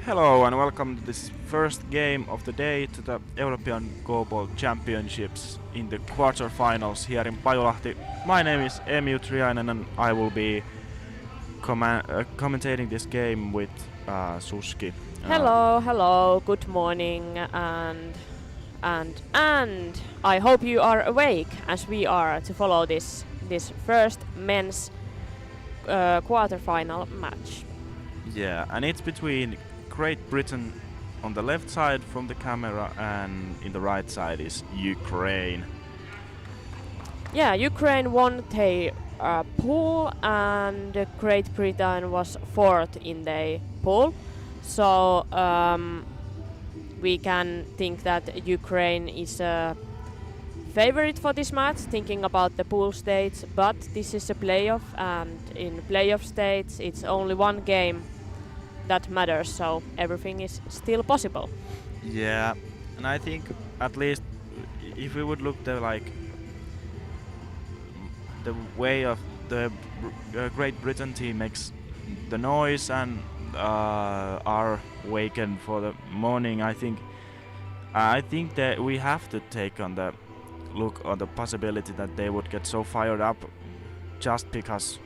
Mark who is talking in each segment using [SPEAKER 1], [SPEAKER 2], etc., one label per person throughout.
[SPEAKER 1] Hello and welcome to this first game of the day to the European Goalball Championships in the quarterfinals here in Pajulahti. My name is Emiu Triainen and I will be commentating this game with Suski.
[SPEAKER 2] Hello, good morning, and I hope you are awake as we are to follow this first men's quarterfinal match.
[SPEAKER 1] Yeah, and it's between Great Britain on the left side from the camera and in the right side is Ukraine.
[SPEAKER 2] Yeah, Ukraine won the pool and Great Britain was fourth in the pool. So we can think that Ukraine is a favorite for this match, thinking about the pool stage, but this is a playoff and in playoff stage it's only one game that matters, so everything is still possible.
[SPEAKER 1] Yeah, and I think at least if we would look the way of the Great Britain team makes the noise and are wakened for the morning, I think that we have to take on the look on the possibility that they would get so fired up just because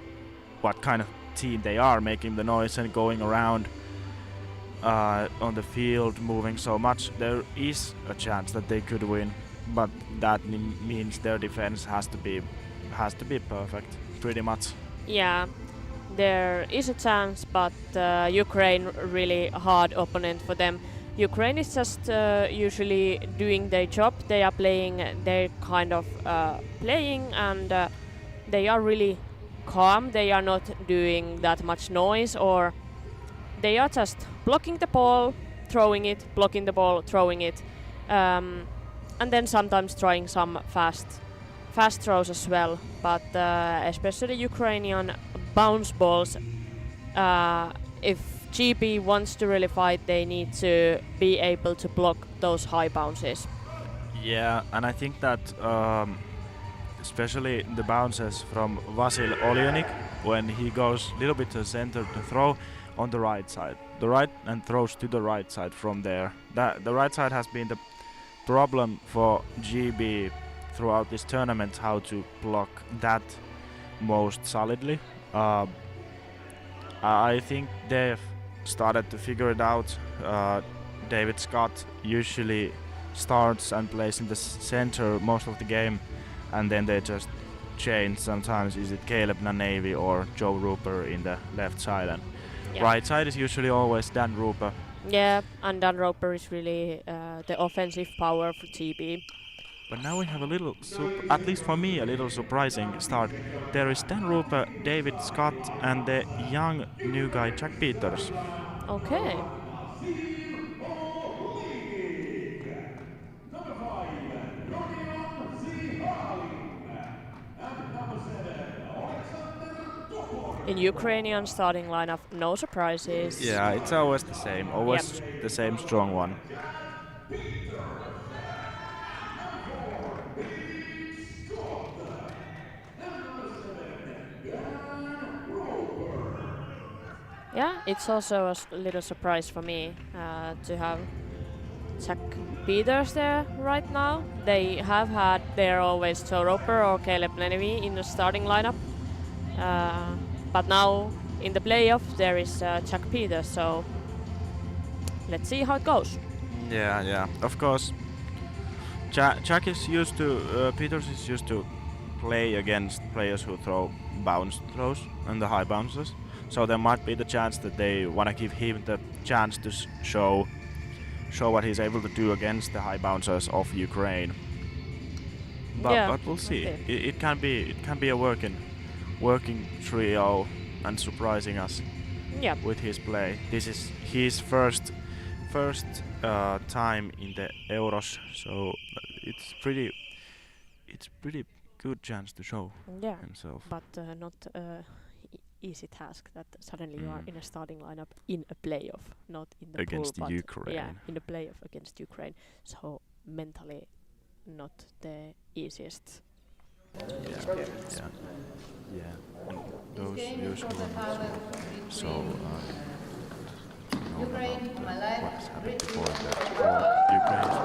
[SPEAKER 1] what kind of team they are, making the noise and going around on the field, moving so much. There is a chance that they could win, but that means their defense has to be perfect, pretty much.
[SPEAKER 2] Yeah, there is a chance, but Ukraine really hard opponent for them. Ukraine is just usually doing their job. They are playing their kind of playing, and they are really calm. They are not doing that much noise, or they are just blocking the ball, throwing it, blocking the ball, throwing it, and then sometimes trying some fast throws as well. But especially Ukrainian bounce balls, if GB wants to really fight, they need to be able to block those high bounces.
[SPEAKER 1] Yeah, and I think that especially the bounces from Vasil Olyanik, when he goes a little bit to the center to throw on the right side, and throws to the right side from there. The right side has been the problem for GB throughout this tournament, how to block that most solidly. I think they've started to figure it out. David Scott usually starts and plays in the center most of the game, and then they just change. Sometimes is it Caleb Nanevi or Joe Rooper in the left side, and right side is usually always Dan Rooper.
[SPEAKER 2] Yeah, and Dan Roper is really the offensive power for GB.
[SPEAKER 1] But now we have a little, at least for me, a little surprising start. There is Dan Rooper, David Scott, and the young new guy Jack Peters.
[SPEAKER 2] Okay. In Ukrainian starting lineup, no surprises.
[SPEAKER 1] Yeah, it's always the same, the same strong one.
[SPEAKER 2] Yeah, it's also a little surprise for me to have Jack Peters there right now. They have had their always Joe Roper or Caleb Nanevi in the starting lineup. But now in the playoff there is Jack Peters, so let's see how it goes.
[SPEAKER 1] Yeah, of course. Jack is used to, Peters is used to play against players who throw bounce throws and the high bounces. So there might be the chance that they want to give him the chance to show what he's able to do against the high bouncers of Ukraine. But we'll see.
[SPEAKER 2] Okay.
[SPEAKER 1] It can be a working trio and surprising us with his play. This is his first time in the Euros, so it's pretty good chance to show himself.
[SPEAKER 2] But not easy task that suddenly you are in a starting lineup in a playoff, not in the
[SPEAKER 1] against
[SPEAKER 2] pool, but
[SPEAKER 1] Ukraine.
[SPEAKER 2] Yeah, in a playoff against Ukraine. So mentally, not the easiest.
[SPEAKER 1] Yeah. And those usually so known about what has happened before that Ukraine is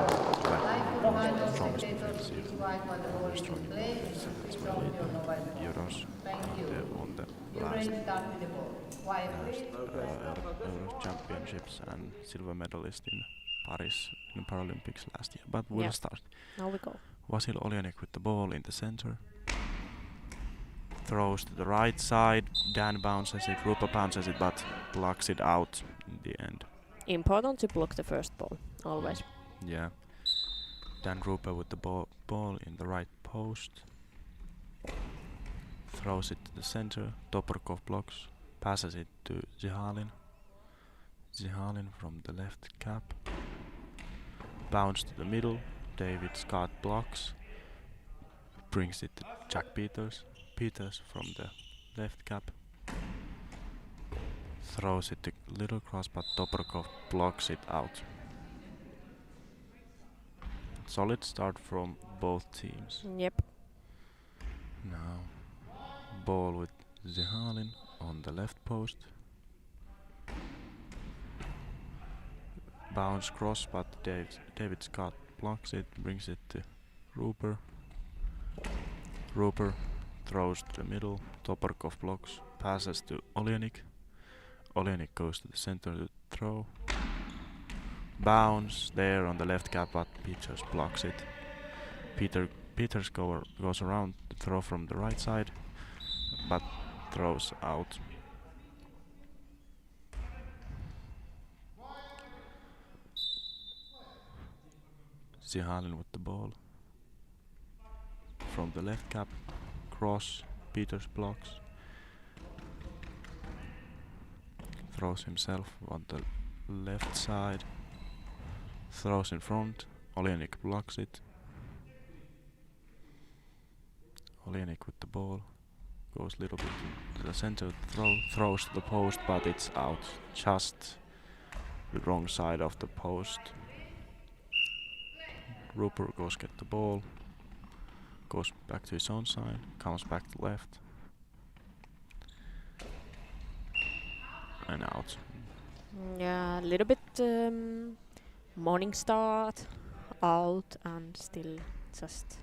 [SPEAKER 1] one of the most strongest defensive, very strong defense. That's why they Euros they won the last Euros championships and silver medalist in Paris in Paralympics last year. But we'll start.
[SPEAKER 2] Now we go.
[SPEAKER 1] Vasil Oljanik with the ball in the center. Throws to the right side. Dan bounces it, Rupa bounces it, but blocks it out in the end.
[SPEAKER 2] Important to block the first ball, always.
[SPEAKER 1] Yeah. Dan Rupa with the ball in the right post. Throws it to the center. Toporkov blocks. Passes it to Zihalin. Zihalin from the left cap. Bounce to the middle. David Scott blocks. Brings it to Jack Peters. Peters from the left cap. Throws it to little cross, but Toporkov blocks it out. Solid start from both teams.
[SPEAKER 2] Yep.
[SPEAKER 1] Now, ball with Zihalin on the left post. Bounce cross, but David Scott blocks it, brings it to Ruper. Ruper throws to the middle, Toporkov blocks, passes to Oljanik. Oljanik goes to the center to throw. Bounce there on the left cap, but Peters blocks it. Peters goes around to throw from the right side, but throws out. Zihalin with the ball. From the left cap, cross, Peters blocks. Throws himself on the left side. Throws in front, Oljanik blocks it. Oljanik with the ball. Goes a little bit to the center, throws to the post, but it's out. Just the wrong side of the post. Ruper goes get the ball. Goes back to his own side, comes back to left. And out.
[SPEAKER 2] Yeah, a little bit morning start, out, and still just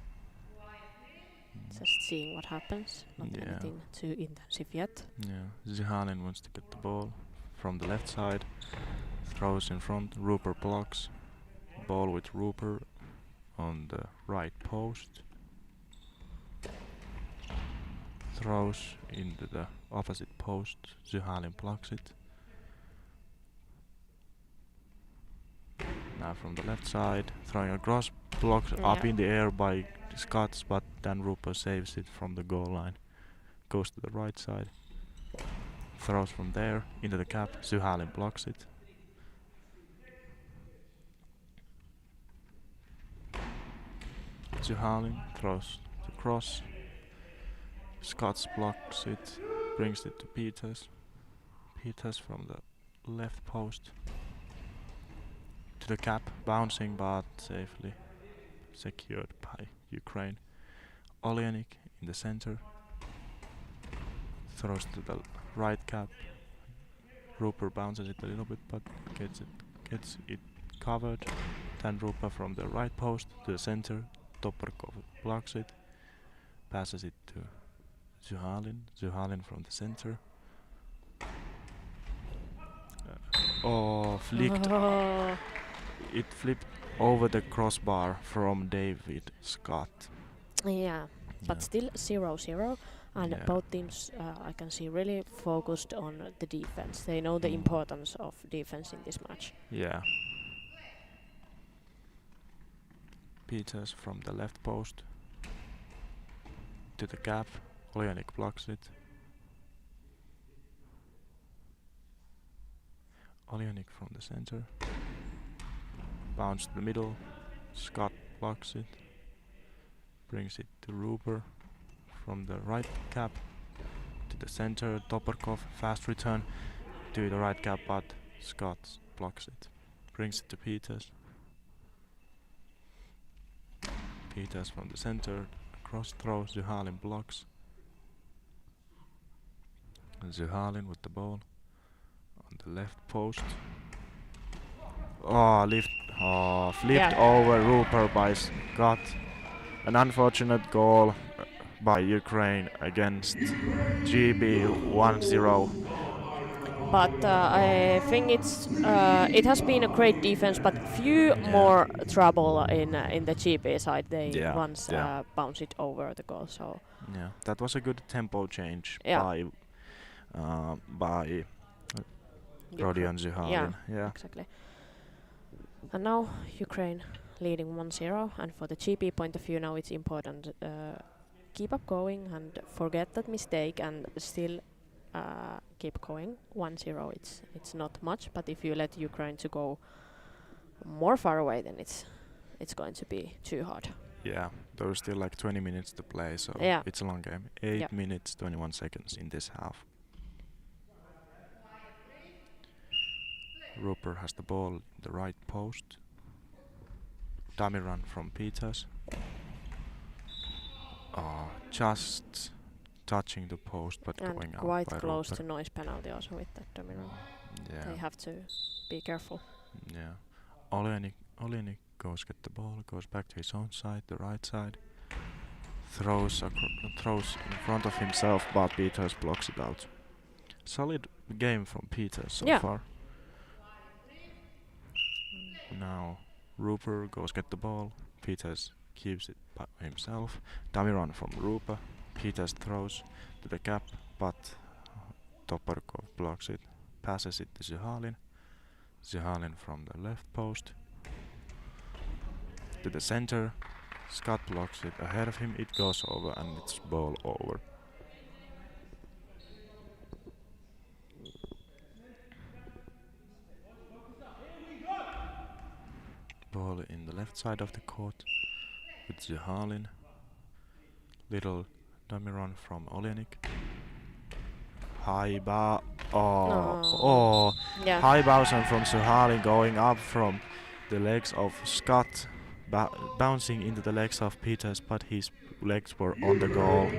[SPEAKER 2] seeing what happens. Not anything too intensive yet.
[SPEAKER 1] Yeah, Zihalin wants to get the ball from the left side, throws in front, Ruper blocks. Ball with Ruper on the right post. Throws into the opposite post, Zihalin blocks it. Now from the left side, throwing across, blocked up in the air by Scots, but then Rupa saves it from the goal line. Goes to the right side, throws from there into the cap, Zihalin blocks it. Zihalin throws to cross, Scots blocks it, brings it to Peters. Peters from the left post to the cap, bouncing but safely secured by Ukraine. Oljanik in the center, throws to the right cap. Ruper bounces it a little bit, but gets it covered. Then Ruper from the right post to the center. Toporkov blocks it, passes it to Zihalin. Zihalin from the center. Flicked. It flipped over the crossbar from David Scott.
[SPEAKER 2] Yeah, but still 0-0, and both teams I can see really focused on the defense. They know the importance of defense in this match.
[SPEAKER 1] Yeah. Peters from the left post to the cap. Oljanik blocks it. Oljanik from the center. Bounce to the middle. Scott blocks it. Brings it to Ruper from the right cap to the center. Toporkov fast return to the right cap, but Scott blocks it. Brings it to Peters. Peters from the center. Cross throw. Zihalin blocks. Zihalin with the ball on the left post. Oh, flipped over Rupert by Scott. An unfortunate goal by Ukraine against GB 1-0.
[SPEAKER 2] But I think it has been a great defense, but few
[SPEAKER 1] Yeah.
[SPEAKER 2] more trouble in the GB side. They
[SPEAKER 1] Yeah,
[SPEAKER 2] once
[SPEAKER 1] yeah.
[SPEAKER 2] bounce it over the goal. So
[SPEAKER 1] Yeah, that was a good tempo change
[SPEAKER 2] yeah,
[SPEAKER 1] by Rodion Zyhalin. Yeah.
[SPEAKER 2] exactly. And now Ukraine leading 1-0, and for the GB point of view, now it's important keep up going and forget that mistake and still keep going. 1-0, it's not much, but if you let Ukraine to go more far away, then it's going to be too hard.
[SPEAKER 1] Yeah, there's still like 20 minutes to play, so
[SPEAKER 2] Yeah.
[SPEAKER 1] it's a long game. 8
[SPEAKER 2] Yep.
[SPEAKER 1] minutes 21 seconds in this half. Rupert has the ball in the right post. Dummy run from Peters. Just touching the post but
[SPEAKER 2] And
[SPEAKER 1] going out
[SPEAKER 2] quite
[SPEAKER 1] by
[SPEAKER 2] close
[SPEAKER 1] Rupert.
[SPEAKER 2] to noise penalty also with that dominant.
[SPEAKER 1] Yeah.
[SPEAKER 2] They have to be careful.
[SPEAKER 1] Yeah. Olenik goes get the ball, goes back to his own side, the right side. Throws in front of himself, but Peters blocks it out. Solid game from Peters so far. Now Rupert goes get the ball. Peters keeps it by himself. Dummy run from Rupert. Peters throws to the gap, but Toporkov blocks it. Passes it to Zyhalin. Zyhalin from the left post to the center. Scott blocks it ahead of him. It goes over and it's ball over. Ball in the left side of the court with Zyhalin. Little dummy run from Olenik. High Bowson from Zyhalin going up from the legs of Scott, bouncing into the legs of Peters, but his legs were on the goal.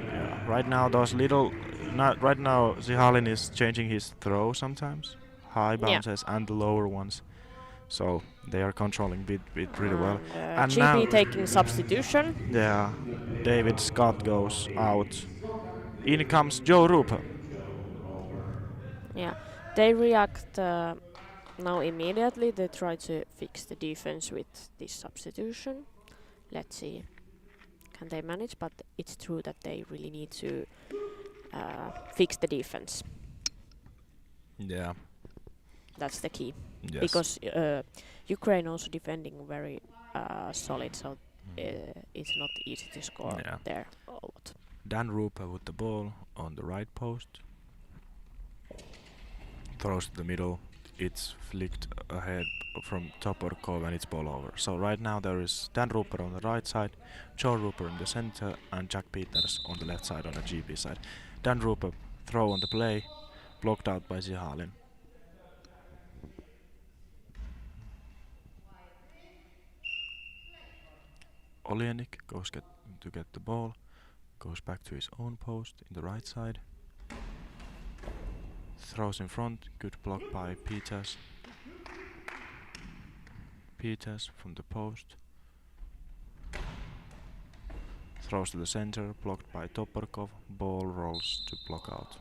[SPEAKER 1] Yeah, right now Zyhalin is changing his throw sometimes, high bounces and the lower ones, so they are controlling it pretty well.
[SPEAKER 2] And GB taking substitution.
[SPEAKER 1] Yeah, David Scott goes out. In comes Joe Rupert.
[SPEAKER 2] Yeah, they react now immediately. They try to fix the defense with this substitution. Let's see, can they manage? But it's true that they really need to fix the defense.
[SPEAKER 1] Yeah,
[SPEAKER 2] that's the key.
[SPEAKER 1] Yes.
[SPEAKER 2] Because Ukraine also defending very solid, so it's not easy to score there a lot.
[SPEAKER 1] Dan Rupert with the ball on the right post. Throws to the middle. It's flicked ahead from Toporkov and it's ball over. So right now there is Dan Rupert on the right side, Joe Rupert in the center and Jack Peters on the left side on the GB side. Dan Rupert throw on the play, blocked out by Zyhalin. Olenik goes to get the ball, goes back to his own post in the right side. Throws in front, good block by Peters. Peters from the post. Throws to the center, blocked by Toporkov. Ball rolls to block out.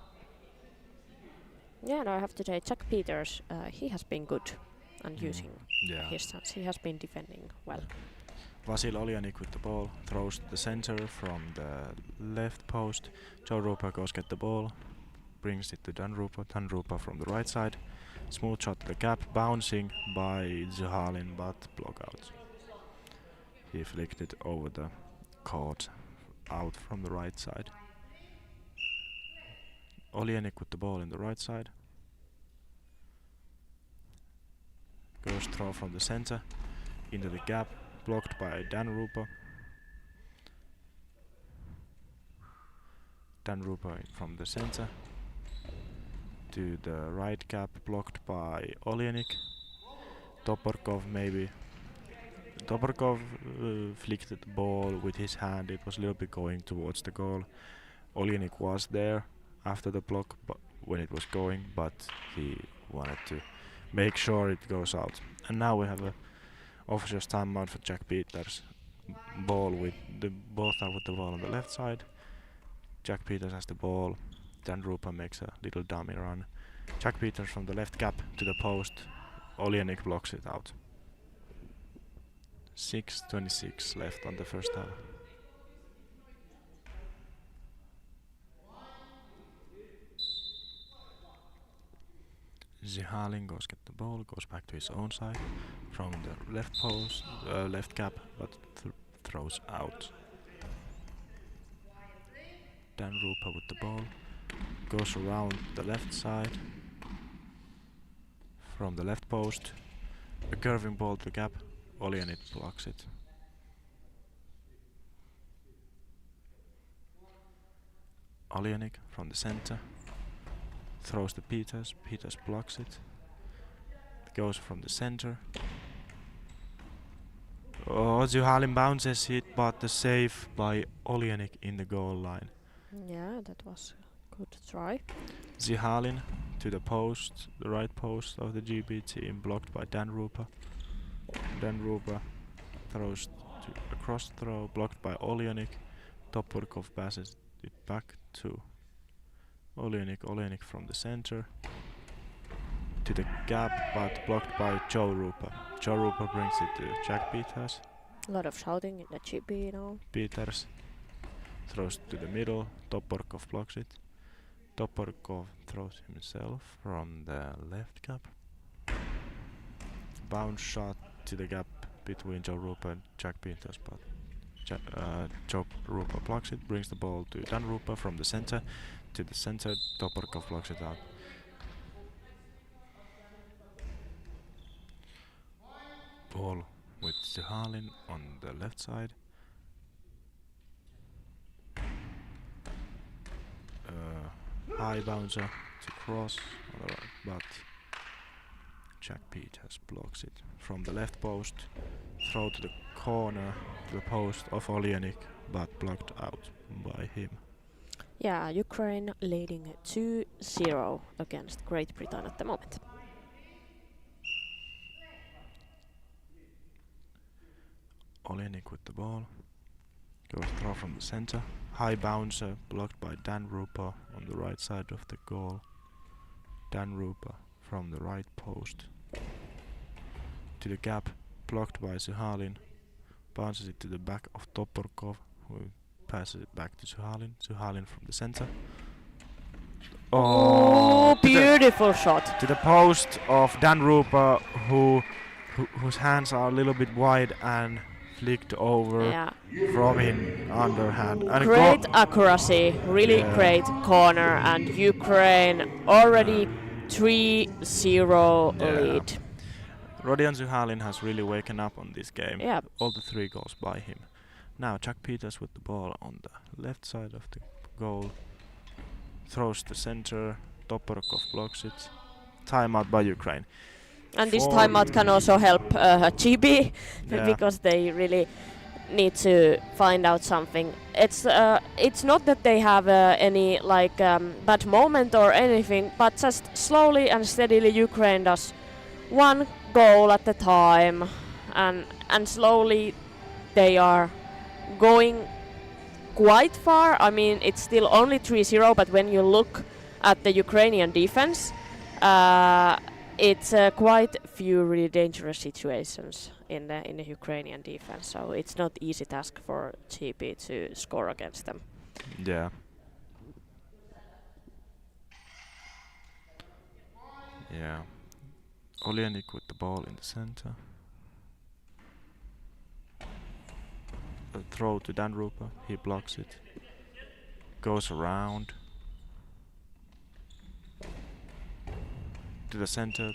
[SPEAKER 2] Yeah, no, I have to say Jack Peters, he has been good and using his chance. He has been defending well.
[SPEAKER 1] Vasil Oljanik with the ball, throws to the center from the left post. Joe Rupert goes get the ball, brings it to Dan Rupert. Dan Rupert from the right side. Smooth shot to the gap, bouncing by Zyhalin, but block out. He flicked it over the court, out from the right side. Oljanik with the ball in the right side. Goes throw from the center into the gap, blocked by Dan Rupert. Dan Rupert from the center to the right gap, blocked by Oljanik. Toporkov maybe. Toporkov flicked the ball with his hand. It was a little bit going towards the goal. Oljanik was there after the block when it was going, but he wanted to make sure it goes out. And now we have a officer's timeout for Jack Peters. Both are with the ball on the left side. Jack Peters has the ball. Dan Rupa makes a little dummy run. Jack Peters from the left gap to the post. Olienik blocks it out. 6:26 left on the first half. Zihalin goes get the ball, goes back to his own side from the left post, left gap, but throws out. Dan Rupa with the ball, goes around the left side from the left post, a curving ball to the gap, Olienik blocks it. Olienik from the center, throws to Peters, Peters blocks it, goes from the center. Oh, Zihalin bounces it, but the save by Olienik in the goal line.
[SPEAKER 2] Yeah, that was a good try.
[SPEAKER 1] Zihalin to the post, the right post of the GB team, blocked by Dan Rupa. Dan Rupa throws to a cross throw, blocked by Olienik. Topurkov passes it back to Olienik. Olienik from the center to the gap, but blocked by Joe Rupa. Joe Rupa brings it to Jack Peters.
[SPEAKER 2] A lot of shouting in the GB now.
[SPEAKER 1] Peters throws to the middle. Topurkov blocks it. Topurkov throws himself from the left gap. Bounce shot to the gap between Joe Rupa and Jack Peters, but Joe Rupa blocks it, brings the ball to Dan Rupa from the center to the center. Topurkov blocks it out. Ball with Zihalin on the left side. High bouncer to cross on the right, but Jack Peters blocks it from the left post. Throw to the corner to the post of Olienik, but blocked out by him.
[SPEAKER 2] Yeah, Ukraine leading 2-0 against Great Britain at the moment.
[SPEAKER 1] Olienik with the ball. Goes throw from the center. High bouncer blocked by Dan Rupa on the right side of the goal. Dan Rupa from the right post to the gap, blocked by Zihalin. Bounces it to the back of Topurkov, who passes it back to Zihalin. Zihalin from the center.
[SPEAKER 2] Oh, beautiful shot.
[SPEAKER 1] To the post of Dan Rupa, whose hands are a little bit wide and flicked over from him underhand. And
[SPEAKER 2] great accuracy, really great corner, and Ukraine already 3-0 lead.
[SPEAKER 1] Rodion Zihalin has really waken up on this game.
[SPEAKER 2] Yeah.
[SPEAKER 1] All the 3 goals by him. Now Jack Peters with the ball on the left side of the goal. Throws to center. Topurkov blocks it. Timeout by Ukraine.
[SPEAKER 2] And this timeout can also help GB because they really need to find out something. It's not that they have any bad moment or anything, but just slowly and steadily Ukraine does one goal at a time, and slowly they are going quite far. I mean, it's still only 3-0, but when you look at the Ukrainian defense, it's quite few really dangerous situations in the Ukrainian defense, so it's not easy task for GB to score against them.
[SPEAKER 1] Yeah. Yeah. Olienik with the ball in the center. A throw to Dan Rupa, he blocks it. Goes around to the center,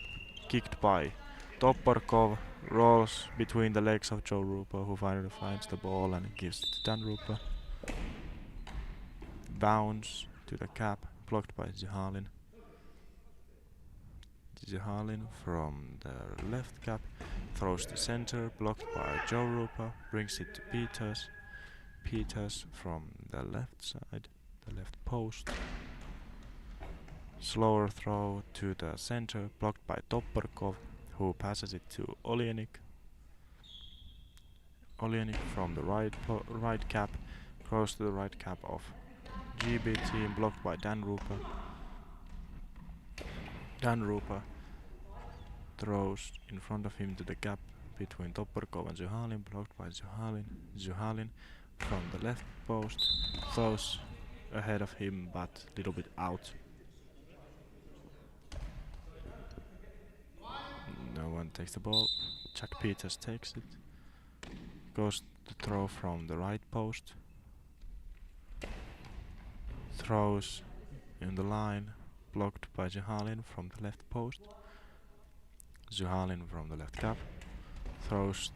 [SPEAKER 1] kicked by Topurkov, rolls between the legs of Joe Rupa, who finally finds the ball and gives it to Dan Rupa. Bounce to the cap, blocked by Zihalin. Zihalin from the left cap, throws to center, blocked by Joe Rupa, brings it to Peters. Peters from the left side, the left post. Slower throw to the center, blocked by Toporkov, who passes it to Olienik. Olienik from the right cap, cross to the right cap of GB team, blocked by Dan Rupa. Dan Rupa throws in front of him to the gap between Toporkov and Zuhalin, blocked by Zuhalin. Zuhalin from the left post, throws ahead of him but little bit out. No one takes the ball. Jack Peters takes it. Goes to throw from the right post. Throws in the line, blocked by Zuhalin from the left post. Zuhalin from the left cap. Throws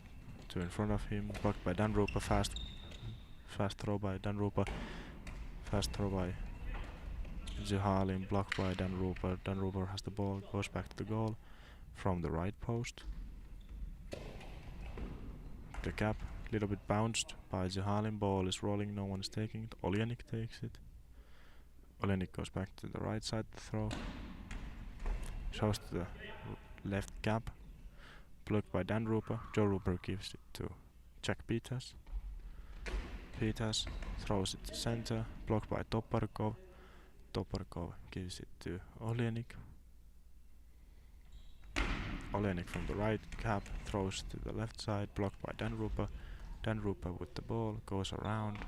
[SPEAKER 1] to in front of him, blocked by Dan Rupa. Fast throw by Dan Rupa. Fast throw by Zuhalin, blocked by Dan Rupa. Dan Rupa has the ball, goes back to the goal from the right post. The gap, little bit bounced by Zuhalin. Ball is rolling, no one is taking it. Olienik takes it. Olienik goes back to the right side to throw. Shows to the left gap, blocked by Dan Rupa. Joe Rupa gives it to Jack Peters. Peters throws it to center, blocked by Toporkov. Toporkov gives it to Olienik. Olienik from the right cap throws to the left side, blocked by Dan Rupa. Dan Rupa with the ball goes around,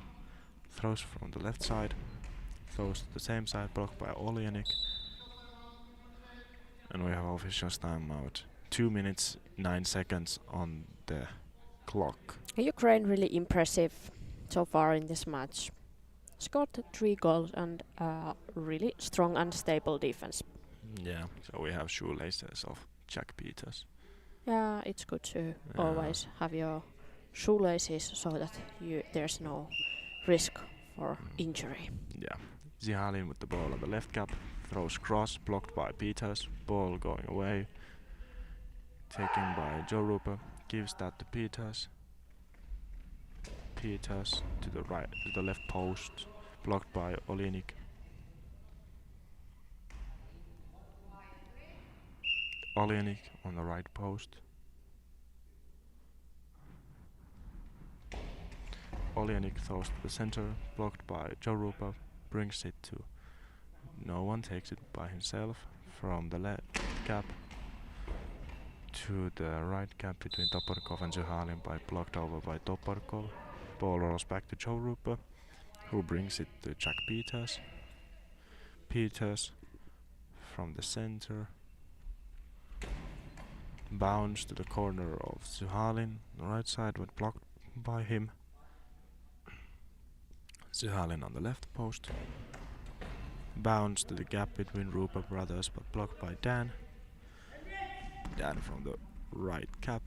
[SPEAKER 1] throws from the left side, throws to the same side, blocked by Olienik. And we have officials timeout. 2 minutes 9 seconds on the clock.
[SPEAKER 2] Ukraine really impressive so far in this match. Scored 3 goals and really strong and stable defense.
[SPEAKER 1] Yeah, so we have shoelaces of Jack Peters.
[SPEAKER 2] Yeah, it's good to always have your shoelaces so that there's no risk for injury.
[SPEAKER 1] Yeah, Zuhalin with the ball on the left cap, throws cross, blocked by Peters, ball going away, taken by Joe Rupa, gives that to Peters. Peters to the right, to the left post, blocked by Olienik. Olienik on the right post. Olienik throws to the center, blocked by Joe Rupa, brings it to no one, takes it by himself from the left cap to the right cap between Toporkov and Zuhalin, by blocked over by Toporkov. Ball rolls back to Joe Rupa, who brings it to Jack Peters. Peters from the center, bounce to the corner of Zuhalin, the right side, but blocked by him. Zuhalin on the left post, bounce to the gap between Rupa brothers, but blocked by Dan. Dan from the right cap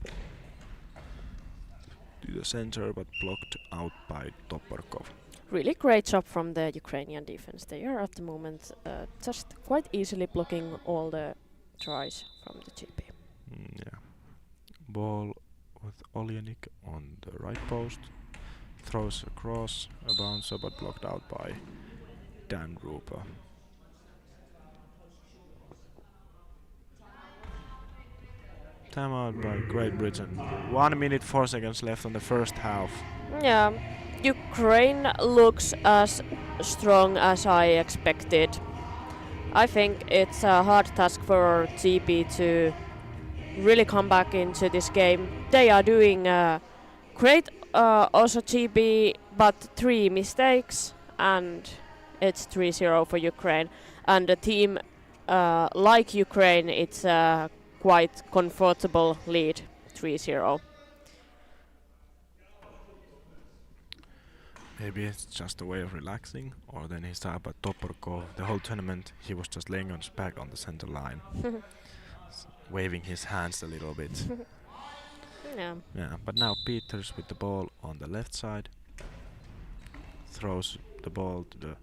[SPEAKER 1] to the center, but blocked out by Toporkov.
[SPEAKER 2] Really great job from the Ukrainian defense. They are at the moment just quite easily blocking all the tries from the GP.
[SPEAKER 1] Yeah. Ball with Olienik on the right post. Throws across, a bouncer, but blocked out by Dan Rupa. Timeout by Great Britain. 1 minute 4 seconds left on the first half.
[SPEAKER 2] Yeah, Ukraine looks as strong as I expected. I think it's a hard task for GB to really come back into this game. They are doing great, also GB, but 3 mistakes, and it's 3-0 for Ukraine. And a team like Ukraine, it's a quite comfortable lead, 3-0.
[SPEAKER 1] Maybe it's just a way of relaxing, or then he saw about Toporkov the whole tournament. He was just laying on his back on the center line, waving his hands a little bit. Yeah, but now Peters with the ball on the left side, throws the ball to the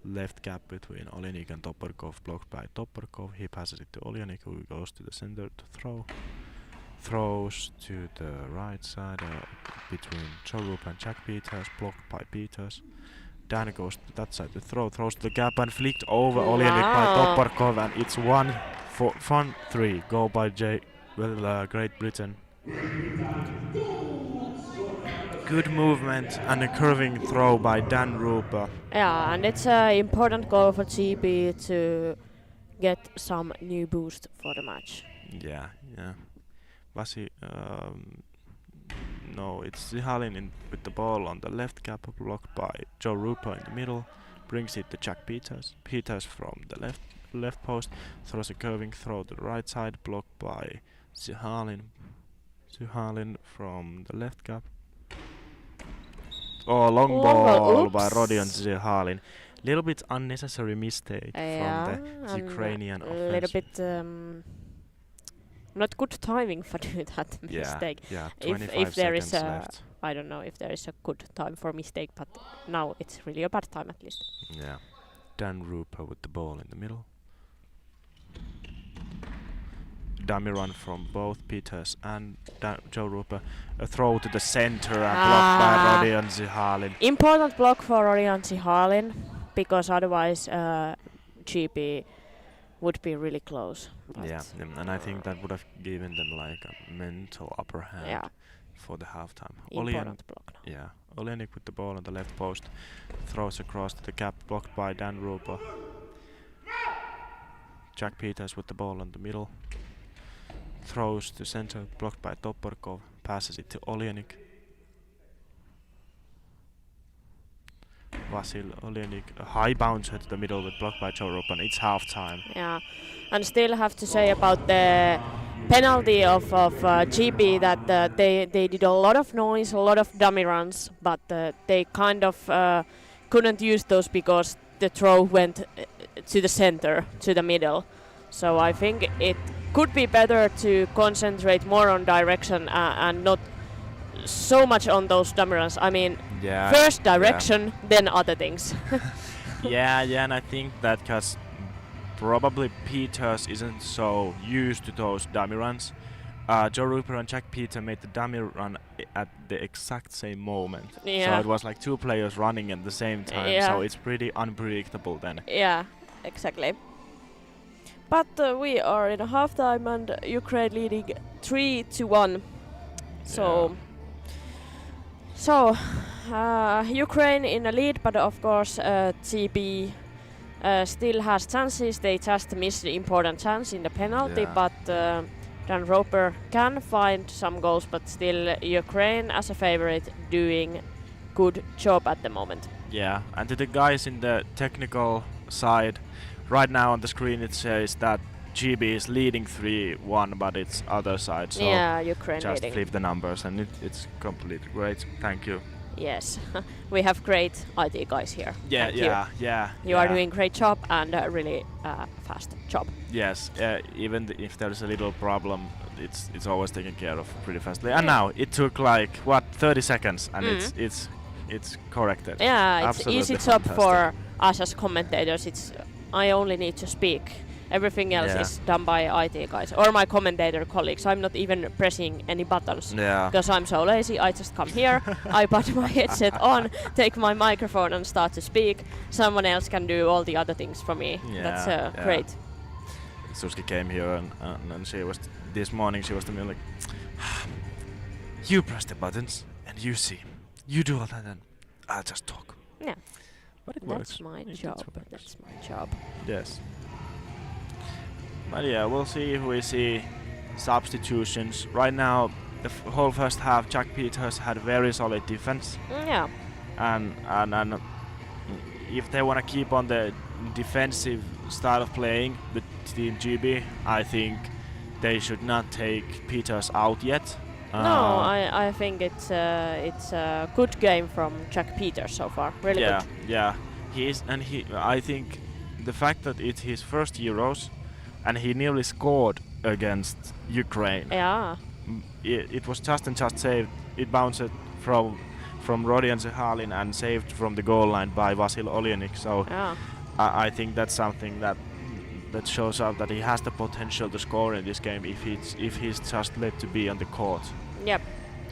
[SPEAKER 1] left gap between Olienik and Toporkov, blocked by Toporkov. He passes it to Olienik, who goes to the center to throw. Throws to the right side between Joe Rupa and Jack Peters, blocked by Peters. Dan goes to that side to throws to the gap and flicked over Olienik by Toporkov, and it's 1-3 goal by Great Britain. Good movement and a curving throw by Dan Rupa.
[SPEAKER 2] Yeah, and it's an important goal for GB to get some new boost for the match.
[SPEAKER 1] Yeah. No, it's Zihalin with the ball on the left gap, blocked by Joe Rupa in the middle. Brings it to Jack Peters. Peters from the left post throws a curving throw to the right side, blocked by Zihalin. Zihalin from the left gap. Oh, long ball by Rodion Zihalin. Little bit unnecessary mistake from the Ukrainian offense.
[SPEAKER 2] A little bit not good timing for doing that mistake.
[SPEAKER 1] Yeah,
[SPEAKER 2] if there is
[SPEAKER 1] left.
[SPEAKER 2] I don't know if there is a good time for mistake, but now it's really a bad time at least.
[SPEAKER 1] Yeah. Dan Rupa with the ball in the middle. Dummy run from both Peters and Joe Rupa. A throw to the center and blocked by Rodion Zihalin.
[SPEAKER 2] Important block for Rodion Zihalin, because otherwise GB would be really close.
[SPEAKER 1] Yeah, and I think that would have given them like a mental upper hand for the halftime.
[SPEAKER 2] Important block now.
[SPEAKER 1] Yeah, Olienik with the ball on the left post, throws across to the gap, blocked by Dan Rupa. Jack Peters with the ball on the middle, throws to center, blocked by Toporkov, passes it to Olienik. Vasil Olienik, a high bouncer to the middle with blocked by Joe Rupa, and it's half-time.
[SPEAKER 2] Yeah, and still have to say about the penalty of GB that they did a lot of noise, a lot of dummy runs, but they kind of couldn't use those because the throw went to the center, to the middle. So I think it could be better to concentrate more on direction and not so much on those dummy runs. I mean, first direction, then other things.
[SPEAKER 1] yeah, and I think that because probably Peters isn't so used to those dummy runs. Joe Rupa and Jack Peter made the dummy run at the exact same moment.
[SPEAKER 2] Yeah.
[SPEAKER 1] So it was like two players running at the same time, so it's pretty unpredictable then.
[SPEAKER 2] Yeah, exactly. But we are in a halftime and Ukraine leading 3-1. So Ukraine in a lead, but of course GB still has chances. They just missed the important chance in the penalty, but Dan Roper can find some goals, but still Ukraine as a favorite doing good job at the moment.
[SPEAKER 1] Yeah, and to the guys in the technical side, right now on the screen it says that GB is leading 3-1, but it's other side. So
[SPEAKER 2] Ukraine
[SPEAKER 1] just
[SPEAKER 2] leading.
[SPEAKER 1] flip the numbers and it's completely great. Thank you.
[SPEAKER 2] Yes, we have great IT guys here.
[SPEAKER 1] Yeah.
[SPEAKER 2] You are doing great job and a really fast job.
[SPEAKER 1] Yes, even if there's a little problem, it's always taken care of pretty fastly. And now it took like 30 seconds, and it's corrected.
[SPEAKER 2] Yeah, it's
[SPEAKER 1] absolutely
[SPEAKER 2] easy job
[SPEAKER 1] fantastic.
[SPEAKER 2] for us as commentators. I only need to speak. Everything else is done by IT guys or my commentator colleagues. I'm not even pressing any buttons because I'm so lazy. I just come here, I put my headset on, take my microphone and start to speak. Someone else can do all the other things for me. That's great.
[SPEAKER 1] Suski came here and she was this morning. She was to me like, "You press the buttons and you see, you do all that, and I'll just talk."
[SPEAKER 2] Yeah,
[SPEAKER 1] but it
[SPEAKER 2] that's
[SPEAKER 1] works.
[SPEAKER 2] my job. That's my job.
[SPEAKER 1] Yes. But yeah, we'll see if we see substitutions. Right now, the whole first half, Jack Peters had very solid defense.
[SPEAKER 2] Yeah.
[SPEAKER 1] And if they want to keep on the defensive style of playing with Team GB, I think they should not take Peters out yet.
[SPEAKER 2] No, I think it's a good game from Jack Peters so far. Really good.
[SPEAKER 1] Yeah. I think the fact that it's his first Euros and he nearly scored against Ukraine.
[SPEAKER 2] Yeah.
[SPEAKER 1] It was just saved. It bounced from Rodion Zihalin and saved from the goal line by Vasil Olienik. So I think that's something that shows out that he has the potential to score in this game if he's just let to be on the court.
[SPEAKER 2] Yep,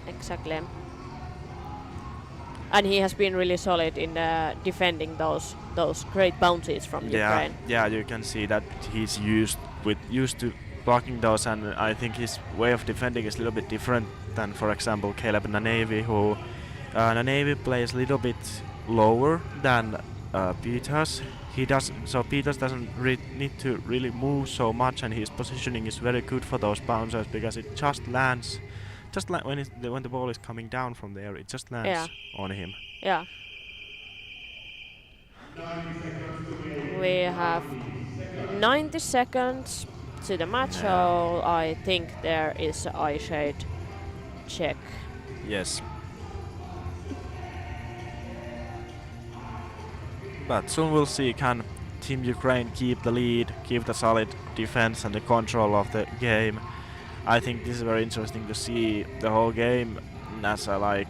[SPEAKER 2] exactly. And he has been really solid in defending those great bounties from Ukraine.
[SPEAKER 1] Yeah, you can see that he's used to blocking those, and I think his way of defending is a little bit different than, for example, Caleb Nanevi, who Nanevi plays a little bit lower than Peters. Peters doesn't need to really move so much, and his positioning is very good for those bouncers because it just lands, just like when the ball is coming down from the air, it just lands on him.
[SPEAKER 2] Yeah. We have 90 seconds to the match, so I think there is an eye shade check.
[SPEAKER 1] Yes. But soon we'll see, can Team Ukraine keep the lead, keep the solid defense and the control of the game. I think this is very interesting to see the whole game as a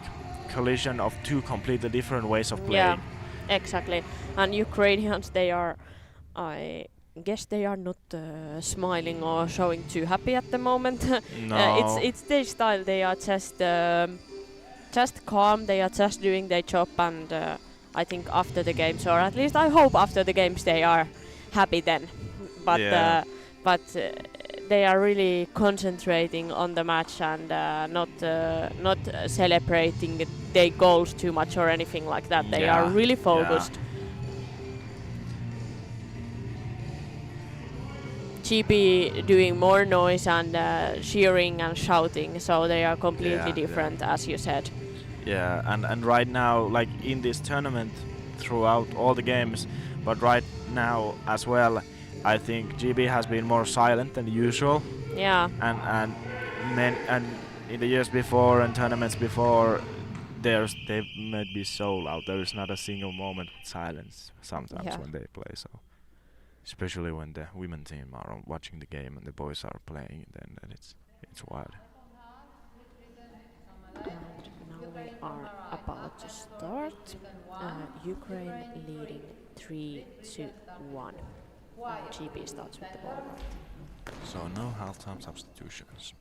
[SPEAKER 1] collision of two completely different ways of playing.
[SPEAKER 2] Yeah, exactly. And Ukrainians, I guess they are not smiling or showing too happy at the moment.
[SPEAKER 1] No.
[SPEAKER 2] It's their style. They are just calm. They are just doing their job, and I think after the games, or at least I hope after the games, they are happy then. But they are really concentrating on the match and not celebrating their goals too much or anything like that. They are really focused. GB doing more noise and cheering and shouting, so they are completely different, as you said.
[SPEAKER 1] Yeah, and right now, in this tournament, throughout all the games, but right now as well, I think GB has been more silent than usual.
[SPEAKER 2] Yeah.
[SPEAKER 1] And in the years before and tournaments before, they might be so loud. There is not a single moment with silence sometimes when they play. So, especially when the women team are watching the game and the boys are playing, then it's wild.
[SPEAKER 2] And now we are about to start. Ukraine leading 3-1. GB starts with the ball.
[SPEAKER 1] So no halftime substitutions.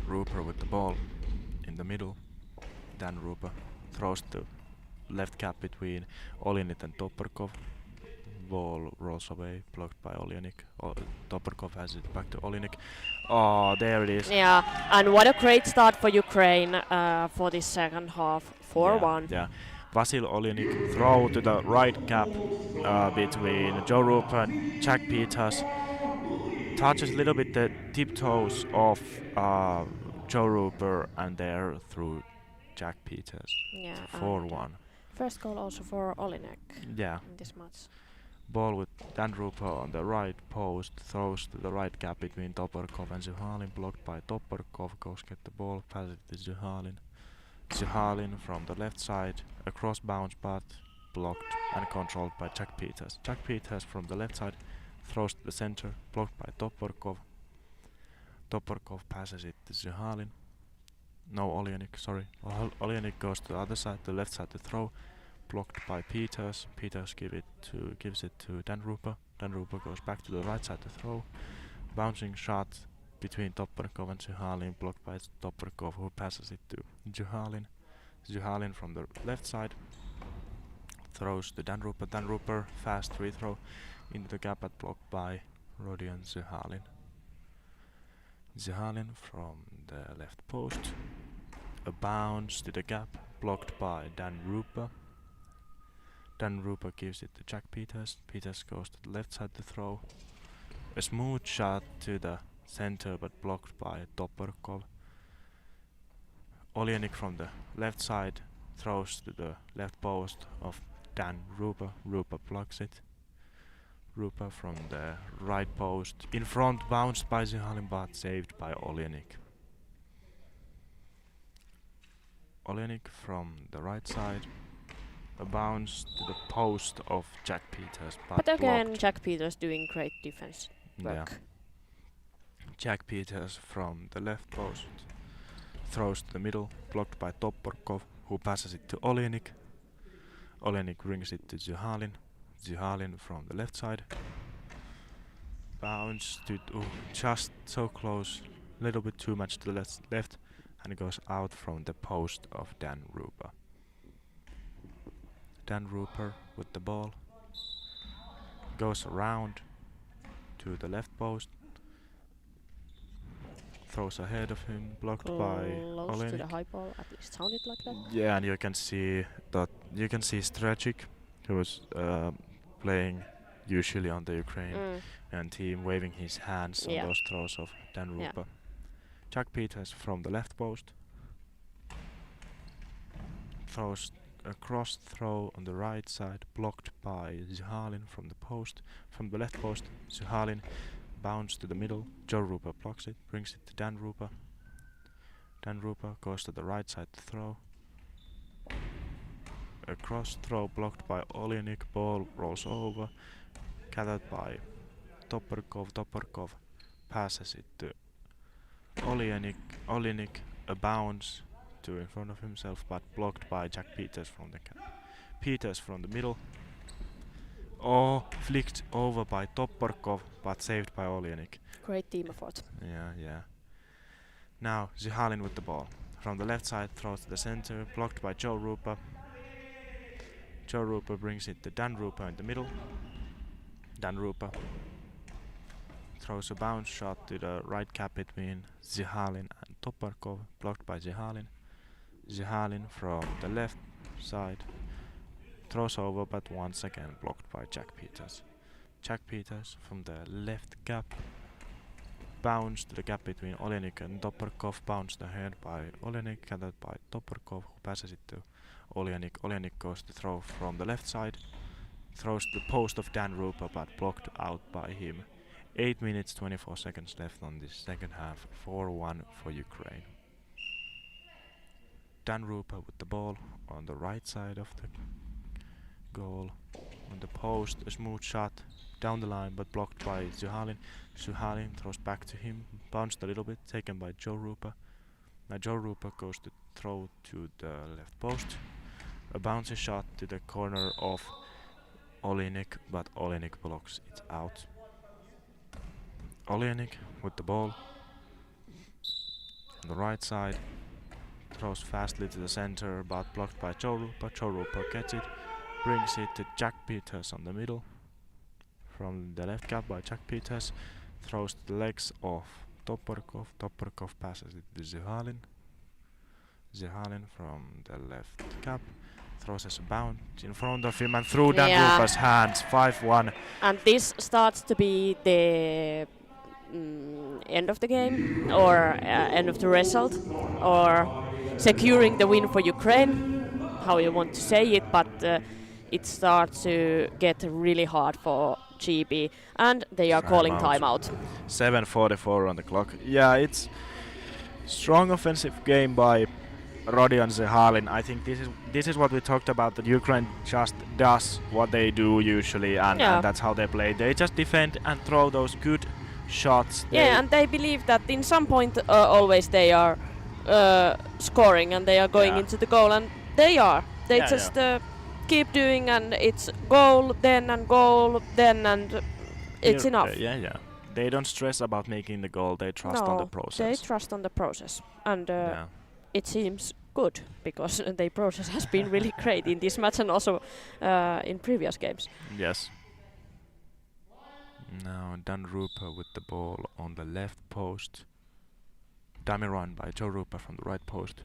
[SPEAKER 1] Rooper with the ball in the middle. Dan Rooper throws the left cap between Olyanit and Toporkov. Ball rolls away, blocked by Olyanik. Toporkov has it back to Olyanik. Oh, there it is.
[SPEAKER 2] Yeah, and what a great start for Ukraine for this second half. 4-1.
[SPEAKER 1] Yeah. Vasil Olyanik throw to the right cap between Joe Rooper and Jack Peters. Touches a little bit the tiptoes of Joe Rooper and there through Jack Peters.
[SPEAKER 2] Yeah,
[SPEAKER 1] 4-1.
[SPEAKER 2] First goal also for Olinek in this match.
[SPEAKER 1] Ball with Dan Rooper on the right post, throws to the right gap between Toporkov and Zuhalin, blocked by Toporkov, goes get the ball, passes it to Zuhalin. Zuhalin from the left side, a cross bounce path, blocked and controlled by Jack Peters. Jack Peters from the left side, throws to the center, blocked by Toporkov. Toporkov passes it to Zuhalin. No, Olyanik, sorry. Olyanik goes to the other side, the left side to throw, blocked by Peters. Peters gives it to Dan Rooper. Dan Rooper goes back to the right side to throw. Bouncing shot between Toporkov and Zuhalin, blocked by Toporkov, who passes it to Zuhalin. Zuhalin from the left side throws to Dan Rooper. Dan Rooper, fast free throw into the gap, but blocked by Rodion Zuhalin. Zuhalin from the left post. A bounce to the gap, blocked by Dan Rooper. Dan Rooper gives it to Jack Peters. Peters goes to the left side to throw. A smooth shot to the center, but blocked by Toporkov. Olyanik from the left side throws to the left post of Dan Rooper. Rooper blocks it. Rooper from the right post in front, bounced by Zuhalin, but saved by Olyanik. Olyanik from the right side, a bounce to the post of Jack Peters, but
[SPEAKER 2] again,
[SPEAKER 1] blocked.
[SPEAKER 2] Jack Peters doing great defense work.
[SPEAKER 1] Yeah. Jack Peters from the left post throws to the middle, blocked by Toporkov, who passes it to Olyanik. Olyanik brings it to Zuhalin. Zuhalin from the left side. Bounce to just so close, little bit too much to the left, and goes out from the post of Dan Rupa. Dan Rupa with the ball goes around to the left post, throws ahead of him, blocked by
[SPEAKER 2] Close to the
[SPEAKER 1] Olenik.
[SPEAKER 2] high ball, at least sounded like that.
[SPEAKER 1] Yeah, and you can see Strajic, who was playing usually on the Ukraine and team, waving his hands on those throws of Dan Rupa.
[SPEAKER 2] Yeah.
[SPEAKER 1] Jack Peters from the left post throws a cross throw on the right side, blocked by Zihalin from the post. From the left post, Zihalin bounce to the middle. Joe Rupa blocks it, brings it to Dan Rupa. Dan Rupa goes to the right side to throw. A cross throw blocked by Olenik, ball rolls over, gathered by Toporkov. Toporkov passes it to Olenik. Olenik a bounce to in front of himself, but blocked by Jack Peters from the Peters from the middle. Oh, flicked over by Toporkov, but saved by Olenik.
[SPEAKER 2] Great team effort.
[SPEAKER 1] Yeah. Now Zihalin with the ball. From the left side, throws to the center, blocked by Joe Rupa. Joe Rupa brings it to Dan Rupa in the middle. Dan Rupa throws a bounce shot to the right cap between Zihalin and Toporkov, blocked by Zihalin. Zihalin from the left side throws over, but once again blocked by Jack Peters. Jack Peters from the left cap, bounce to the gap between Olenik and Toporkov, bounced ahead by Olenik, gathered by Toporkov, who passes it to Olenik. Olenik goes to throw from the left side, throws to the post of Dan Rupa, but blocked out by him. 8 minutes 24 seconds left on this second half, 4-1 for Ukraine. Dan Rupa with the ball on the right side of the goal. On the post, a smooth shot down the line, but blocked by Zihalin. Zihalin throws back to him, bounced a little bit, taken by Joe Rupa. Now Joe Rupa goes to throw to the left post. A bouncy shot to the corner of Olenik, but Olenik blocks it out. Olenik with the ball on the right side, throws fastly to the center, but blocked by Joe Rupa. Joe Rupa gets it, brings it to Jack Peters on the middle. From the left cap by Jack Peters, throws to the legs of Toporkov. Toporkov passes it to Zihalin. Zihalin from the left cap throws as a bounce in front of him and through Dan Rupa's hands. 5-1.
[SPEAKER 2] And this starts to be the end of the game, or end of the result, or securing the win for Ukraine, how you want to say it, but it starts to get really hard for GB, and they are calling timeout.
[SPEAKER 1] 7:44 on the clock. Yeah, it's strong offensive game by Rodion Zihalin. I think this is what we talked about, that Ukraine just does what they do usually, and that's how they play. They just defend and throw those good shots.
[SPEAKER 2] And they believe that in some point always they are scoring and they are going into the goal, and they are. They just keep doing, and it's goal, then and it's enough.
[SPEAKER 1] They don't stress about making the goal. They trust on the process.
[SPEAKER 2] They trust on the process, and it seems good because the process has been really great in this match and also in previous games.
[SPEAKER 1] Yes. Now Dan Rupa with the ball on the left post. Dummy run by Joe Rupa from the right post.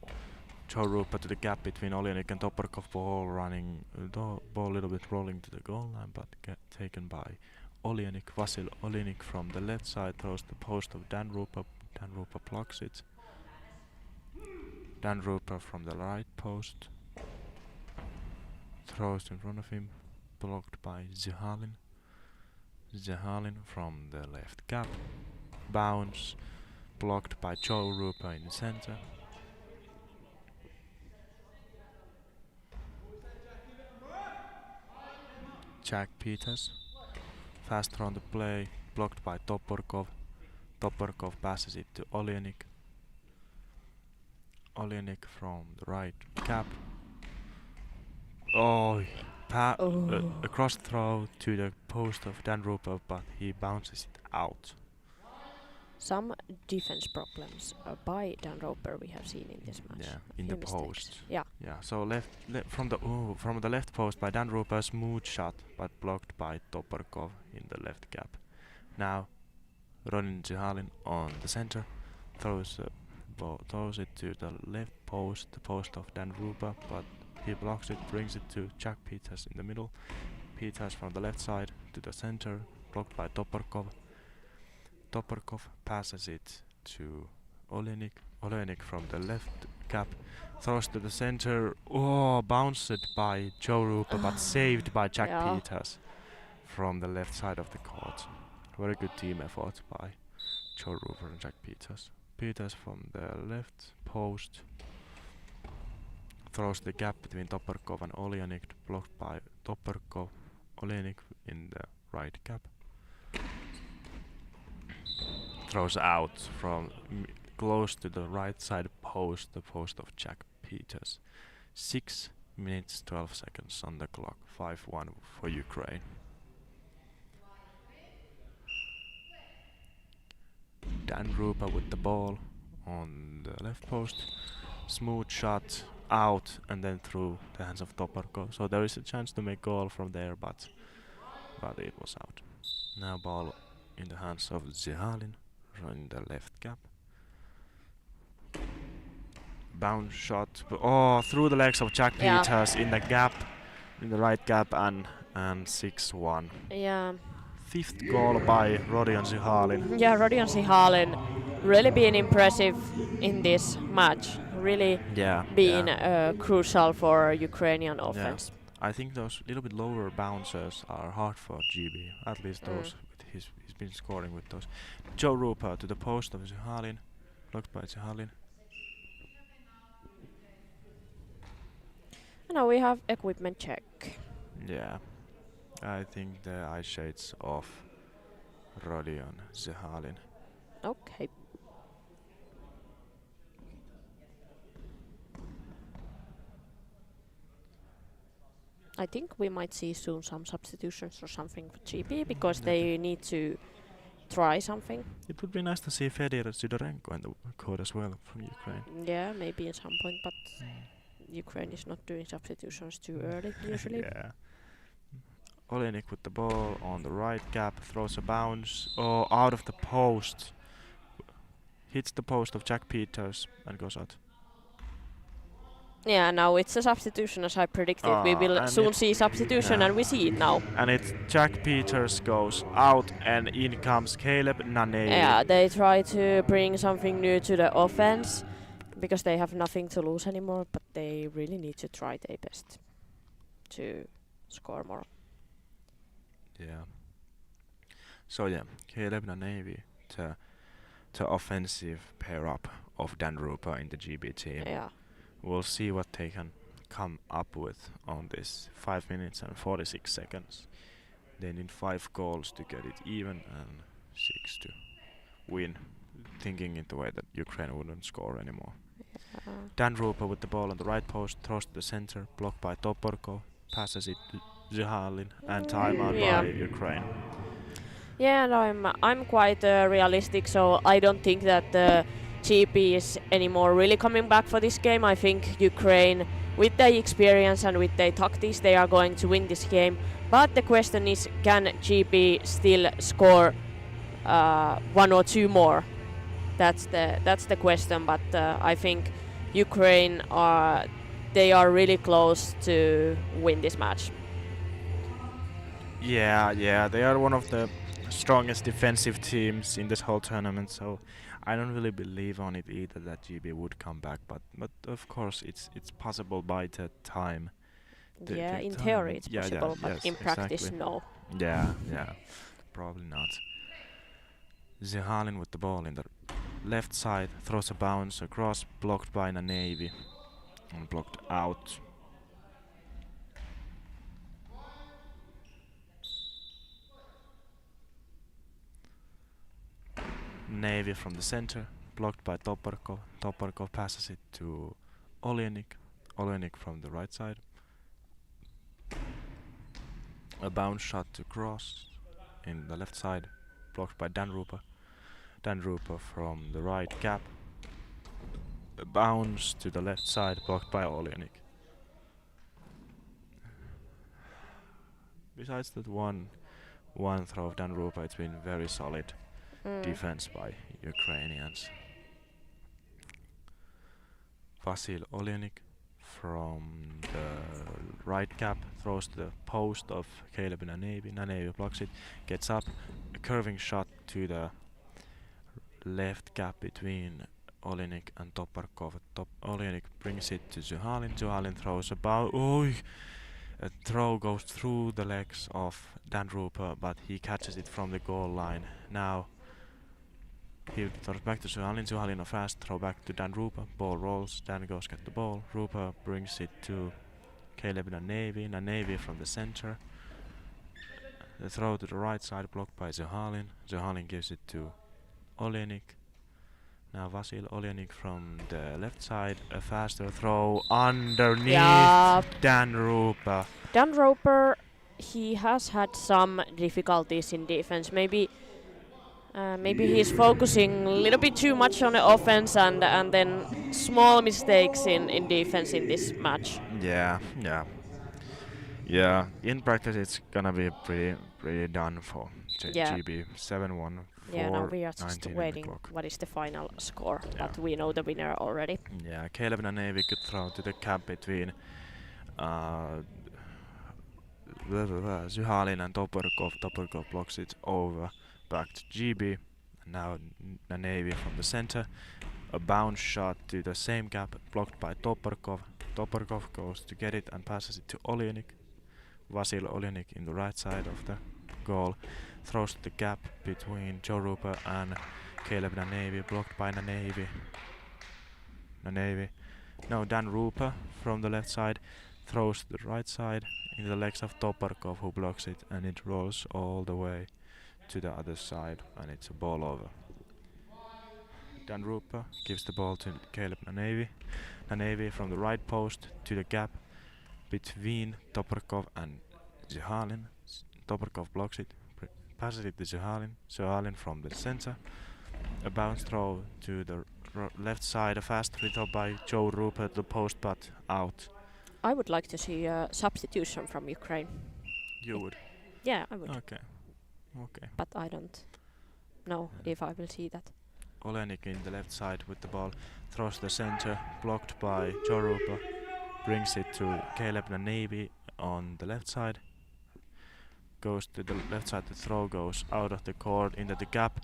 [SPEAKER 1] Joe Rupa to the gap between Olenik and Toporkov, ball running, ball a little bit rolling to the goal line, but taken by Olenik. Vasil Olenik from the left side throws the post of Dan Rupa. Dan Rupa blocks it. Dan Rupa from the right post throws in front of him, blocked by Zihalin. Zihalin from the left gap, bounce, blocked by Joe Rupa in the center. Jack Peters, fast around the play, blocked by Toporkov. Toporkov passes it to Olenik. Olenik from the right cap. A cross throw to the post of Dan Rupa, but he bounces it out.
[SPEAKER 2] some defense problems by Dan Roper we have seen in this match.
[SPEAKER 1] Yeah,
[SPEAKER 2] A
[SPEAKER 1] in
[SPEAKER 2] few
[SPEAKER 1] the
[SPEAKER 2] mistakes.
[SPEAKER 1] post.
[SPEAKER 2] Yeah.
[SPEAKER 1] Yeah, so from the left post by Dan Roper, smooth shot, but blocked by Toporkov in the left gap. Now, Rodin Zihalin on the center, throws it to the left post, the post of Dan Roper, but he blocks it, brings it to Jack Peters in the middle. Peters from the left side to the center, blocked by Toporkov. Toporkov passes it to Olenik. Olenik from the left gap throws to the center. Oh, bounced by Joe Rupa, but saved by Jack Peters from the left side of the court. Very good team effort by Joe Rupa and Jack Peters. Peters from the left post throws the gap between Toporkov and Olenik, blocked by Toporkov. Olenik in the right gap. Throws out from close to the right side post, the post of Jack Peters. 6 minutes 12 seconds on the clock, 5-1 for Ukraine. Dan Rupa with the ball on the left post. Smooth shot out and then through the hands of Toporkov. So there is a chance to make goal from there, but it was out. Now ball in the hands of Zihalin in the left gap. Bounce shot, through the legs of Jack Peters in the gap, in the right gap, and 6-1.
[SPEAKER 2] Yeah.
[SPEAKER 1] Fifth goal by Rodion Zihalin.
[SPEAKER 2] Yeah, Rodion Zihalin really been impressive in this match. Really been crucial for Ukrainian offense.
[SPEAKER 1] I think those little bit lower bouncers are hard for GB. At least those he's been scoring with those. Joe Rupa to the post of Zihalin, blocked by Zihalin.
[SPEAKER 2] Now we have equipment check.
[SPEAKER 1] Yeah, I think the eye shades of Rodion Zihalin.
[SPEAKER 2] Okay. I think we might see soon some substitutions or something for GB because they need to try something.
[SPEAKER 1] It would be nice to see Fedor Sidorenko in the code as well from Ukraine.
[SPEAKER 2] Yeah, maybe at some point, but Ukraine is not doing substitutions too early usually.
[SPEAKER 1] Yeah. Olenik with the ball on the right gap, throws a bounce, out of the post. Hits the post of Jack Peters and goes out.
[SPEAKER 2] Yeah, now it's a substitution as I predicted. We will soon see substitution and we see it now.
[SPEAKER 1] And it's Jack Peters goes out and in comes Caleb Nane.
[SPEAKER 2] Yeah, they try to bring something new to the offense because they have nothing to lose anymore, but they really need to try their best to score more.
[SPEAKER 1] Yeah. So yeah, Caleb Nane, the offensive pair up of Dan Rupa in the GB team.
[SPEAKER 2] Yeah.
[SPEAKER 1] We'll see what they can come up with on this 5 minutes and 46 seconds. They need 5 goals to get it even and 6 to win, thinking in the way that Ukraine wouldn't score anymore.
[SPEAKER 2] Yeah.
[SPEAKER 1] Dan Rupa with the ball on the right post, throws to the center, blocked by Toporkov, passes it to Zihalin, and timeout by Ukraine.
[SPEAKER 2] Yeah, and I'm quite realistic, so I don't think that GB is anymore really coming back for this game. I think Ukraine, with their experience and with their tactics, they are going to win this game. But the question is, can GB still score 1 or 2 more? That's the question. But I think Ukraine they are really close to win this match.
[SPEAKER 1] Yeah, they are one of the strongest defensive teams in this whole tournament, so I don't really believe on it either that GB would come back, but of course it's possible by the time.
[SPEAKER 2] Yeah, in theory it's possible, but in practice no.
[SPEAKER 1] Yeah, probably not. Zihalin with the ball in the left side, throws a bounce across, blocked by Navy and blocked out. Navy from the center, blocked by Toporkov. Toporkov passes it to Olenik. Olenik from the right side. A bounce shot to cross in the left side, blocked by Dan Rupa. Dan Rupa from the right gap. A bounce to the left side, blocked by Oljanik. Besides that one throw of Dan Rupa, it's been very solid defense by Ukrainians. Vasil Oljanik from the right gap throws to the post of Caleb Nanevi. Nanevi blocks it, gets up, a curving shot to the left gap between Oljanik and Toparkov. Oljanik brings it to Zuhalin. Zuhalin throws about. A throw goes through the legs of Dan Rupa, but he catches it from the goal line. Now he throws back to Zuhalin. Zuhalin a fast throw back to Dan Rupa. Ball rolls. Dan goes get the ball. Rupa brings it to Caleb Nanevi. Nanevi from the center. The throw to the right side blocked by Zuhalin. Zuhalin gives it to Oljanik. Now Vasil Oljanik from the left side, a faster throw underneath Dan Rupa.
[SPEAKER 2] Dan Roper, he has had some difficulties in defense. Maybe he's focusing a little bit too much on the offense and then small mistakes in defense in this match.
[SPEAKER 1] Yeah. In practice, it's gonna be pretty done for GB 7-1.
[SPEAKER 2] Yeah, now we are just waiting what is the final score, but we know the winner already.
[SPEAKER 1] Yeah, Caleb Nanevi could throw to the gap between Zuhalin and Toporkov. Toporkov blocks it over back to GB. Now Nanevi from the center. A bounce shot to the same gap blocked by Toporkov. Toporkov goes to get it and passes it to Oljanik. Vasil Oljanik in the right side of the goal. Throws the gap between Joe Rupa and Caleb Nanevi, blocked by Nanevi. No, Dan Rupa from the left side throws to the right side in the legs of Toparkov, who blocks it, and it rolls all the way to the other side, and it's a ball over. Dan Rupa gives the ball to Caleb Nanevi. Nanevi from the right post to the gap between Toparkov and Zuhalin. Toparkov blocks it, passes it to Zuhalin. Zuhalin from the center. A bounce throw to the left side. A fast throw by Joe Rupa at the post, but out.
[SPEAKER 2] I would like to see a substitution from Ukraine.
[SPEAKER 1] You would?
[SPEAKER 2] Yeah, I would.
[SPEAKER 1] Okay.
[SPEAKER 2] But I don't know if I will see that.
[SPEAKER 1] Oljanik in the left side with the ball. Throws to the center. Blocked by Joe Rupa. Brings it to Caleb Nanevi on the left side. Goes to the left side, the throw goes out of the court into the gap,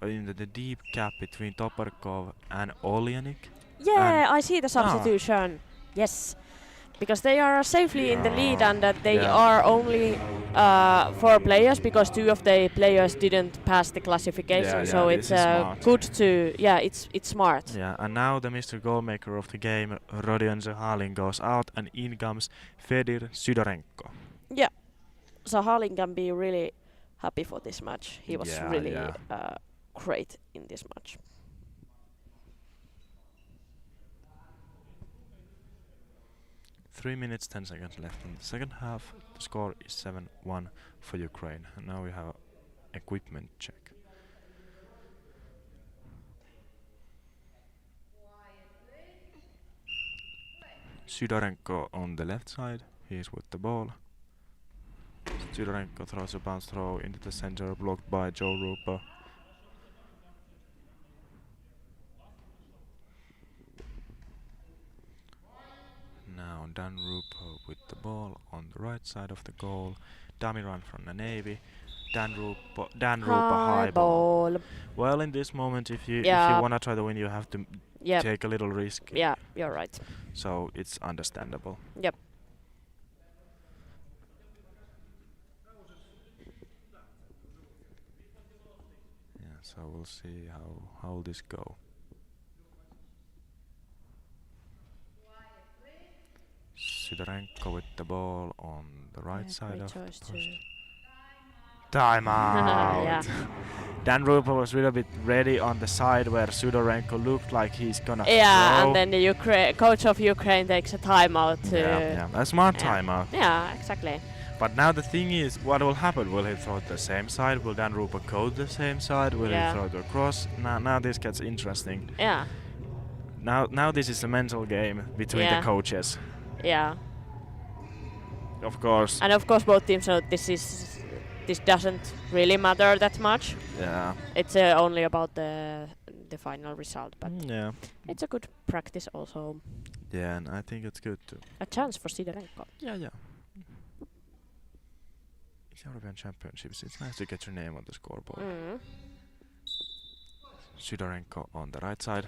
[SPEAKER 1] into the deep gap between Toparkov and Oljanik.
[SPEAKER 2] Yeah, I see the substitution. Yes, because they are safely in the lead and they are only 4 players because 2 of the players didn't pass the classification. So it's good to it's smart.
[SPEAKER 1] Yeah, and now the Mr. Goalmaker of the game, Rodion Zuhalin, goes out and in comes Fedir Sydorenko.
[SPEAKER 2] Yeah. Zuhalin can be really happy for this match. He was really great in this match.
[SPEAKER 1] Three minutes, 10 seconds left in the second half. The score is 7-1 for Ukraine. And now we have equipment check. Sydorenko on the left side. He is with the ball. Sydorenko throws a bounce throw into the center, blocked by Joe Rupa. Now Dan Rupa with the ball on the right side of the goal. Dummy run from Nanevi. Dan Rupa high ball. Well, in this moment, if you wanna try to win, you have to take a little risk.
[SPEAKER 2] Yeah, you're right.
[SPEAKER 1] So it's understandable.
[SPEAKER 2] Yep.
[SPEAKER 1] So we'll see how will this go. Sydorenko with the ball on the right side of the post. Time out! Dan Rupa was a little bit ready on the side where Sydorenko looked like he's gonna throw.
[SPEAKER 2] And then the coach of Ukraine takes a timeout.
[SPEAKER 1] A smart timeout.
[SPEAKER 2] Yeah, exactly.
[SPEAKER 1] But now the thing is, what will happen? Will he throw it the same side? Will Dan Rupa go the same side? Will he throw it across? Now this gets interesting.
[SPEAKER 2] Yeah.
[SPEAKER 1] Now this is a mental game between the coaches.
[SPEAKER 2] Yeah.
[SPEAKER 1] Of course.
[SPEAKER 2] And of course both teams know this doesn't really matter that much.
[SPEAKER 1] Yeah.
[SPEAKER 2] It's only about the final result, but
[SPEAKER 1] yeah.
[SPEAKER 2] It's a good practice also.
[SPEAKER 1] Yeah, and I think it's good too.
[SPEAKER 2] A chance for Sidorenko.
[SPEAKER 1] Yeah. European Championships, it's nice to get your name on the scoreboard. Sidorenko on the right side,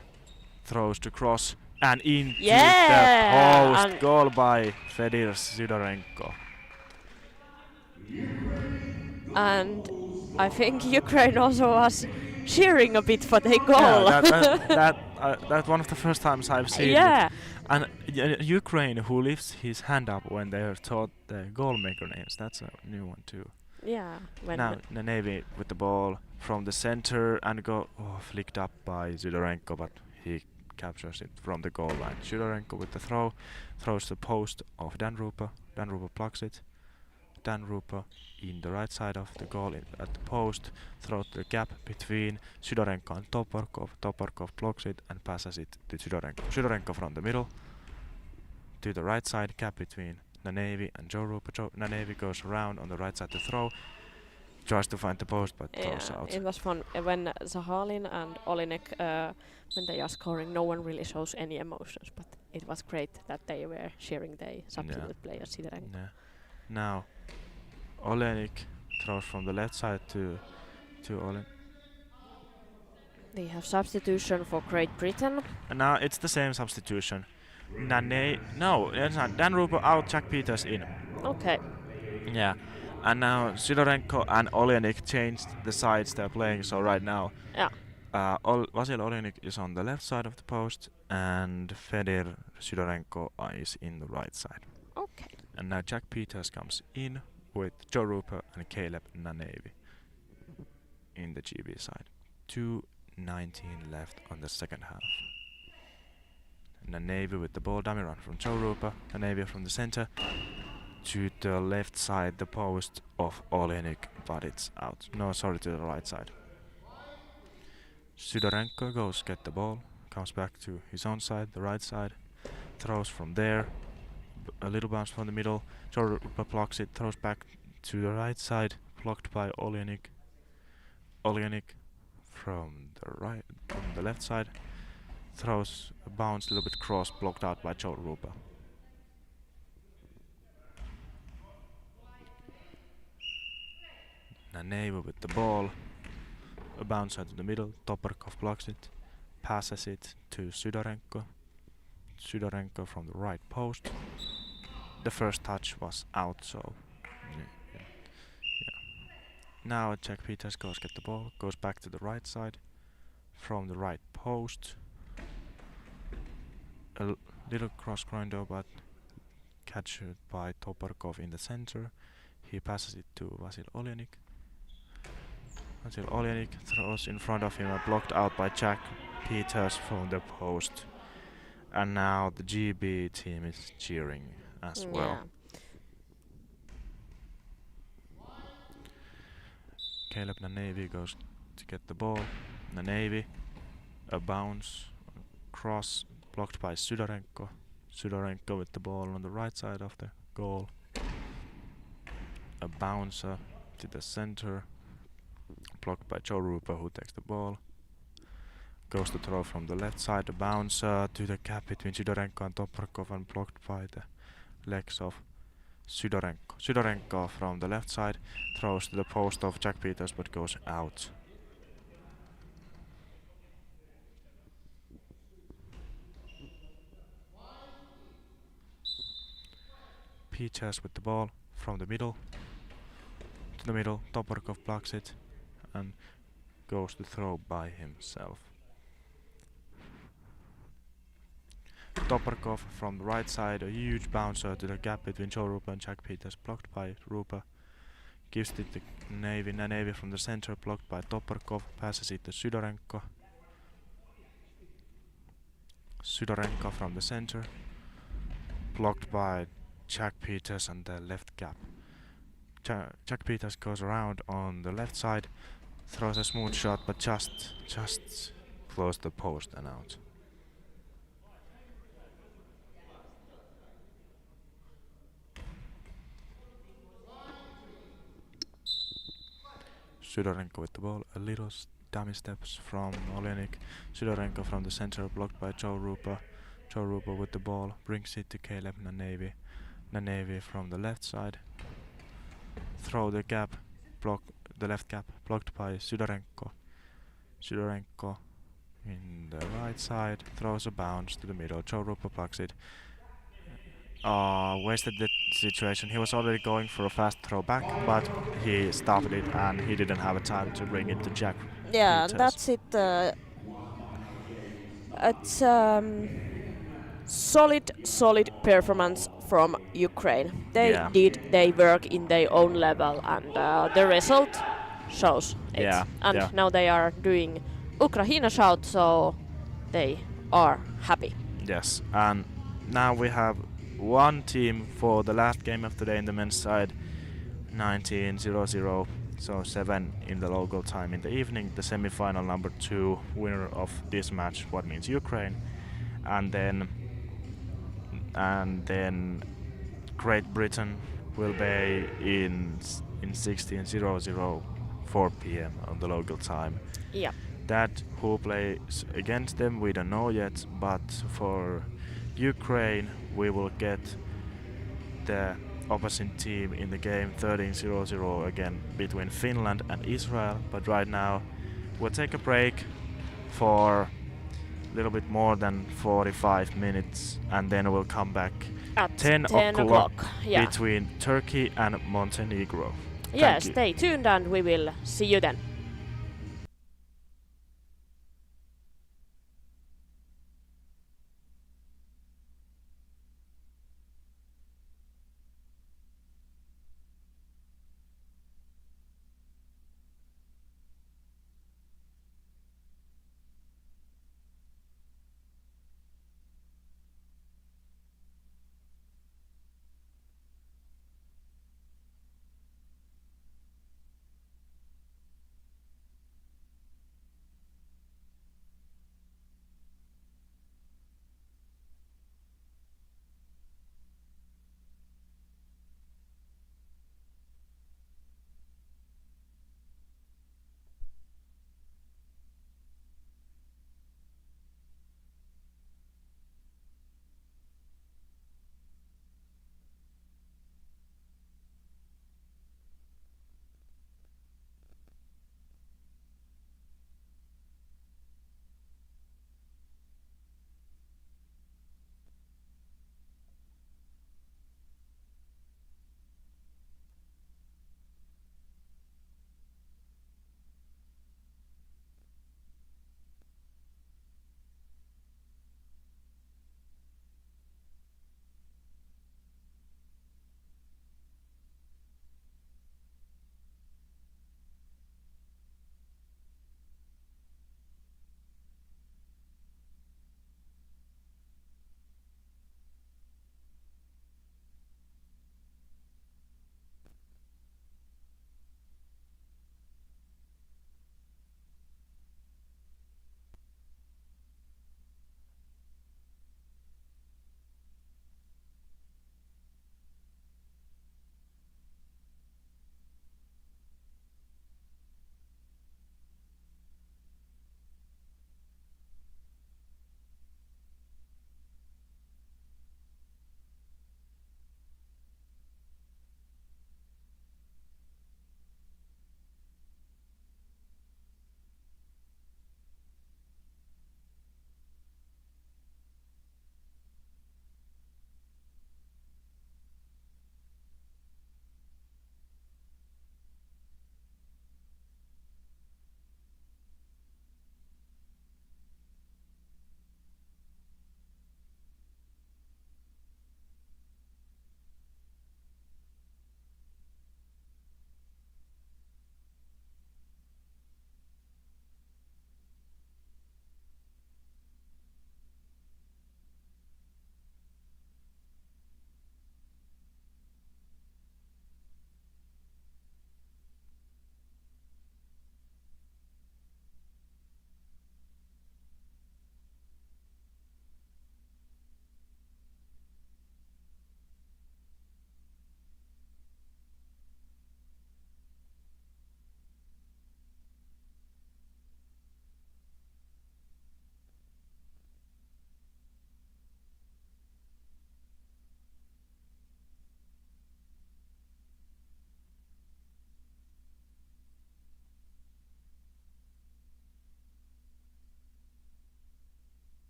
[SPEAKER 1] throws to cross and into the post. Goal by Fedir Sidorenko.
[SPEAKER 2] And I think Ukraine also was cheering a bit for their goal.
[SPEAKER 1] Yeah, that's one of the first times I've seen it. And Ukraine, who lifts his hand up when they are taught the goal maker names, that's a new one too.
[SPEAKER 2] Yeah.
[SPEAKER 1] Now the Navy with the ball from the center and flicked up by Sidorenko, but he captures it from the goal line. Sidorenko with the throw, throws the post of Dan Rupa. Dan Rupa plucks it. Dan Rupa in the right side of the goal at the post, throws the gap between Sidorenko and Toporkov. Toporkov blocks it and passes it to Sidorenko. Sidorenko from the middle to the right side, gap between Nanevi and Joe Rupa. Nanevi goes around on the right side to throw, tries to find the post but throws out.
[SPEAKER 2] It was fun when Zahalin and Olinek, when they are scoring, no one really shows any emotions, but it was great that they were cheering the substitute player Sidorenko.
[SPEAKER 1] Yeah. Now Olenik throws from the left side to Olen.
[SPEAKER 2] They have substitution for Great Britain.
[SPEAKER 1] And now it's the same substitution. It's not. Dan Rupa out, Jack Peters in.
[SPEAKER 2] Okay.
[SPEAKER 1] Yeah. And now Sidorenko and Olenik changed the sides they're playing, so right now Vasil Olenik is on the left side of the post and Fedir Sidorenko is in the right side.
[SPEAKER 2] Okay.
[SPEAKER 1] And now Jack Peters comes in with Joe Rupa and Caleb Nanevi in the GB side. 2:19 left on the second half. Nanevi with the ball, dummy run from Joe Rupa. Nanevi from the center to the left side, the post of Olenik, but it's out. No, sorry, to the right side. Sidorenko goes get the ball, comes back to his own side, the right side, throws from there. A little bounce from the middle. Joe Rupa blocks it, throws back to the right side, blocked by Olenik. Olenik from the left side, throws a bounce, a little bit cross, blocked out by Joe Rupa. Nanevo with the ball, a bounce out to the middle, Toporkov blocks it, passes it to Sidorenko. Sidorenko from the right post. The first touch was out, so yeah. Now Jack Peters goes get the ball, goes back to the right side from the right post. A little cross-grinder, but captured by Toporkov in the center. He passes it to Vasil Olenik. Vasil Olenik throws in front of him and blocked out by Jack Peters from the post. And now the GB team is cheering as well. Caleb Nanevi goes to get the ball. Nanevi, a bounce, cross, blocked by Sidorenko. Sidorenko with the ball on the right side of the goal. A bouncer to the center, blocked by Joe Rupa, who takes the ball. Goes to throw from the left side, a bouncer to the gap between Sidorenko and Toporkov and blocked by the legs of Sidorenko. Sidorenko from the left side throws to the post of Jack Peters but goes out. Peters with the ball from the middle to the middle. Toporkov blocks it and goes to throw by himself. Toporkov from the right side, a huge bouncer to the gap between Joe Rupa and Jack Peters, blocked by Rupa. Gives it to Nanevi from the center, blocked by Toporkov, passes it to Sidorenko. Sidorenko from the center, blocked by Jack Peters and the left gap. Jack Peters goes around on the left side, throws a smooth shot, but just close the post and out. Sydorenko with the ball, a little dummy steps from Olenik. Sydorenko from the center, blocked by Joe Rupa. Joe Rupa with the ball, brings it to Caleb Nanevi. Nanevi from the left side. Throw the gap, the left gap, blocked by Sydorenko. Sydorenko in the right side, throws a bounce to the middle. Joe Rupa blocks it. Wasted the situation. He was already going for a fast throw back, but he stopped it and he didn't have a time to bring it to Jack.
[SPEAKER 2] Yeah,
[SPEAKER 1] Peters.
[SPEAKER 2] that's it. It's solid performance from Ukraine. They did their work in their own level, and the result shows it.
[SPEAKER 1] Yeah,
[SPEAKER 2] and
[SPEAKER 1] yeah.
[SPEAKER 2] now they are doing Ukraina shout, so they are happy.
[SPEAKER 1] Yes, and now we have one team for the last game of the day in the men's side, 19:00, so 7 in the local time in the evening. The semi-final number 2 winner of this match, what means Ukraine, and then Great Britain will be in 16:00, 4 p.m. on the local time.
[SPEAKER 2] Yeah.
[SPEAKER 1] That who plays against them we don't know yet, but for Ukraine we will get the opposite team in the game 13:00 again between Finland and Israel. But right now we'll take a break for a little bit more than 45 minutes and then we'll come back
[SPEAKER 2] at
[SPEAKER 1] 10
[SPEAKER 2] o'clock. Yeah.
[SPEAKER 1] between Turkey and Montenegro.
[SPEAKER 2] Yeah, stay tuned and we will see you then.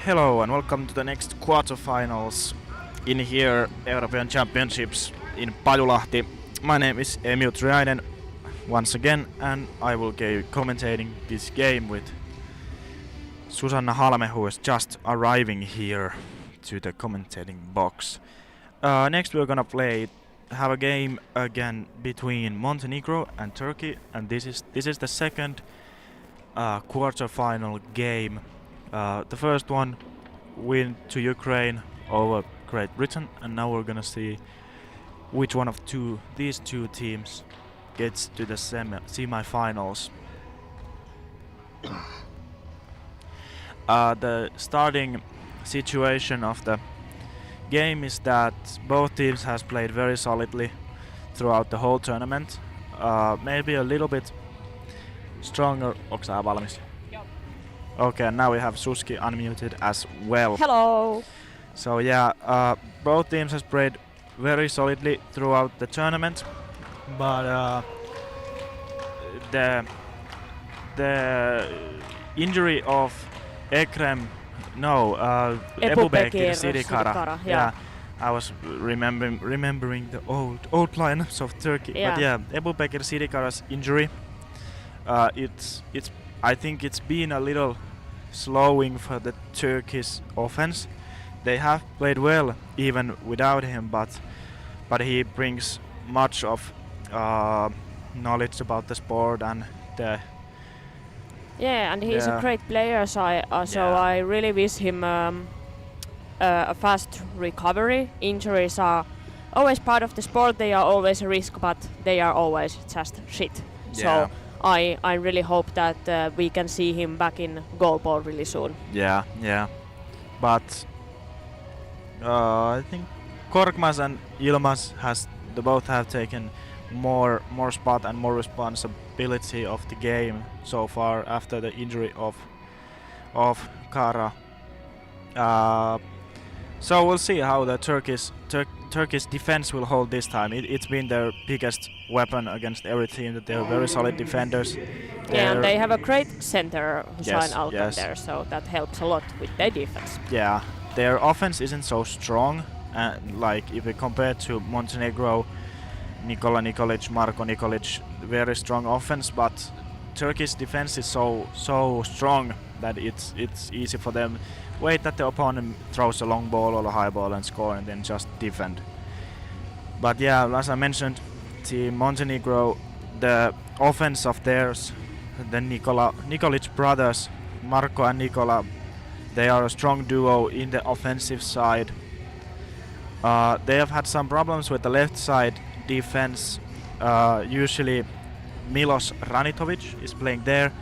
[SPEAKER 1] Hello and welcome to the next quarterfinals in here European Championships in Pajulahti. My name is Emil Triainen once again, and I will be commentating this game with Susanna Halme, who is just arriving here to the commentating box. Next we're gonna have a game again between Montenegro and Turkey, and this is the second quarterfinal game. The first one win to Ukraine over Great Britain, and now we're gonna see which one of these two teams gets to the semi-finals. The starting situation of the game is that both teams has played very solidly throughout the whole tournament. Maybe a little bit stronger. Onko sä valmis? Okay, now we have Suski unmuted as well.
[SPEAKER 2] Hello!
[SPEAKER 1] So yeah, both teams has played very solidly throughout the tournament, but the injury of Ebubekir Sidikara. Yeah, I was remembering the old lineups of Turkey.
[SPEAKER 2] Yeah.
[SPEAKER 1] But yeah, Ebubekir Sidikara's injury. I think it's been a little slowing for the Turkish offense. They have played well even without him, but he brings much of knowledge about the sport and the.
[SPEAKER 2] Yeah, and he's a great player, so I really wish him a fast recovery. Injuries are always part of the sport. They are always a risk, but they are always just shit.
[SPEAKER 1] Yeah.
[SPEAKER 2] So I really hope that we can see him back in goalball really soon.
[SPEAKER 1] Yeah. But I think Korkmaz and Ilmaz both have taken more spot and more responsibility of the game so far after the injury of Kara. So we'll see how the Turkish defense will hold this time. It's been their biggest weapon against every team, that they're very solid defenders.
[SPEAKER 2] Yeah, and they have a great center, Hussein
[SPEAKER 1] Yes,
[SPEAKER 2] Alkan
[SPEAKER 1] yes.
[SPEAKER 2] there, so that helps a lot with their defense.
[SPEAKER 1] Yeah, their offense isn't so strong. Like if we compare to Montenegro, Nikola Nikolic, Marko Nikolic, very strong offense, but Turkish defense is so strong that it's easy for them. Wait that the opponent throws a long ball or a high ball and score, and then just defend. But yeah, as I mentioned, Team Montenegro, the offense of theirs, the Nikolic brothers, Marko and Nikola, they are a strong duo in the offensive side. They have had some problems with the left side defense. Usually Milos Ranitovic is playing there,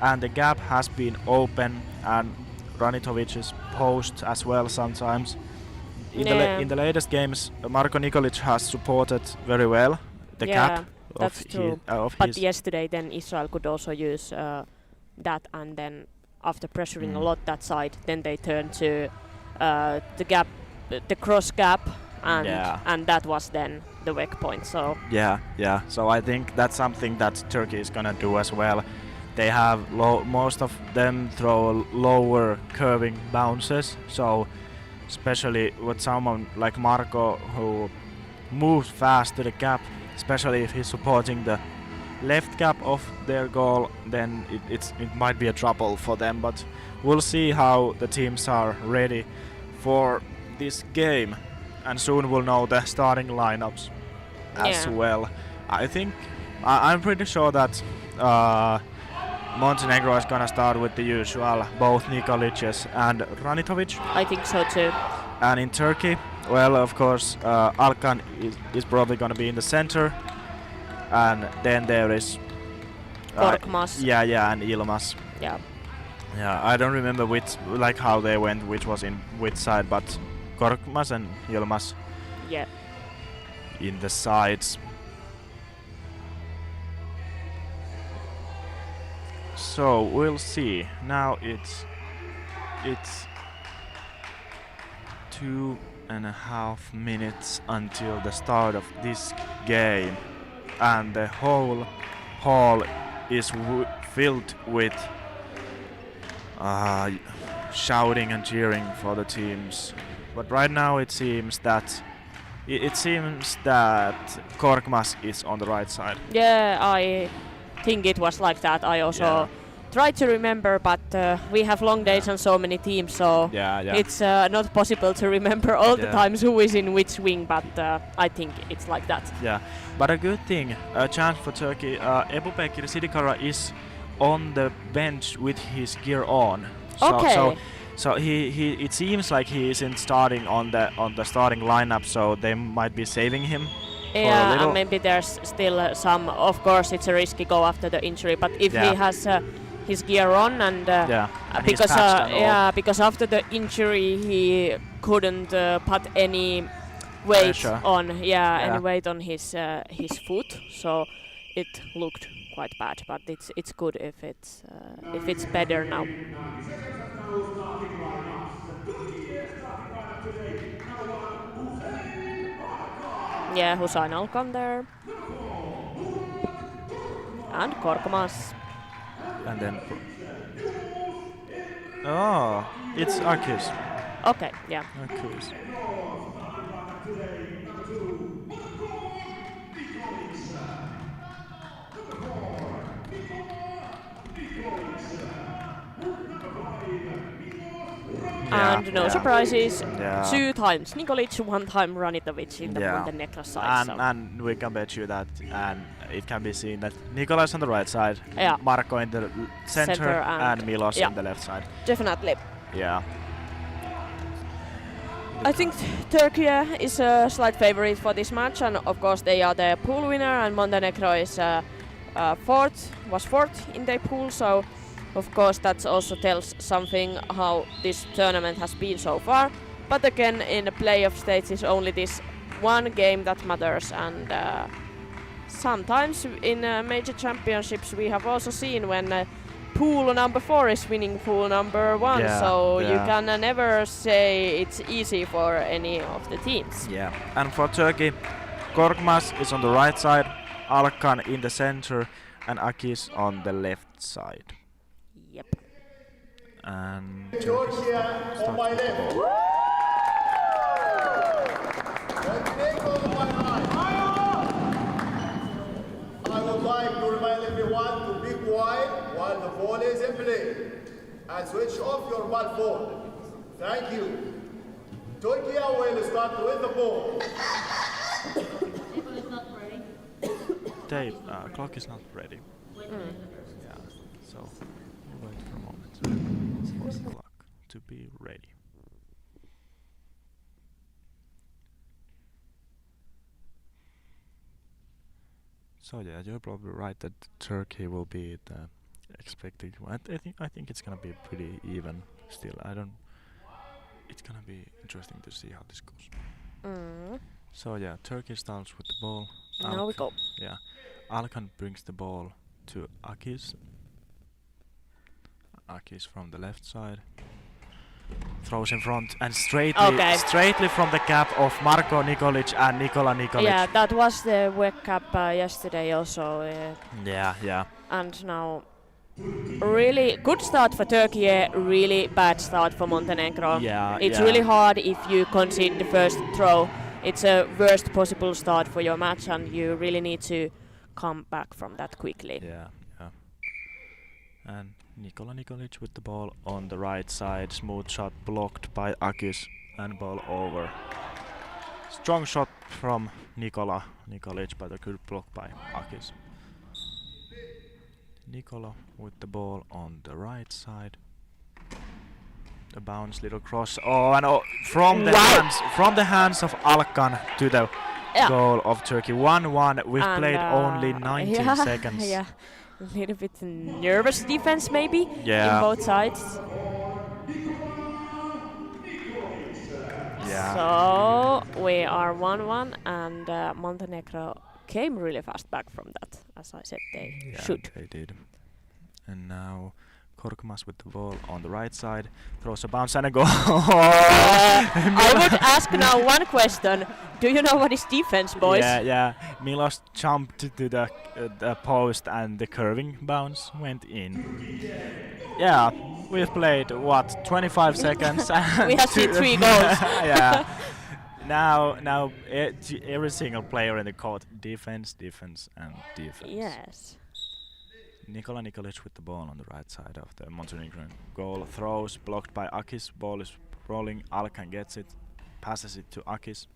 [SPEAKER 1] and the gap has been open, and Ranitovic is post as well sometimes. In the latest games, Marko Nikolic has supported very well the gap.
[SPEAKER 2] That's true. But yesterday then Israel could also use that, and then after pressuring a lot that side, then they turned to the cross gap, and that was then the weak point. So
[SPEAKER 1] so I think that's something that Turkey is gonna do as well. They have most of them throw lower curving bounces, so especially with someone like Marko who moves fast to the gap, especially if he's supporting the left gap of their goal, then it might be a trouble for them. But we'll see how the teams are ready for this game, and soon we'll know the starting lineups as well. I think I'm pretty sure that Montenegro is gonna start with the usual, both Nikolic and Ranitovic.
[SPEAKER 2] I think so too.
[SPEAKER 1] And in Turkey, well, of course, Alkan is probably gonna be in the center, and then there is
[SPEAKER 2] Korkmaz.
[SPEAKER 1] And Ilmaz.
[SPEAKER 2] Yeah.
[SPEAKER 1] Yeah, I don't remember how they went, which was in which side, but Korkmaz and Ilmaz.
[SPEAKER 2] Yeah.
[SPEAKER 1] In the sides. So we'll see. Now it's 2.5 minutes until the start of this game, and the whole hall is filled with shouting and cheering for the teams. But right now it seems that Korkmaz is on the right side.
[SPEAKER 2] Yeah, I think it was like that. I also tried to remember, but we have long days and so many teams, so it's not possible to remember all the times who is in which wing, but I think it's like that.
[SPEAKER 1] Yeah, but a good thing, a chance for Turkey. Ebubekir Sidikara is on the bench with his gear on. So he it seems like he isn't starting on the starting lineup, so they might be saving him.
[SPEAKER 2] Yeah, and maybe there's still some. Of course, it's a risky go after the injury, but if he has his gear on and because after the injury he couldn't put any weight on any weight on his foot, so it looked quite bad. But it's good if it's better now. Yeah, Hussein Alkan there. And Korkmaz.
[SPEAKER 1] And then... Oh, it's Akis.
[SPEAKER 2] Okay, yeah.
[SPEAKER 1] Akis.
[SPEAKER 2] And no surprises, 2 times Nikolic, 1 time Ranitovic in the Montenegro side.
[SPEAKER 1] And we can bet you that, and it can be seen that Nicolas on the right side, Marko in the center and Milos on the left side.
[SPEAKER 2] Definitely.
[SPEAKER 1] Yeah.
[SPEAKER 2] I think Turkey is a slight favorite for this match, and of course they are the pool winner, and Montenegro is fourth in their pool, so of course that also tells something how this tournament has been so far. But again, in the playoff stage is only this one game that matters, and sometimes in major championships we have also seen when pool number 4 is winning pool number 1, you can never say it's easy for any of the teams.
[SPEAKER 1] Yeah, and for Turkey, Korkmaz is on the right side, Alkan in the center, and Akis on the left side.
[SPEAKER 2] Yep.
[SPEAKER 1] And Georgia starts with the ball.
[SPEAKER 3] I would like to remind everyone to be quiet while the ball is in play and switch off your mobile phone. Thank you. Turkey will start with the ball.
[SPEAKER 4] Table is not ready.
[SPEAKER 1] Clock is not ready. Yeah, so we'll wait for a moment for the clock to be ready. So yeah, you're probably right that Turkey will be the expected one. I think it's gonna be pretty even still. It's gonna be interesting to see how this goes. So yeah, Turkey starts with the ball.
[SPEAKER 2] Now we go.
[SPEAKER 1] Yeah, Alkan brings the ball to Akis. Akis from the left side. Throws in front and straightly from the cap of Marko Nikolic and Nikola Nikolic.
[SPEAKER 2] Yeah, that was the web cap yesterday also.
[SPEAKER 1] Yeah.
[SPEAKER 2] And now, really good start for Turkey, really bad start for Montenegro. It's really hard if you concede the first throw. It's a worst possible start for your match, and you really need to come back from that quickly.
[SPEAKER 1] Yeah. And Nikola Nikolic with the ball on the right side. Smooth shot blocked by Akis and ball over. Strong shot from Nikola Nikolic, but a good block by Akis. Nikola with the ball on the right side. A bounce, little cross. From the hands of Alkan to the goal of Turkey. 1-1. We've played only 19 seconds.
[SPEAKER 2] Yeah. A little bit nervous defense maybe in both sides.
[SPEAKER 1] Yeah.
[SPEAKER 2] So we are 1-1, and Montenegro came really fast back from that, as I said they should.
[SPEAKER 1] They did. And now Korkmaz with the ball on the right side, throws a bounce and a goal.
[SPEAKER 2] I would ask now one question. Do you know what is defense, boys?
[SPEAKER 1] Yeah. Milos jumped to the post and the curving bounce went in. Yeah, we've played what 25 seconds. And
[SPEAKER 2] We have seen 3 goals.
[SPEAKER 1] Yeah. Now every single player in the court defense, defense, and defense.
[SPEAKER 2] Yes.
[SPEAKER 1] Nikola Nikolic with the ball on the right side of the Montenegrin goal. Throws blocked by Akis. Ball is rolling. Alkan gets it. Passes it to Akis.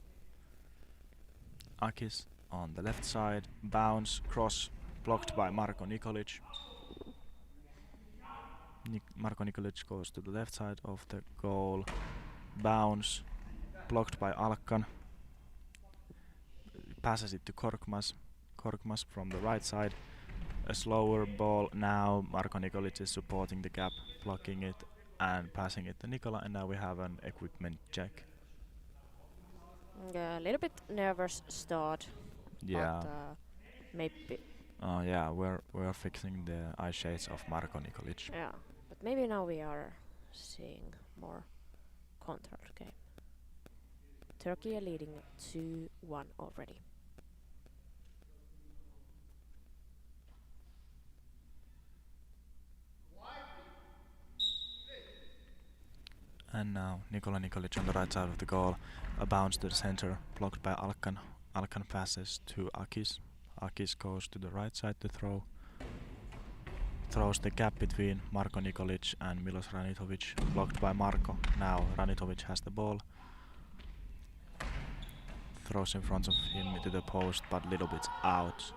[SPEAKER 1] Akis on the left side. Bounce. Cross. Blocked by Marko Nikolic. Marko Nikolic goes to the left side of the goal. Bounce. Blocked by Alkan. Passes it to Korkmaz. Korkmaz from the right side. A slower ball. Now Marko Nikolic is supporting the gap, blocking it and passing it to Nikola, and now we have an equipment check.
[SPEAKER 2] A little bit nervous start.
[SPEAKER 1] Yeah.
[SPEAKER 2] But maybe.
[SPEAKER 1] Yeah, we're fixing the eye shades of Marko Nikolic.
[SPEAKER 2] Yeah. But maybe now we are seeing more controlled game. Turkey are leading 2-1 already.
[SPEAKER 1] And now Nikola Nikolic on the right side of the goal. A bounce to the center, blocked by Alkan. Alkan passes to Akis. Akis goes to the right side to throw. Throws the gap between Marko Nikolic and Milos Ranitovic, blocked by Marko. Now Ranitovic has the ball. Throws in front of him into the post, but little bit out.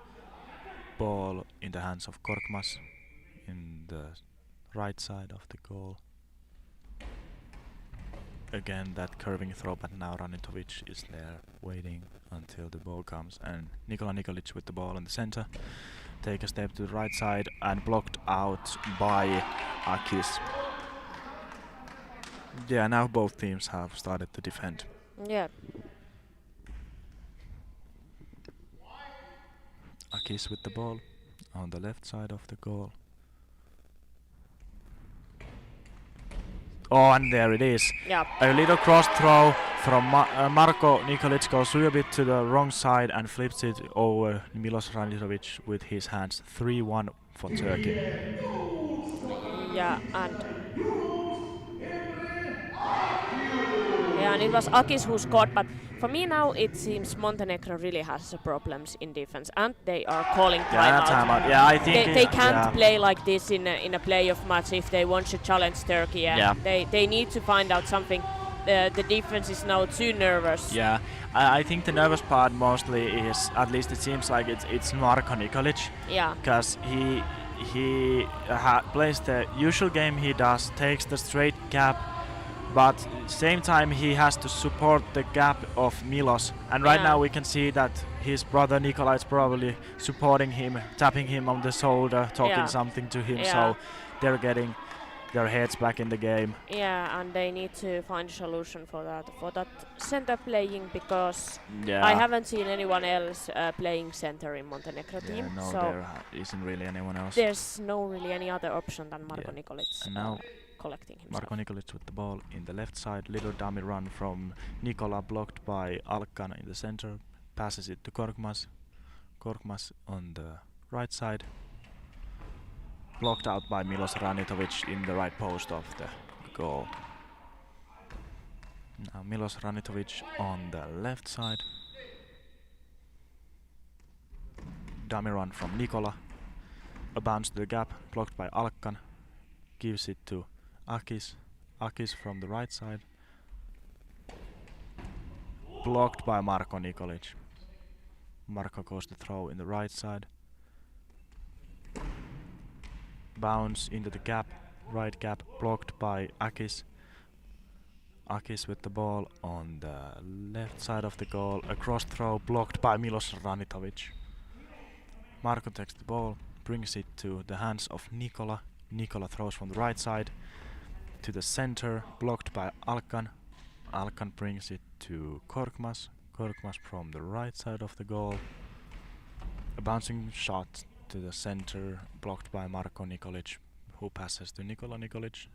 [SPEAKER 1] Ball in the hands of Korkmaz in the right side of the goal. Again that curving throw, but now Ranitovic is there waiting until the ball comes, and Nikola Nikolic with the ball in the center. Take a step to the right side and blocked out by Akis. Yeah, now both teams have started to defend.
[SPEAKER 2] Yeah.
[SPEAKER 1] Akis with the ball on the left side of the goal. Oh, and there it is.
[SPEAKER 2] Yeah.
[SPEAKER 1] A little cross throw from Marko Nikolic goes a little bit to the wrong side and flips it over Milos Ranitovic with his hands. 3-1 for Turkey.
[SPEAKER 2] Yeah, and it was Akis who scored, but for me now it seems Montenegro really has problems in defense, and they are calling timeout.
[SPEAKER 1] Timeout. Yeah, I think
[SPEAKER 2] they can't play like this in a playoff match if they want to challenge Turkey. And they need to find out something. The defense is now too nervous.
[SPEAKER 1] Yeah, I think the nervous part mostly is, at least it seems like it's Marko Nikolic.
[SPEAKER 2] Yeah.
[SPEAKER 1] Because he plays the usual game he does, takes the straight gap, but same time he has to support the gap of Milos. And right now we can see that his brother Nikola is probably supporting him, tapping him on the shoulder, talking something to him. So they're getting their heads back in the game.
[SPEAKER 2] Yeah, and they need to find a solution for that center playing, because I haven't seen anyone else playing center in Montenegro team.
[SPEAKER 1] No,
[SPEAKER 2] so
[SPEAKER 1] there isn't really anyone else.
[SPEAKER 2] There's no really any other option than Marko Nikolic.
[SPEAKER 1] And now
[SPEAKER 2] collecting himself.
[SPEAKER 1] Marko Nikolic with the ball in the left side. Little dummy run from Nikola, blocked by Alkan in the center. Passes it to Korkmaz. Korkmaz on the right side. Blocked out by Milos Ranitovic in the right post of the goal. Now Milos Ranitovic on the left side. Dummy run from Nikola. A bounce to the gap, blocked by Alkan. Gives it to Akis. Akis from the right side. Blocked by Marko Nikolic. Marko goes to throw in the right side. Bounce into the gap, right gap, blocked by Akis. Akis with the ball on the left side of the goal. A cross throw blocked by Milos Ranitovic. Marko takes the ball, brings it to the hands of Nikola. Nikola throws from the right side to the center, blocked by Alkan. Alkan brings it to Korkmaz. Korkmaz from the right side of the goal. A bouncing shot to the center, blocked by Marko Nikolic, who passes to Nikola Nikolic.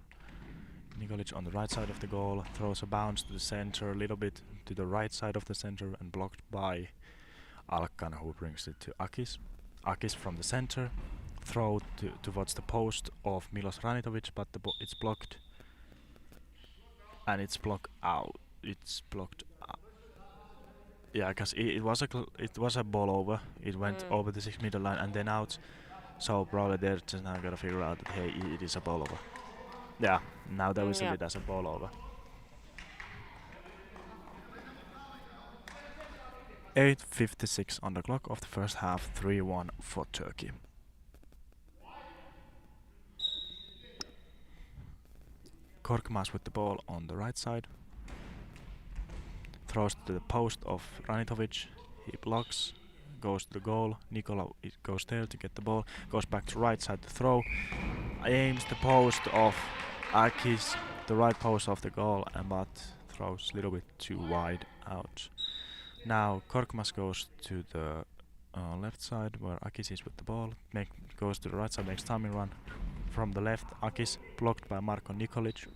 [SPEAKER 1] Nikolic on the right side of the goal, throws a bounce to the center, a little bit to the right side of the center, and blocked by Alkan, who brings it to Akis. Akis from the center, throw towards the post of Milos Ranitovic, but it's blocked, and it's blocked out. It's blocked. Yeah, because it was a ball over. It went over the 6 meter line and then out. So probably they're just now gonna figure out that hey, it is a ball over. Yeah, now they whistled it as a ball over. 8:56 on the clock of the first half, 3-1 for Turkey. Korkmaz with the ball on the right side. Throws to the post of Ranitovic. He blocks, goes to the goal. Nikola goes there to get the ball, goes back to right side to throw. Aims the post of Akis, the right post of the goal, but throws a little bit too wide out. Now Korkmaz goes to the left side where Akis is with the ball. Goes to the right side, makes timing run from the left. Akis blocked by Marko Nikolic.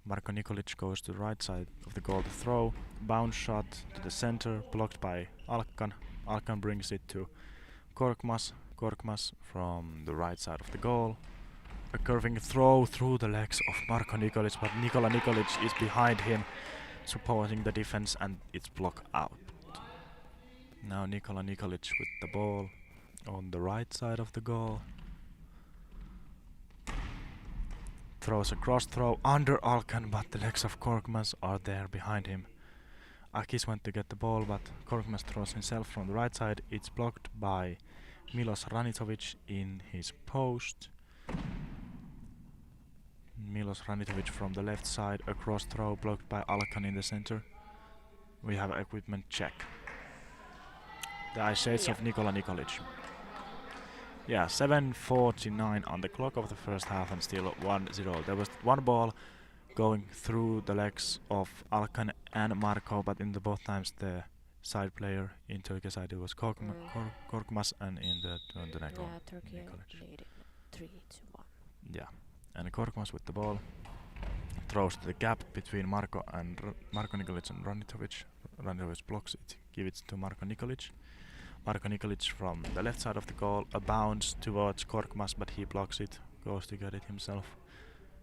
[SPEAKER 1] Marko Nikolic goes to the right side of the goal to throw. Bounce shot to the center, blocked by Alkan. Alkan brings it to Korkmaz. Korkmaz from the right side of the goal. A curving throw through the legs of Marko Nikolic, but Nikola Nikolic is behind him, supporting the defense, and it's blocked out. Now Nikola Nikolic with the ball on the right side of the goal. Throws a cross throw under Alkan, but the legs of Korkmaz are there behind him. Akis went to get the ball, but Korkmaz throws himself from the right side. It's blocked by Milos Ranitovic in his post. Milos Ranitovic from the left side, a cross throw blocked by Alkan in the center. We have equipment check. The eye shades of Nikola Nikolic. Yeah, 7:49 on the clock of the first half and still 1-0. There was one ball going through the legs of Alkan and Marko, but in the both times the side player in Turkey's side it was Korkmaz, and in the Montenegro.
[SPEAKER 2] Yeah, Turkey leading 3-1.
[SPEAKER 1] Yeah, and Korkmaz with the ball throws to the gap between Marko Nikolic and Ranitovic. Ranitovic blocks it, gives it to Marko Nikolic. Marko Nikolic from the left side of the goal, a bounce towards Korkmaz, but he blocks it, goes to get it himself.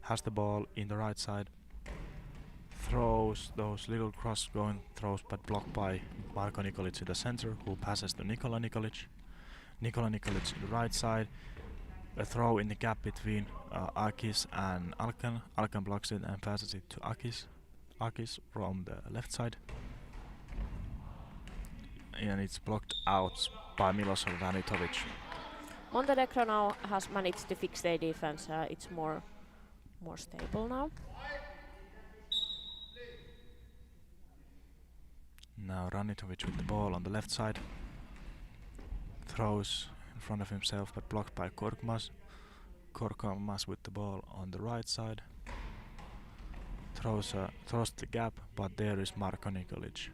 [SPEAKER 1] Has the ball in the right side, throws those little cross-going throws, but blocked by Marko Nikolic in the center, who passes to Nikola Nikolic. Nikola Nikolic in the right side, a throw in the gap between Akis and Alkan. Alkan blocks it and passes it to Akis. Akis from the left side. And it's blocked out by Milos Ranitovic.
[SPEAKER 2] Montenegro now has managed to fix their defense. It's more stable now.
[SPEAKER 1] Now Ranitovic with the ball on the left side. Throws in front of himself, but blocked by Korkmaz. Korkmaz with the ball on the right side. Throws the gap, but there is Marko Nikolic.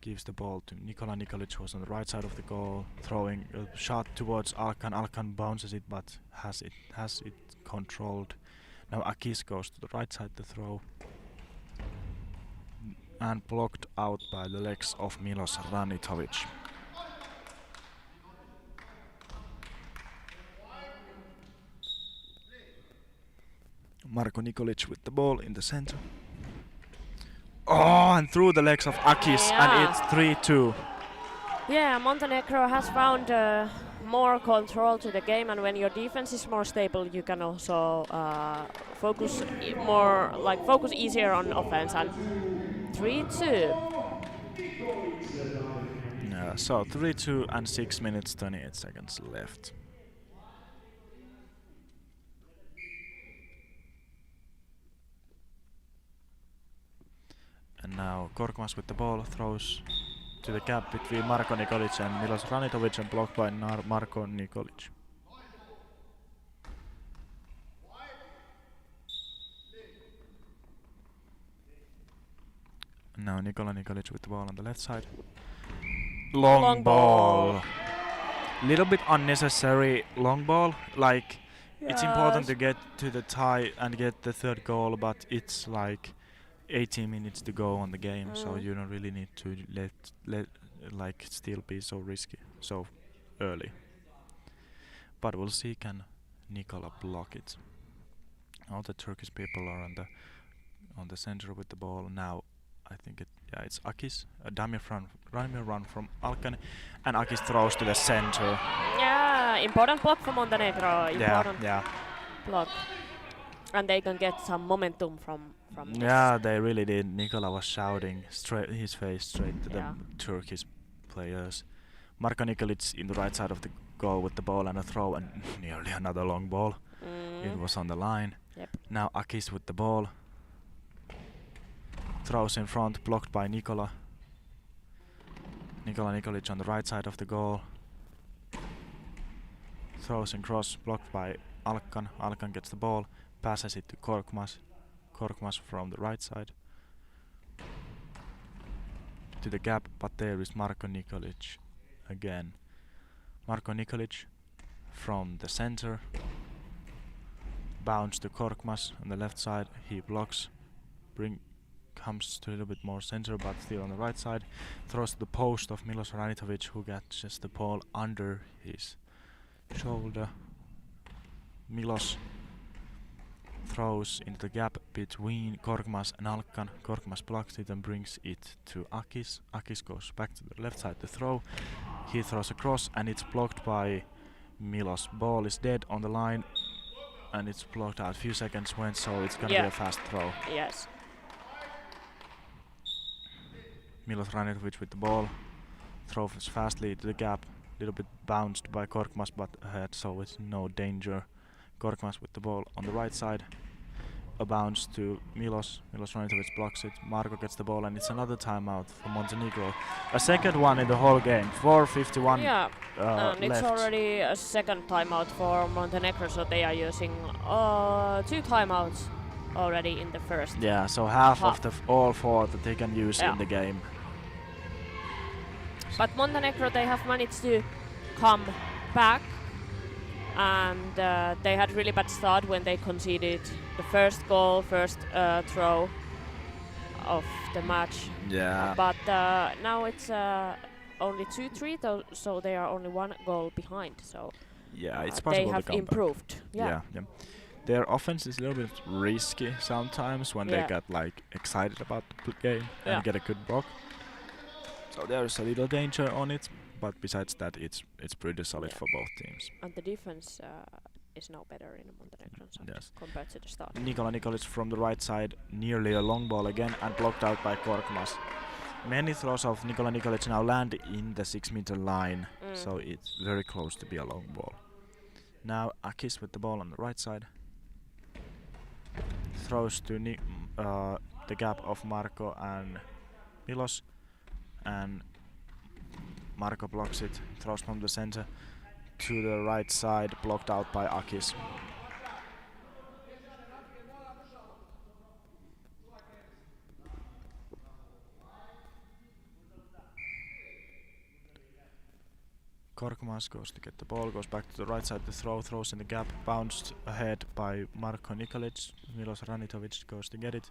[SPEAKER 1] Gives the ball to Nikola Nikolic, who's on the right side of the goal, throwing a shot towards Alkan. Alkan bounces it, but has it controlled. Now Akis goes to the right side to throw, and blocked out by the legs of Milos Ranitovic. Marko Nikolic with the ball in the center. Oh, and through the legs of Akis, and it's 3-2.
[SPEAKER 2] Yeah, Montenegro has found more control to the game, and when your defense is more stable, you can also focus easier on offense. And 3-2.
[SPEAKER 1] Yeah, so 3-2 and 6 minutes 28 seconds left. And now Korkmaz with the ball throws to the gap between Marko Nikolic and Milos Ranitovic, and blocked by Marko Nikolic. And now Nikola Nikolic with the ball on the left side. Long ball. Little bit unnecessary long ball. Like, it's important to get to the tie and get the third goal, but it's like 18 minutes to go on the game, so you don't really need to let still be so risky so early. but we'll see can Nikola block it. All the Turkish people are on the center with the ball now. I think it's Akis, a dummy run from Alkan, and Akis throws to the center.
[SPEAKER 2] Yeah, important block for Montenegro. Important
[SPEAKER 1] Yeah.
[SPEAKER 2] block, and they can get some momentum from this.
[SPEAKER 1] Yeah, they really did. Nikola was shouting his face straight to the Turkish players. Marko Nikolic in the right side of the goal with the ball and a throw, and nearly another long ball. It was on the line.
[SPEAKER 2] Yep.
[SPEAKER 1] Now Akis with the ball. Throws in front, blocked by Nikola. Nikola Nikolic on the right side of the goal. Throws in cross, blocked by Alkan. Alkan gets the ball, passes it to Korkmaz. Korkmaz from the right side to the gap, but there is Marko Nikolic again. Marko Nikolic from the center. Bounce to Korkmaz on the left side. He blocks. Comes to a little bit more center, but still on the right side. Throws to the post of Milos Ranitovic, who catches the ball under his shoulder. Milos throws into the gap between Korkmaz and Alkan. Korkmaz blocks it and brings it to Akis. Akis goes back to the left side to throw. He throws a cross and it's blocked by Milos. Ball is dead on the line and it's blocked out. Few seconds went, so it's gonna be a fast throw.
[SPEAKER 2] Yes.
[SPEAKER 1] Milos Ranitovic with the ball. Throws fastly to the gap. Little bit bounced by Korkmaz, but ahead, so it's no danger. Korkmaz with the ball on the right side. A bounce to Milos. Milos Ranitovic blocks it. Marko gets the ball and it's another timeout for Montenegro. A second one in the whole game. 4:51
[SPEAKER 2] and it's
[SPEAKER 1] left.
[SPEAKER 2] already a second timeout for Montenegro, so they are using 2 timeouts already in the first.
[SPEAKER 1] Yeah, so half of the all 4 that they can use in the game.
[SPEAKER 2] But Montenegro, they have managed to come back, and they had really bad start when they conceded the first goal, first throw of the match.
[SPEAKER 1] Yeah.
[SPEAKER 2] But now it's only 2-3, so they are only 1 goal behind. So
[SPEAKER 1] yeah, it's
[SPEAKER 2] they
[SPEAKER 1] possible
[SPEAKER 2] have
[SPEAKER 1] to come
[SPEAKER 2] improved.
[SPEAKER 1] back. Yeah. Their offense is a little bit risky sometimes when they get like excited about the game and get a good block. So there's a little danger on it, but besides that, it's pretty solid for both teams.
[SPEAKER 2] And the defense is now better in Montenegro compared to the start.
[SPEAKER 1] Nikola Nikolic from the right side, nearly a long ball again, and blocked out by Korkmaz. Many throws of Nikola Nikolic now land in the 6-meter line, so it's very close to be a long ball. Now Akis with the ball on the right side. Throws to the gap of Marko and Milos, and Marko blocks it, throws from the center to the right side, blocked out by Akis. Korkmaz goes to get the ball, goes back to the right side to throw, throws in the gap, bounced ahead by Marko Nikolic. Milos Ranitovic goes to get it,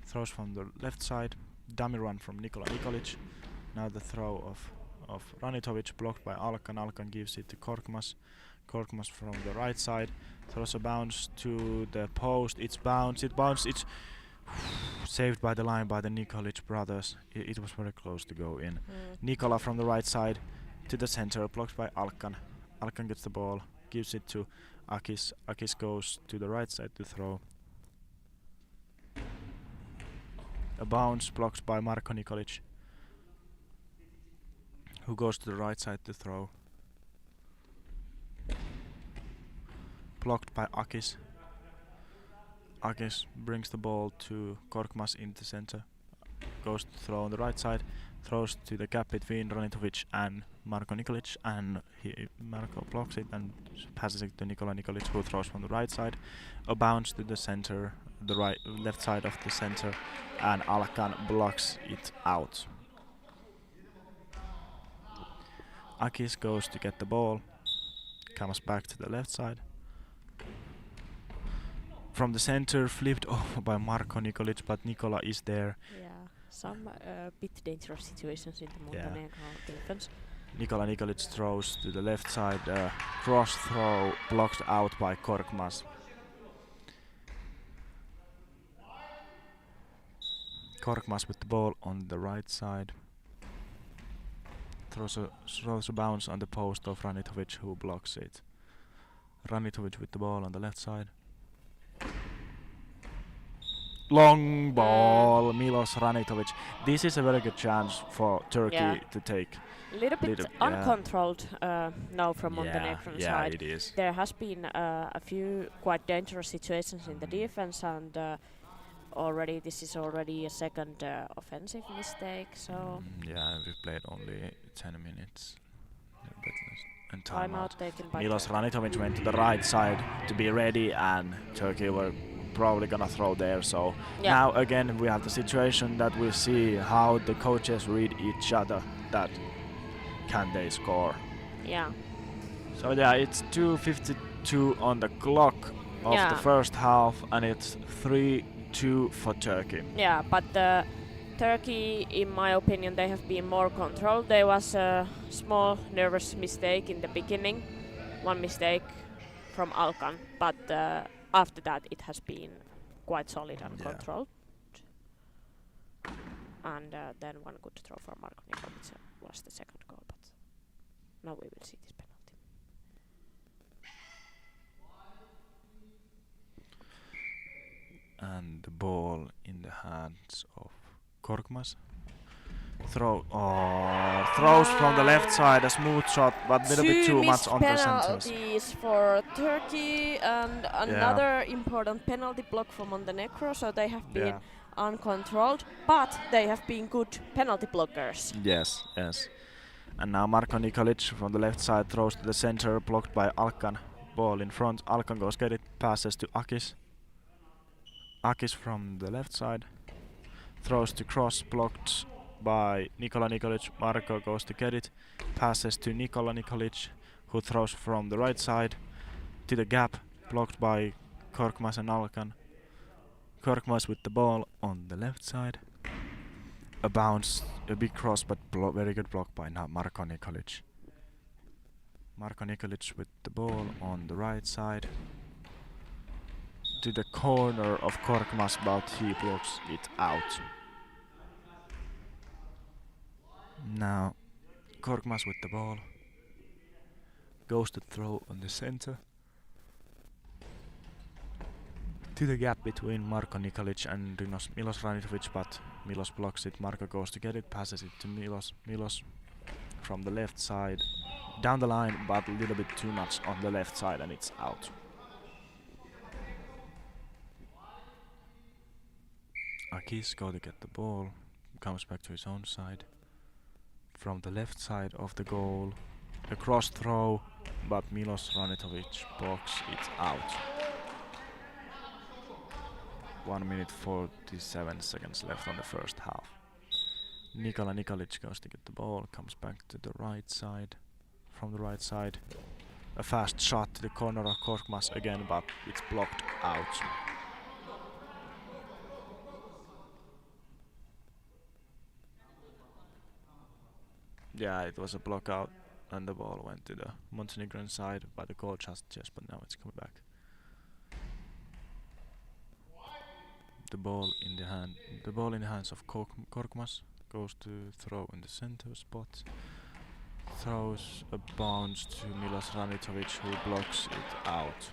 [SPEAKER 1] throws from the left side, dummy run from Nikola Nikolic. Now the throw of Ranitovic, blocked by Alkan. Alkan gives it to Korkmaz. Korkmaz from the right side, throws a bounce to the post. It's saved by the line by the Nikolic brothers. It was very close to go in. Nikola from the right side to the center, blocked by Alkan. Alkan gets the ball, gives it to Akis. Akis goes to the right side to throw. A bounce blocked by Marko Nikolic, who goes to the right side to throw. Blocked by Akis. Akis brings the ball to Korkmaz in the center. Goes to throw on the right side. Throws to the gap between Ranitovic and Marko Nikolic, and Marko blocks it and passes it to Nikola Nikolic, who throws from the right side. A bounce to the center, left side of the center, and Alkan blocks it out. Akis goes to get the ball, comes back to the left side. From the center, flipped over by Marko Nikolic, but Nikola is there.
[SPEAKER 2] Yeah, some bit dangerous situations in the Montenegro defense.
[SPEAKER 1] Nikola Nikolic throws to the left side. Cross throw blocked out by Korkmaz. Korkmaz with the ball on the right side. Throws a bounce on the post of Ranitovic, who blocks it. Ranitovic with the ball on the left side. Long ball, Milos Ranitovic. This is a very good chance for Turkey to take.
[SPEAKER 2] A little bit uncontrolled now from Montenegro side.
[SPEAKER 1] It is.
[SPEAKER 2] There has been a few quite dangerous situations in the defense, and already this is already a second offensive mistake. So
[SPEAKER 1] yeah, we played only 10 minutes. And
[SPEAKER 2] timeout taken by
[SPEAKER 1] Milos Ranitovic went to the right side to be ready, and Turkey were probably gonna throw there. So now again we have the situation that we see how the coaches read each other. That can they score?
[SPEAKER 2] Yeah.
[SPEAKER 1] So yeah, it's 2:52 on the clock of the first half, and it's 3-2 for Turkey.
[SPEAKER 2] Yeah, but Turkey, in my opinion, they have been more controlled. There was a small nervous mistake in the beginning, one mistake from Alkan, but after that it has been quite solid and controlled. And then one good throw for Marko Nikolic was the second goal, but now we will see this penalty.
[SPEAKER 1] And the ball in the hands of Korkmaz. Throws from the left side, a smooth shot, but a little bit too much on the centers.
[SPEAKER 2] 2 penalties for Turkey and another important penalty block for Montenegro, so they have been uncontrolled, but they have been good penalty blockers.
[SPEAKER 1] Yes. And now Marko Nikolic from the left side throws to the center, blocked by Alkan. Ball in front, Alkan goes get it, passes to Akis. Akis from the left side. Throws to cross, blocked by Nikola Nikolic. Marko goes to get it, passes to Nikola Nikolic, who throws from the right side to the gap, blocked by Korkmaz and Alkan. Korkmaz with the ball on the left side. A bounce, a big cross, but very good block by Marko Nikolic. Marko Nikolic with the ball on the right side to the corner of Korkmaz, but he blocks it out. Now Korkmaz with the ball goes to throw on the center to the gap between Marko Nikolic and Milos Ranitovic, but Milos blocks it. Marko goes to get it, passes it to Milos. Milos from the left side down the line, but a little bit too much on the left side, and it's out. Akis go to get the ball, comes back to his own side. From the left side of the goal, a cross throw, but Milos Ranitovic blocks it out. 1 minute 47 seconds left on the first half. Nikola Nikolic goes to get the ball, comes back to the right side. From the right side, a fast shot to the corner of Korkmaz again, but it's blocked out. Yeah, it was a block out, and the ball went to the Montenegrin side by the goal just, but now it's coming back. The ball in the hands of Korkmaz, goes to throw in the center spot. Throws a bounce to Milos Ranitovic, who blocks it out.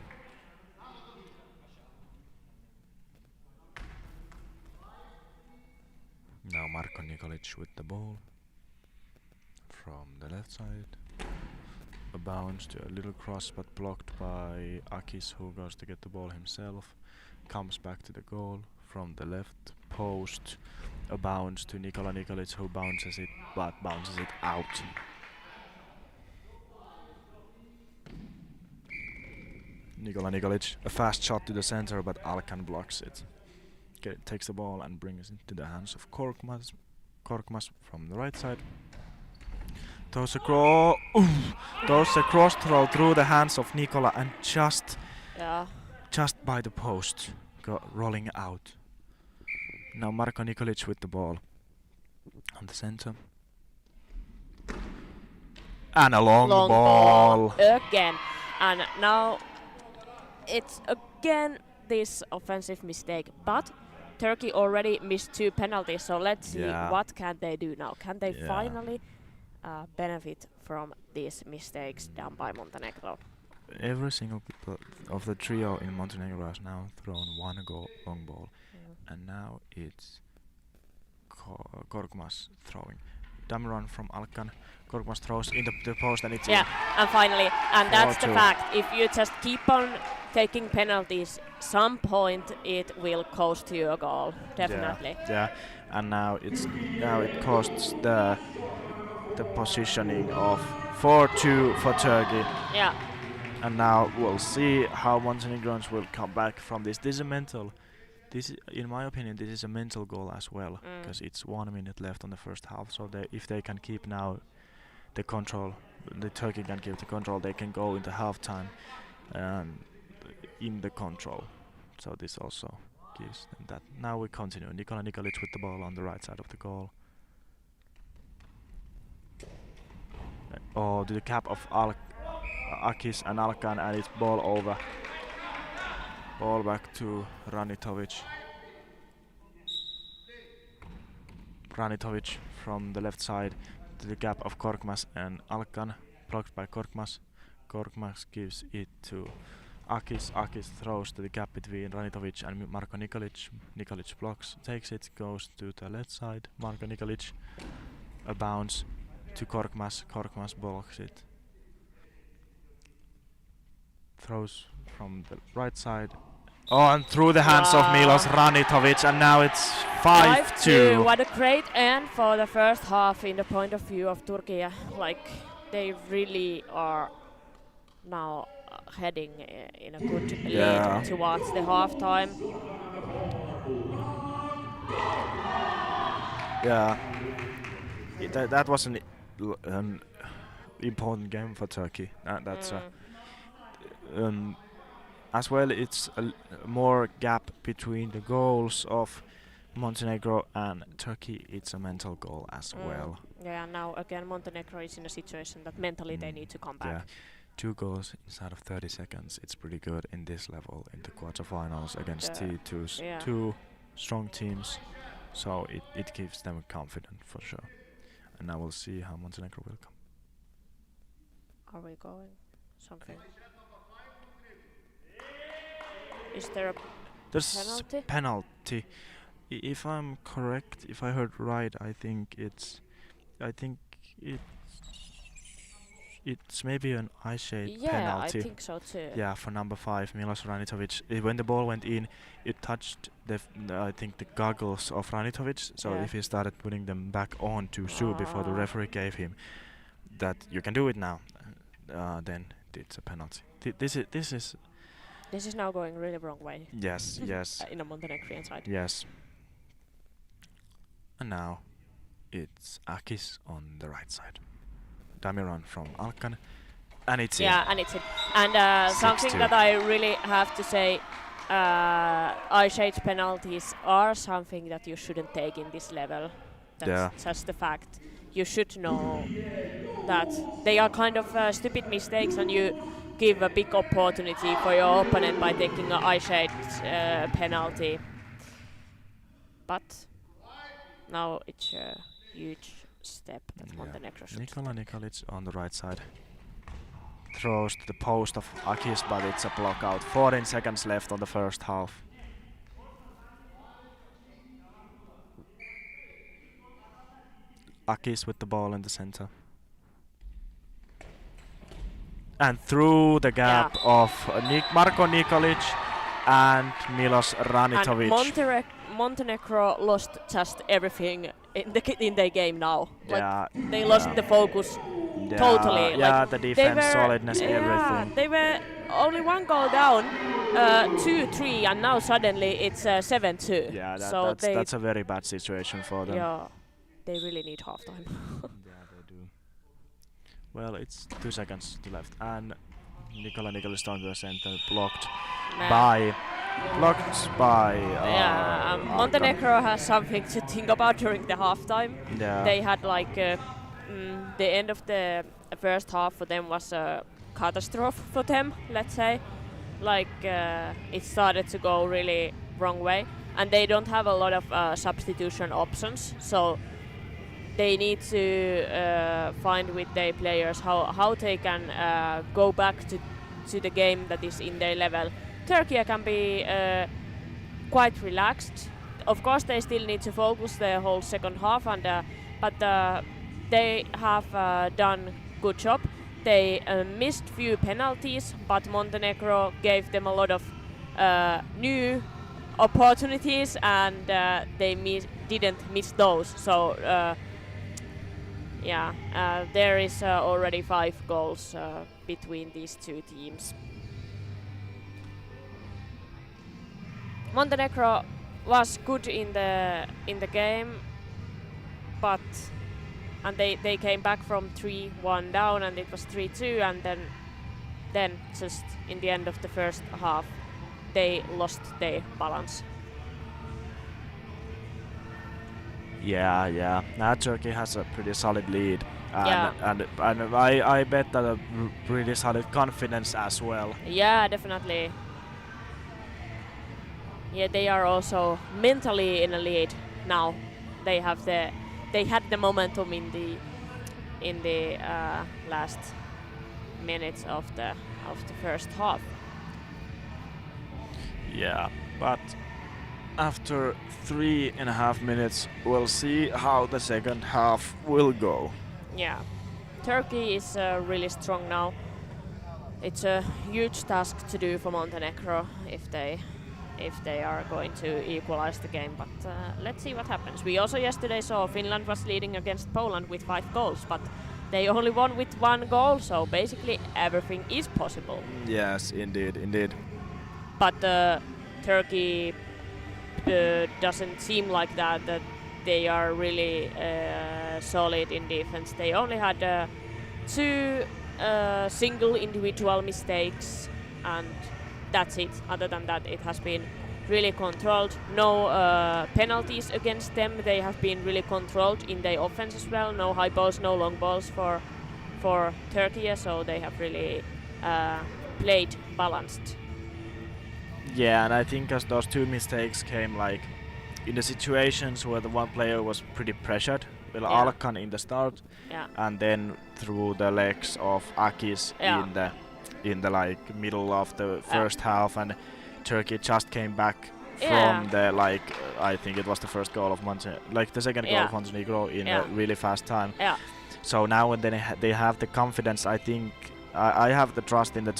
[SPEAKER 1] Now Marko Nikolic with the ball from the left side. A bounce to a little cross, but blocked by Akis, who goes to get the ball himself. Comes back to the goal from the left post. A bounce to Nikola Nikolic, who bounces it, but bounces it out. Nikola Nikolic, a fast shot to the center, but Alkan blocks it. Takes the ball and brings it into the hands of Korkmaz. Korkmaz from the right side. Throws a cross throw through the hands of Nikola, and just by the post, rolling out. Now Marko Nikolic with the ball on the center. And a long
[SPEAKER 2] long
[SPEAKER 1] ball.
[SPEAKER 2] again. And now it's again this offensive mistake, but Turkey already missed 2 penalties, so let's see
[SPEAKER 1] Yeah.
[SPEAKER 2] what can they do now. Can they
[SPEAKER 1] Yeah.
[SPEAKER 2] finally benefit from these mistakes done by Montenegro?
[SPEAKER 1] Every single of the trio in Montenegro has now thrown 1 long ball, and now it's Korkmaz throwing. Dummy run from Alkan. Korkmaz throws into the post, and it's in.
[SPEAKER 2] And finally, and that's the
[SPEAKER 1] 4-2.
[SPEAKER 2] fact. If you just keep on taking penalties, some point it will cost you a goal. Definitely.
[SPEAKER 1] Yeah, and now it costs the positioning of 4-2 for Turkey.
[SPEAKER 2] Yeah.
[SPEAKER 1] And now we'll see how Montenegrons will come back from this. This is a mental. In my opinion, this is a mental goal as well, because it's 1 minute left on the first half. So if they can keep now the control, the Turkey can keep the control. They can go into halftime in the control. So this also gives them that. Now we continue. Nikola Nikolic with the ball on the right side of the goal. To the cap of Akis and Alkan, and it's ball over. Ball back to Ranitovic. Ranitovic from the left side to the gap of Korkmaz and Alkan, blocked by Korkmaz. Korkmaz gives it to Akis. Akis throws to the gap between Ranitovic and Marko Nikolic. Nikolic blocks, takes it, goes to the left side. Marko Nikolic, a bounce to Korkmaz. Korkmaz blocks it. Throws from the right side. And through the hands of Milos Ranitovic, and now it's 5-2.
[SPEAKER 2] What a great end for the first half in the point of view of Turkey. Like, they really are now heading in a good lead towards the halftime.
[SPEAKER 1] Yeah, that was an important game for Turkey. That's as well, it's a more gap between the goals of Montenegro and Turkey. It's a mental goal as well.
[SPEAKER 2] Yeah, now again Montenegro is in a situation that mentally they need to come back.
[SPEAKER 1] Yeah, 2 goals inside of 30 seconds. It's pretty good in this level in the quarterfinals against two strong teams. So it gives them confidence for sure. And now we'll see how Montenegro will come.
[SPEAKER 2] Are we going? Something. Is there a penalty?
[SPEAKER 1] Penalty. If I'm correct, if I heard right, I think it's maybe an eye shade penalty.
[SPEAKER 2] I think so too.
[SPEAKER 1] Yeah, for number 5, Milos Ranitovic. When the ball went in, it touched I think the goggles of Ranitovic. So if he started putting them back on too soon before the referee gave him that you can do it now, then it's a penalty. This is
[SPEAKER 2] now going really wrong way.
[SPEAKER 1] Yes, yes.
[SPEAKER 2] In a Montenegrin side.
[SPEAKER 1] Yes. And now it's Akis on the right side. Dummy run from Alkan, and it's in.
[SPEAKER 2] Yeah, and it's in. And something that I really have to say, eye shade penalties are something that you shouldn't take in this level. That's just the fact. You should know that they are kind of stupid mistakes, and you give a big opportunity for your opponent by taking an eye shade penalty. But now it's a huge step that Montenegro should
[SPEAKER 1] Nikola Nikolic on the right side throws to the post of Akis, but it's a block out. 14 seconds left on the first half. Akis with the ball in the center. And through the gap of Marko Nikolic and Milos Ranitovic.
[SPEAKER 2] And Montenegro lost just everything in their game now. They lost the focus totally.
[SPEAKER 1] Yeah, the defense, solidness, everything.
[SPEAKER 2] They were only 1 goal down, 2-3, and now suddenly it's 7-2.
[SPEAKER 1] Yeah,
[SPEAKER 2] so
[SPEAKER 1] that's a very bad situation for them.
[SPEAKER 2] Yeah, they really need halftime.
[SPEAKER 1] Yeah, they do. Well, it's 2 seconds to left, and Nikola Nikolic down to the center, blocked by.
[SPEAKER 2] Montenegro has something to think about during the halftime.
[SPEAKER 1] Yeah.
[SPEAKER 2] They had like the end of the first half for them was a catastrophe for them, let's say. Like it started to go really wrong way, and they don't have a lot of substitution options, so they need to find with their players how they can go back to the game that is in their level. Turkey can be quite relaxed. Of course, they still need to focus the whole second half, but they have done good job. They missed few penalties, but Montenegro gave them a lot of new opportunities, and they didn't miss those. So there is already 5 goals between these two teams. Montenegro was good in the game, but they came back from 3-1 down, and it was 3-2, and then just in the end of the first half they lost their balance.
[SPEAKER 1] Yeah. Now Turkey has a pretty solid lead, and I bet that a pretty solid confidence as well.
[SPEAKER 2] Yeah, definitely. Yeah, they are also mentally in a lead now. They had the momentum in the last minutes of the first half.
[SPEAKER 1] Yeah, but after 3.5 minutes, we'll see how the second half will go.
[SPEAKER 2] Yeah, Turkey is really strong now. It's a huge task to do for Montenegro if they are going to equalize the game, but let's see what happens. We also yesterday saw Finland was leading against Poland with 5 goals, but they only won with 1 goal, so basically everything is possible.
[SPEAKER 1] Yes, indeed.
[SPEAKER 2] But Turkey doesn't seem like that they are really solid in defense. They only had 2 single individual mistakes, and that's it. Other than that, it has been really controlled. No penalties against them. They have been really controlled in their offense as well. No high balls, no long balls for Turkey, so they have really played balanced.
[SPEAKER 1] Yeah, and I think as those 2 mistakes came like in the situations where the one player was pretty pressured, Alkan in the start, and then through the legs of Akis in the like middle of the first half, and Turkey just came back from the I think it was the first goal of the second goal of Montenegro in a really fast time. Yeah. So now when they have the confidence, I think I have the trust in the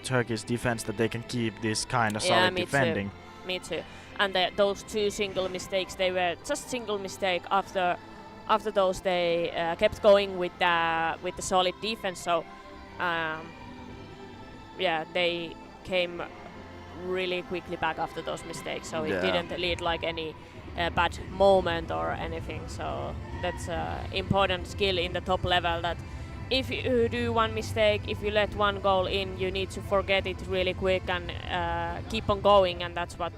[SPEAKER 1] Turkey's defense that they can keep this kind of solid defending.
[SPEAKER 2] Me too. And those 2 single mistakes, they were just single mistake. After those, they kept going with the solid defense. So they came really quickly back after those mistakes. So it didn't lead like any bad moment or anything. So that's an important skill in the top level, that if you do 1 mistake, if you let 1 goal in, you need to forget it really quick and keep on going, and that's what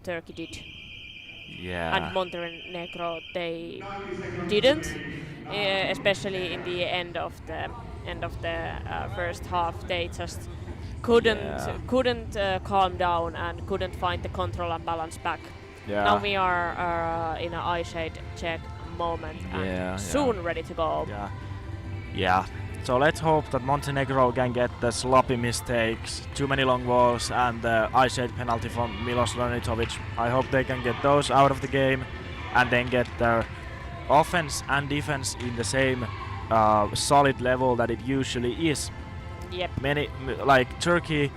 [SPEAKER 2] Turkey did.
[SPEAKER 1] Yeah.
[SPEAKER 2] And Montenegro, they didn't, especially in the end of the first half. They just couldn't calm down and couldn't find the control and balance back. Yeah. Now we are in an eye shade check moment and soon ready to go.
[SPEAKER 1] Yeah. So let's hope that Montenegro can get the sloppy mistakes, too many long balls, and the eye shade penalty from Milos Ranitovic. I hope they can get those out of the game and then get their offense and defense in the same solid level that it usually is.
[SPEAKER 2] Yep.
[SPEAKER 1] Turkey.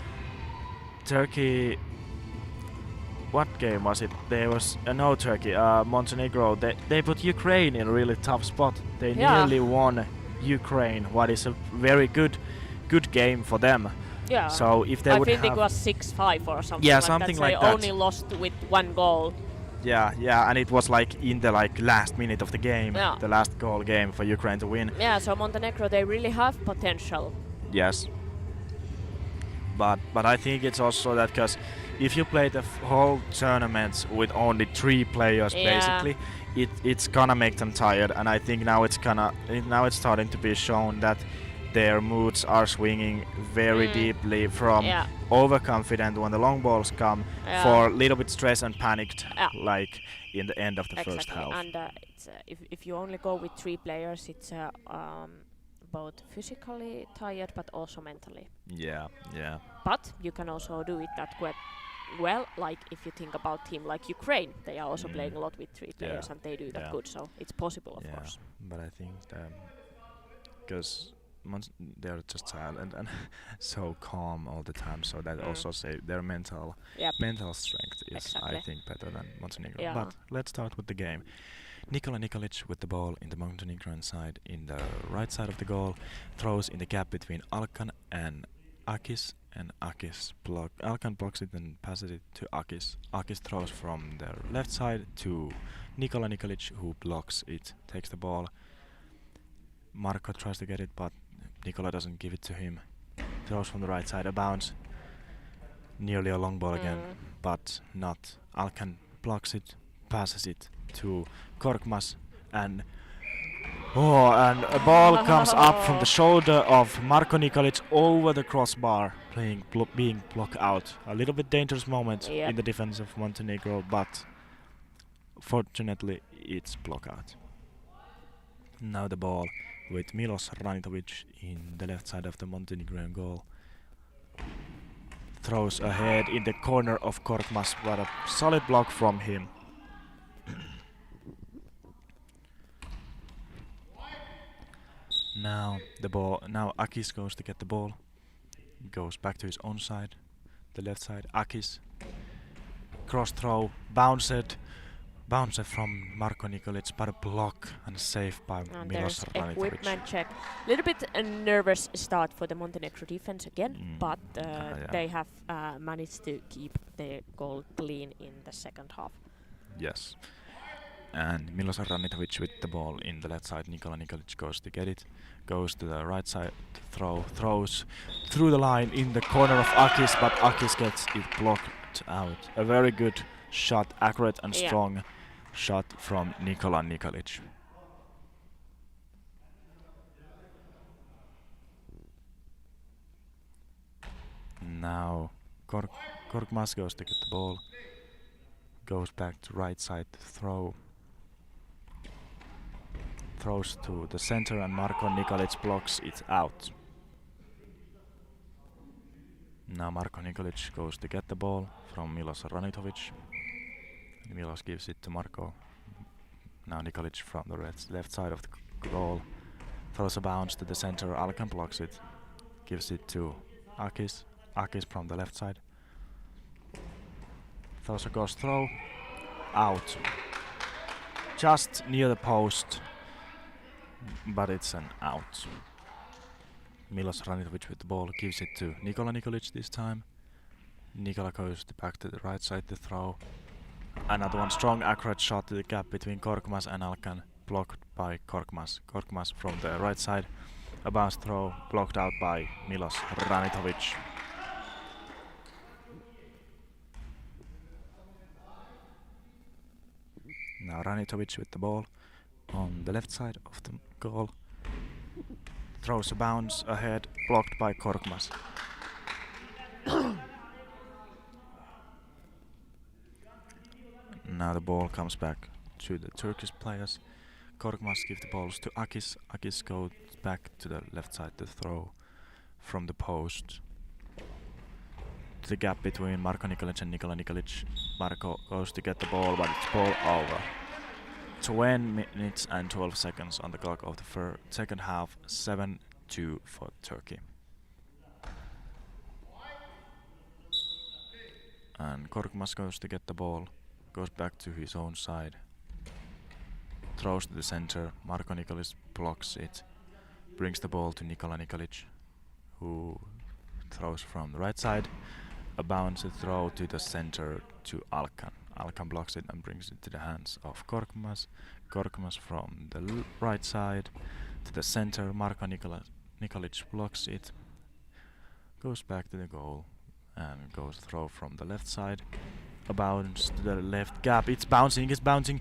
[SPEAKER 1] What game was it? There was Turkey. Montenegro. They put Ukraine in a really tough spot. They nearly won Ukraine, what is a very good game for them.
[SPEAKER 2] Yeah.
[SPEAKER 1] So if they would have,
[SPEAKER 2] I think it was 6-5 or something.
[SPEAKER 1] Yeah,
[SPEAKER 2] like
[SPEAKER 1] something
[SPEAKER 2] that.
[SPEAKER 1] like
[SPEAKER 2] they
[SPEAKER 1] that.
[SPEAKER 2] only lost with 1 goal.
[SPEAKER 1] Yeah, and it was like in the last minute of the game, the last goal game for Ukraine to win.
[SPEAKER 2] Yeah, so Montenegro, they really have potential.
[SPEAKER 1] Yes. But I think it's also that because if you play the whole tournament with only 3 players,
[SPEAKER 2] Yeah.
[SPEAKER 1] basically, it's gonna make them tired. And I think now it's starting to be shown that their moods are swinging very deeply from
[SPEAKER 2] Yeah.
[SPEAKER 1] overconfident when the long balls come
[SPEAKER 2] Yeah.
[SPEAKER 1] for a little bit stressed and panicked,
[SPEAKER 2] Yeah.
[SPEAKER 1] like in the end of the first
[SPEAKER 2] Exactly.
[SPEAKER 1] half.
[SPEAKER 2] And it's if you only go with 3 players, it's both physically tired but also mentally.
[SPEAKER 1] Yeah, yeah.
[SPEAKER 2] But you can also do it that quite well. Like if you think about team like Ukraine, they are also playing a lot with 3 players
[SPEAKER 1] Yeah.
[SPEAKER 2] and they do that
[SPEAKER 1] Yeah.
[SPEAKER 2] good. So it's possible, of
[SPEAKER 1] Yeah,
[SPEAKER 2] course.
[SPEAKER 1] but I think because they're just silent and so calm all the time, so that also say their mental
[SPEAKER 2] Yep.
[SPEAKER 1] strength is,
[SPEAKER 2] Exactly.
[SPEAKER 1] I think, better than Montenegro.
[SPEAKER 2] Yeah.
[SPEAKER 1] But let's start with the game. Nikola Nikolic with the ball in the Montenegrin side, in the right side of the goal, throws in the gap between Alkan and Akis, and Alkan blocks it and passes it to Akis. Akis throws from the left side to Nikola Nikolic, who blocks it, takes the ball. Marko tries to get it, but Nikola doesn't give it to him. Throws from the right side, a bounce. Nearly a long ball again, but not. Alkan blocks it, passes it to Korkmaz, and a ball comes up from the shoulder of Marko Nikolic over the crossbar, being blocked out. A little bit dangerous moment in the defense of Montenegro, but fortunately it's blocked out. Now the ball with Milos Ranitovic in the left side of the Montenegrin goal. Throws ahead in the corner of Korkmaz, but a solid block from him. Now Akis goes to get the ball. Goes back to his own side, the left side. Akis, cross throw, bounced from Marko Nikolic, but a block and save by Milos Ranitovic.
[SPEAKER 2] Equipment check. Little bit a nervous start for the Montenegro defense again, but they have managed to keep their goal clean in the second half.
[SPEAKER 1] Yes. And Milos Ranitovic with the ball in the left side. Nikola Nikolic goes to get it. Goes to the right side, throws through the line in the corner of Akis, but Akis gets it blocked out. A very good shot, accurate and strong shot from Nikola Nikolic. Now Korkmaz goes to get the ball. Goes back to right side to throw. Throws to the center and Marko Nikolic blocks it out. Now Marko Nikolic goes to get the ball from Milos Ranitovic. Milos gives it to Marko. Now Nikolic from the left side of the goal. Throws a bounce to the center. Alkan blocks it. Gives it to Akis. Akis from the left side. Throws a ghost throw. Out. Just near the post. But it's an out. Milos Ranitovic with the ball gives it to Nikola Nikolic this time. Nikola goes back to the right side to throw. Another one, strong accurate shot to the gap between Korkmaz and Alkan, blocked by Korkmaz. Korkmaz from the right side, a bounce throw blocked out by Milos Ranitovic. Now Ranitovic with the ball on the left side of the goal. Throws a bounce ahead, blocked by Korkmaz. Now the ball comes back to the Turkish players. Korkmaz gives the balls to Akis. Akis goes back to the left side to throw from the post. To the gap between Marko Nikolic and Nikola Nikolic. Marko goes to get the ball, but it's ball over. 20 minutes and 12 seconds on the clock of the second half. 7-2 for Turkey. And Korkmaz goes to get the ball. Goes back to his own side. Throws to the center. Marko Nikolic blocks it. Brings the ball to Nikola Nikolic, who throws from the right side. A bounce throw to the center to Alkan. Alkan blocks it and brings it to the hands of Korkmaz. Korkmaz from the right side to the center. Marko Nikolic blocks it. Goes back to the goal. and goes throw from the left side. A bounce to the left gap. It's bouncing. It's bouncing.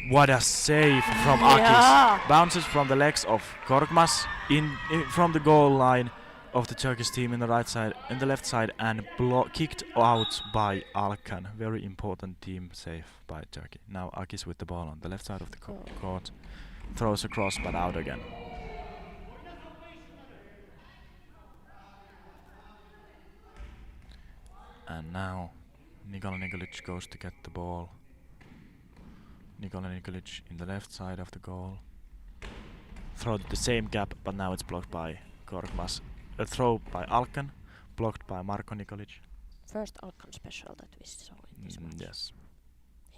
[SPEAKER 1] What a save from
[SPEAKER 2] Yeah.
[SPEAKER 1] Akis. Bounces from the legs of Korkmaz in from the goal line of the Turkish team in the right side and the left side, and kicked out by Alkan. Very important team save by Turkey. Now Akis with the ball on the left side of the court. Throws across but out again. And now Nikola Nikolic goes to get the ball. Nikola Nikolic in the left side of the goal. Throw to the same gap, but now it's blocked by Korkmaz. A throw by Alkan, blocked by Marko Nikolic.
[SPEAKER 2] First Alkan special that we saw in this match.
[SPEAKER 1] Yes.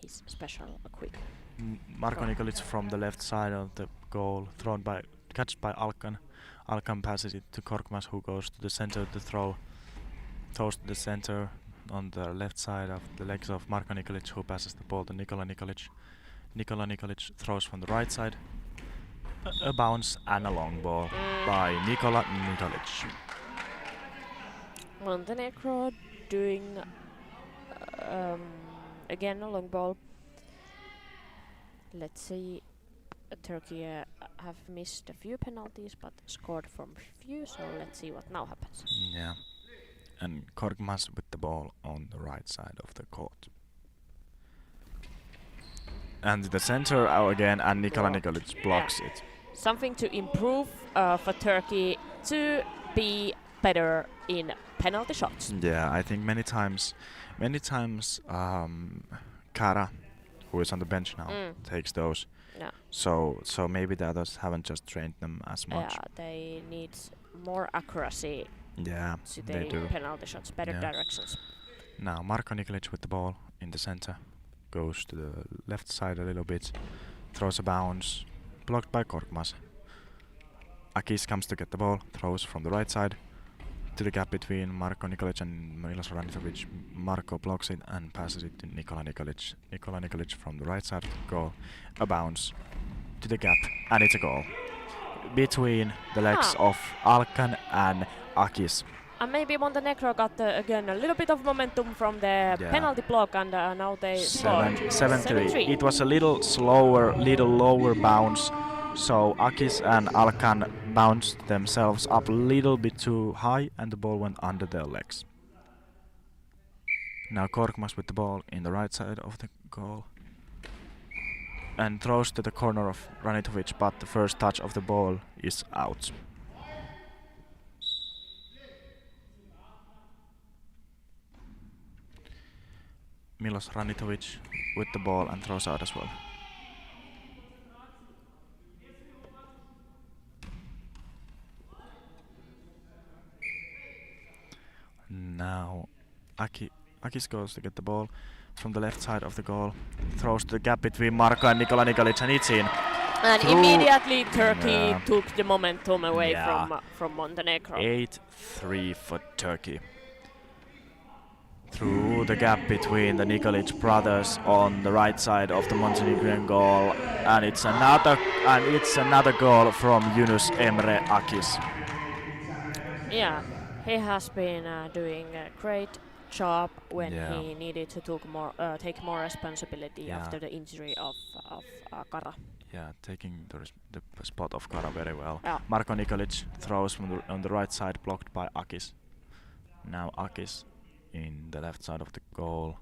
[SPEAKER 2] He's special, quick.
[SPEAKER 1] Marko Nikolic from the left side of the goal, catched by Alkan. Alkan passes it to Korkmaz, who goes to the center of the throw. Throws to the center on the left side of the legs of Marko Nikolic, who passes the ball to Nikola Nikolic. Nikola Nikolic throws from the right side. A bounce and a long ball by Nikola Nikolic.
[SPEAKER 2] Montenegro doing again a long ball. Let's see. Turkey have missed a few penalties but scored from few, so let's see what now happens.
[SPEAKER 1] Yeah. And Korkmaz with the ball on the right side of the court. And the center out again, and Nikola Nikolic blocks it.
[SPEAKER 2] Something to improve for Turkey to be better in penalty shots.
[SPEAKER 1] Yeah, I think many times, Kara, who is on the bench now, takes those.
[SPEAKER 2] Yeah.
[SPEAKER 1] So maybe the others haven't just trained them as much.
[SPEAKER 2] Yeah, they need more accuracy
[SPEAKER 1] Yeah,
[SPEAKER 2] to
[SPEAKER 1] they
[SPEAKER 2] their
[SPEAKER 1] do.
[SPEAKER 2] penalty shots, better directions.
[SPEAKER 1] Now Marko Nikolic with the ball in the center, goes to the left side a little bit, throws a bounce, blocked by Korkmaz. Akis comes to get the ball, throws from the right side to the gap between Marko Nikolic and Milos Ranitovic. Marko blocks it and passes it to Nikola Nikolic. Nikola Nikolic from the right side of the goal, a bounce to the gap, and it's a goal between the legs of Alkan and Akis.
[SPEAKER 2] And maybe Montenegro got again a little bit of momentum from the penalty block, and now they scored
[SPEAKER 1] 7-3. It was a little slower, little lower bounce, so Akis and Alkan bounced themselves up a little bit too high, and the ball went under their legs. Now Korkmaz with the ball in the right side of the goal, and throws to the corner of Ranitovic, but the first touch of the ball is out. Milos Ranitovic with the ball and throws out as well. Now Akis goes to get the ball from the left side of the goal, throws to the gap between Marko and Nikola Nikolic, and it's in.
[SPEAKER 2] And immediately Turkey took the momentum away from Montenegro.
[SPEAKER 1] 8-3 for Turkey. Through the gap between the Nikolic brothers on the right side of the Montenegrin goal, and it's another goal from Yunus Emre Akis.
[SPEAKER 2] Yeah, he has been doing a great job when he needed to take more responsibility after the injury of Kara.
[SPEAKER 1] Yeah, taking the spot of Kara very well.
[SPEAKER 2] Yeah.
[SPEAKER 1] Marko Nikolic throws on the right side, blocked by Akis. Now Akis in the left side of the goal,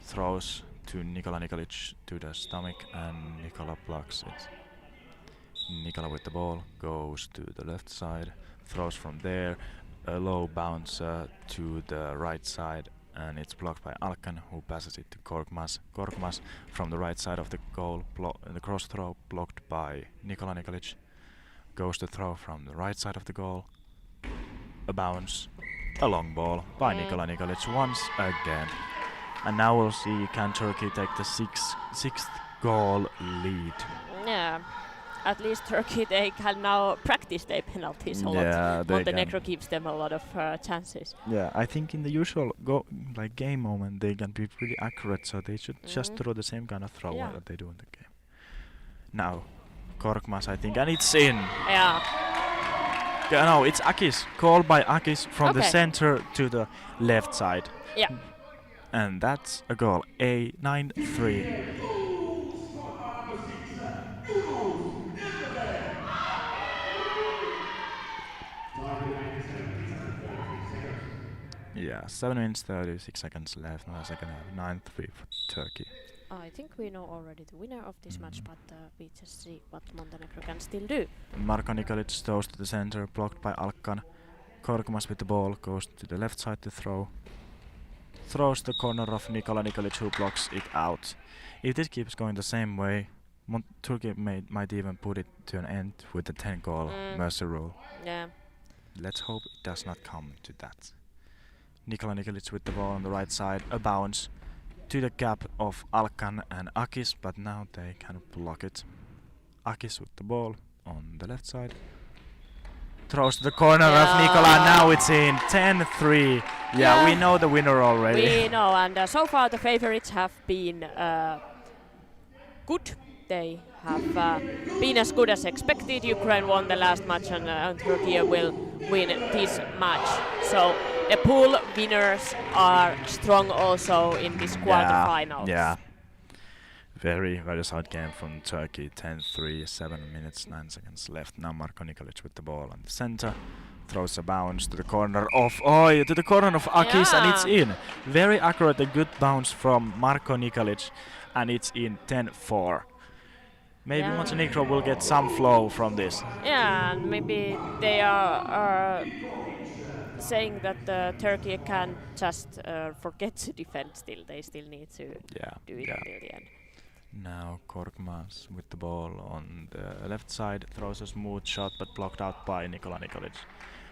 [SPEAKER 1] throws to Nikola Nikolic to the stomach, and Nikola blocks it. Nikola with the ball goes to the left side, throws from there, a low bounce to the right side, and it's blocked by Alkan, who passes it to Korkmaz. Korkmaz from the right side of the goal, the cross throw blocked by Nikola Nikolic, goes to throw from the right side of the goal, a bounce, a long ball by Nikola Nikolic once again. And now we'll see, can Turkey take the sixth goal lead?
[SPEAKER 2] Yeah, at least Turkey, they can now practice their penalties a lot. Montenegro gives them a lot of chances.
[SPEAKER 1] Yeah, I think in the usual game moment they can be really accurate, so they should just throw the same kind of throw that they do in the game. Now, Korkmaz, I think, and it's in!
[SPEAKER 2] Yeah.
[SPEAKER 1] No, it's Akis. Called by Akis from the
[SPEAKER 2] Okay.
[SPEAKER 1] center to the left side.
[SPEAKER 2] Yeah.
[SPEAKER 1] And that's a goal. A 9-3. Yeah, 7 minutes 36 seconds left. Now second half. 9-3 for Turkey.
[SPEAKER 2] I think we know already the winner of this match, but we just see what Montenegro can still do.
[SPEAKER 1] Marko Nikolic throws to the center, blocked by Alkan. Korkmaz with the ball goes to the left side to throw. Throws the corner of Nikola Nikolic, who blocks it out. If this keeps going the same way, Turkey might even put it to an end with the 10-goal mercy rule.
[SPEAKER 2] Yeah.
[SPEAKER 1] Let's hope it does not come to that. Nikola Nikolic with the ball on the right side, a bounce to the gap of Alkan and Akis, but now they kind of block it. Akis with the ball on the left side. Throws to the corner of Nikola, now it's in 10-3. Yeah, we know the winner already.
[SPEAKER 2] We know, and so far the favorites have been good. They have been as good as expected. Ukraine won the last match, and Turkey will win this match. So the pool winners are strong also in this quarterfinals.
[SPEAKER 1] Yeah. Very sound game from Turkey. 10-3, 7 minutes, 9 seconds left. Now Marko Nikolic with the ball on the center. Throws a bounce to the corner of Akis, and it's in. Very accurate, a good bounce from Marko Nikolic, and it's in 10-4. Maybe Montenegro will get some flow from this.
[SPEAKER 2] Yeah, and maybe they are saying that Turkey can just forget to defend still. They still need to do it until the end.
[SPEAKER 1] Now Korkmaz with the ball on the left side, throws a smooth shot but blocked out by Nikola Nikolic.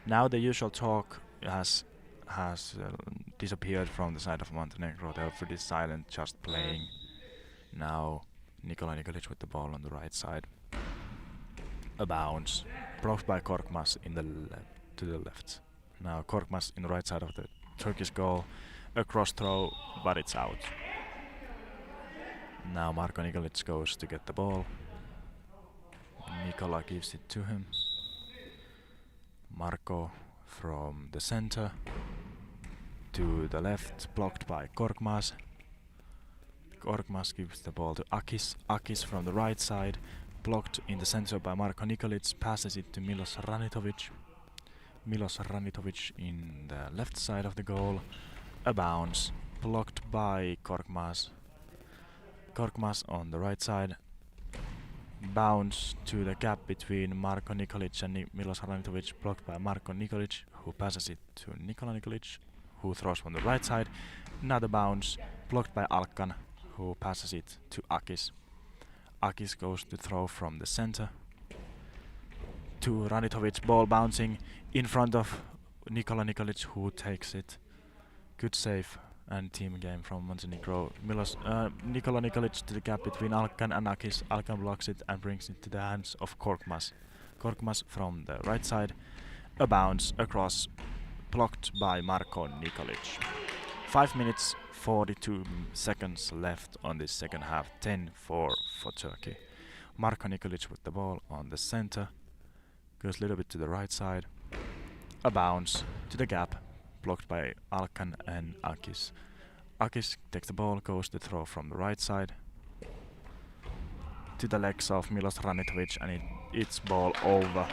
[SPEAKER 1] Now the usual talk has disappeared from the side of Montenegro. They are pretty silent, just playing. Now Nikola Nikolic with the ball on the right side. A bounce, blocked by Korkmaz to the left. Now Korkmaz in the right side of the Turkish goal. A cross throw, but it's out. Now Marko Nikolic goes to get the ball. Nikola gives it to him. Marko from the center to the left, blocked by Korkmaz. Korkmaz gives the ball to Akis. Akis from the right side, blocked in the center by Marko Nikolic, passes it to Milos Ranitovic. Milos Ranitovic in the left side of the goal. A bounce, blocked by Korkmaz. Korkmaz on the right side. Bounce to the gap between Marko Nikolic and Milos Ranitovic, blocked by Marko Nikolic, who passes it to Nikola Nikolic, who throws from the right side. Another bounce, blocked by Alkan, who passes it to Akis. Akis goes to throw from the center to Ranitovic, ball bouncing in front of Nikola Nikolic, who takes it. Good save and team game from Montenegro. Nikola Nikolic to the gap between Alkan and Akis. Alkan blocks it and brings it to the hands of Korkmaz. Korkmaz from the right side. A bounce across, blocked by Marko Nikolic. 5 minutes 42 seconds left on this second half. 10-4 for Turkey. Marko Nikolic with the ball on the center. Goes a little bit to the right side. A bounce to the gap, blocked by Alkan and Akis. Akis takes the ball, goes to throw from the right side to the legs of Milos Ranitovic, and it's ball over.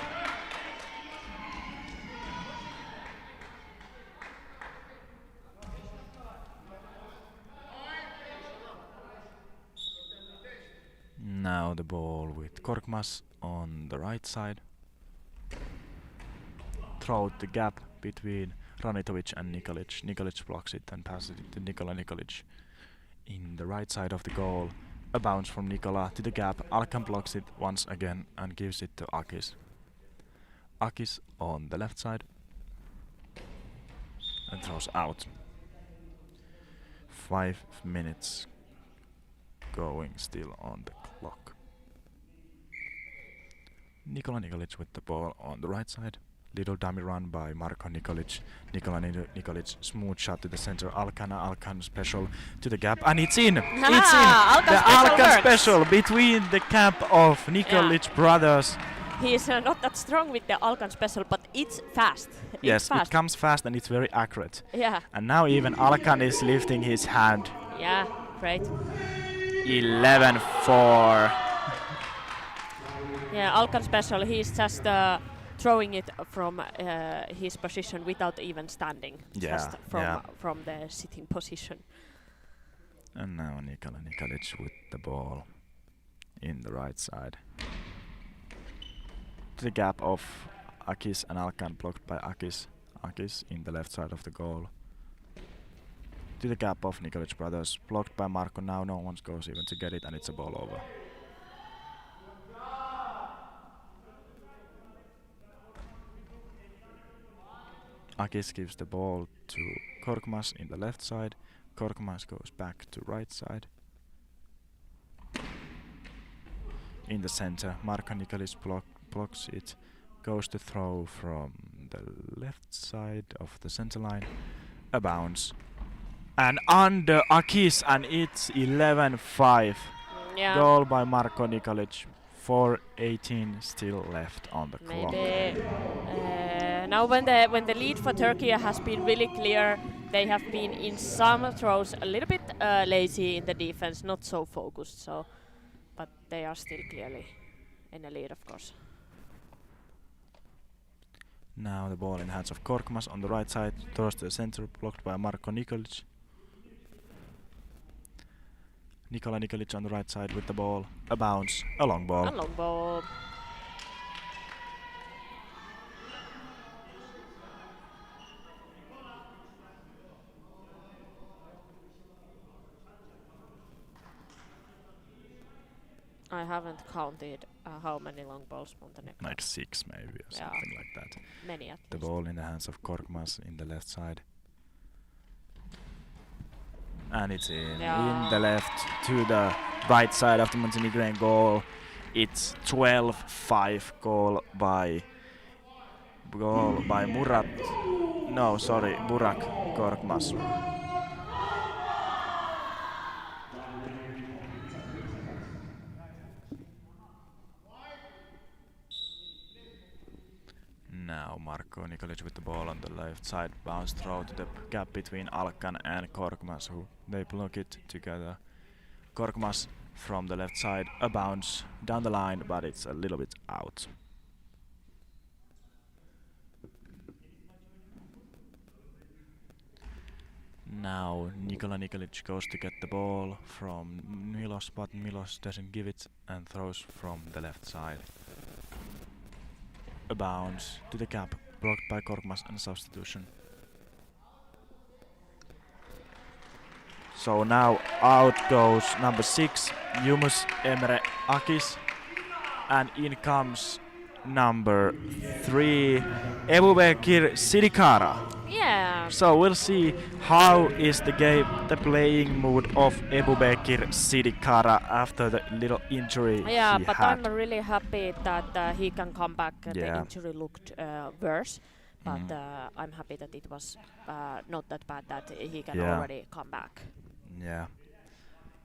[SPEAKER 1] Now the ball with Korkmaz on the right side. Throw the gap between Ranitovic and Nikolic. Nikolic blocks it and passes it to Nikola Nikolic in the right side of the goal. A bounce from Nikola to the gap. Alkan blocks it once again and gives it to Akis. Akis on the left side and throws out. 5 minutes going still on the clock. Nikola Nikolic with the ball on the right side. Little dummy run by Marko Nikolic. Nikola Nikolic, smooth shot to the center. Alkan special to the gap, and it's in! It's in! The Alkan special between the cap of Nikolic brothers.
[SPEAKER 2] he's not that strong with the Alkan special, but it's fast.
[SPEAKER 1] Yes,
[SPEAKER 2] it's fast.
[SPEAKER 1] it comes fast and it's very accurate.
[SPEAKER 2] Yeah,
[SPEAKER 1] And now even Alkan is lifting his hand.
[SPEAKER 2] yeah, great.
[SPEAKER 1] 11-4.
[SPEAKER 2] Yeah, Alkan special, he's just throwing it from his position without even standing.
[SPEAKER 1] Yeah,
[SPEAKER 2] Just from the sitting position.
[SPEAKER 1] And now Nikola Nikolic with the ball in the right side. To the gap of Akis and Alkan, blocked by Akis. Akis in the left side of the goal. To the gap of Nikolic brothers, blocked by Marko. Now no one goes even to get it, and it's a ball over. Akis gives the ball to Korkmaz in the left side. Korkmaz goes back to right side. In the center, Marko Nikolic blocks it. Goes to throw from the left side of the center line. A bounce. And under Akis, and it's 11-5.
[SPEAKER 2] Yeah.
[SPEAKER 1] Goal by Marko Nikolic. 4:18 still left on the clock.
[SPEAKER 2] Maybe now when the lead for Turkey has been really clear, they have been in some throws a little bit lazy in the defense, not so focused. So, but they are still clearly in the lead, of course.
[SPEAKER 1] Now the ball in hands of Korkmaz on the right side, throws to the center, blocked by Marko Nikolic. Nikola Nikolic on the right side with the ball. A bounce, a long ball.
[SPEAKER 2] A long ball. I haven't counted how many long balls Montenegro.
[SPEAKER 1] Like 6 maybe or something like that.
[SPEAKER 2] Many at
[SPEAKER 1] The
[SPEAKER 2] least.
[SPEAKER 1] ball in the hands of Korkmaz in the left side. And it's in the left to the right side of the Montenegrin goal. It's 12-5 goal by Murat. No, sorry, Burak Korkmaz. Now Marko Nikolic with the ball on the left side, bounce throw to the gap between Alkan and Korkmaz, who they block it together. Korkmaz from the left side, a bounce down the line, but it's a little bit out. Now Nikola Nikolic goes to get the ball from Milos, but Milos doesn't give it and throws from the left side. A bounce to the gap, blocked by Korkmaz and substitution. So now out goes number 6, Yunus Emre Akis, and in comes number 3, Ebubekir Sidikara.
[SPEAKER 2] Yeah.
[SPEAKER 1] So we'll see how is the playing mood of Ebubekir Sidikara after the little injury
[SPEAKER 2] Yeah,
[SPEAKER 1] he
[SPEAKER 2] but
[SPEAKER 1] had.
[SPEAKER 2] I'm really happy that he can come back. The
[SPEAKER 1] Yeah.
[SPEAKER 2] injury looked worse, but I'm happy that it was not that bad that he can already come back.
[SPEAKER 1] Yeah.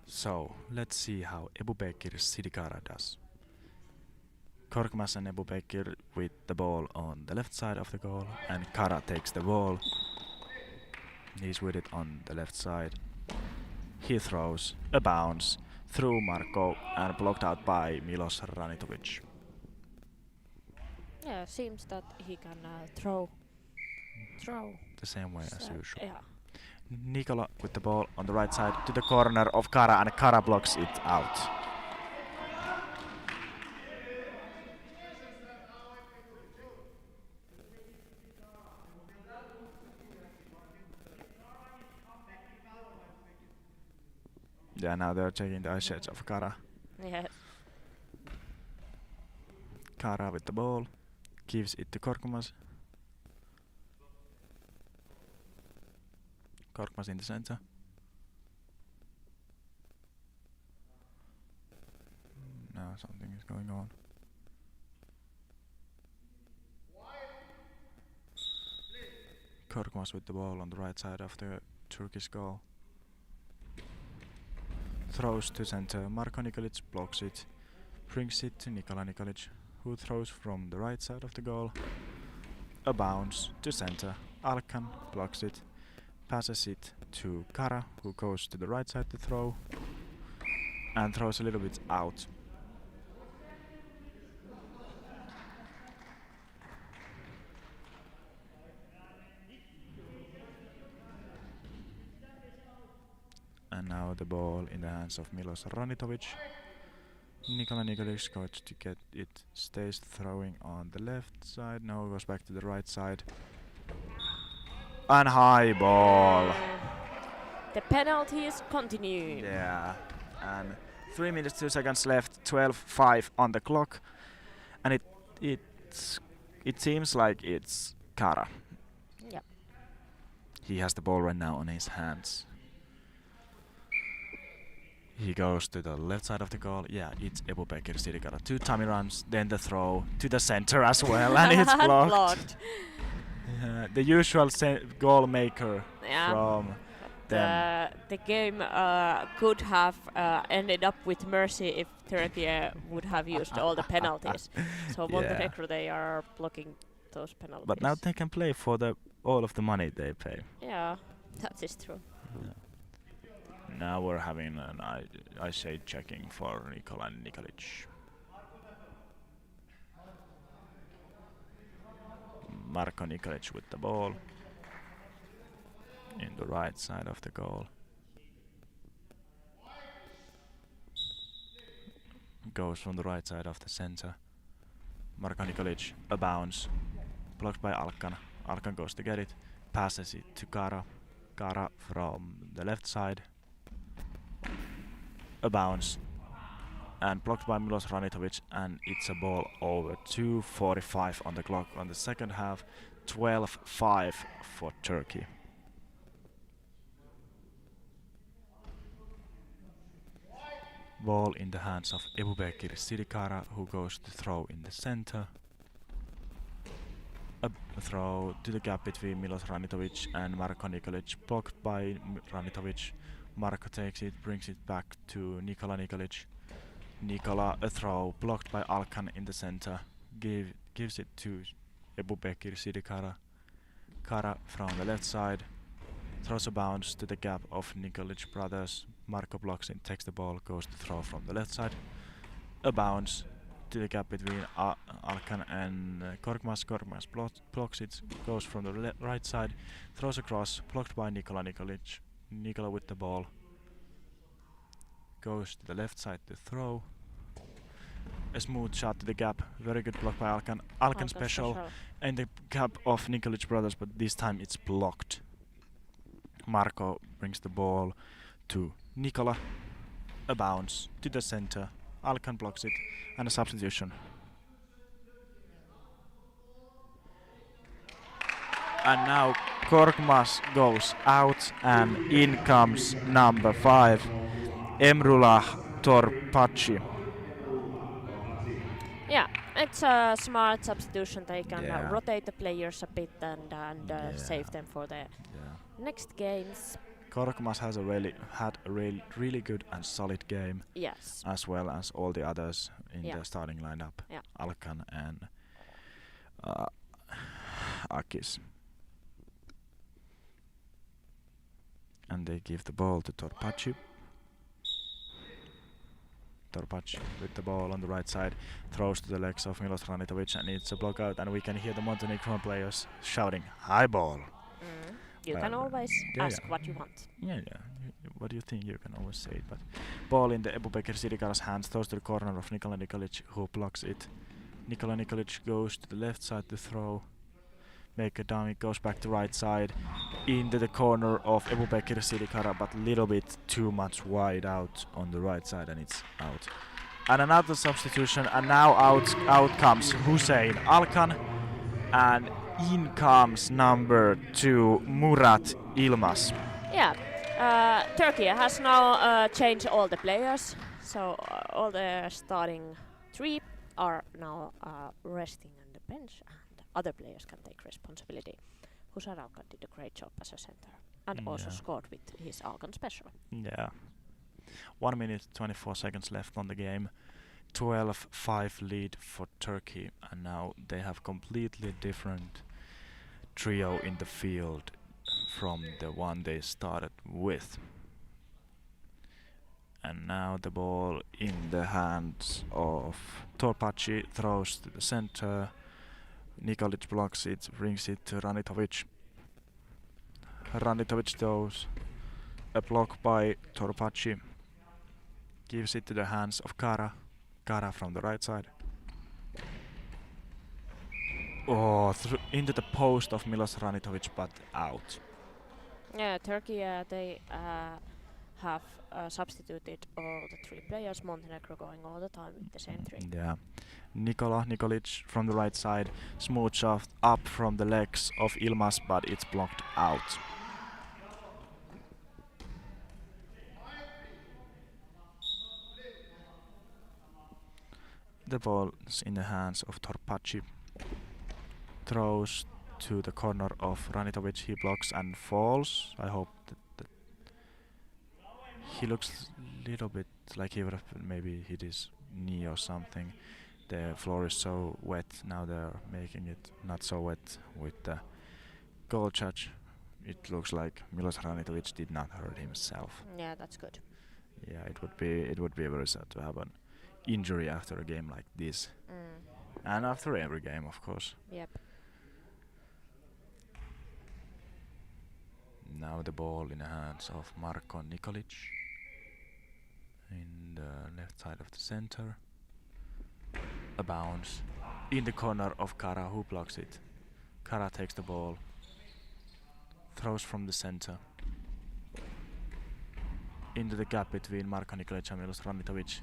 [SPEAKER 1] So let's see how Ebubekir Sidikara does. Korkmaz and Ebubekir with the ball on the left side of the goal, and Kara takes the ball. He's with it on the left side. He throws a bounce through Marko and blocked out by Milos Ranitovic.
[SPEAKER 2] Yeah, seems that he can throw.
[SPEAKER 1] The same way as usual.
[SPEAKER 2] Yeah.
[SPEAKER 1] Nikola with the ball on the right side to the corner of Kara, and Kara blocks it out. Yeah, now they're checking the eye shades of Kara.
[SPEAKER 2] Yeah.
[SPEAKER 1] Kara with the ball, gives it to Korkmaz. Korkmaz in the center. Now something is going on. Korkmaz with the ball on the right side of the Turkish goal. Throws to center. Marko Nikolic blocks it. Brings it to Nikola Nikolic, who throws from the right side of the goal. A bounce to center. Alkan blocks it, passes it to Kara, who goes to the right side to throw, and throws a little bit out. And now the ball in the hands of Milos Ranitovic. Nikola Nikolic goes to get it, stays throwing on the left side, now goes back to the right side. And high ball.
[SPEAKER 2] The penalties continue.
[SPEAKER 1] Yeah, and 3 minutes 2 seconds left, 12:05 on the clock, and it seems like it's Kara.
[SPEAKER 2] Yeah.
[SPEAKER 1] He has the ball right now on his hands. He goes to the left side of the goal. Yeah, it's Ebubekir Sidikara. 2 tummy runs, then the throw to the center as well, and it's blocked. The usual goal maker from them.
[SPEAKER 2] The game could have ended up with mercy if Turkey would have used all the penalties. So Montenegro, they are blocking those penalties.
[SPEAKER 1] But now they can play for all of the money they pay.
[SPEAKER 2] Yeah, that is true.
[SPEAKER 1] Yeah. Now we're having an IBSA checking for Nikola Nikolic. Marko Nikolic with the ball in the right side of the goal. Goes from the right side of the center. Marko Nikolic, a bounce, blocked by Alkan. Alkan goes to get it, passes it to Kara. Kara from the left side. A bounce and blocked by Milos Ranitovic, and it's a ball over. 2:45 on the clock on the second half. 12-5 for Turkey. Ball in the hands of Ebubekir Sidikara, who goes to throw in the center. A throw to the gap between Milos Ranitovic and Marko Nikolic, blocked by Ranitovic. Marko takes it, brings it back to Nikola Nikolic. Nikola, a throw, blocked by Alkan in the center. Gives it to Ebubekir Sidikara. Kara from the left side. Throws a bounce to the gap of Nikolic brothers. Marko blocks it, takes the ball, goes to throw from the left side. A bounce to the gap between Alkan and Korkmaz. Korkmaz blocks it, goes from the right side. Throws across, blocked by Nikola Nikolic. Nikola with the ball. Goes to the left side to throw. A smooth shot to the gap. Very good block by Alkan. Alkan special in the gap of Nikolic brothers, but this time it's blocked. Marko brings the ball to Nikola. A bounce to the center. Alkan blocks it, and a substitution. And now Korkmaz goes out, and in comes number 5, Emrullah Torpachi.
[SPEAKER 2] Yeah, it's a smart substitution. They can rotate the players a bit and save them for the next games.
[SPEAKER 1] Korkmaz has had a really good and solid game.
[SPEAKER 2] Yes.
[SPEAKER 1] As well as all the others in the starting lineup.
[SPEAKER 2] Yeah.
[SPEAKER 1] Alkan and Akis. And they give the ball to Torpachi. Torpachi with the ball on the right side, throws to the legs of Milos Ranitovic, and it's a block out, and we can hear the Montenegro players shouting, "High ball!"
[SPEAKER 2] You can always ask what you want.
[SPEAKER 1] Yeah. What do you think? You can always say it. But ball in the Ebubekir Sidikara's hands, throws to the corner of Nikola Nikolic, who blocks it. Nikola Nikolic goes to the left side to throw. Make a dummy, goes back to right side into the corner of Ebubekir Sidikara, but a little bit too much wide out on the right side, and it's out. And another substitution, and now out comes Hussein Alkan, and in comes number 2, Murat Ilmaz.
[SPEAKER 2] Yeah, Turkey has now changed all the players, so all the starting 3 are now resting on the bench, and other players can take responsibility. Hussein Alkan did a great job as a center, and also scored with his Alkan special.
[SPEAKER 1] Yeah. 1 minute 24 seconds left on the game. 12-5 lead for Turkey, and now they have completely different trio in the field from the one they started with. And now the ball in the hands of Torpachi, throws to the center. Nikolic blocks it, brings it to Ranitovic. Ranitovic throws a block by Torpachi. Gives it to the hands of Kara. Kara from the right side. Oh, into the post of Milos Ranitovic, but out.
[SPEAKER 2] Yeah, Turkey, they have substituted all the three players. Montenegro going all the time with the same three.
[SPEAKER 1] Yeah. Nikolic from the right side, smooth shot up from the legs of Ilmas, but it's blocked out. The ball is in the hands of Torpachi. Throws to the corner of Ranitovic. He blocks and falls. I hope that he looks a little bit like he would have maybe hit his knee or something. The floor is so wet. Now they're making it not so wet with the goal judge. It looks like Milos Ranitovic did not hurt himself.
[SPEAKER 2] Yeah, that's good.
[SPEAKER 1] Yeah, it would be very sad to have an injury after a game like this, and after every game, of course.
[SPEAKER 2] Yep.
[SPEAKER 1] Now the ball in the hands of Marko Nikolic in the left side of the center. A bounce in the corner of Kara, who blocks it. Kara takes the ball, throws from the center into the gap between Marko Nikolic and Milos Ranitovic.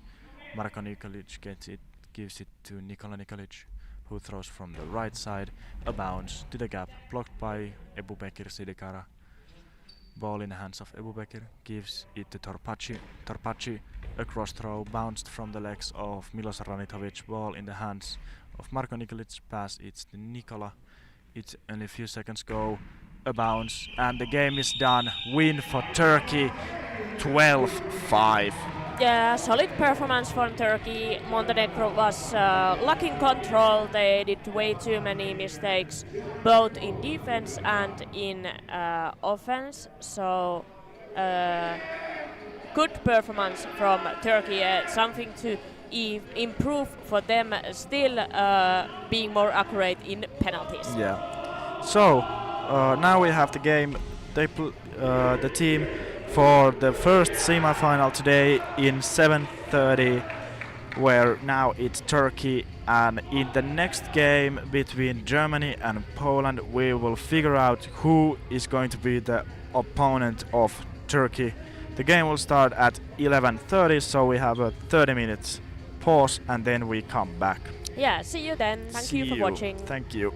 [SPEAKER 1] Marko Nikolic gets it, gives it to Nikola Nikolic, who throws from the right side. A bounce to the gap, blocked by Ebubekir Sidikara. Ball in the hands of Ebubekir, gives it to Torpachi. Torpachi, a cross throw, bounced from the legs of Milos Ranitovic. Ball in the hands of Marko Nikolic, pass it's to Nikola. It's only a few seconds go. A bounce, and the game is done. Win for Turkey, 12-5.
[SPEAKER 2] Yeah, solid performance from Turkey. Montenegro was lacking control. They did way too many mistakes, both in defense and in offense. So, good performance from Turkey. Something to improve for them. Still being more accurate in penalties.
[SPEAKER 1] Yeah. So now we have the game. The team for the first semi-final today in 7:30, where now it's Turkey, and in the next game between Germany and Poland we will figure out who is going to be the opponent of Turkey. The game will start at 11:30, so we have a 30 minutes pause and then we come back.
[SPEAKER 2] Yeah, see you then. Thank you for watching.
[SPEAKER 1] Thank you.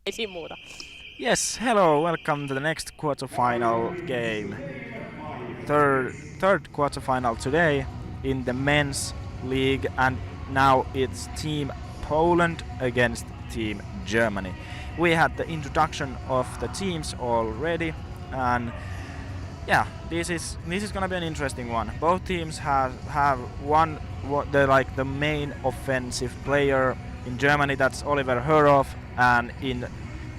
[SPEAKER 2] Ei siinä muuta.
[SPEAKER 1] Yes, hello, welcome to the next quarterfinal game. Third quarterfinal today in the men's league, and now it's Team Poland against Team Germany. We had the introduction of the teams already, and yeah, this is gonna be an interesting one. Both teams have one the main offensive player. In Germany that's Oliver Hurov, and in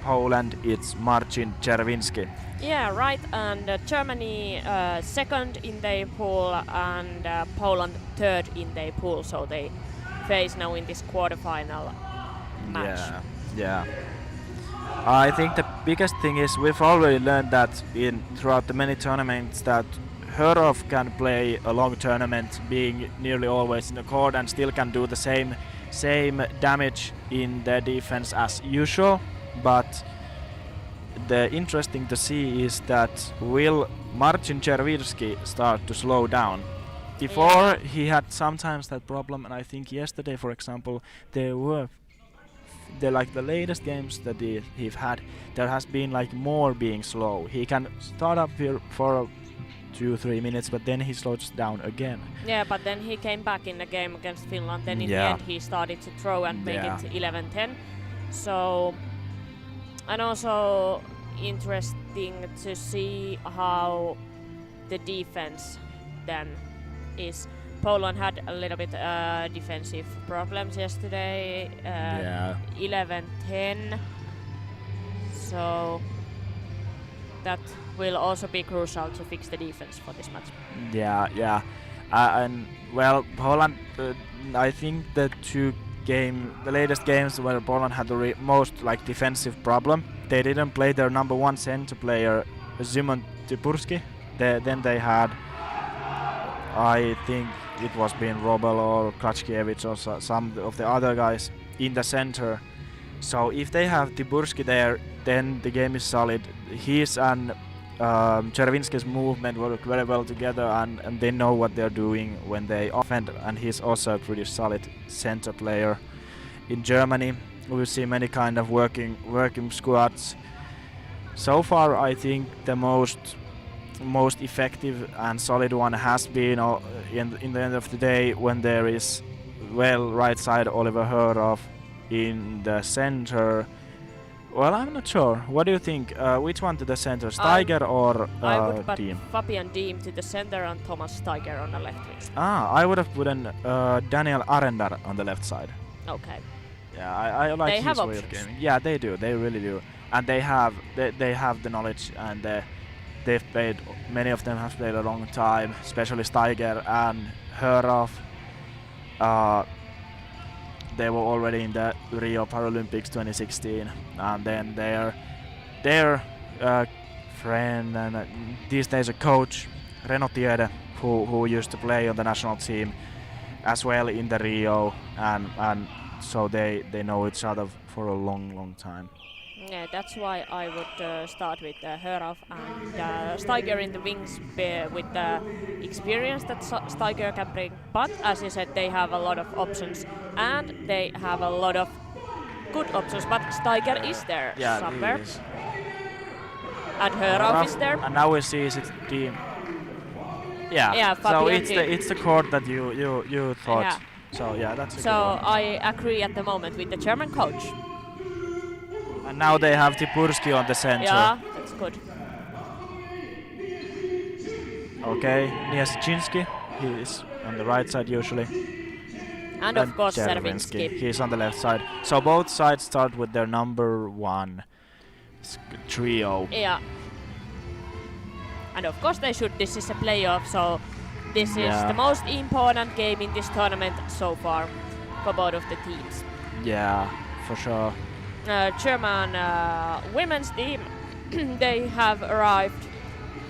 [SPEAKER 1] Poland it's Marcin Czerwinski.
[SPEAKER 2] Yeah, right. And Germany second in their pool, and Poland third in their pool. So they face now in this quarterfinal match.
[SPEAKER 1] Yeah. I think the biggest thing is we've already learned that throughout the many tournaments that Hurov can play a long tournament, being nearly always in the court, and still can do the same damage in the defense as usual. But the interesting to see is that will Marcin Czerwinski start to slow down? Before he had sometimes that problem, and I think yesterday, for example, the latest games that he've had, there has been like more being slow. He can start up here for 2-3 minutes, but then he slows down again.
[SPEAKER 2] Yeah, but then he came back in the game against Finland. Then in the end he started to throw and make it 11-10. So, and also interesting to see how the defense then is. Poland had a little bit defensive problems yesterday. 11-10. So that will also be crucial to fix the defense for this match.
[SPEAKER 1] Yeah. And well, Poland, I think the latest games where Poland had the most defensive problem, they didn't play their number one center player, Szymon Tyburski. Then they had, I think it was being Robel or Kratkiewicz or some of the other guys in the center. So if they have Tyburski there, then the game is solid. His and Czerwinski's movement work very well together, and they know what they're doing when they offend, and he's also a pretty solid center player. In Germany we see many kind of working squads. So far I think the most effective and solid one has been in the end of the day when there is right side Oliver Hurov in the center. Well, I'm not sure. What do you think? Which one to the center, Steiger or
[SPEAKER 2] I would put
[SPEAKER 1] Diem?
[SPEAKER 2] Fabian Diem to the center and Thomas Steiger on the left wing.
[SPEAKER 1] I would have put Daniel Arendar on the left side.
[SPEAKER 2] Okay.
[SPEAKER 1] Yeah, I like
[SPEAKER 2] they
[SPEAKER 1] his
[SPEAKER 2] have
[SPEAKER 1] way of
[SPEAKER 2] options.
[SPEAKER 1] gaming. Yeah, they do. They really do. And they have the knowledge, and they've played. Many of them have played a long time, especially Steiger and Hurov. They were already in the Rio Paralympics 2016, and then their friend and these days a coach, Reno Tiede, who used to play on the national team as well in the Rio, and so they know each other for a long time.
[SPEAKER 2] Yeah, that's why I would start with Hurov and Steiger in the wings with the experience that Steiger can bring. But as you said, they have a lot of options, and they have a lot of good options. But Steiger is there somewhere, and Hurov is there.
[SPEAKER 1] And now we see is it the so it's the court that you thought.
[SPEAKER 2] Yeah.
[SPEAKER 1] So yeah, that's a
[SPEAKER 2] so
[SPEAKER 1] good one.
[SPEAKER 2] I agree at the moment with the German coach.
[SPEAKER 1] And now they have Tyburski on the center.
[SPEAKER 2] Yeah, that's good.
[SPEAKER 1] Okay, Niesczynski, he is on the right side usually.
[SPEAKER 2] And of course Czerwinski.
[SPEAKER 1] He's on the left side. So both sides start with their number one trio.
[SPEAKER 2] Yeah. And of course they should. This is a playoff, so this is the most important game in this tournament so far for both of the teams.
[SPEAKER 1] Yeah, for sure.
[SPEAKER 2] German women's team, they have arrived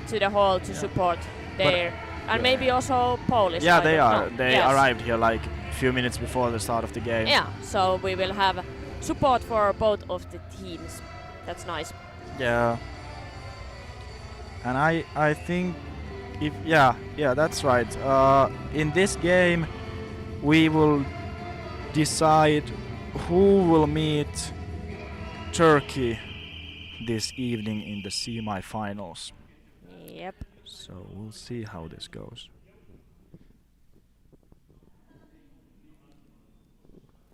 [SPEAKER 2] to the hall to support their, and maybe also Polish.
[SPEAKER 1] Yeah, they are. They arrived here like a few minutes before the start of the game.
[SPEAKER 2] Yeah, so we will have support for both of the teams. That's nice.
[SPEAKER 1] Yeah. And I think that's right. In this game we will decide who will meet Turkey this evening in the semi-finals.
[SPEAKER 2] Yep.
[SPEAKER 1] So we'll see how this goes.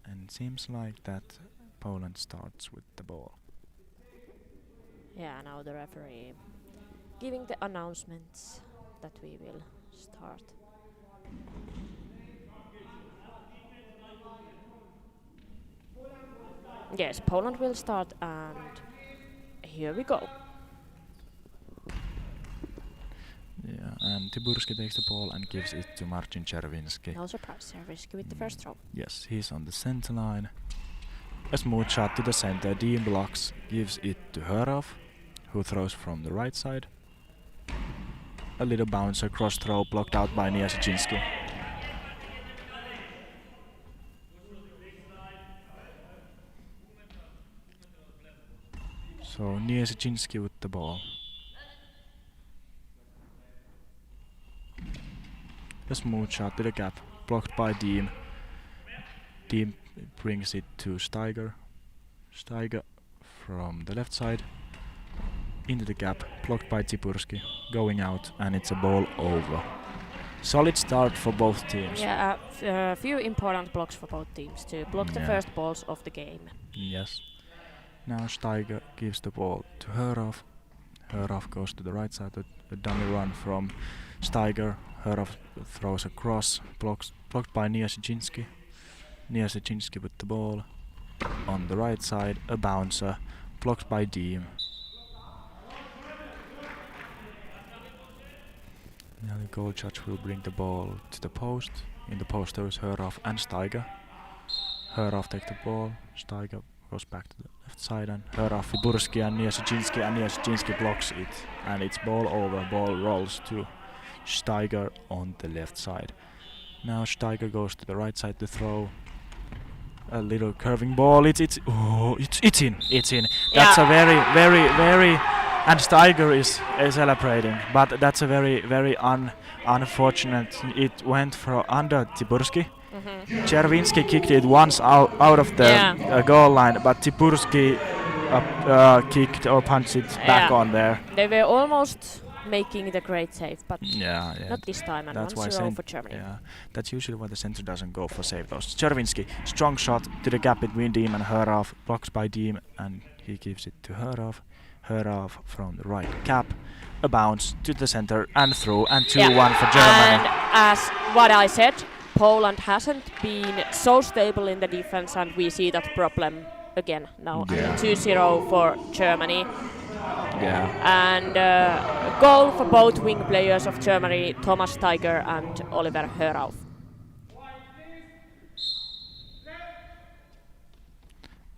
[SPEAKER 1] And it seems like that Poland starts with the ball.
[SPEAKER 2] Yeah, now the referee giving the announcements that we will start. Yes, Poland will start, and here we go.
[SPEAKER 1] Yeah, and Tyburski takes the ball and gives it to Marcin Czerwinski.
[SPEAKER 2] No surprise, Czerwinski with the first throw.
[SPEAKER 1] Yes, he's on the center line. A smooth shot to the center. Dean blocks, gives it to Hörov, who throws from the right side. A little bouncer cross throw blocked out by Niesiczynski. So Niesiczynski with the ball. A smooth shot to the gap, blocked by Deem. Deem brings it to Steiger. Steiger from the left side. Into the gap, blocked by Tyburski. Going out, and it's a ball over. Solid start for both teams.
[SPEAKER 2] Yeah, a few important blocks for both teams to block the first balls of the game.
[SPEAKER 1] Yes. Now Steiger gives the ball to Hörov. Hörov goes to the right side, a dummy run from Steiger. Hörov throws a cross, blocked by Niesiczynski. Niesiczynski with the ball. On the right side, a bouncer, blocked by Deem. Now the goal judge will bring the ball to the post. In the post there is Hörov and Steiger. Hörov takes the ball, Steiger goes back to the left side, and Hörov, Tyburski and Niesiczynski blocks it. And it's ball over, ball rolls to Steiger on the left side. Now Steiger goes to the right side to throw. A little curving ball, it's in. That's a very and Steiger is celebrating, but that's a very unfortunate. It went for under Tyburski. Czerwinski kicked it once out of the goal line, but Tyburski kicked or punched it back on there.
[SPEAKER 2] They were almost making the great save, but not this time, and
[SPEAKER 1] that's
[SPEAKER 2] 1-0 for Germany.
[SPEAKER 1] Yeah, that's usually why the center doesn't go for save those. Czerwinski, strong shot to the gap between Deem and Hörov, blocked by Deem, and he gives it to Hörov. Hörov from the right cap, a bounce to the center and through, and 2-1 for Germany.
[SPEAKER 2] And as what I said, Poland hasn't been so stable in the defense, and we see that problem again now. 2-0 for Germany.
[SPEAKER 1] Yeah.
[SPEAKER 2] And goal for both wing players of Germany, Thomas Steiger and Oliver Hörov.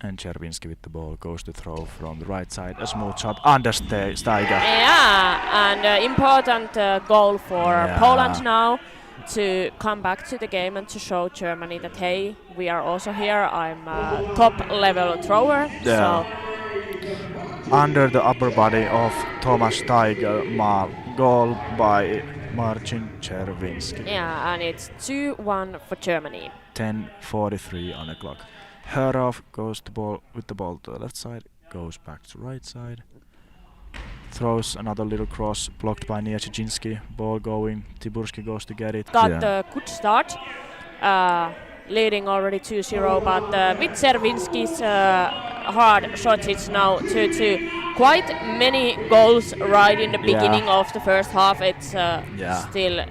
[SPEAKER 1] And Czerwinski with the ball goes to throw from the right side. A smooth shot under Steiger.
[SPEAKER 2] Yeah, and important goal for Poland now to come back to the game and to show Germany that, hey, we are also here. I'm a top-level thrower.
[SPEAKER 1] Yeah.
[SPEAKER 2] So
[SPEAKER 1] under the upper body of Thomas Steiger, goal by Marcin Czerwinski.
[SPEAKER 2] Yeah, and it's 2-1 for Germany.
[SPEAKER 1] 10:43 on the clock. Hörov goes with the ball to the left side, goes back to right side, throws another little cross, blocked by Niesiczynski, ball going, Tyburski goes to get it.
[SPEAKER 2] Got a good start, leading already 2-0, but with Czerwinski's hard shots it's now 2-2. Quite many goals right in the beginning of the first half. It's still,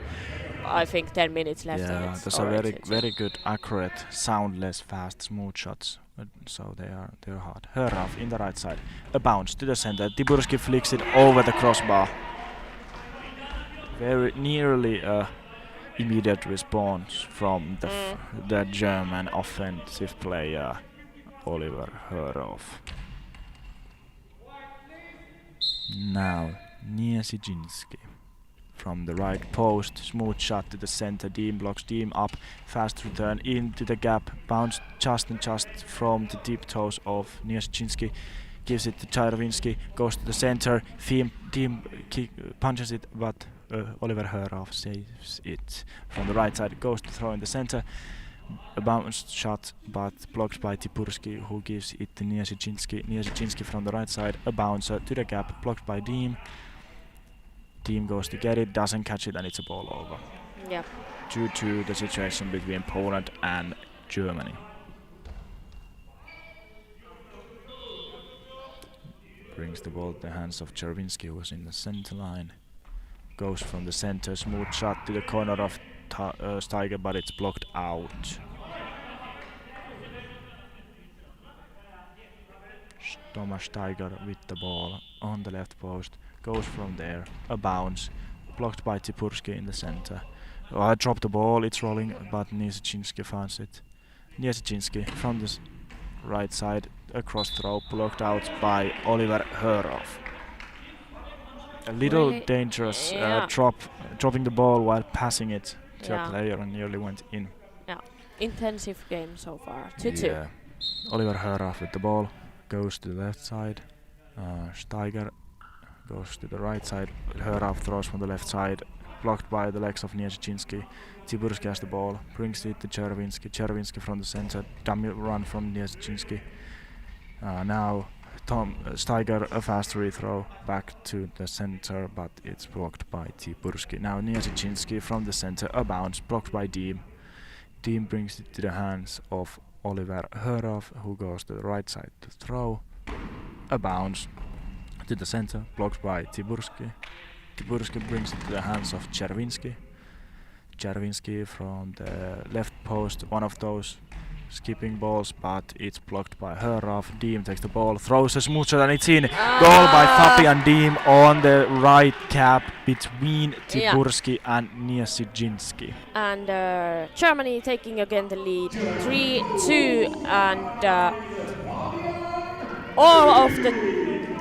[SPEAKER 2] I think, 10 minutes left.
[SPEAKER 1] Yeah, there's a very good, accurate, soundless, fast, smooth shots. So they're hard. Hörov in the right side, a bounce to the center. Tyburski flicks it over the crossbar. Very nearly immediate response from the German offensive player Oliver Hörov. Now Niesiczynski. From the right post, smooth shot to the center, Deem blocks, Deem up, fast return into the gap, bounce just from the deep toes of Niesiczynski, gives it to Czerwinski, goes to the center, Deem punches it, but Oliver Hörov saves it. From the right side, goes to throw in the center, A bounced shot, but blocked by Tiburski, who gives it to Niezhichinski. Niezhichinski from the right side, a bouncer to the gap, blocked by Deem. Deem goes to get it, doesn't catch it, and it's a ball over.
[SPEAKER 2] Yep.
[SPEAKER 1] 2-2 the situation between Poland and Germany. Brings the ball to the hands of Czerwinski, who was in the center line. Goes from the center, smooth shot to the corner of Steiger, but it's blocked out. Thomas Steiger with the ball on the left post. Goes from there, a bounce. Blocked by Tiburski in the center. I dropped the ball, it's rolling, but Niezhichinski finds it. Niezhichinski from the right side, a cross throw, blocked out by Oliver Hörov. A little
[SPEAKER 2] Really?
[SPEAKER 1] dangerous
[SPEAKER 2] Yeah.
[SPEAKER 1] dropping the ball while passing it to
[SPEAKER 2] Yeah.
[SPEAKER 1] a player and nearly went in.
[SPEAKER 2] Intensive game so far. 2-2.
[SPEAKER 1] Yeah. Oliver Hörov with the ball, goes to the left side. Steiger goes to the right side. Hörov throws from the left side, blocked by the legs of Niezhichinski. Tiburski has the ball, brings it to Czerwinski. Czerwinski from the center, dummy run from Niezhichinski. Now Steiger, a fast free throw back to the center, but it's blocked by Tiburski. Now Niezhichinski from the center, a bounce, blocked by Deem. Deem brings it to the hands of Oliver Hörov, who goes to the right side to throw. A bounce to the center, blocked by Tiburski. Tiburski brings it to the hands of Czerwinski. Czerwinski from the left post, one of those skipping balls, but it's blocked by Hörov. Deem takes the ball, throws a smooth shot, and it's in. Goal by Fabi and Deem on the right cap between Tiburski and Niezhichinski.
[SPEAKER 2] And Germany taking again the lead 3-2, and all of the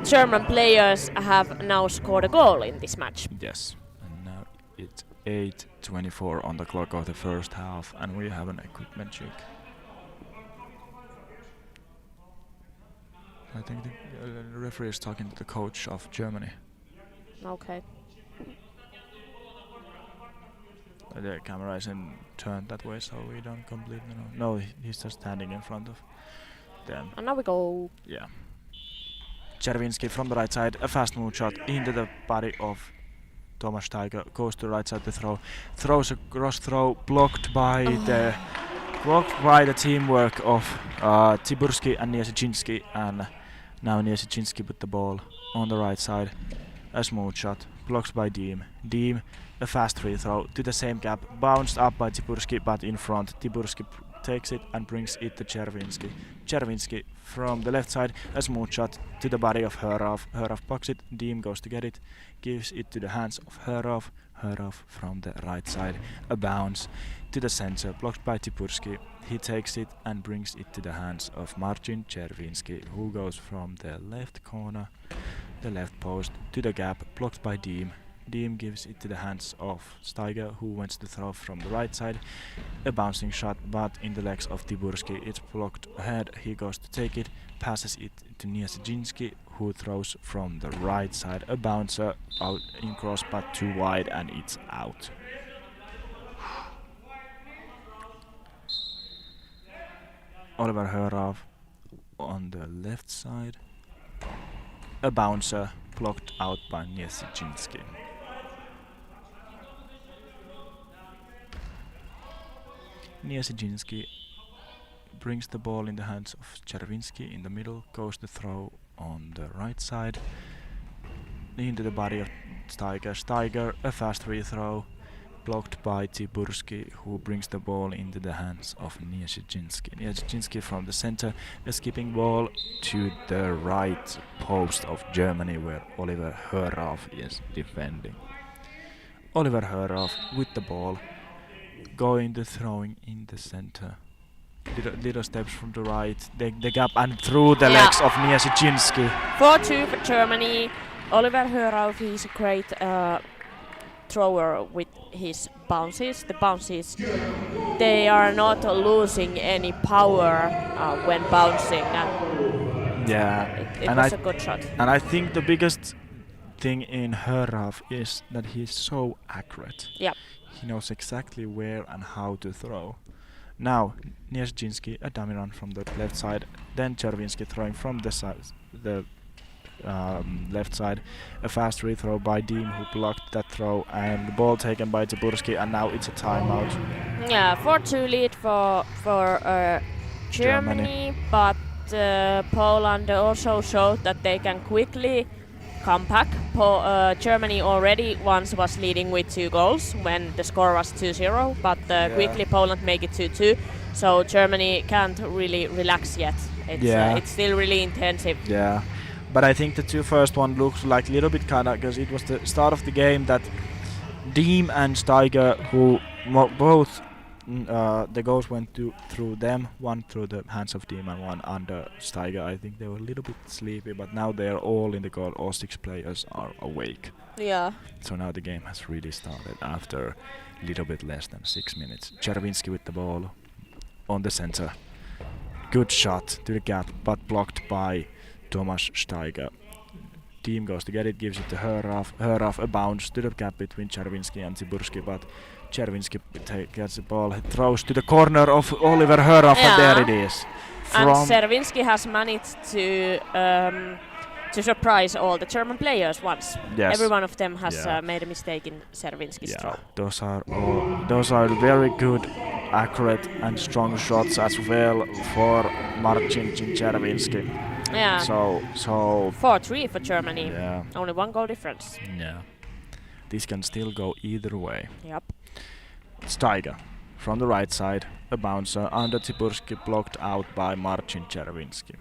[SPEAKER 2] German players have now scored a goal in this match.
[SPEAKER 1] Yes, and now it's 8:24 on the clock of the first half, and we have an equipment check. I think the referee is talking to the coach of Germany.
[SPEAKER 2] Okay.
[SPEAKER 1] The camera isn't turned that way, so we don't completely know. No, he's just standing in front of them.
[SPEAKER 2] And now we go.
[SPEAKER 1] Yeah. Czerwinski from the right side, a fast move shot into the body of Thomas Steiger, goes to the right side to throw. Throws a cross throw, blocked by the teamwork of Tiburski and Niezhichinski, and now Niezhichinski with the ball on the right side. A smooth shot, blocked by Deem. Deem, a fast free throw to the same gap, bounced up by Tiburski, but in front. Tiburski takes it and brings it to Czerwinski. Czerwinski from the left side, a smooth shot to the body of Hörov. Hörov pucks it, Deem goes to get it, gives it to the hands of Hörov. Hörov from the right side, a bounce to the center, blocked by Tiburski. He takes it and brings it to the hands of Marcin Czerwinski, who goes from the left corner, the left post, to the gap, blocked by Deem. Deem gives it to the hands of Steiger, who wants to throw from the right side. A bouncing shot, but in the legs of Tiburski. It's blocked ahead. He goes to take it, passes it to Niezhichinski, who throws from the right side. A bouncer out in cross, but too wide, and it's out. Oliver Hörov on the left side. A bouncer blocked out by Niezhichinski. Niezhichinski brings the ball in the hands of Czerwinski in the middle, goes to throw on the right side into the body of Steiger. Steiger, a fast free throw, blocked by Tiburski, who brings the ball into the hands of Niezhichinski. Niezhichinski from the center, a skipping ball to the right post of Germany, where Oliver Hörov is defending. Oliver Hörov with the ball, going to throwing in the center. Little steps from the right, the gap, and through the legs of Niezhichinski.
[SPEAKER 2] 4-2 for Germany. Oliver Hörov is a great thrower with his bounces. The bounces, they are not losing any power when bouncing. It was a good shot.
[SPEAKER 1] And I think the biggest thing in Hörov is that he's so accurate.
[SPEAKER 2] Yep.
[SPEAKER 1] He knows exactly where and how to throw. Now Niezhinski, a dummy run from the left side, then Chervinsky throwing from the left side, a fast free throw by Deem who blocked that throw, and the ball taken by Tiburski, and now it's a timeout.
[SPEAKER 2] Yeah, 4-2 lead for Germany, but Poland also showed that they can quickly come back. Germany already once was leading with 2 goals when the score was 2-0, but quickly Poland make it 2-2. So Germany can't really relax yet. It's still really intensive.
[SPEAKER 1] Yeah, but I think the 2 first one looks like a little bit kinda, because it was the start of the game that Deem and Steiger, who both the goals went through them, one through the hands of Deem and one under Steiger. I think they were a little bit sleepy, but now they're all in the goal. All 6 players are awake.
[SPEAKER 2] Yeah.
[SPEAKER 1] So now the game has really started after a little bit less than 6 minutes. Chervinsky with the ball on the center. Good shot to the gap, but blocked by Tomasz Steiger. Team goes to get it, gives it to Höraf, a bounce to the gap between Chervinsky and Tiburski, but Chervinsky gets the ball, he throws to the corner of Oliver Höraf, and there it is.
[SPEAKER 2] And Chervinsky has managed to surprise all the German players once.
[SPEAKER 1] Yes.
[SPEAKER 2] Every one of them has made a mistake in Chervinsky's throw.
[SPEAKER 1] Those are very good, accurate and strong shots as well for Marcin Chervinsky.
[SPEAKER 2] Yeah.
[SPEAKER 1] So
[SPEAKER 2] 4-3 for Germany.
[SPEAKER 1] Yeah.
[SPEAKER 2] Only 1 goal difference.
[SPEAKER 1] Yeah. This can still go either way.
[SPEAKER 2] Yep.
[SPEAKER 1] Steiger from the right side, a bouncer under Tiburski, blocked out by Marcin Chervinsky.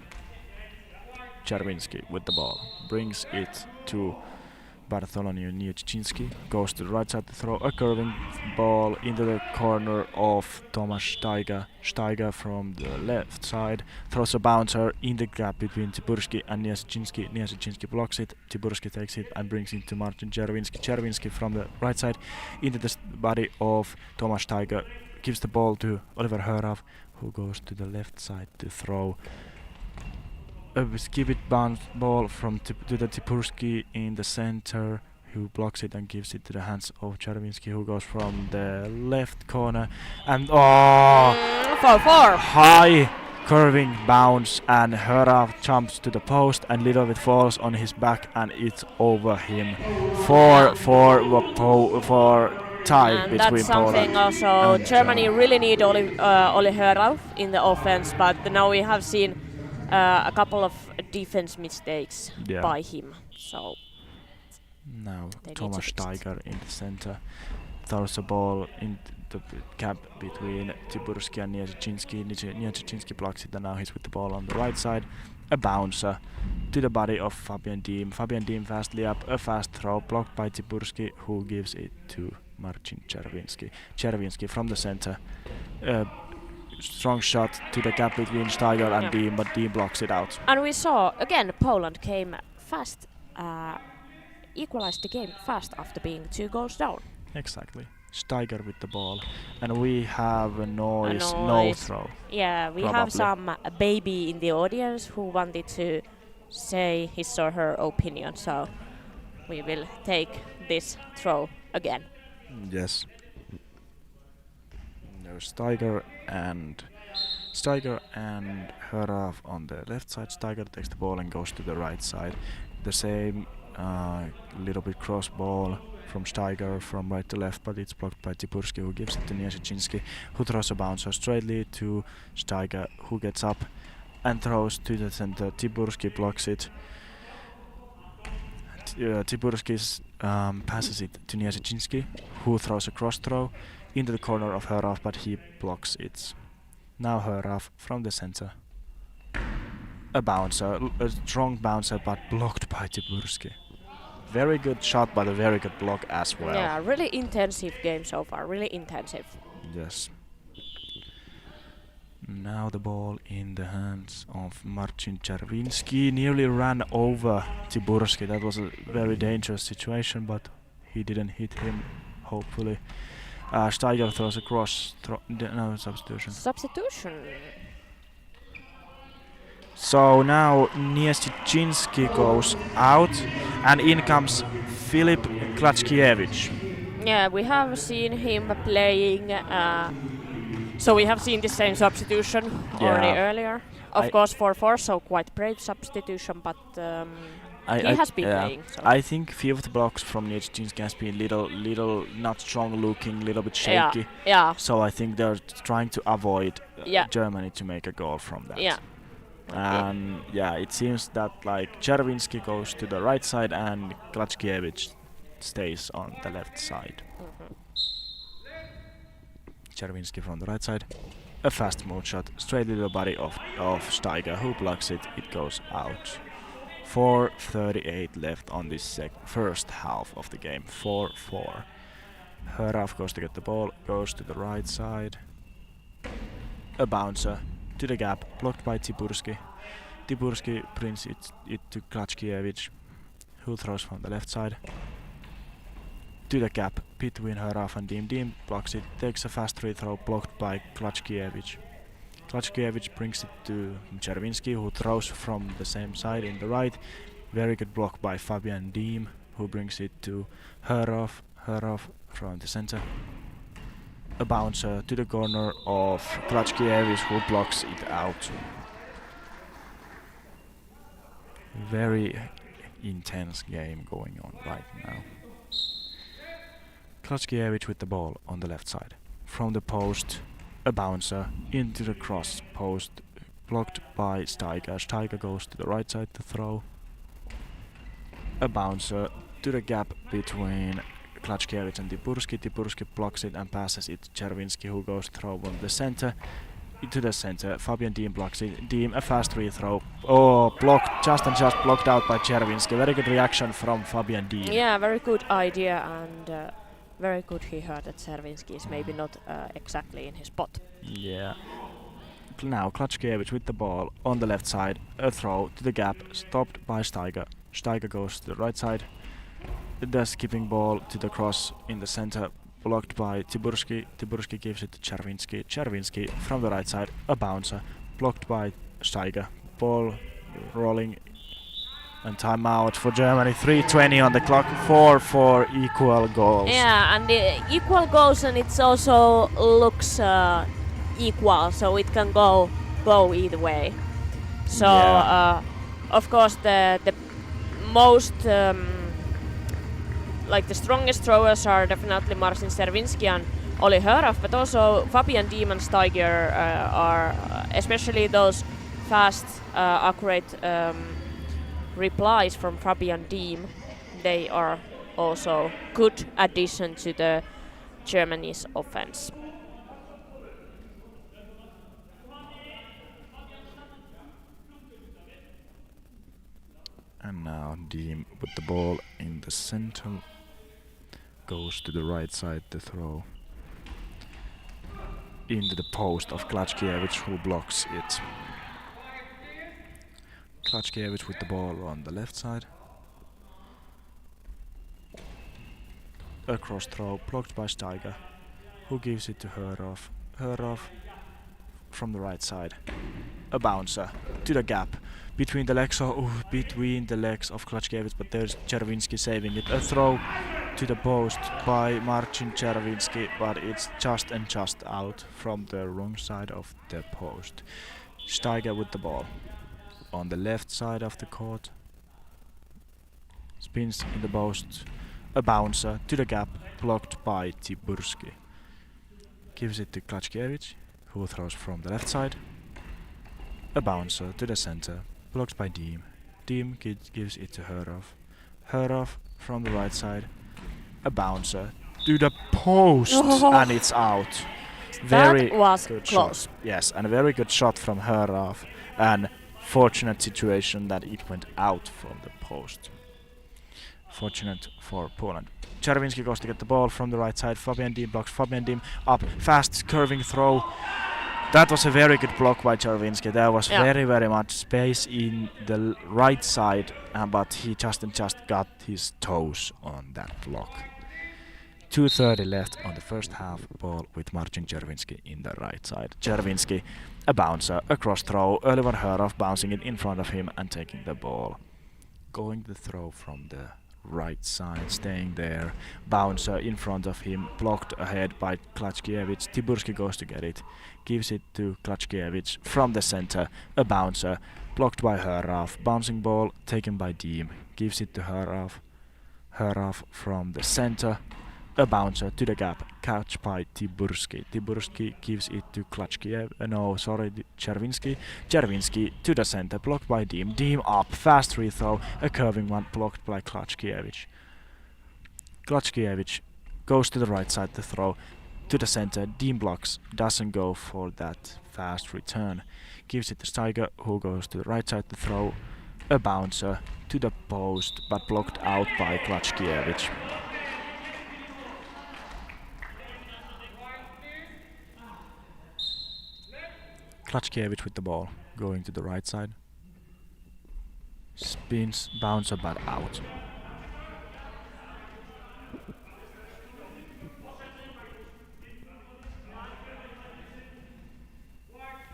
[SPEAKER 1] Chervinsky with the ball, brings it to Bartholomew Niezhinski, goes to the right side to throw a curving ball into the corner of Tomasz Steiger. Steiger from the left side throws a bouncer in the gap between Tiburski and Niezhinski. Niezhinski blocks it, Tiburski takes it and brings it to Marcin Chervinsky. Chervinsky from the right side into the body of Tomasz Steiger, gives the ball to Oliver Höraf, who goes to the left side to throw a skip bounce ball from to the Tiburski in the center, who blocks it and gives it to the hands of Chervinsky, who goes from the left corner and
[SPEAKER 2] 4-4.
[SPEAKER 1] High curving bounce, and Höraf jumps to the post and little bit falls on his back and it's over him. 4-4 tie
[SPEAKER 2] And
[SPEAKER 1] between
[SPEAKER 2] that's something
[SPEAKER 1] Poland
[SPEAKER 2] also
[SPEAKER 1] and
[SPEAKER 2] Germany really need Oli Höraf in the offense, but now we have seen a couple of defense mistakes by him. So
[SPEAKER 1] now
[SPEAKER 2] they
[SPEAKER 1] Tomasz Steiger in the center throws a ball into the gap between Tiburski and Niezhinski. Niezhinski blocks it and now he's with the ball on the right side. A bouncer to the body of Fabian Deem. Fabian Deem fastly up, a fast throw blocked by Tiburski, who gives it to Marcin Chervinsky. Chervinsky from the center. Strong shot to the gap between Steiger and Deem, but Deem blocks it out.
[SPEAKER 2] And we saw again Poland came fast, equalized the game fast after being 2 goals down.
[SPEAKER 1] Exactly. Steiger with the ball, and we have a noise. No throw.
[SPEAKER 2] Yeah, we
[SPEAKER 1] probably
[SPEAKER 2] have some baby in the audience who wanted to say his or her opinion, so we will take this throw again.
[SPEAKER 1] Yes. Steiger and Höraf on the left side. Steiger takes the ball and goes to the right side. The same little bit cross ball from Steiger from right to left, but it's blocked by Tiburski, who gives it to Niezhinski, who throws a bouncer straightly to Steiger, who gets up and throws to the center. Tiburski blocks it. Tiburski passes it to Niezhinski, who throws a cross throw into the corner of Höraf, but he blocks it. Now Höraf from the center. A bouncer, a strong bouncer, but blocked by Tiburski. Very good shot, but a very good block as well.
[SPEAKER 2] Yeah, really intensive game so far, really intensive.
[SPEAKER 1] Yes. Now the ball in the hands of Marcin Chervinsky. Nearly ran over Tiburski. That was a very dangerous situation, but he didn't hit him, hopefully. Steiger throws a cross. No, substitution.
[SPEAKER 2] Substitution.
[SPEAKER 1] So now Niezhinski goes out, and in comes Filip Klatskiewicz.
[SPEAKER 2] Yeah, we have seen him playing So we have seen the same substitution already
[SPEAKER 1] Yeah.
[SPEAKER 2] earlier. Of
[SPEAKER 1] I-
[SPEAKER 2] course 4-4, so quite brave substitution, but he has been playing. So.
[SPEAKER 1] I think fifth blocks from Nieczynski has been little not strong looking, little bit shaky.
[SPEAKER 2] Yeah.
[SPEAKER 1] So I think they're trying to avoid
[SPEAKER 2] Yeah.
[SPEAKER 1] Germany to make a goal from that.
[SPEAKER 2] Yeah.
[SPEAKER 1] And it seems that like Czerwinski goes to the right side and Klackiewicz stays on the left side. Czerwinski from the right side. A fast move shot straight to the body of Steiger, who blocks it. It goes out. 4:38 left on this first half of the game. 4-4. Hraf goes to get the ball, goes to the right side. A bouncer to the gap, blocked by Tiburski. Tiburski brings it to Klackiewicz, who throws from the left side. To the gap between Hraf and Deem. Deem blocks it, takes a fast free throw, blocked by Klackiewicz. Klackiewicz brings it to Czerwinski, who throws from the same side in the right. Very good block by Fabian Deem, who brings it to Hraf. Hraf from the center. A bouncer to the corner of Klackiewicz, who blocks it out. Very intense game going on right now. Klackiewicz with the ball on the left side. From the post, a bouncer into the cross post, blocked by Steiger. Steiger goes to the right side to throw. A bouncer to the gap between Klackiewicz and Tiburski. Tiburski blocks it and passes it to Czerwinski, who goes throw on the center. To the center, Fabian Deem blocks it. Deem, a fast free throw. Oh, blocked, just blocked out by Czerwinski. Very good reaction from Fabian Deem.
[SPEAKER 2] Yeah, very good idea, and very good he heard that Czerwinski is maybe not exactly in his spot.
[SPEAKER 1] Yeah. Now Klackiewicz with the ball on the left side. A throw to the gap, stopped by Steiger. Steiger goes to the right side. The skipping ball to the cross in the center, blocked by Tiburski. Tiburski gives it to Czerwinski. Czerwinski from the right side, a bouncer, blocked by Steiger. Ball rolling, and timeout for Germany. 3:20 on the clock. 4-4 equal goals.
[SPEAKER 2] Yeah, and equal goals, and it also looks equal, so it can go either way. So of course the most like the strongest throwers are definitely Marcin Czerwinski and Oli Hraf, but also Fabian Deem and Steiger are especially those fast, accurate replies from Fabian Deem. They are also good addition to the Germany's offense.
[SPEAKER 1] And now Deem with the ball in the center, goes to the right side to throw into the post of Klackiewicz, who blocks it. Klackiewicz with the ball on the left side. A cross throw blocked by Steiger, who gives it to Hraf. Hraf from the right side. A bouncer to the gap between the legs of Klackiewicz, but there's Czerwinski saving it. A throw to the post by Marcin Czerwinski, but it's just out from the wrong side of the post. Steiger with the ball on the left side of the court. Spins in the post. A bouncer to the gap, blocked by Tiburski. Gives it to Klackiewicz, who throws from the left side. A bouncer to the center, blocked by Deem. Deem gives it to Hraf. Hraf from the right side. A bouncer to the post, and it's out. Very
[SPEAKER 2] that was
[SPEAKER 1] good
[SPEAKER 2] close.
[SPEAKER 1] shot. Yes, and a very good shot from Hraf. And fortunate situation that it went out from the post. Fortunate for Poland. Czerwinski goes to get the ball from the right side. Fabian Deem blocks. Fabian Deem up, fast curving throw. That was a very good block by Czerwinski. There was very much space in the right side, but he just got his toes on that block. 2:30 left on the first half. Ball with Marcin Czerwinski in the right side. Czerwinski, a bouncer, a cross throw. Oliver Hraf bouncing it in front of him and taking the ball. Going the throw from the right side, staying there. Bouncer in front of him, blocked ahead by Klachkiewicz. Tiburski goes to get it, gives it to Klachkiewicz from the center. A bouncer, blocked by Höraf. Bouncing ball taken by Diem, gives it to Höraf. Höraf from the center. A bouncer to the gap, catch by Tiburski. Tiburski gives it to Czerwinski. Czerwinski to the center, blocked by Diem. Diem up, fast free throw, a curving one, blocked by Klachkiewicz. Klachkiewicz goes to the right side to throw, to the center. Diem blocks, doesn't go for that fast return. Gives it to Steiger, who goes to the right side to throw. A bouncer to the post, but blocked out by Klachkiewicz. Klachkiewicz with the ball, going to the right side. Spins, bouncer, but out.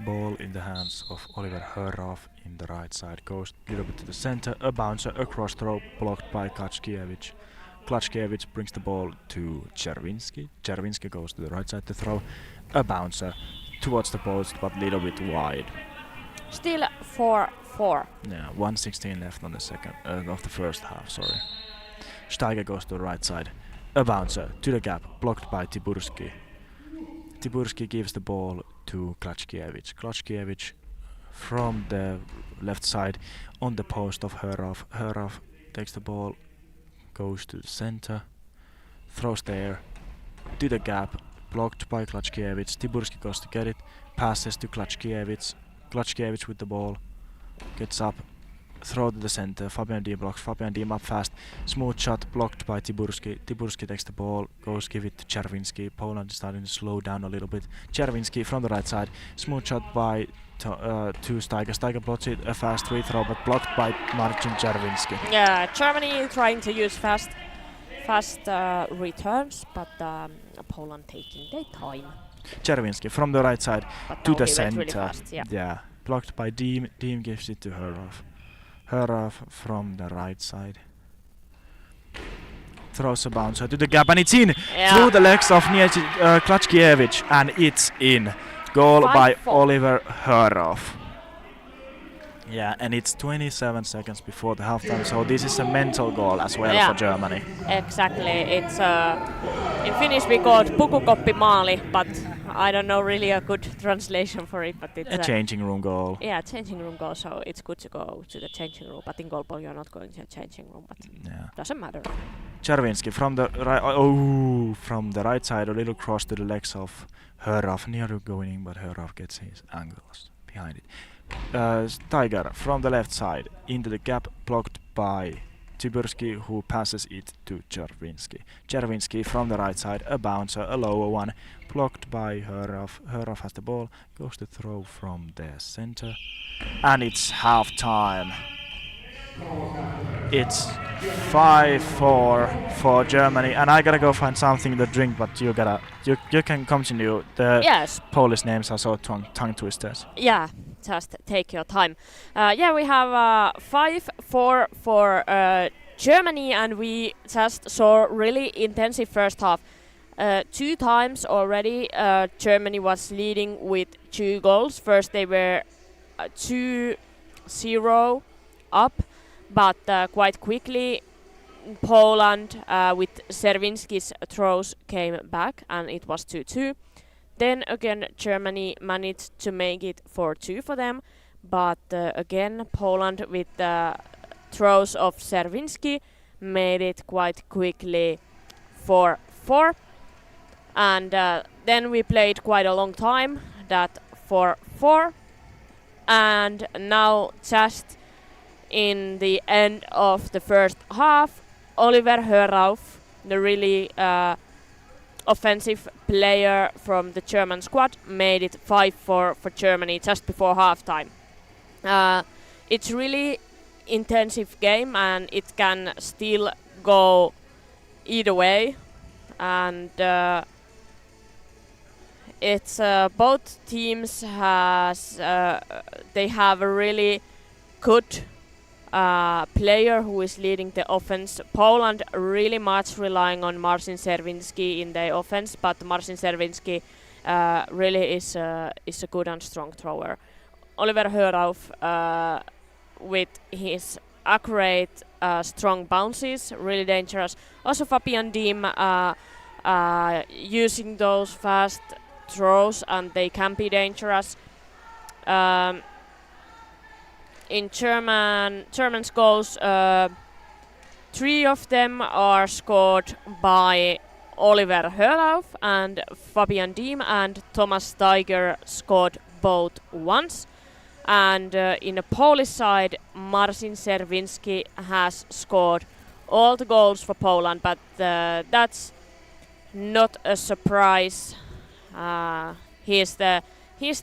[SPEAKER 1] Ball in the hands of Oliver Höraf in the right side. Goes a little bit to the center. A bouncer, a cross throw, blocked by Klachkiewicz. Klachkiewicz brings the ball to Czerwinski. Czerwinski goes to the right side to throw. A bouncer towards the post, but a little bit wide.
[SPEAKER 2] Still 4-4.
[SPEAKER 1] Yeah, 1:16 left on the second of the first half. Sorry. Steiger goes to the right side. A bouncer to the gap, blocked by Tiburski. Tiburski gives the ball to Klachkiewicz. Klachkiewicz from the left side on the post of Höraf. Höraf takes the ball, goes to the center, throws there to the gap, blocked by Klachkiewicz. Tiburski goes to get it, passes to Klachkiewicz. Klachkiewicz with the ball, gets up, throw to the center. Fabian Diem blocks. Fabian Diem up fast, smooth shot, blocked by Tiburski. Tiburski takes the ball, goes give it to Czerwinski. Poland is starting to slow down a little bit. Czerwinski from the right side, smooth shot by to Steiger. Steiger blocks it, a fast free throw, but blocked by Marcin Czerwinski.
[SPEAKER 2] Yeah, Germany trying to use fast returns, but Poland taking their time.
[SPEAKER 1] Czerwinski from the right side
[SPEAKER 2] But
[SPEAKER 1] to
[SPEAKER 2] now
[SPEAKER 1] the
[SPEAKER 2] he went really
[SPEAKER 1] center.
[SPEAKER 2] fast, yeah.
[SPEAKER 1] Blocked by Diem. Diem gives it to Höraf. Höraf from the right side. Throws a bouncer to the gap, and it's in!
[SPEAKER 2] Yeah.
[SPEAKER 1] Through the legs of Klachkiewicz, and it's in. Goal by
[SPEAKER 2] 5-4.
[SPEAKER 1] Oliver Höraf. Yeah, and it's 27 seconds before the halftime, so this is a mental goal as well
[SPEAKER 2] Yeah.
[SPEAKER 1] for Germany.
[SPEAKER 2] Exactly. It's in Finnish we call it pukukoppimaali, but I don't know really a good translation for it. But it's
[SPEAKER 1] A changing room goal.
[SPEAKER 2] yeah, changing room goal. So it's good to go to the changing room. But in goalball you're not going to a changing room. But
[SPEAKER 1] Yeah.
[SPEAKER 2] doesn't matter.
[SPEAKER 1] Czerwinski from the from the right side, a little cross to the legs of Höraf, near going in, but Höraf gets his angles behind it. Steiger from the left side into the gap, blocked by Tiburski, who passes it to Czerwinski. Czerwinski from the right side, a bouncer, a lower one, blocked by Höraf. Höraf has the ball, goes to throw from the center, and it's half time. It's 5-4 for Germany, and I gotta go find something to drink, but you can continue. The
[SPEAKER 2] Yes.
[SPEAKER 1] Polish names are so tongue twisters.
[SPEAKER 2] Yeah. Just take your time. Yeah, we have 5-4 for Germany, and we just saw really intensive first half. 2 times already Germany was leading with 2 goals. First they were 2-0 up, but quite quickly Poland with Czerwinski's throws came back and it was 2-2. Then again Germany managed to make it 4-2 for them, but again Poland with the throws of Czerwinski made it quite quickly 4-4. And then we played quite a long time, that 4-4. And now just in the end of the first half, Oliver Höraf, the really offensive player from the German squad, made it 5-4 for Germany just before halftime. It's really intensive game and it can still go either way, and it's both teams has they have a really good player who is leading the offense. Poland really much relying on Marcin Serwinski in the offense, but Marcin Serwinski really is a good and strong thrower. Oliver Hörauf with his accurate, strong bounces, really dangerous. Also Fabian Diem using those fast throws, and they can be dangerous. In German's goals, 3 of them are scored by Oliver Hörauf and Fabian Diem, and Thomas Steiger scored both once. And in the Polish side, Marcin Serwinski has scored all the goals for Poland, but that's not a surprise. He's the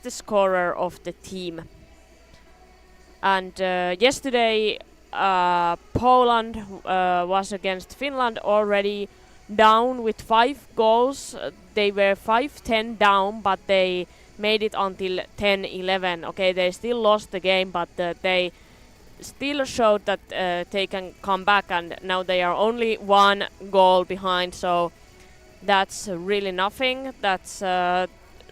[SPEAKER 2] scorer of the team. And yesterday, Poland was against Finland already down with 5 goals. They were 5-10 down, but they made it until 10-11. Okay, they still lost the game, but they still showed that they can come back, and now they are only 1 goal behind, so that's really nothing. That's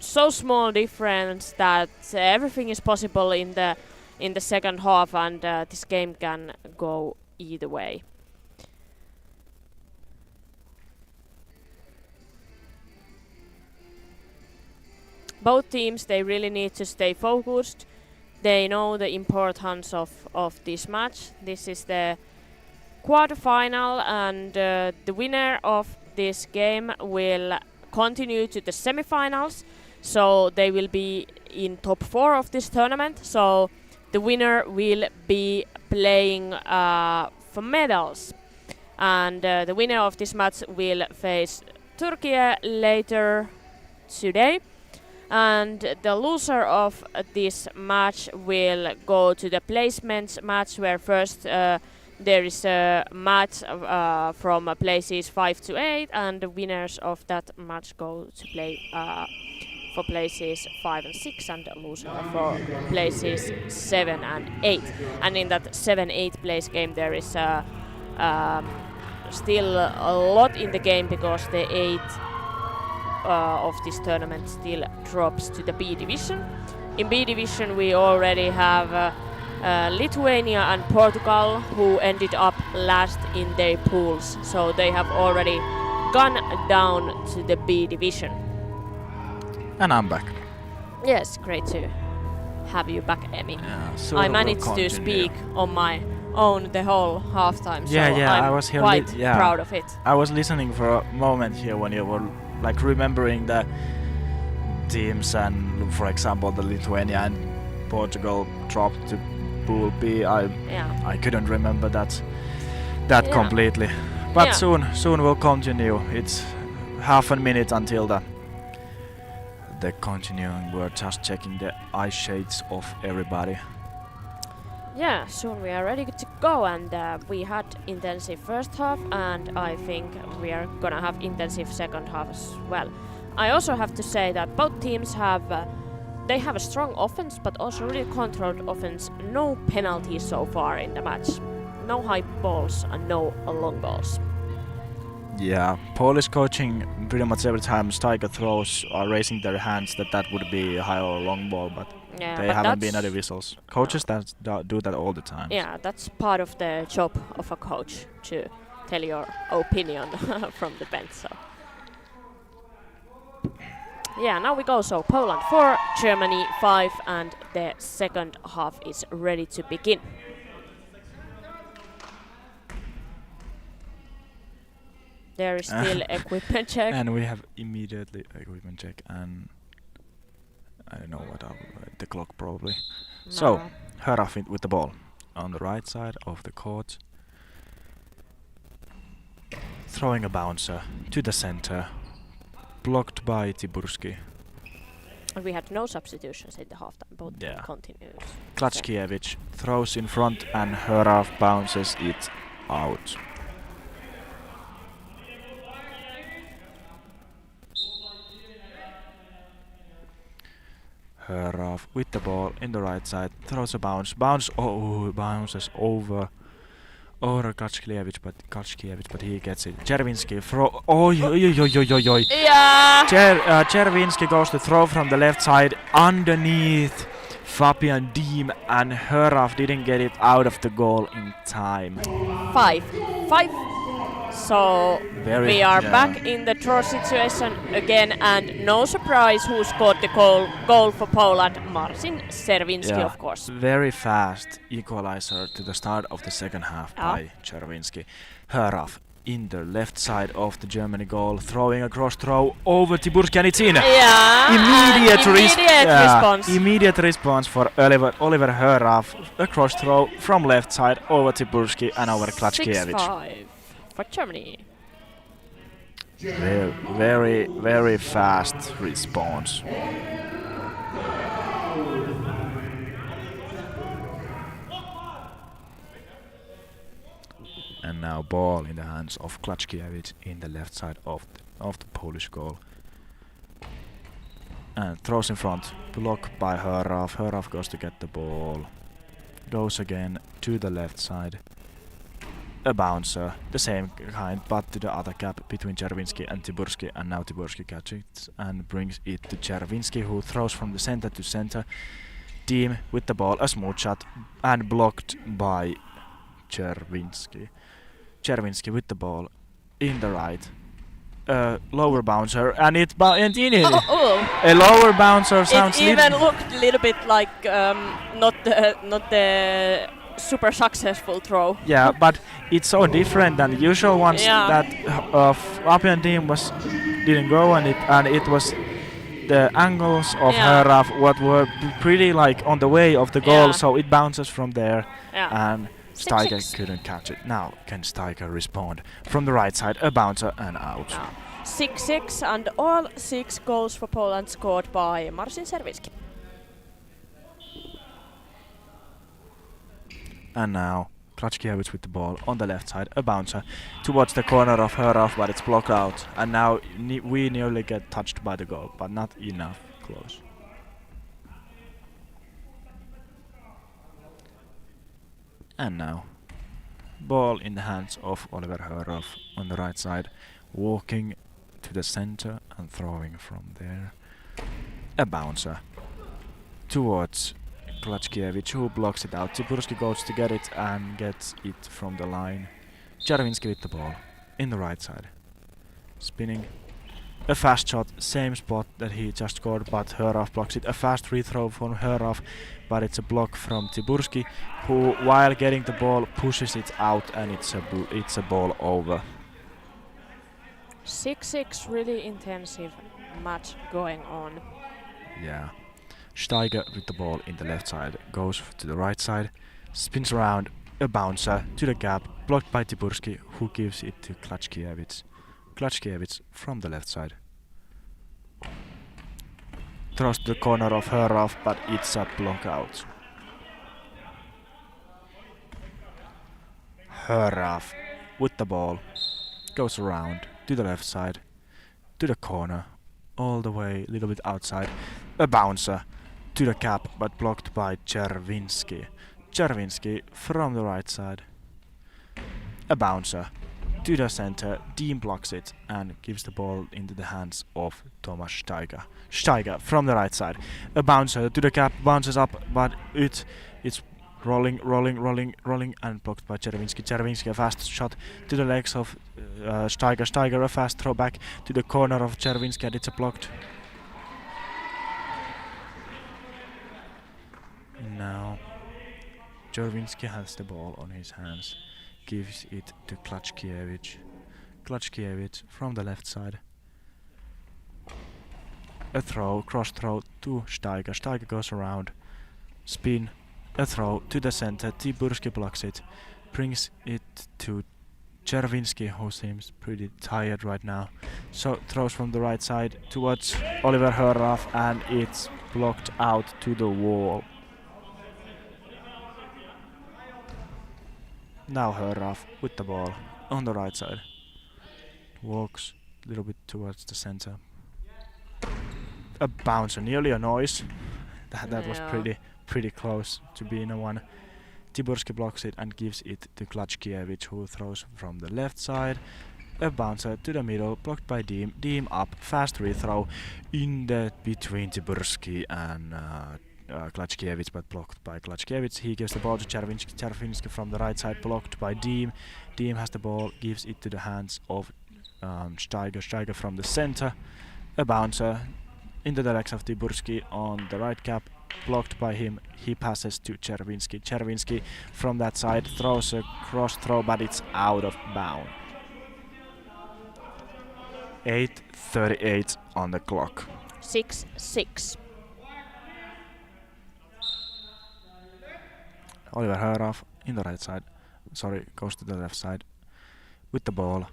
[SPEAKER 2] so small difference that everything is possible in the second half, and this game can go either way. Both teams, they really need to stay focused. They know the importance of this match. This is the quarterfinal, and the winner of this game will continue to the semifinals. So they will be in top 4 of this tournament. So the winner will be playing for medals. And the winner of this match will face Turkey later today. And the loser of this match will go to the placements match, where first there is a match from places 5 to 8, and the winners of that match go to play for places 5 and 6, and the loser for places 7 and 8. And in that 7-8 place game there is still a lot in the game, because the 8 of this tournament still drops to the B division. In B division we already have Lithuania and Portugal, who ended up last in their pools, so they have already gone down to the B division.
[SPEAKER 1] And I'm back.
[SPEAKER 2] Yes, great to have you back, Emi.
[SPEAKER 1] Yeah,
[SPEAKER 2] I managed to speak on my own the whole halftime, so
[SPEAKER 1] I
[SPEAKER 2] I'm
[SPEAKER 1] was here
[SPEAKER 2] quite proud of it.
[SPEAKER 1] I was listening for a moment here when you were like remembering the teams, and for example the Lithuania and Portugal dropped to Pool B. I couldn't remember that completely. But soon we'll continue. It's half a minute until the continuing. We're just checking the eye shades of everybody.
[SPEAKER 2] Yeah, soon we are ready to go, and we had intensive first half, and I think we are gonna have intensive second half as well. I also have to say that both teams have they have a strong offense, but also really controlled offense. No penalties so far in the match. No high balls and no long balls.
[SPEAKER 1] Yeah, Polish coaching pretty much every time Steiger throws are raising their hands that would be a high or long ball, but they haven't been any whistles. Coaches do that all the time.
[SPEAKER 2] Yeah, that's part of the job of a coach, to tell your opinion from the bench. So. Yeah, now we go. So Poland 4, Germany 5, and the second half is ready to begin. There is still equipment check.
[SPEAKER 1] And we have immediately equipment check, and I don't know what the clock probably. No. So Hörauf with the ball on the right side of the court, throwing a bouncer to the center, blocked by Tiburski.
[SPEAKER 2] And we had no substitutions in the halftime. Both continues.
[SPEAKER 1] Klatschkiewicz throws in front, and Hörauf bounces it out. Heraf with the ball in the right side, throws a bounce, bounces over Kachkiewicz, but he gets it. Chervinsky oi.
[SPEAKER 2] Yeah!
[SPEAKER 1] Chervinsky goes to throw from the left side underneath Fabian Diem, and Heraf didn't get it out of the goal in time.
[SPEAKER 2] 5. So we are back in the draw situation again, and no surprise who scored the goal for Poland. Marcin Czerwinski, of course.
[SPEAKER 1] Very fast equalizer to the start of the second half by Czerwinski. Heraf in the left side of the Germany goal, throwing a cross throw over Tiburski, and it's in.
[SPEAKER 2] Yeah, immediate response.
[SPEAKER 1] Immediate response for Oliver Heraf. A cross throw from left side over Tiburski and over Kachkiewicz.
[SPEAKER 2] 6-5 for Germany.
[SPEAKER 1] Very fast response. And now ball in the hands of Kachkiewicz in the left side of the Polish goal. And throws in front, block by Heraf. Heraf goes to get the ball. Goes again to the left side. A bouncer, the same kind, but to the other cap between Czerwinski and Tiburski, and now Tiburski catches it and brings it to Czerwinski, who throws from the center to center. Team with the ball, a smooth shot, and blocked by Czerwinski. Czerwinski with the ball in the right. Lower bouncer, and it in it. A lower bouncer sounds.
[SPEAKER 2] It even looked a little bit like not the super successful throw.
[SPEAKER 1] Yeah, but it's so different than the usual ones that Fabian team didn't go, and it was the angles of Heraf what were pretty like on the way of the goal, so it bounces from there, and Steiger couldn't catch it. Now can Steiger respond from the right side, a bouncer and out.
[SPEAKER 2] 6-6, and all 6 goals for Poland scored by Marcin Czerwinski.
[SPEAKER 1] And now Kachkiewicz with the ball on the left side, a bouncer towards the corner of Heraf, but it's blocked out. And now we nearly get touched by the goal, but not enough close. And now ball in the hands of Oliver Heraf on the right side, walking to the center and throwing from there. A bouncer towards Kachkiewicz, who blocks it out. Tiburski goes to get it and gets it from the line. Czerwinski with the ball in the right side, spinning. A fast shot, same spot that he just scored, but Heraf blocks it. A fast free throw from Heraf, but it's a block from Tiburski, who, while getting the ball, pushes it out, and it's a ball over.
[SPEAKER 2] 6-6, really intensive match going on.
[SPEAKER 1] Yeah. Steiger with the ball in the left side, goes to the right side, spins around, a bouncer to the gap, blocked by Tiburski, who gives it to Kachkiewicz. Kachkiewicz from the left side. Throws to the corner of Heraf, but it's a block out. Heraf with the ball, goes around to the left side, to the corner, all the way a little bit outside. A bouncer to the cap, but blocked by Czerwinski. Czerwinski from the right side. A bouncer to the center. Dean blocks it and gives the ball into the hands of Thomas Steiger. Steiger from the right side. A bouncer to the cap, bounces up, but it's rolling and blocked by Czerwinski. Czerwinski, a fast shot to the legs of Steiger. Steiger, a fast throw back to the corner of Czerwinski, and it's a blocked. Now Czerwinski has the ball on his hands, gives it to Kachkiewicz. Kachkiewicz from the left side. A throw, cross throw to Steiger. Steiger goes around, spin, a throw to the center. Tiburski blocks it, brings it to Czerwinski, who seems pretty tired right now. So throws from the right side towards Oliver Heraf, and it's blocked out to the wall. Now Heraf with the ball on the right side. Walks a little bit towards the center. A bouncer, nearly a noise. That was
[SPEAKER 2] Yeah.
[SPEAKER 1] pretty close to being a one. Tiburski blocks it and gives it to Klachkiewicz, who throws from the left side. A bouncer to the middle, blocked by Deem. Deem up, fast rethrow in the between Tiburski and Klachkiewicz, but blocked by Klachkiewicz. He gives the ball to Chervinsky. Chervinsky from the right side, blocked by Deem. Deem has the ball, gives it to the hands of Steiger. Steiger from the center. A bouncer in the direction of Tiburski on the right cap, blocked by him. He passes to Chervinsky. Chervinsky from that side throws a cross throw, but it's out of bounds. 8:38 on the clock.
[SPEAKER 2] 6-6.
[SPEAKER 1] Oliver Höraf in the right side. Sorry, goes to the left side with the ball.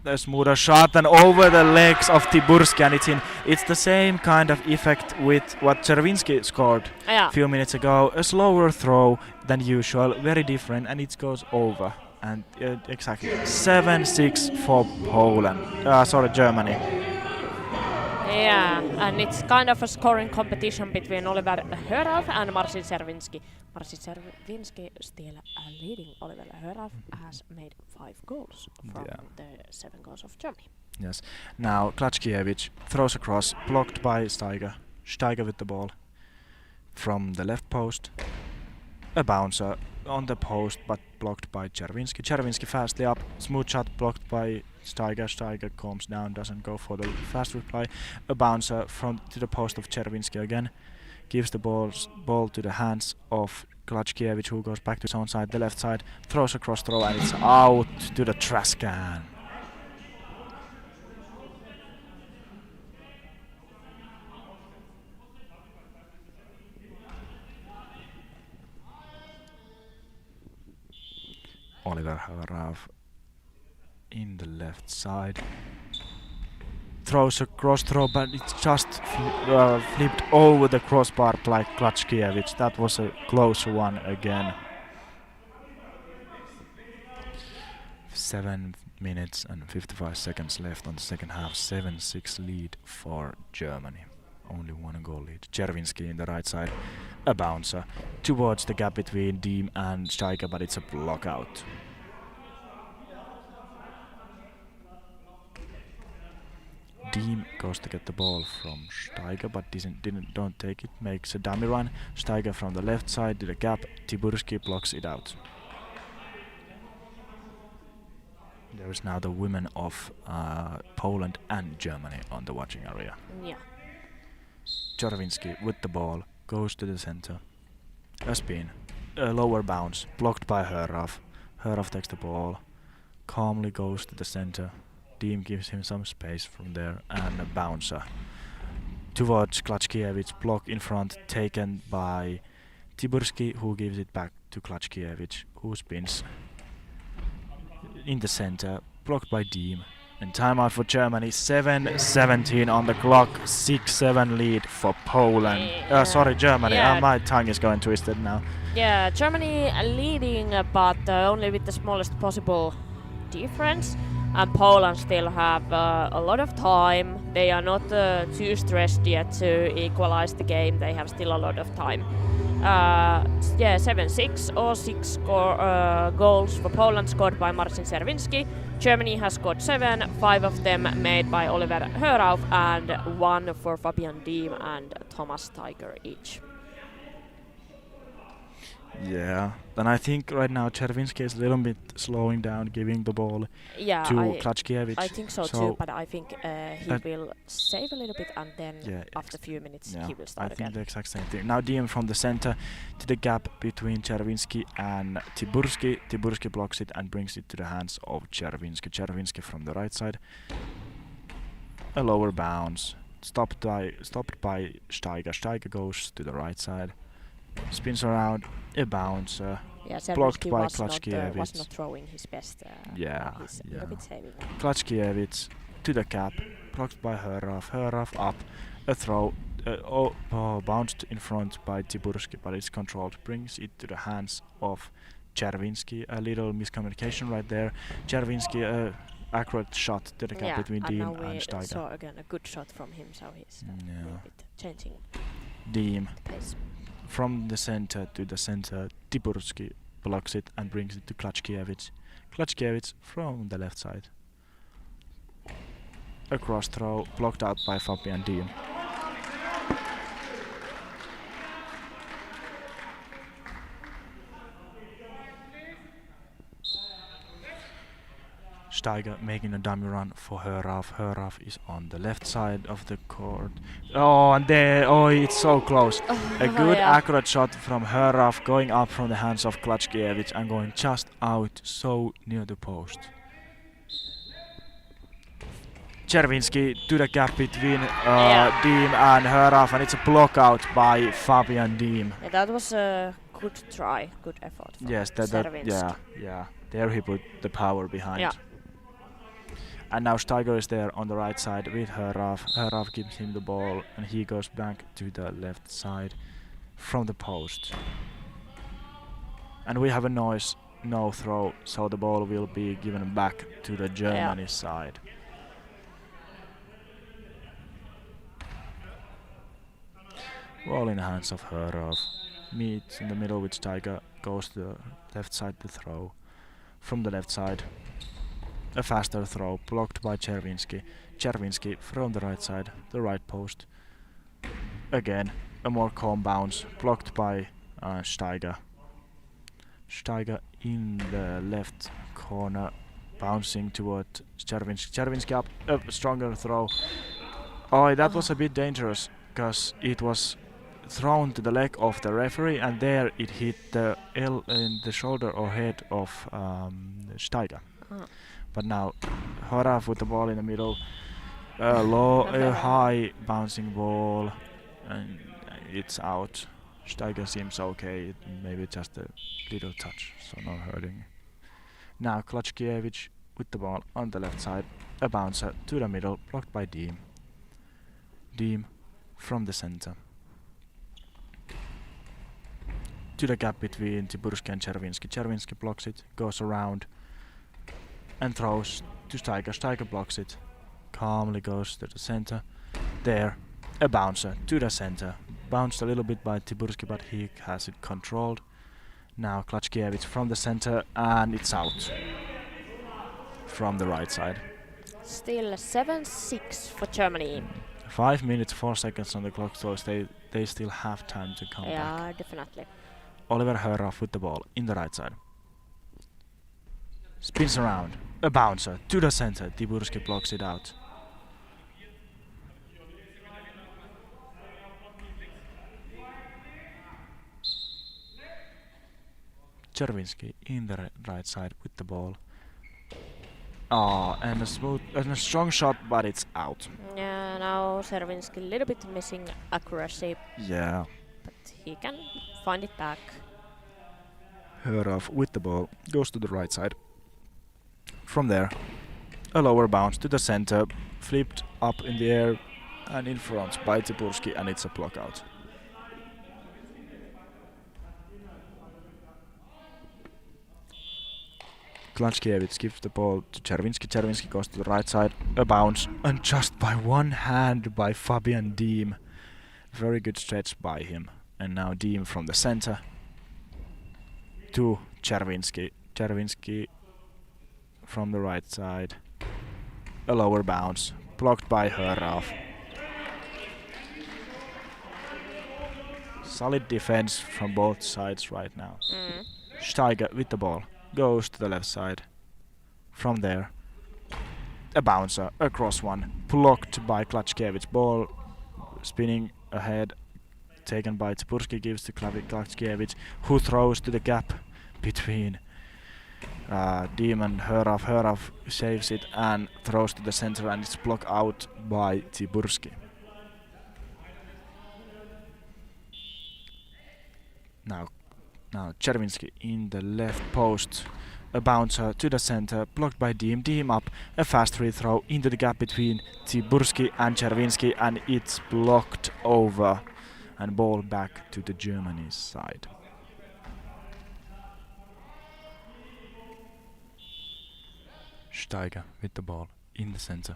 [SPEAKER 1] The smoother shot and over the legs of Tiburski, and it's the same kind of effect with what Chervinsky scored
[SPEAKER 2] Yeah.
[SPEAKER 1] a few minutes ago. A slower throw than usual, very different, and it goes over. And exactly 7-6 for Poland. Germany.
[SPEAKER 2] Yeah, and it's kind of a scoring competition between Oliver Höraf and Marcin Chervinsky. Marcin Chervinsky still leading. Oliver Höraf has made 5 goals from the 7 goals of Germany.
[SPEAKER 1] Yes. Now Klachkiewicz throws across, blocked by Steiger. Steiger with the ball from the left post. A bouncer on the post, but blocked by Chervinsky. Chervinsky fastly up, smooth shot blocked by Steiger. Steiger calms down, doesn't go for the fast reply. A bouncer from to the post of Chervinsky again. Gives the ball to the hands of Klachkiewicz, who goes back to his own side, the left side, throws a cross throw, and it's out to the trash can. Oliver Höraf in the left side. Throws a cross throw, but it's just flipped over the crossbar like Klachkiewicz. That was a close one again. 7 minutes and 55 seconds left on the second half. 7-6 lead for Germany. Only 1 goal lead. Chervinsky in the right side. A bouncer towards the gap between Deem and Steiger, but it's a block out. Deem goes to get the ball from Steiger, but don't take it. Makes a dummy run. Steiger from the left side to the gap. Tiburski blocks it out. There is now the women of Poland and Germany on the watching area.
[SPEAKER 2] Yeah.
[SPEAKER 1] Chervinsky with the ball goes to the center. A spin, a lower bounce, blocked by Höraf. Höraf takes the ball, calmly goes to the center. Deem gives him some space from there, and a bouncer towards Klachkiewicz. Block in front taken by Tiburski, who gives it back to Klachkiewicz, who spins in the center, blocked by Deem. And timeout for Germany. 7:17 on the clock. 6-7 lead for Poland. Germany.
[SPEAKER 2] Yeah.
[SPEAKER 1] My tongue is going twisted now.
[SPEAKER 2] Yeah, Germany leading, but only with the smallest possible difference. And Poland still have a lot of time. They are not too stressed yet to equalize the game. They have still a lot of time. 7-6 or 6 goals for Poland scored by Marcin Chervinsky. Germany has scored 7, 5 of them made by Oliver Höraf and 1 for Fabian Deem and Thomas Steiger each.
[SPEAKER 1] Yeah, and I think right now Chervinsky is a little bit slowing down, giving the ball to Klachkiewicz.
[SPEAKER 2] I think so too, but I think he will save a little bit and then after a few minutes he will start again.
[SPEAKER 1] I think the exact same thing. Now Diem from the center to the gap between Chervinsky and Tiburski. Tiburski blocks it and brings it to the hands of Chervinsky. Chervinsky from the right side. A lower bounce. Stopped by Steiger. Steiger goes to the right side. Spins around, a bounce, blocked by Klachkiewicz.
[SPEAKER 2] Was not throwing his best. He's a little bit saving.
[SPEAKER 1] Klachkiewicz to the cap, blocked by Höraf. Höraf up, a throw, bounced in front by Tiburski, but it's controlled. Brings it to the hands of Chervinsky. A little miscommunication right there. Chervinsky, accurate shot to the gap between Deem and Steiger.
[SPEAKER 2] Saw again a good shot from him, so he's a little bit changing
[SPEAKER 1] Diem
[SPEAKER 2] Pace.
[SPEAKER 1] from the center to the center. Tiburski blocks it and brings it to Klachkiewicz. Klachkiewicz from the left side. A cross throw blocked out by Fabian Diem. Steiger making a dummy run for Höraf. Höraf is on the left side of the court. Oh, and there, oh, it's so close. A good
[SPEAKER 2] Yeah.
[SPEAKER 1] accurate shot from Höraf going up from the hands of Klachkiewicz and going just out so near the post. Czerwinski to the gap between Diem and Höraf, and it's a block out by Fabian Diem.
[SPEAKER 2] Yeah, that was a good try, good effort. From
[SPEAKER 1] Yes,
[SPEAKER 2] Czerwinski.
[SPEAKER 1] yeah. There he put the power behind.
[SPEAKER 2] Yeah.
[SPEAKER 1] And now Steiger is there on the right side with Höraf. Höraf gives him the ball and he goes back to the left side from the post. And we have a noise, no throw, so the ball will be given back to the Germany side. Ball in the hands of Höraf. Meets in the middle with Steiger, goes to the left side to throw. From the left side. A faster throw, blocked by Czerwinski. Czerwinski from the right side, the right post. Again, a more calm bounce, blocked by Steiger. Steiger in the left corner, bouncing toward Czerwinski. Czerwinski up, a stronger throw. Oh, that was a bit dangerous, because it was thrown to the leg of the referee, and there it hit the in the shoulder or head of Steiger. But now Höraf with the ball in the middle, a high bouncing ball, and it's out. Steiger seems okay, maybe just a little touch, so no hurting. Now Klachkiewicz with the ball on the left side, a bouncer to the middle, blocked by Diem. Diem from the center. To the gap between Tiburski and Czerwinski. Czerwinski blocks it, goes around, and throws to Steiger. Steiger blocks it, calmly goes to the center. There, a bouncer to the center. Bounced a little bit by Tiburski, but he has it controlled. Now Klachkiewicz from the center, and it's out from the right side.
[SPEAKER 2] Still 7-6 for Germany.
[SPEAKER 1] 5 minutes 4 seconds on the clock, so they still have time to come back.
[SPEAKER 2] Yeah, definitely.
[SPEAKER 1] Oliver Höraf with the ball in the right side. Spins around, a bouncer to the center. Tiburski blocks it out. Czerwinski in the right side with the ball. And a strong shot, but it's out.
[SPEAKER 2] Yeah, now Czerwinski a little bit missing accuracy,
[SPEAKER 1] Yeah.
[SPEAKER 2] but he can find it back.
[SPEAKER 1] Höraf with the ball goes to the right side. From there, a lower bounce to the center, flipped up in the air and in front by Tiburski, and it's a block out. Klachkiewicz gives the ball to Czerwinski. Czerwinski goes to the right side, a bounce, and just by one hand by Fabian Diem. Very good stretch by him. And now Diem from the center to Czerwinski. Czerwinski from the right side. A lower bounce, blocked by Höraf. Solid defense from both sides right now. Steiger with the ball. Goes to the left side. From there, a bouncer, a cross one, blocked by Klachkiewicz. Ball spinning ahead, taken by Tiburski, gives to Klachkiewicz, who throws to the gap between Diem and Höraf. Höraf saves it and throws to the center, and it's blocked out by Tiburski. Now Czerwinski in the left post, a bouncer to the center, blocked by Diem. Diem up, a fast free throw into the gap between Tiburski and Czerwinski, and it's blocked over, and ball back to the Germany side. Steiger with the ball in the center.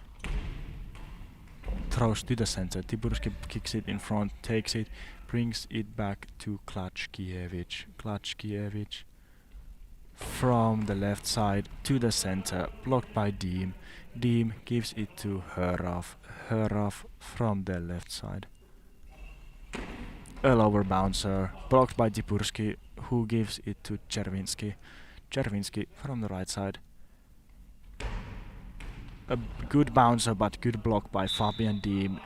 [SPEAKER 1] Throws to the center. Tiburski kicks it in front, takes it, brings it back to Klachkiewicz. Klachkiewicz from the left side to the center, blocked by Deem. Deem gives it to Heraf. Heraf from the left side. A lower bouncer, blocked by Tipurski, who gives it to Chervinsky. Chervinsky from the right side. A good bouncer, but good block by Fabian Deem.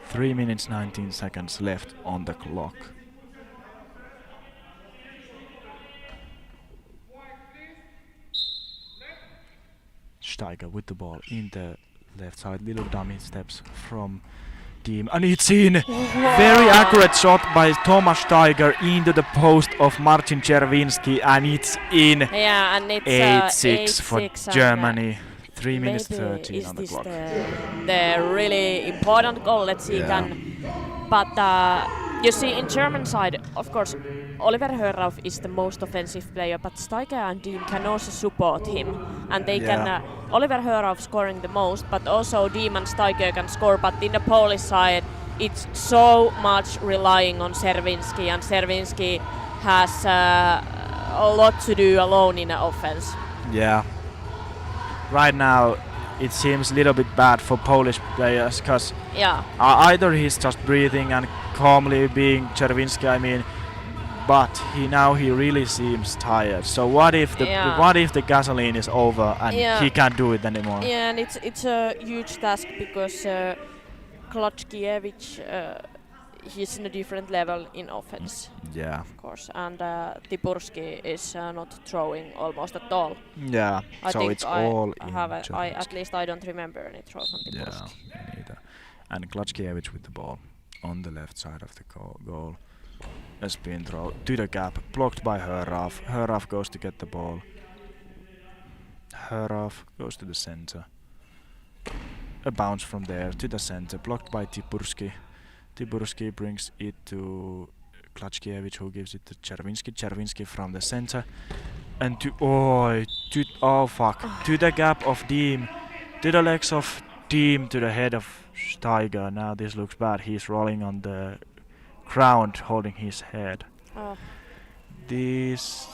[SPEAKER 1] 3 minutes 19 seconds left on the clock. Steiger with the ball in the left side. Little dummy steps from Deem, and it's in! Very accurate shot by Thomas Steiger into the post of Marcin Chervinsky, and it's in!
[SPEAKER 2] Yeah, and it's
[SPEAKER 1] 8-6 for
[SPEAKER 2] 8-6
[SPEAKER 1] Germany. 3 minutes
[SPEAKER 2] maybe
[SPEAKER 1] 13
[SPEAKER 2] is
[SPEAKER 1] on the
[SPEAKER 2] this
[SPEAKER 1] clock.
[SPEAKER 2] the really important goal? Let's see.
[SPEAKER 1] Yeah.
[SPEAKER 2] But you see, in German side, of course, Oliver Hörrauf is the most offensive player, but Steiger and Deem can also support him, and they can. Oliver Hörrauf scoring the most, but also Deem and Steiger can score. But in the Polish side, it's so much relying on Chervinsky, and Chervinsky has a lot to do alone in the offense.
[SPEAKER 1] Yeah. Right now, it seems a little bit bad for Polish players, because either he's just breathing and calmly being Chervinsky, I mean, but he really seems tired. So what if the gasoline is over and he can't do it anymore?
[SPEAKER 2] Yeah, and it's a huge task because Klachkiewicz he's in a different level in offense.
[SPEAKER 1] Yeah.
[SPEAKER 2] Of course, and Tipurski is not throwing almost at all.
[SPEAKER 1] Yeah.
[SPEAKER 2] I
[SPEAKER 1] so
[SPEAKER 2] think
[SPEAKER 1] it's all in
[SPEAKER 2] at least I don't remember any throw from Tipurski.
[SPEAKER 1] Yeah, me neither. And Klachkiewicz with the ball on the left side of the goal. A spin throw to the gap, blocked by Hörrauf. Hörrauf goes to get the ball. Hörrauf goes to the center. A bounce from there to the center, blocked by Tipurski. Tipurski brings it to Klachkiewicz, who gives it to Chervinsky. Chervinsky from the center. And to the gap of Deem. To the legs of Deem, to the head of Steiger. Now this looks bad. He's rolling on the ground, holding his head.
[SPEAKER 2] Oh.
[SPEAKER 1] This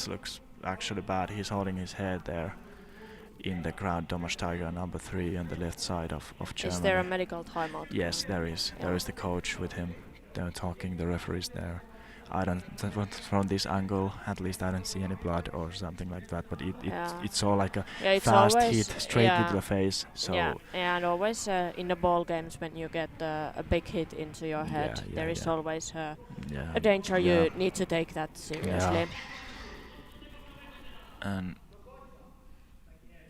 [SPEAKER 1] looks actually bad. He's holding his head there in the ground. Thomas Steiger, number 3 on the left side of Germany.
[SPEAKER 2] Is there a medical timeout?
[SPEAKER 1] Yes, there is. There is the coach with him. They're talking, the referees there. I don't from this angle, at least I don't see any blood or something like that, but it's all like a fast hit straight into the face. So
[SPEAKER 2] and always in the ball games when you get a big hit into your head, there is always a danger. You need to take that seriously. And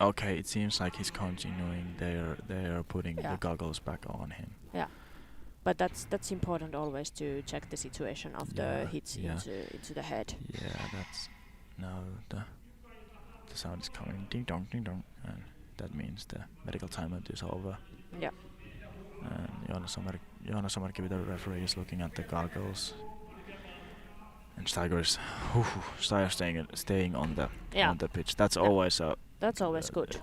[SPEAKER 1] okay, it seems like he's continuing. They're putting the goggles back on him. Yeah.
[SPEAKER 2] But that's important always to check the situation of the hits into the head.
[SPEAKER 1] Yeah, that's now the sound is coming ding dong, and that means the medical timeout is over.
[SPEAKER 2] Yeah.
[SPEAKER 1] And Joona Somerkivi, the referee, is looking at the goggles. And Steiger is staying on the pitch. That's always
[SPEAKER 2] good.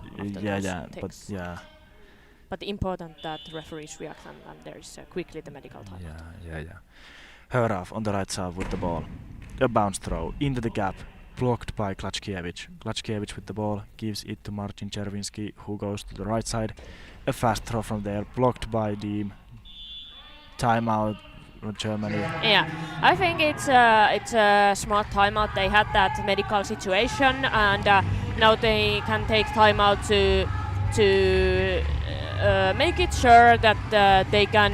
[SPEAKER 2] But important that referees react and there is quickly the medical time.
[SPEAKER 1] Yeah. Hörrauf on the right side with the ball. A bounce throw into the gap, blocked by Klachkiewicz. Klachkiewicz with the ball gives it to Marcin Chervinsky, who goes to the right side. A fast throw from there, blocked by Deem. Timeout for Germany. Yeah,
[SPEAKER 2] I think it's a smart timeout. They had that medical situation, and now they can take timeout to make it sure that they can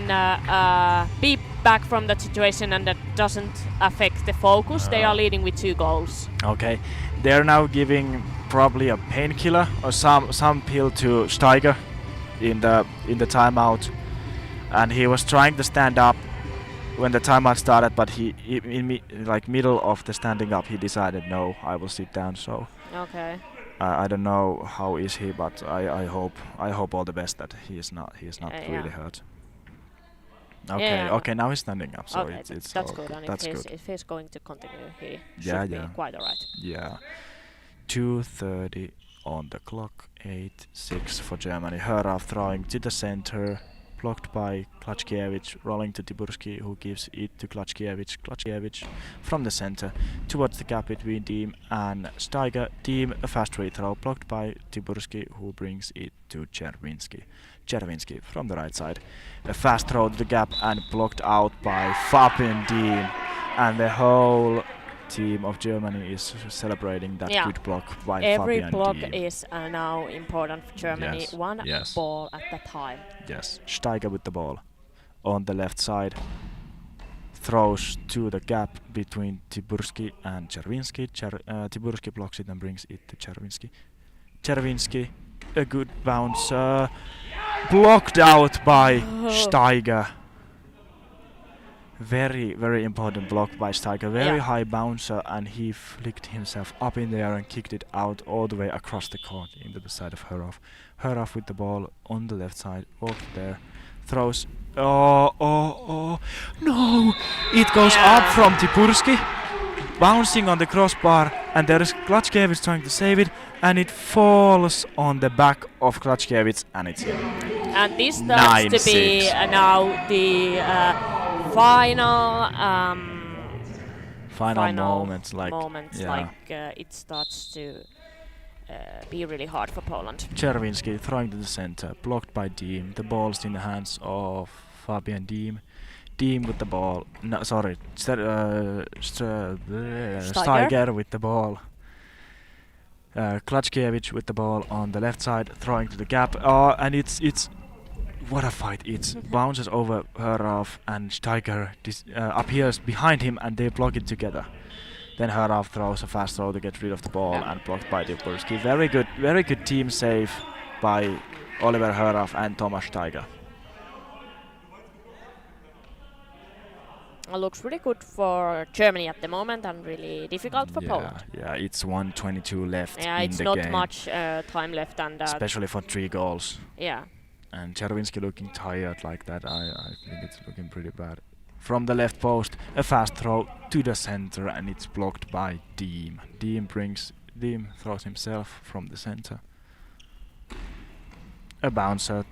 [SPEAKER 2] be back from that situation and that doesn't affect the focus. They are leading with 2 goals.
[SPEAKER 1] Okay, they're now giving probably a painkiller or some pill to Steiger in the timeout, and he was trying to stand up when the timeout started, but he in middle of the standing up, he decided no, I will sit down. So
[SPEAKER 2] okay.
[SPEAKER 1] I don't know how is he, but I hope all the best that he is not really hurt. Okay, now he's standing up, so
[SPEAKER 2] okay,
[SPEAKER 1] it's
[SPEAKER 2] that's
[SPEAKER 1] all
[SPEAKER 2] good. And
[SPEAKER 1] that's
[SPEAKER 2] if he's going to continue, he should be quite alright.
[SPEAKER 1] Yeah. 2:30 on the clock. 8-6 for Germany. Heraf throwing to the center, blocked by Klatschkiewicz, rolling to Tiburski, who gives it to Klatschkiewicz. Klatschkiewicz from the center towards the gap between Diem and Steiger. Diem, a fast free throw, blocked by Tiburski, who brings it to Czerwinski. Czerwinski from the right side. A fast throw to the gap and blocked out by Fabian Diem. And the whole team of Germany is celebrating that good block by
[SPEAKER 2] Every
[SPEAKER 1] Fabian
[SPEAKER 2] block
[SPEAKER 1] Diem.
[SPEAKER 2] is now important for Germany.
[SPEAKER 1] Yes,
[SPEAKER 2] One
[SPEAKER 1] yes.
[SPEAKER 2] ball at a time.
[SPEAKER 1] Yes, Steiger with the ball on the left side. Throws to the gap between Tiburski and Czerwinski. Tiburski blocks it and brings it to Czerwinski. Czerwinski, a good bounce. Blocked out by Steiger. Very, very important block by Steiger. Very high bouncer, and he flicked himself up in the air and kicked it out all the way across the court into the side of Heraf. Heraf with the ball on the left side, walked there, throws. No! It goes up from Tiburski, bouncing on the crossbar, and there is Klatschkiewicz trying to save it, and it falls on the back of Klatschkiewicz, and it's in.
[SPEAKER 2] And this starts to be now the final
[SPEAKER 1] moments,
[SPEAKER 2] it starts to be really hard for Poland.
[SPEAKER 1] Czerwinski throwing to the center, blocked by Diem. The ball's in the hands of Fabian Diem. Diem with the ball. No, sorry, Steiger with the ball. Klatschkiewicz with the ball on the left side, throwing to the gap. And it's what a fight! It bounces over Heraf, and Steiger appears behind him, and they block it together. Then Heraf throws a fast throw to get rid of the ball, and blocked by Tiburski. Very good team save by Oliver Heraf and Thomas Steiger.
[SPEAKER 2] Looks really good for Germany at the moment, and really difficult for Poland.
[SPEAKER 1] Yeah, it's 1:22 left in the game.
[SPEAKER 2] It's not much time left, and
[SPEAKER 1] especially for 3 goals.
[SPEAKER 2] Yeah.
[SPEAKER 1] And Czerwinski looking tired like that. I think it's looking pretty bad. From the left post, a fast throw to the center, and it's blocked by Diem. Diem throws himself from the center. A bouncer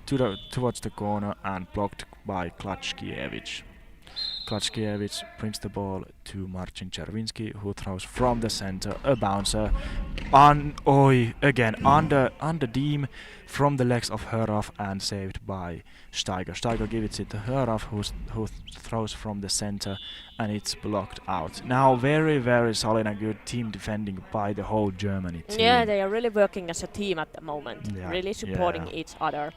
[SPEAKER 1] towards the corner, and blocked by Klatschkiewicz. Klatschkiewicz brings the ball to Marcin Czerwinski, who throws from the center. A bouncer under Diem from the legs of Heraf, and saved by Steiger. Steiger gives it to Heraf, who throws from the center, and it's blocked out. Now very, very solid and good team defending by the whole Germany team.
[SPEAKER 2] Yeah, they are really working as a team at the moment. Really supporting each other.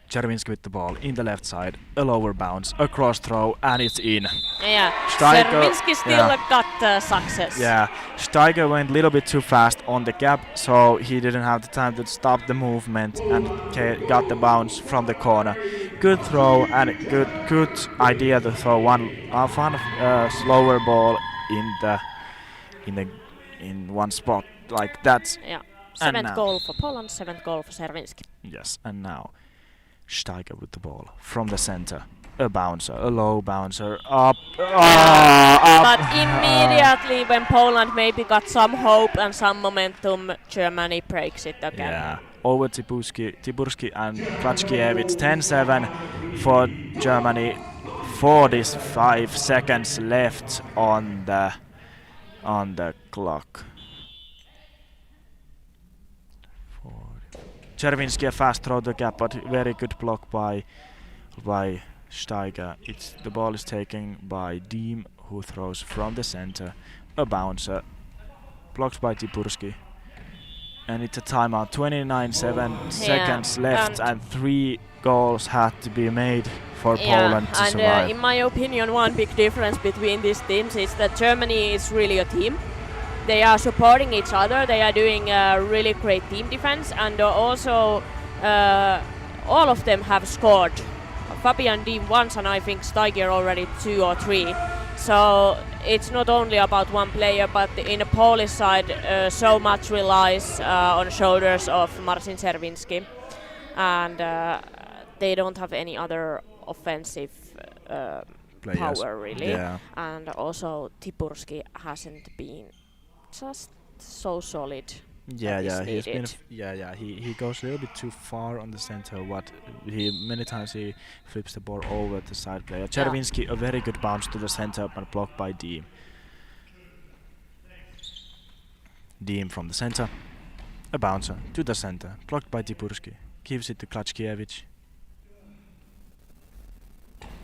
[SPEAKER 1] Czerwinski with the ball in the left side, a lower bounce, a cross throw, and it's in.
[SPEAKER 2] Yeah, Czerwinski still got success.
[SPEAKER 1] Yeah, Steiger went a little bit too fast on the gap, so he didn't have the time to stop the movement and got the bounce from the corner. Good throw, and good idea to throw one slower ball in one spot like that.
[SPEAKER 2] Yeah, 7th goal for Poland, 7th goal for Czerwinski.
[SPEAKER 1] Yes, and now Steiger with the ball from the center. A bouncer, a low bouncer, up.
[SPEAKER 2] But immediately when Poland maybe got some hope and some momentum, Germany breaks it again.
[SPEAKER 1] Yeah, over Tiburski and Klatschkiewicz. 10-7 for Germany. 45 seconds left on the clock. Czerwinski, a fast throw to the gap, but very good block by Steiger. The ball is taken by Diem, who throws from the center. A bouncer, blocked by Tiburski. And it's a timeout. 29 seconds left, and 3 goals had to be made for Poland to survive.
[SPEAKER 2] In my opinion, one big difference between these teams is that Germany is really a team. They are supporting each other. They are doing a really great team defense, and also all of them have scored. Fabian Diem once, and I think Steiger already 2 or 3. So it's not only about one player, but in the Polish side, so much relies on shoulders of Marcin Czerwinski, and they don't have any other offensive power really.
[SPEAKER 1] Yeah.
[SPEAKER 2] And also Tiburski hasn't been just so solid
[SPEAKER 1] Yeah,
[SPEAKER 2] that is
[SPEAKER 1] yeah, he's been.
[SPEAKER 2] needed.
[SPEAKER 1] Yeah, he goes a little bit too far on the center. What he many times he flips the ball over the side player.
[SPEAKER 2] Yeah.
[SPEAKER 1] Chervinsky, a very good bounce to the center but blocked by Deem. Deem from the center, a bouncer to the center, blocked by Tipurski. Gives it to Klachkiewicz.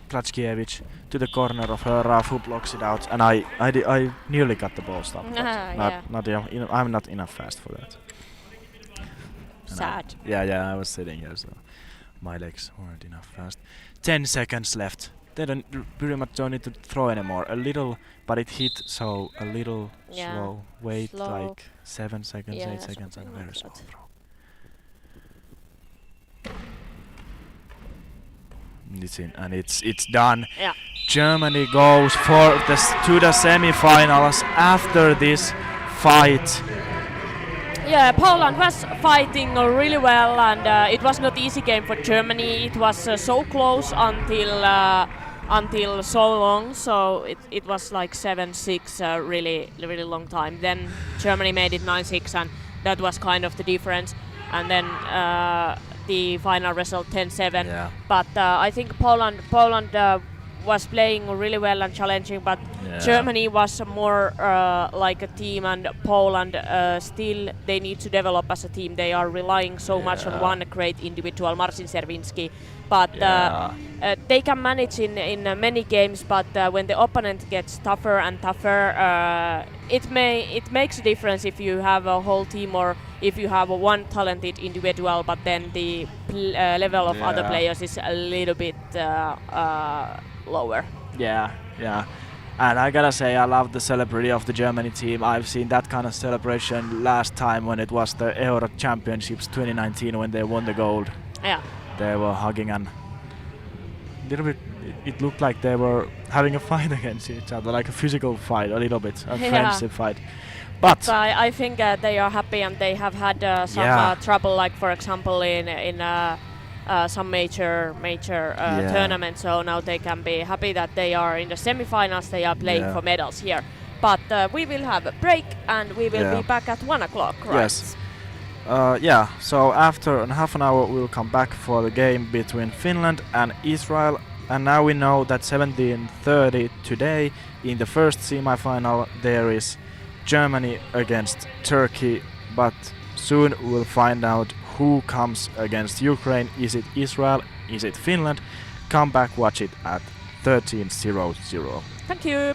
[SPEAKER 1] Klachkiewicz to the corner of Raf, who blocks it out, and I nearly got the ball stopped. But
[SPEAKER 2] Yeah.
[SPEAKER 1] I'm not enough fast for that.
[SPEAKER 2] Sad.
[SPEAKER 1] Yeah, I was sitting here, so my legs weren't enough fast. 10 seconds left. They pretty much don't need to throw anymore. A little, but it hit, so a little
[SPEAKER 2] Yeah.
[SPEAKER 1] slow. Wait
[SPEAKER 2] Slow.
[SPEAKER 1] like 7 seconds,
[SPEAKER 2] Yeah,
[SPEAKER 1] 8 seconds, and
[SPEAKER 2] something
[SPEAKER 1] very
[SPEAKER 2] like
[SPEAKER 1] slow
[SPEAKER 2] that.
[SPEAKER 1] throw. It's in, and it's done.
[SPEAKER 2] Yeah.
[SPEAKER 1] Germany goes for to the semi-finals after this fight.
[SPEAKER 2] Yeah, Poland was fighting really well, and it was not easy game for Germany. It was so close until so long. So it was like 7-6, really long time. Then Germany made it 9-6, and that was kind of the difference. And then the final result 10-7.
[SPEAKER 1] Yeah.
[SPEAKER 2] But I think Poland was playing really well and challenging, but
[SPEAKER 1] Yeah.
[SPEAKER 2] Germany was more like a team, and Poland still they need to develop as a team. They are relying so much on
[SPEAKER 1] Yeah.
[SPEAKER 2] one great individual, Marcin Servinski, but
[SPEAKER 1] Yeah.
[SPEAKER 2] they can manage in many games. But when the opponent gets tougher and tougher, it makes a difference if you have a whole team or if you have one talented individual, but then the level of other
[SPEAKER 1] Yeah.
[SPEAKER 2] players is a little bit lower.
[SPEAKER 1] Yeah. And I gotta say, I love the celebrity of the Germany team. I've seen that kind of celebration last time when it was the Euro Championships 2019 when they won the gold.
[SPEAKER 2] Yeah.
[SPEAKER 1] They were hugging and little bit. It looked like they were having a fight against each other, like a physical fight, a little bit, a
[SPEAKER 2] Yeah.
[SPEAKER 1] friendship fight. But
[SPEAKER 2] So I think they are happy, and they have had some
[SPEAKER 1] Yeah.
[SPEAKER 2] trouble, like for example in some major
[SPEAKER 1] Yeah.
[SPEAKER 2] tournaments. So now they can be happy that they are in the semifinals. They are playing
[SPEAKER 1] Yeah.
[SPEAKER 2] for medals here. But we will have a break, and we will
[SPEAKER 1] Yeah.
[SPEAKER 2] be back at 1 o'clock, right?
[SPEAKER 1] Yes. So after half an hour we'll come back for the game between Finland and Israel. And now we know that 17:30 today in the first semi-final there is Germany against Turkey, but soon we'll find out who comes against Ukraine. Is it Israel? Is it Finland? Come back, watch it at 13:00.
[SPEAKER 2] Thank you.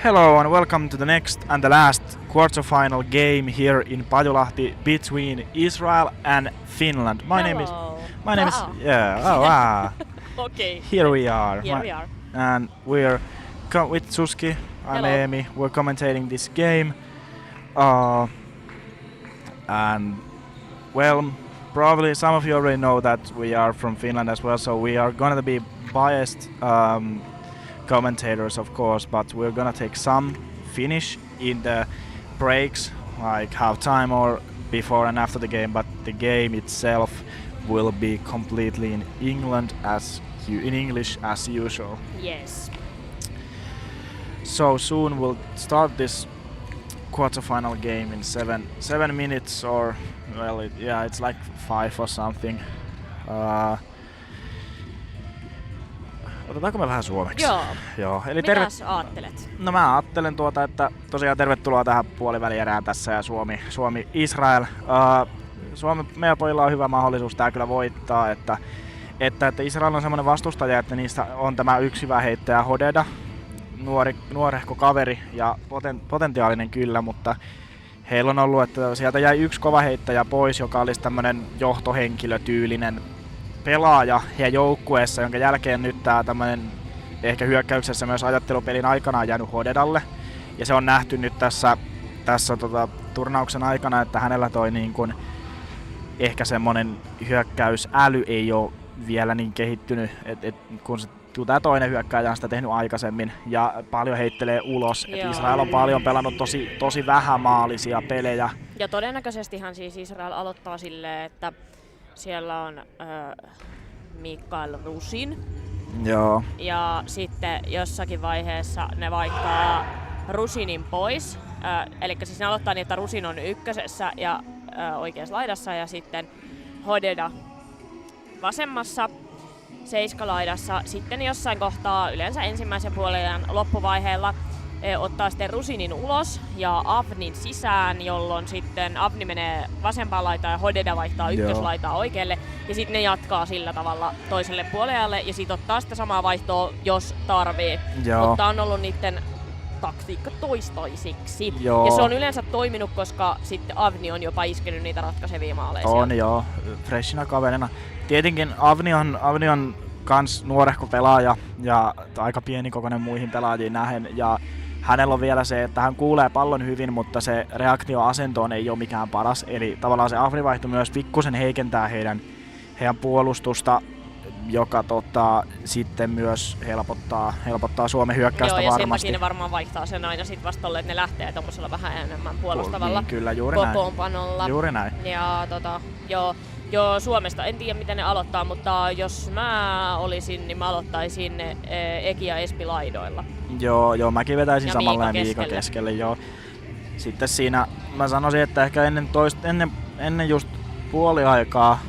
[SPEAKER 1] Hello and welcome to the next and the last quarterfinal game here in Pajulahti between Israel and Finland. My name is
[SPEAKER 2] Okay.
[SPEAKER 1] Here we are.
[SPEAKER 2] Here we are.
[SPEAKER 1] And we're with Suski. I'm
[SPEAKER 2] Hello.
[SPEAKER 1] Amy. We're commentating this game. And well, probably some of you already know that we are from Finland as well, so we are gonna be biased commentators, of course, but we're gonna take some Finnish in the breaks, like halftime or before and after the game, but the game itself will be completely in English as usual.
[SPEAKER 2] Yes.
[SPEAKER 1] So soon we'll start this quarterfinal game in 7 minutes, or well, it's like 5 or something. Otetaanko me vähän suomeksi? Joo. Eli
[SPEAKER 2] Mitäs aattelet?
[SPEAKER 1] No mä ajattelen että tosiaan tervetuloa tähän puolivälierään tässä ja Suomi-Israel. Meidän pojilla on hyvä mahdollisuus tää kyllä voittaa, että Israel on semmoinen vastustaja, että niistä on tämä yksi hyvä heittäjä Hodeda, nuorehko kaveri ja potentiaalinen kyllä, mutta heillä on ollut, että sieltä jäi yksi kova heittäjä pois, joka olisi tämmönen johtohenkilötyylinen pelaaja heidän joukkueessa, jonka jälkeen nyt tää tämmönen ehkä hyökkäyksessä myös ajattelupelin aikana on jäänyt Hodedalle. Ja se on nähty nyt tässä turnauksen aikana, että hänellä toi niin kun ehkä semmonen hyökkäysäly ei oo vielä niin kehittynyt, kun tää toinen hyökkääjä on sitä tehnyt aikaisemmin ja paljon heittelee ulos. Israel on paljon pelannut tosi vähämaalisia pelejä.
[SPEAKER 2] Ja todennäköisestihan siis Israel aloittaa silleen, että siellä on Mikael Rusin.
[SPEAKER 1] Joo.
[SPEAKER 2] Ja sitten jossakin vaiheessa ne vaihtaa Rusinin pois. Eli siis ne aloittaa niin, että Rusin on ykkösessä ja oikeassa laidassa ja sitten Hodeda vasemmassa seiskalaidassa. Sitten jossain kohtaa yleensä ensimmäisen puolen loppuvaiheella ottaa sitten Rusinin ulos ja Avnin sisään, jolloin sitten Avni menee vasempaan laitaan ja Hodeda vaihtaa ykköslaitaa oikealle. Ja sitten ne jatkaa sillä tavalla toiselle puolelle ja sitten ottaa sitä samaa vaihtoa, jos tarvii.
[SPEAKER 1] Joo.
[SPEAKER 2] Mutta on ollut niiden taktiikka toistaiseksi.
[SPEAKER 1] Joo.
[SPEAKER 2] Ja se on yleensä toiminut, koska sitten Avni on jopa iskenyt niitä ratkaisevia maaleja.
[SPEAKER 1] On joo, freshina kaverina. Tietenkin Avni on kans nuorehko pelaaja ja aika pienikokoinen muihin pelaajiin nähen. Ja hänellä on vielä se, että hän kuulee pallon hyvin, mutta se reaktio asentoon ei ole mikään paras. Eli tavallaan se Avni-vaihto myös pikkusen heikentää heidän puolustusta, joka sitten myös helpottaa Suomen hyökkäystä varmasti.
[SPEAKER 2] Joo, ja sen takia ne varmaan vaihtaa sen aina sit vasta tolle, että ne lähtee tommosella vähän enemmän puolustavalla
[SPEAKER 1] kyllä, juuri
[SPEAKER 2] kokoonpanolla.
[SPEAKER 1] Juuri näin.
[SPEAKER 2] Ja joo, Suomesta en tiedä miten ne aloittaa, mutta jos mä olisin, niin mä aloittaisin Eki ja Espi laidoilla.
[SPEAKER 1] Joo, mäkin vetäisin
[SPEAKER 2] ja
[SPEAKER 1] samalleen Miika keskelle, joo. Sitten siinä mä sanoisin, että ehkä ennen just puoliaikaa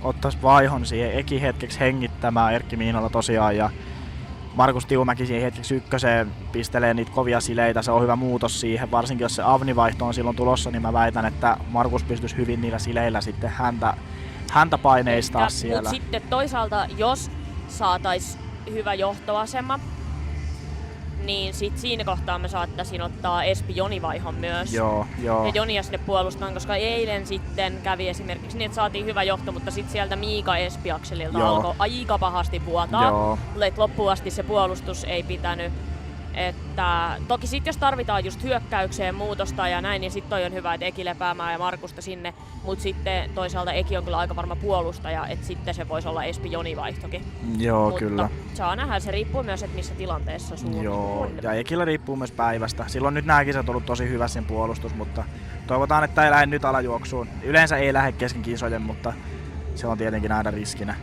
[SPEAKER 1] ottais vaihon siihen Eki hetkeksi hengittämään Erkki Miinola tosiaan ja Markus Tiumäki siihen hetkeksi ykköseen pistelee niitä kovia sileitä, se on hyvä muutos siihen, varsinkin jos se Avni-vaihto on silloin tulossa, niin mä väitän, että Markus pystyisi hyvin niillä sileillä sitten häntä paineistaa siellä.
[SPEAKER 2] Mut sitten toisaalta, jos saatais hyvä johtoasema, niin sit siinä kohtaa me saattaisin ottaa Espi Joni-vaihon myös.
[SPEAKER 1] Joo.
[SPEAKER 2] Ja Jonia sinne puolustaan, koska eilen sitten kävi esimerkiksi niin, että saatiin hyvä johto, mutta sitten sieltä Miika Espi-akselilta alkoi aika pahasti vuotaa. Loppuun asti se puolustus ei pitänyt. Että toki sitten jos tarvitaan just hyökkäykseen muutosta ja näin, niin sitten toi on hyvä, että Eki lepäämään ja Markusta sinne. Mutta sitten toisaalta Eki on kyllä aika varma puolustaja, että sitten se voisi olla Espi Joni-vaihtokin.
[SPEAKER 1] Joo,
[SPEAKER 2] mutta
[SPEAKER 1] kyllä.
[SPEAKER 2] Saa nähdä, se riippuu myös, että missä tilanteessa Suomi on.
[SPEAKER 1] Ja Ekillä riippuu myös päivästä. Silloin nyt nämä kisat on ollut tosi hyvä sen puolustus, mutta toivotaan, että ei lähde nyt alajuoksuun. Yleensä ei lähde kesken kisojen, mutta se on tietenkin aina riskinä.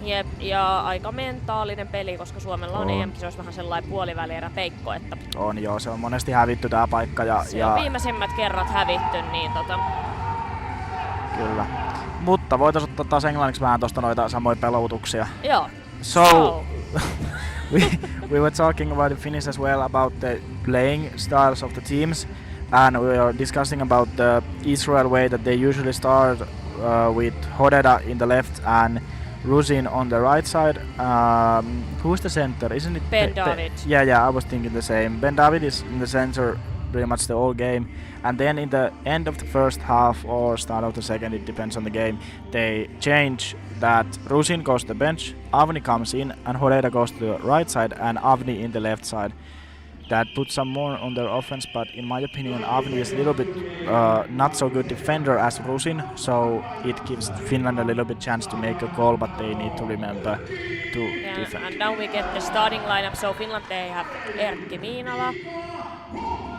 [SPEAKER 2] Jep, ja aika mentaalinen peli, koska Suomella on EM-kisoissa vähän sellainen puolivälierä peikko, että
[SPEAKER 1] on joo, se on monesti hävitty tää paikka
[SPEAKER 2] se on viimeisimmät kerrat hävitty, niin
[SPEAKER 1] Kyllä. Mutta voitais ottaa taas englanniksi vähän tosta noita samoja peloutuksia.
[SPEAKER 2] Joo.
[SPEAKER 1] So we were talking about the Finnish as well, about the playing styles of the teams, and we are discussing about the Israel way that they usually start with Hodeda in the left and Rusin on the right side. Who's the center? Isn't it
[SPEAKER 2] Ben David.
[SPEAKER 1] Yeah, I was thinking the same. Ben David is in the center pretty much the whole game. And then in the end of the first half or start of the second, it depends on the game, they change that Rusin goes to the bench, Avni comes in, and Hodeda goes to the right side and Avni in the left side. That puts some more on their offense, but in my opinion, Avni is a little bit not so good defender as Rusin, so it gives Finland a little bit chance to make a goal, but they need to remember to defend.
[SPEAKER 2] And now we get the starting lineup. So Finland, they have Erkki Miinala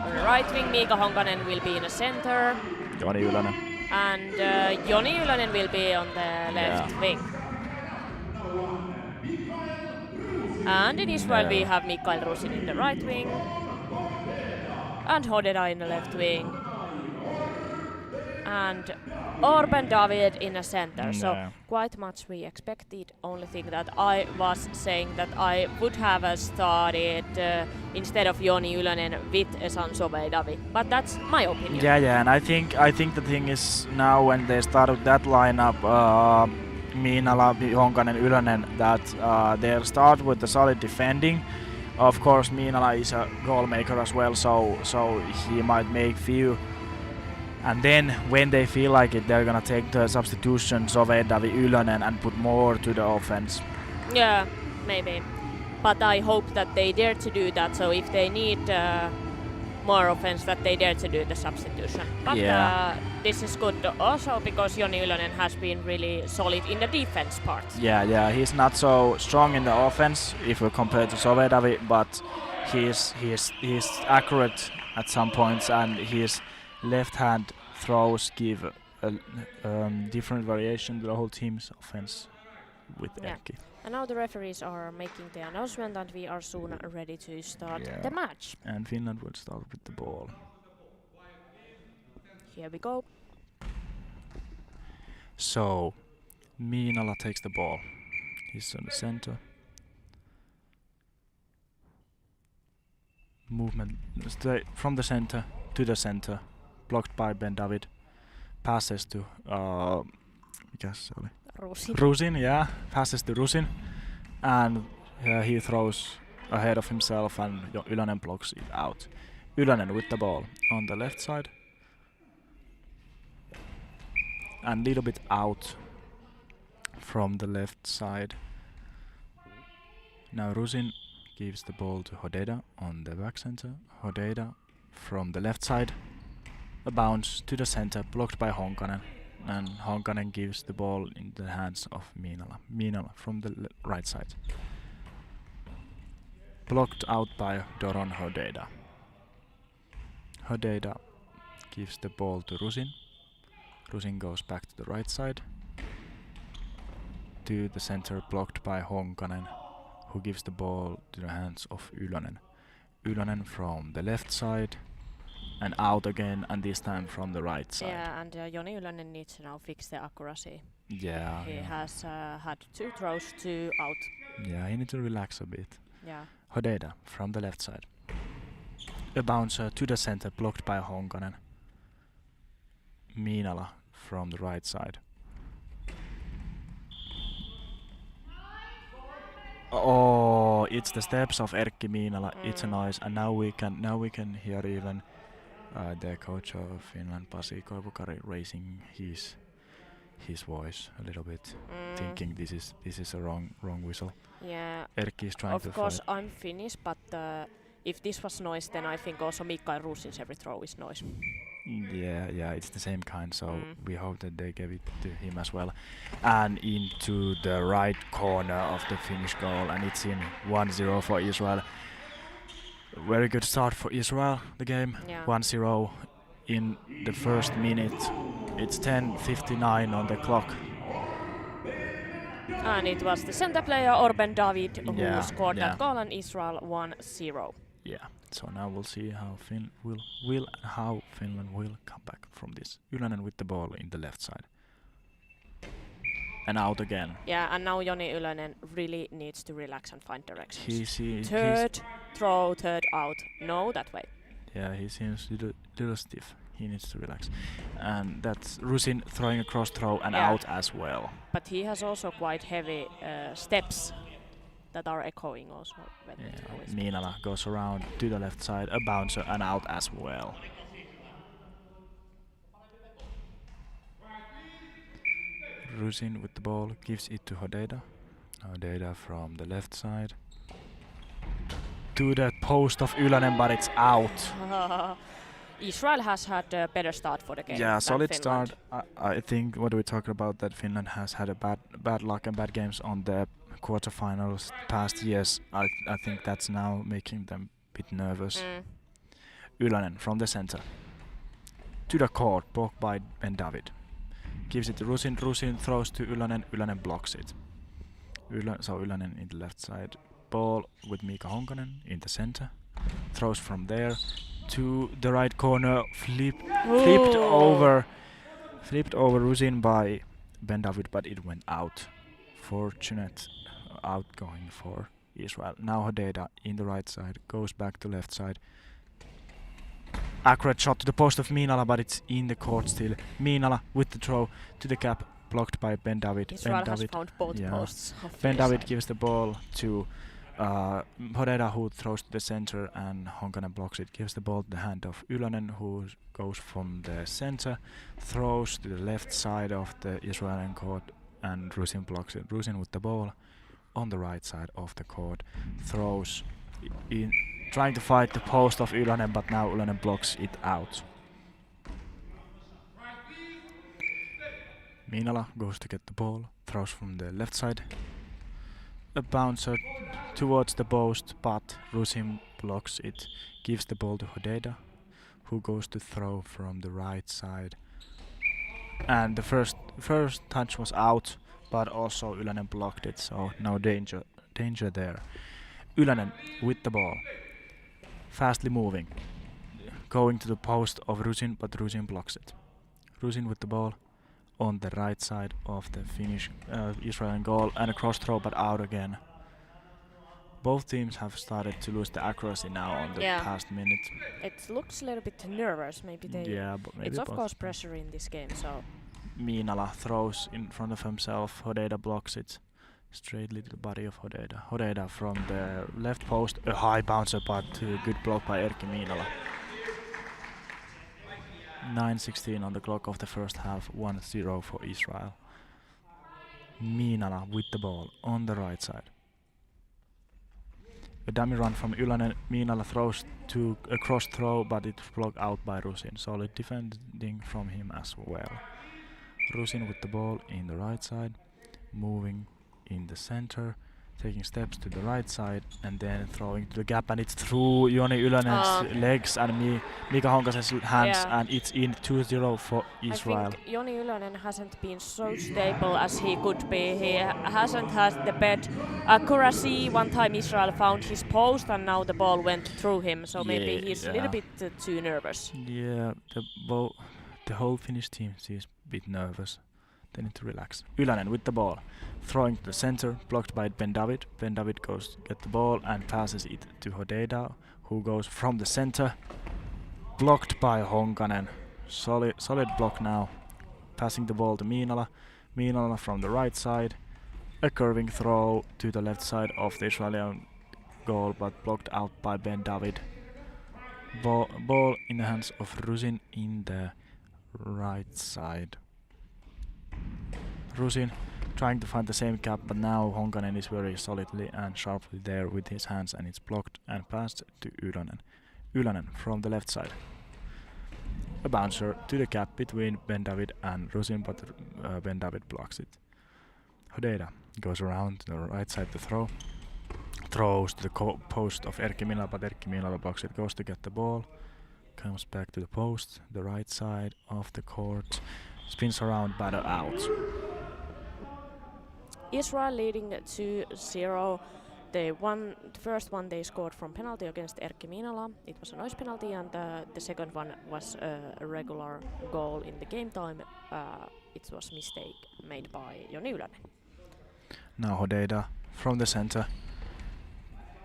[SPEAKER 2] on the right wing, Miika Honkanen will be in the center,
[SPEAKER 1] Joni Ylönen.
[SPEAKER 2] and Joni Ylönen will be on the left wing. And in Israel we have Mikael Rusin in the right wing and Hodeda in the left wing and Orben David in the center. So quite much we expected. Only thing that I was saying that I would have started instead of Joni Ylönen with Esan Soveidavi, but that's my opinion.
[SPEAKER 1] Yeah, and I think the thing is now when they start with that lineup, Miinala, Honkanen, Ylönen, that they'll start with the solid defending. Of course, Miinala is a goal maker as well, so he might make few. And then when they feel like it, they're gonna take the substitution Soveidavi, Ylönen and put more to the offense.
[SPEAKER 2] Yeah, maybe. But I hope that they dare to do that. So if they need more offense, that they dare to do the substitution. But this is good also because Joni Ylönen has been really solid in the defense part.
[SPEAKER 1] Yeah, he's not so strong in the offense if we compare to Soveidavi, but he's accurate at some points, and his left hand throws give a different variation to the whole team's offense with Erkki.
[SPEAKER 2] And now the referees are making the announcement and we are soon ready to start the match.
[SPEAKER 1] And Finland will start with the ball.
[SPEAKER 2] Here we go.
[SPEAKER 1] So, Miinala takes the ball. He's on the center. Movement straight from the center to the center. Blocked by Ben David. Passes to Rusin, passes to Rusin, and he throws ahead of himself, and Ylönen blocks it out. Ylönen with the ball on the left side, and little bit out from the left side. Now Rusin gives the ball to Hodeda on the back center. Hodeda from the left side, a bounce to the center, blocked by Honkanen. And Honkanen gives the ball in the hands of Miinala. Miinala from the right side. Blocked out by Doron Hodeda. Hodeda gives the ball to Rusin. Rusin goes back to the right side. To the center, blocked by Honkanen, who gives the ball to the hands of Ylönen. Ylönen from the left side. And out again, and this time from the right side.
[SPEAKER 2] Yeah, and Joni Ylönen needs to now fix the accuracy.
[SPEAKER 1] Yeah.
[SPEAKER 2] He has had 2 throws, 2 out.
[SPEAKER 1] Yeah, he needs to relax a bit.
[SPEAKER 2] Yeah.
[SPEAKER 1] Hodeda from the left side. A bouncer to the center, blocked by Honkanen. Miinala from the right side. Oh, it's the steps of Erkki Miinala. It's a noise, and now we can hear even the coach of Finland, Pasi Koivukari, raising his voice a little bit, thinking this is a wrong whistle.
[SPEAKER 2] Yeah.
[SPEAKER 1] Erkki is trying to
[SPEAKER 2] Of course,
[SPEAKER 1] fight.
[SPEAKER 2] I'm Finnish, but if this was noise, then I think also Mikael Rusin's every throw is noise.
[SPEAKER 1] Yeah, it's the same kind, so we hope that they give it to him as well. And into the right corner of the Finnish goal, and it's in 1-0 for Israel. Very good start for Israel, the game. 1-0 in the first minute. It's 10:59 on the clock.
[SPEAKER 2] And it was the center player Orben David who scored that goal, and Israel 1-0.
[SPEAKER 1] Yeah, so now we'll see how Finland will come back from this. Ylönen with the ball in the left side. And out again.
[SPEAKER 2] Yeah, and now Joni Ylönen really needs to relax and find directions.
[SPEAKER 1] Third
[SPEAKER 2] throw, third out. No, that way.
[SPEAKER 1] Yeah, he seems little stiff. He needs to relax. And that's Rusin throwing a cross throw and
[SPEAKER 2] Yeah.
[SPEAKER 1] out as well.
[SPEAKER 2] But he has also quite heavy steps that are echoing also. When the throw is
[SPEAKER 1] Miinala goes around to the left side, a bouncer and out as well. Rusin with the ball gives it to Hodeda. Hodeda from the left side to the post of Ylänen, but it's out.
[SPEAKER 2] Israel has had a better start for the game.
[SPEAKER 1] Yeah,
[SPEAKER 2] than
[SPEAKER 1] solid
[SPEAKER 2] Finland.
[SPEAKER 1] start. I think what we talked about, that Finland has had a bad luck and bad games on the quarterfinals past years. I think that's now making them a bit nervous. Ylänen from the center to the court, blocked by Ben David. Gives it to Rusin. Rusin throws to Ylänen. Ylänen blocks it. So Ylänen in the left side. Ball with Mika Honkanen in the center. Throws from there to the right corner. Flipped over Rusin by Ben David, but it went out. Fortunate outgoing for Israel. Now Hodeda in the right side, goes back to left side. Accurate shot to the post of Miinala, but it's in the court still. Miinala with the throw to the cap, blocked by Ben David.
[SPEAKER 2] Israel
[SPEAKER 1] Ben
[SPEAKER 2] has
[SPEAKER 1] David,
[SPEAKER 2] found both posts. of
[SPEAKER 1] Ben
[SPEAKER 2] their
[SPEAKER 1] David
[SPEAKER 2] side.
[SPEAKER 1] gives the ball to Hodeda, who throws to the center, and Honkanen blocks it. Gives the ball to the hand of Ylänen, who goes from the center, throws to the left side of the Israeli court, and Rusin blocks it. Rusin with the ball on the right side of the court, throws in, trying to fight the post of Ylänen, but now Ylänen blocks it out. Miinala goes to get the ball, throws from the left side. A bouncer towards the post, but Rusin blocks it. Gives the ball to Hodeda, who goes to throw from the right side. And the first touch was out, but also Ylänen blocked it, so no danger there. Ylänen with the ball, fastly moving, going to the post of Rusin, but Rusin blocks it. Rusin with the ball on the right side of the Finnish Israeli goal, and a cross throw, but out again. Both teams have started to lose the accuracy now on the past minute.
[SPEAKER 2] It looks a little bit nervous. Maybe they.
[SPEAKER 1] Yeah, but maybe
[SPEAKER 2] It's of
[SPEAKER 1] both.
[SPEAKER 2] course pressure in this game, so.
[SPEAKER 1] Miinala throws in front of himself. Hodeda blocks it straightly to the body of Hodeda. Hodeda from the left post, a high bouncer, but good block by Erkki Miinala. 9:16 on the clock of the first half, 1-0 for Israel. Miinala with the ball on the right side. A dummy run from Ylänen. Miinala throws to a cross throw, but it's blocked out by Rusin. Solid defending from him as well. Rusin with the ball in the right side, moving in the center, taking steps to the right side, and then throwing to the gap, and it's through Joni Ylänen's legs and Mika Honkasen's hands, and it's in 2-0 for Israel.
[SPEAKER 2] I think Joni Ylönen hasn't been so stable as he could be. He hasn't had the best accuracy. One time Israel found his post and now the ball went through him, so maybe he's a little bit too nervous.
[SPEAKER 1] Yeah, the whole Finnish team seems a bit nervous. They need to relax. Ylänen with the ball, throwing to the center, blocked by Ben David. Ben David goes to get the ball and passes it to Hodeda, who goes from the center, blocked by Honkanen. Solid block now. Passing the ball to Miinala. Miinala from the right side. A curving throw to the left side of the Israeli goal, but blocked out by Ben David. Ball in the hands of Rusin in the right side. Rusin trying to find the same gap, but now Honkanen is very solidly and sharply there with his hands, and it's blocked and passed to Ylänen. Ylänen from the left side. A bouncer to the gap between Ben David and Rusin, but Ben David blocks it. Hodeda goes around to the right side to throw. Throws to the post of Erkki Miinala, but Erkki Miinala blocks it. Goes to get the ball. Comes back to the post, the right side of the court. Spins around, but out.
[SPEAKER 2] Israel leading 2-0. They won the first one. They scored from penalty against Erkki Miinala. It was a noise penalty, and the second one was a regular goal in the game time. It was a mistake made by Joni Ylönen.
[SPEAKER 1] Now Hodeda from the center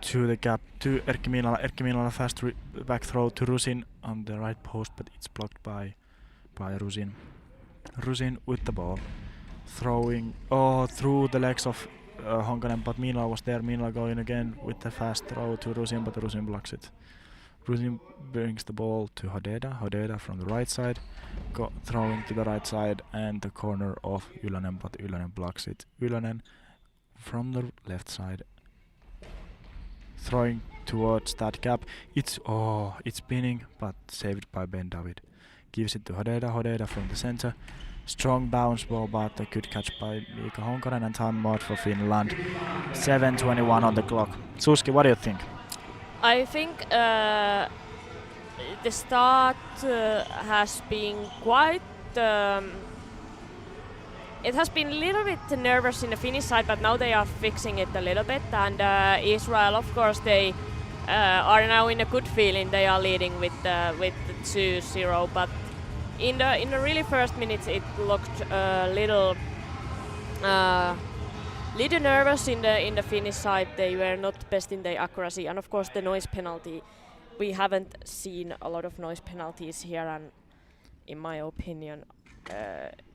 [SPEAKER 1] to the gap to Erkki Miinala. Erkki Miinala fast back throw to Rusin on the right post, but it's blocked by Rusin. Rusin with the ball, throwing through the legs of Honkanen, but Miinala was there. Miinala going again with the fast throw to Rusin, but Rusin blocks it. Rusin brings the ball to Hodeda. Hodeda from the right side, throwing to the right side and the corner of Ylönen, but Ylönen blocks it. Ylönen from the left side, throwing towards that gap. It's spinning, but saved by Ben David. Gives it to Hodeda. Hodeda from the center. Strong bounce ball, but a good catch by Miika Honkanen and timeout for Finland. 7:21 on the clock. Suski, what do you think?
[SPEAKER 2] I think the start has been quite. It has been a little bit nervous in the Finnish side, but now they are fixing it a little bit. And Israel, of course, they are now in a good feeling. They are leading with 2-0, but in the really first minutes, it looked a little nervous in the Finnish side. They were not best in their accuracy, and of course the noise penalty. We haven't seen a lot of noise penalties here, and in my opinion,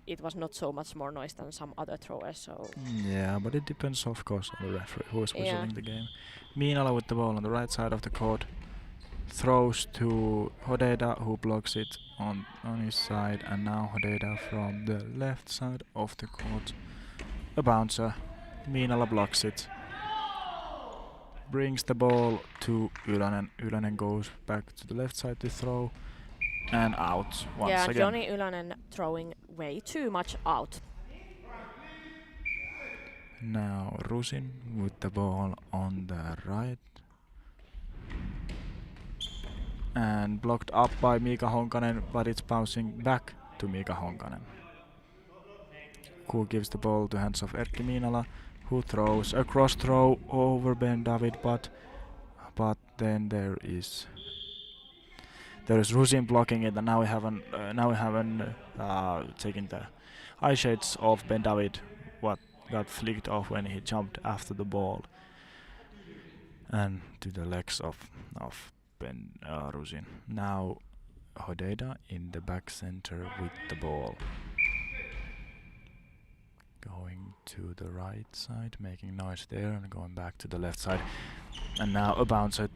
[SPEAKER 2] it was not so much more noise than some other throwers. So
[SPEAKER 1] yeah, but it depends, of course, on the referee who is whistling the game. Miinala with the ball on the right side of the court, throws to Hodeda, who blocks it on his side, and now Hodeda from the left side of the court, a bouncer. Miinala blocks it, brings the ball to Ylönen. Ylönen goes back to the left side to throw, and out once again.
[SPEAKER 2] Johnny Ylönen throwing way too much out.
[SPEAKER 1] Now Rusin with the ball on the right, and blocked up by Miika Honkanen, but it's bouncing back to Miika Honkanen, who gives the ball to hands of Erkki Miinala, who throws a cross throw over Ben David, but then there is Rusin blocking it, and now we haven't taken the eye shades of Ben David, what got flicked off when he jumped after the ball, and to the legs of Ben Rusin. Now Hodeda in the back center with the ball, going to the right side, making noise there, and going back to the left side. And now a bouncer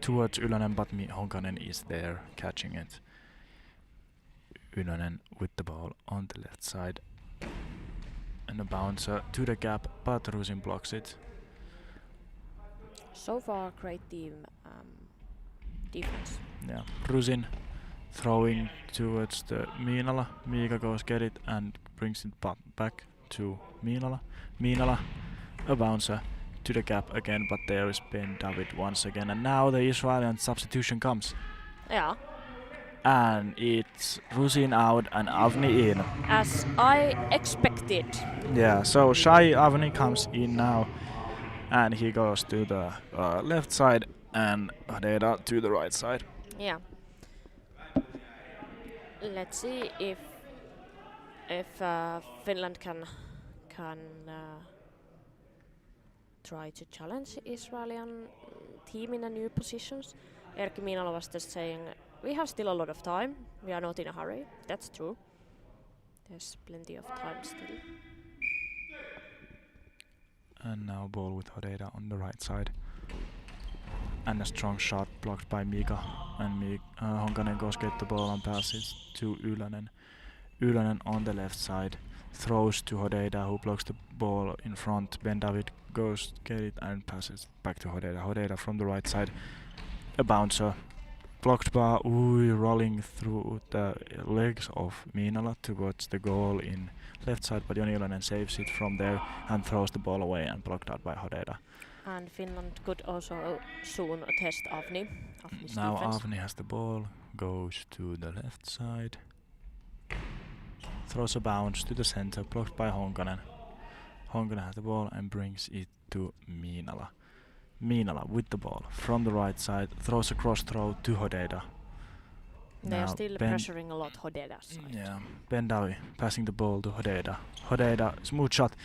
[SPEAKER 1] towards Ylönen, but Honkanen is there catching it. Ylönen with the ball on the left side, and a bouncer to the gap, but Rusin blocks it.
[SPEAKER 2] So far, great team defense.
[SPEAKER 1] Yeah, Rusin throwing towards the Miinala. Miika goes get it and brings it back to Miinala. Miinala, a bouncer to the gap again, but there is Ben David once again, and now the Israeli substitution comes.
[SPEAKER 2] Yeah.
[SPEAKER 1] And it's Rusin out and Avni in.
[SPEAKER 2] As I expected.
[SPEAKER 1] Yeah, so Shai Avni comes in now, and he goes to the left side, and Hodeda to the right side.
[SPEAKER 2] Yeah. Let's see if Finland can try to challenge Israeli team in a new positions. Erkki Miinala was just saying, we have still a lot of time. We are not in a hurry. That's true. There's plenty of time still.
[SPEAKER 1] And now ball with Hodeda on the right side. And a strong shot blocked by Miika. And Honkanen goes get the ball and passes to Ylönen. Ylönen on the left side. Throws to Hodeda, who blocks the ball in front. Ben David goes get it and passes back to Hodeda. Hodeda from the right side. A bouncer. Blocked by rolling through the legs of Miinala towards the goal in left side, but Joni Ylönen saves it from there and throws the ball away and blocked out by Hodeda.
[SPEAKER 2] And Finland could also soon test Avni.
[SPEAKER 1] Now Avni has the ball, goes to the left side, throws a bounce to the center, blocked by Honkanen. Honkanen has the ball and brings it to Miinala. Miinala with the ball from the right side, throws a cross throw to Hodeda.
[SPEAKER 2] They are still pressuring a lot Hodeda's side.
[SPEAKER 1] Yeah, Ben Davi passing the ball to Hodeda. Hodeda, smooth shot.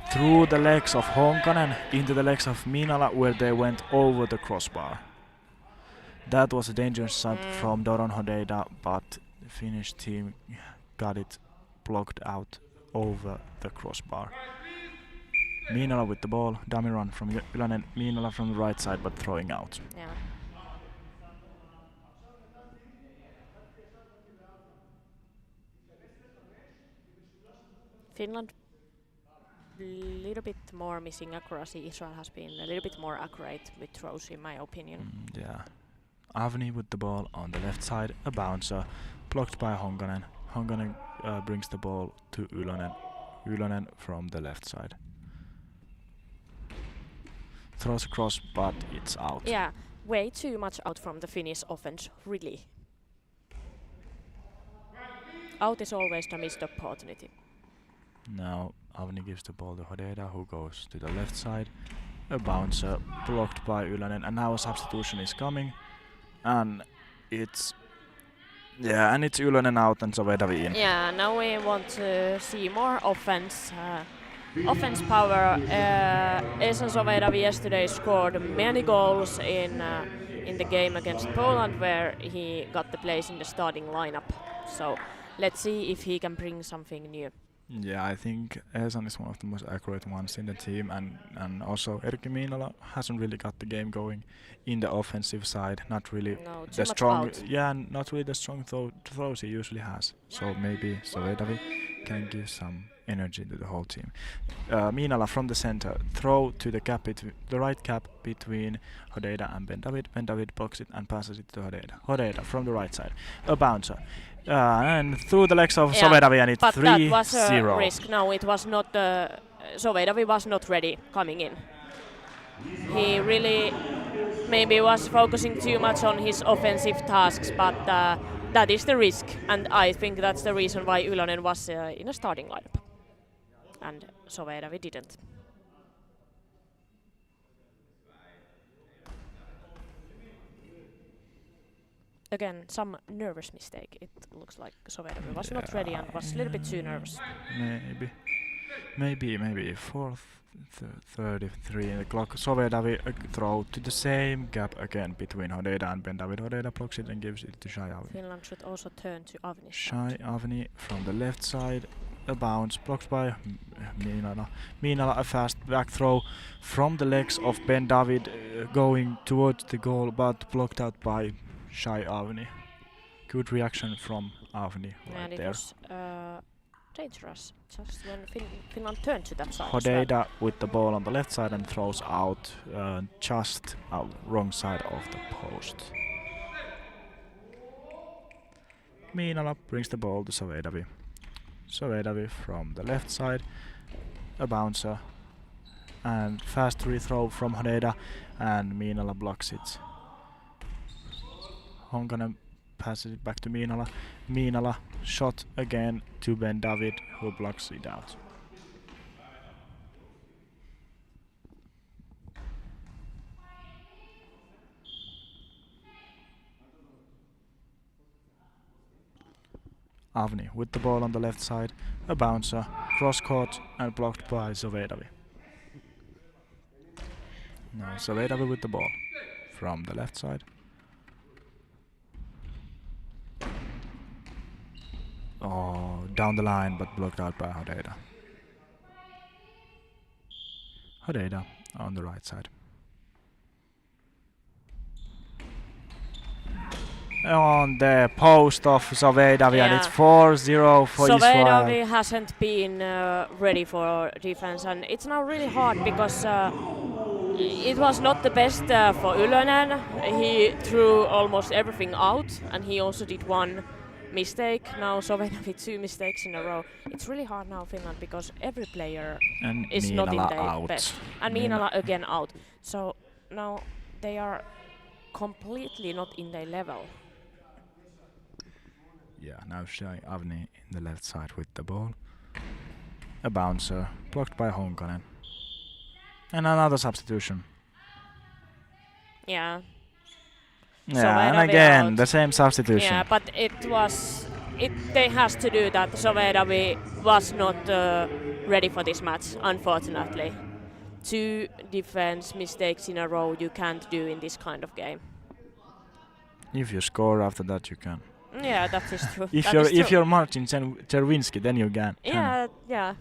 [SPEAKER 1] through the legs of Honkanen into the legs of Minala, where they went over the crossbar. That was a dangerous shot from Doron Hodeida, but the Finnish team got it blocked out over the crossbar. Minala with the ball, dummy run from Ylanen, Minala from the right side but throwing out.
[SPEAKER 2] Yeah. Finland a little bit more missing accuracy. Israel has been a little bit more accurate with throws in my opinion.
[SPEAKER 1] Yeah. Avni with the ball on the left side, a bouncer, blocked by Honkanen. Honkanen brings the ball to Ylonen. Ylonen from the left side. Throws across, but it's out.
[SPEAKER 2] Yeah, way too much out from the Finnish offense, really. Out is always the missed opportunity.
[SPEAKER 1] Now Avni gives the ball to Hodeida, who goes to the left side. A bouncer blocked by Ylonen, and now a substitution is coming. And it's Ylonen out and Sovedavi in.
[SPEAKER 2] Yeah, now we want to see more offense. Offense power. Esen Sovedavi yesterday scored many goals in the game against Poland, where he got the place in the starting lineup. So let's see if he can bring something new.
[SPEAKER 1] Yeah, I think Esan is one of the most accurate ones in the team, and also Erkki Miinola hasn't really got the game going in the offensive side. Not really the strong, not really the strong throws he usually has. So maybe Sovedavi can give some energy to the whole team. Miinola from the center, throw to the right cap between Hodeida and Ben David. Ben David blocks it and passes it to Hodeida. Hodeida from the right side, a bouncer. And through the legs of Sovedavi, and it's 3-0.
[SPEAKER 2] But that was a risk. No, it was not. Sovedavi was not ready coming in. He really maybe was focusing too much on his offensive tasks, but that is the risk, and I think that's the reason why Ylonen was in a starting lineup, and Sovedavi didn't. Again, some nervous mistake. It looks like Sovedavi was not ready and was a little bit too nervous.
[SPEAKER 1] Maybe 4:33 in the clock. Sovedavi throw to the same gap again between Hodeida and Ben David. Hodeida blocks it and gives it to Shai Avni.
[SPEAKER 2] Finland should also turn to Avni.
[SPEAKER 1] Shai Avni from the left side. A bounce blocked by Miinola. Miinola a fast back throw from the legs of Ben David going towards the goal, but blocked out by Shai Avni. Good reaction from Avni right there.
[SPEAKER 2] It was dangerous just when Finland turned to that side.
[SPEAKER 1] Hodeida with the ball on the left side and throws out just wrong side of the post. Miinola brings the ball to Sovedavi. Sovedavi from the left side, a bouncer, and fast rethrow from Hodeida, and Miinola blocks it. Honkanen passes it back to Miinola. Miinola shot again to Ben David, who blocks it out. Avni with the ball on the left side, a bouncer, cross court and blocked by Sovedavi. Now Sovedavi with the ball from the left side. Oh, down the line but blocked out by Hodeida. Hodeida on the right side. On the post of Sovedavi, and it's 4-0 for Israel.
[SPEAKER 2] Sovedavi hasn't been ready for defense, and it's now really hard because it was not the best for Ylonen. He threw almost everything out, and he also did one mistake. Now Sovedavi 2 mistakes in a row. It's really hard now, Finland, because every player is not in their best. And Miinola again out. So now they are completely not in their level.
[SPEAKER 1] Yeah, now Shai Avni in the left side with the ball. A bouncer, blocked by Honkanen. And another substitution.
[SPEAKER 2] Yeah.
[SPEAKER 1] Yeah, and again,
[SPEAKER 2] out.
[SPEAKER 1] the same substitution.
[SPEAKER 2] Yeah, but it they has to do that. Sovedavi was not ready for this match, unfortunately. 2 defense mistakes in a row you can't do in this kind of game.
[SPEAKER 1] If you score after that, you can.
[SPEAKER 2] Yeah, that is true.
[SPEAKER 1] If you're Martin Czerwinski, then you can.
[SPEAKER 2] Yeah,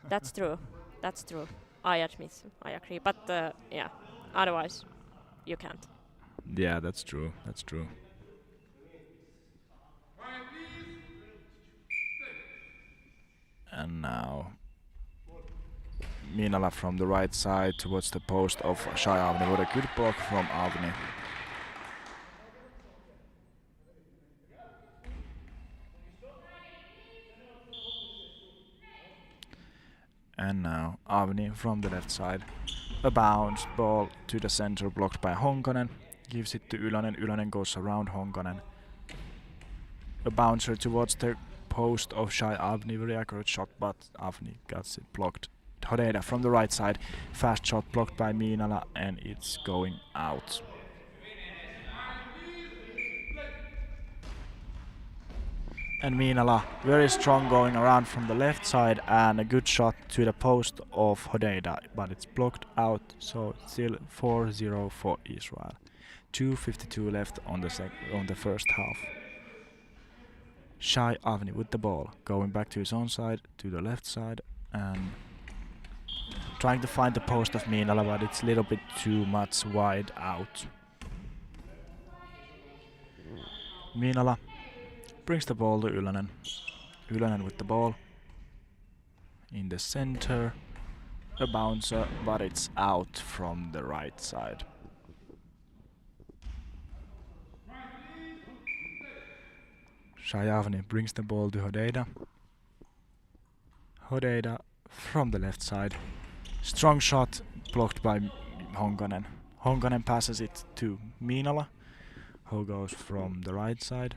[SPEAKER 2] that's true. That's true. I admit, I agree. But yeah, otherwise, you can't.
[SPEAKER 1] Yeah, that's true. That's true. And now Minala from the right side towards the post of Shai Avni. What a good block from Avni. And now Avni from the left side. A bounce ball to the center blocked by Honkonen. Gives it to Ylönen. Ylönen goes around Honkonen. A bouncer towards the post of Shai Avni. Very accurate shot, but Avni gets it blocked. Hodeida from the right side. Fast shot blocked by Minala and it's going out. And Minala very strong going around from the left side and a good shot to the post of Hodeida, but it's blocked out, so it's still 4-0 for Israel. 2:52 left on the first half. Shai Avni with the ball, going back to his own side, to the left side, and trying to find the post of Minala, but it's a little bit too much wide out. Minala brings the ball to Ylönen. Ylönen with the ball in the center. A bouncer, but it's out from the right side. Shai Avni brings the ball to Hodeida. Hodeida from the left side. Strong shot blocked by Honkonen. Honkonen passes it to Minala, who goes from the right side.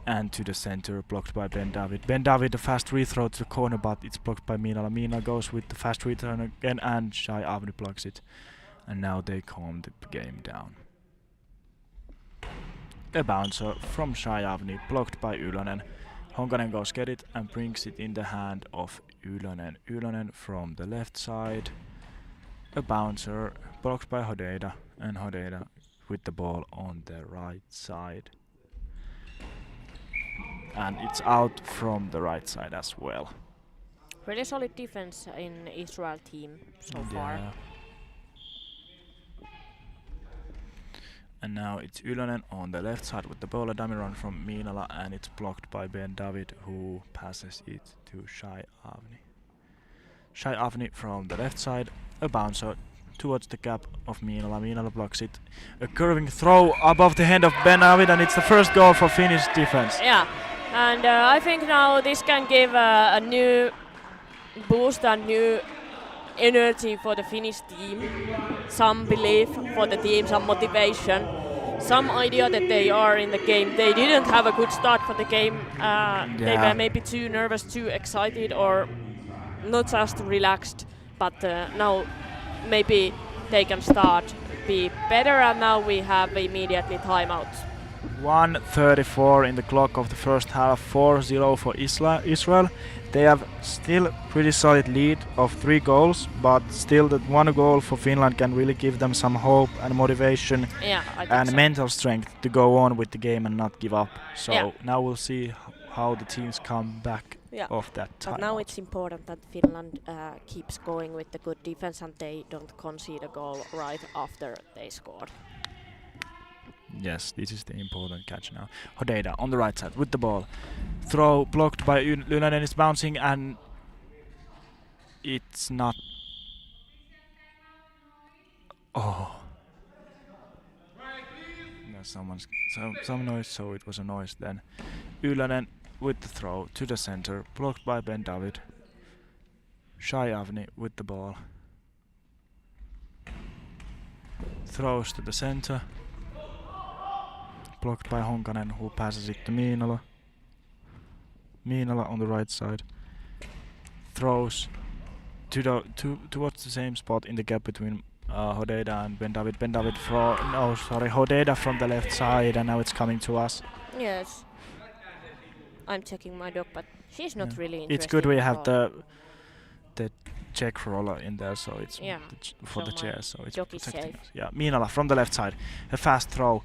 [SPEAKER 1] And to the center, blocked by Ben David. Ben David, a fast rethrow to the corner, but it's blocked by Minala. Minala goes with the fast return again, and Shai Avni blocks it. And now they calm the game down. A bouncer from Shai Avni, blocked by Ylönen. Honkonen goes get it and brings it in the hand of Ylönen. Ylönen from the left side. A bouncer, blocked by Hodeida, and Hodeida with the ball on the right side. And it's out from the right side as well.
[SPEAKER 2] Really solid defense in Israel team so far.
[SPEAKER 1] And now it's Ylönen on the left side with the ball, a dummy run from Minala, and it's blocked by Ben David, who passes it to Shai Avni. Shai Avni from the left side, a bouncer towards the gap of Minala. Minala blocks it. A curving throw above the head of Ben David, and it's the first goal for Finnish defense.
[SPEAKER 2] Yeah, and I think now this can give a new boost and new energy for the Finnish team, some belief for the team, some motivation, some idea that they are in the game. They didn't have a good start for the game. They were maybe too nervous, too excited, or not just relaxed. But now maybe they can start be better, and now we have immediately timeouts.
[SPEAKER 1] 1:34 in the clock of the first half, 4-0 for Israel. They have still pretty solid lead of 3 goals, but still that 1 goal for Finland can really give them some hope and motivation and mental strength to go on with the game and not give up. So now we'll see how the teams come back off that time.
[SPEAKER 2] But now it's important that Finland keeps going with the good defense and they don't concede a goal right after they scored.
[SPEAKER 1] Yes, this is the important catch now. Hodeida on the right side with the ball. Throw blocked by Ylönen, is bouncing and it's not. Oh. There's some noise, so it was a noise then. Ylönen with the throw to the center, blocked by Ben David. Shai Avni with the ball. Throws to the center. Blocked by Honkonen, who passes it to Minala. Minala on the right side. Throws towards the same spot in the gap between Hodeida and Ben David. Ben David Hodeida from the left side, and now it's coming to us.
[SPEAKER 2] Yes. I'm checking my dog, but she's not really interested.
[SPEAKER 1] It's good we
[SPEAKER 2] at
[SPEAKER 1] have
[SPEAKER 2] all.
[SPEAKER 1] the check roller in there, so it's
[SPEAKER 2] Yeah,
[SPEAKER 1] for
[SPEAKER 2] so
[SPEAKER 1] the
[SPEAKER 2] my
[SPEAKER 1] chair, so it's
[SPEAKER 2] dog is
[SPEAKER 1] protecting
[SPEAKER 2] safe.
[SPEAKER 1] us. Yeah, Miinala from the left side, a fast throw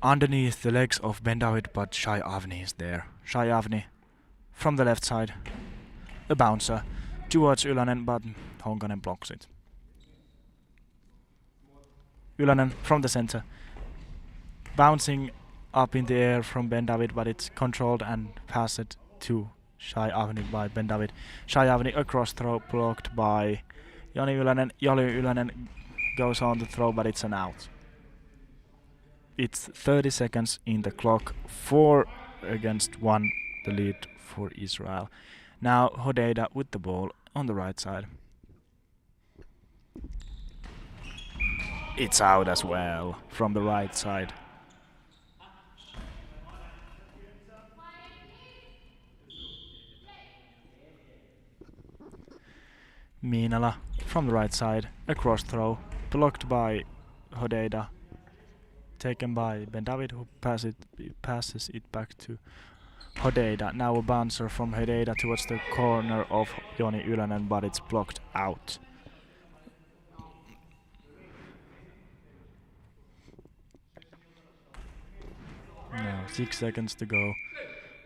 [SPEAKER 1] underneath the legs of Ben David, but Shai Avni is there. Shai Avni from the left side, a bouncer towards Ylänen, but Honkanen blocks it. Ylänen from the center, bouncing up in the air from Ben David, but it's controlled and passed to Shai Avni by Ben David. Shai Avni across throw blocked by Joni Ylänen. Joni Ylänen goes on the throw, but it's an out. It's 30 seconds in the clock, 4 against 1, the lead for Israel. Now Hodeida with the ball on the right side. It's out as well from the right side. Miinala from the right side, a cross throw, blocked by Hodeida, taken by Ben David, who passes it back to Hodeida. Now a bouncer from Hodeida towards the corner of Joni Ylänen, but it's blocked out. Now 6 seconds to go.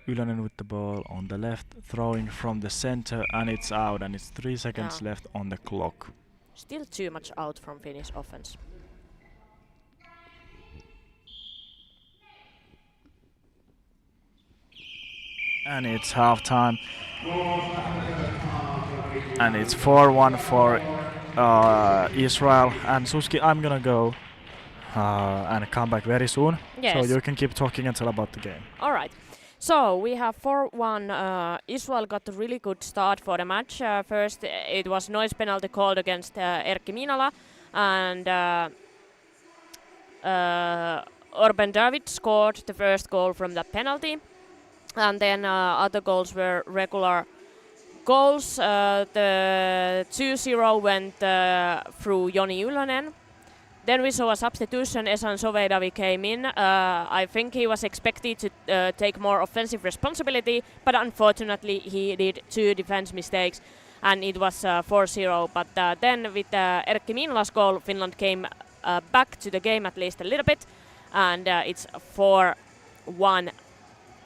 [SPEAKER 1] Ylänen with the ball on the left, throwing from the center, and it's out, and it's 3 seconds left on the clock.
[SPEAKER 2] Still too much out from Finnish offense.
[SPEAKER 1] And it's half time. And it's 4-1 for Israel. And Suski, I'm gonna go and come back very soon.
[SPEAKER 2] Yes.
[SPEAKER 1] So you can keep talking and tell about the game.
[SPEAKER 2] All right. So we have 4-1. Israel got a really good start for the match. First, it was noise penalty called against Erkki Miinala, and Orben David scored the first goal from that penalty. And then other goals were regular goals. The 2-0 went through Joni Ylänen. Then we saw a substitution. Esan Sovedavi came in. I think he was expected to take more offensive responsibility, but unfortunately he did 2 defense mistakes, and it was 4-0. But then with Erkki Miinala's goal, Finland came back to the game at least a little bit, and it's 4-1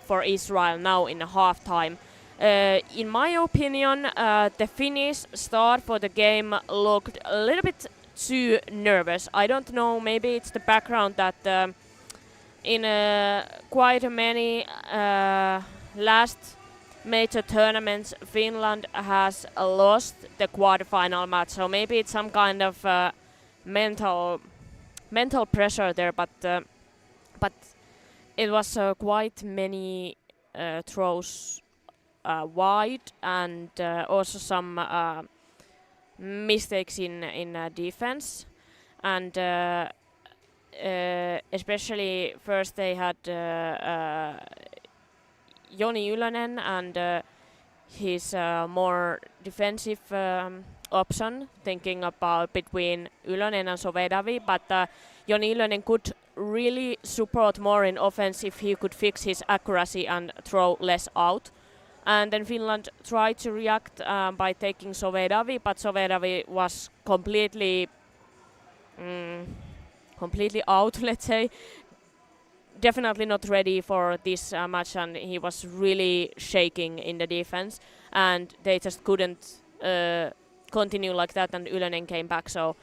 [SPEAKER 2] for Israel now in the halftime. In my opinion, the Finnish start for the game looked a little bit too nervous. I don't know, maybe it's the background that in quite many last major tournaments Finland has lost the quarterfinal match, so maybe it's some kind of mental pressure there, but it was quite many throws wide, and also some mistakes in defense, and especially first they had Joni Ylänen and his more defensive option, thinking about between Ylänen and Sovedavi, but Joni Ylänen could really support more in offense if he could fix his accuracy and throw less out. And then Finland tried to react by taking Sovedavi, but Sovedavi was completely out, let's say. Definitely not ready for this match, and he was really shaking in the defense, and they just couldn't continue like that, and Ylänen came back. So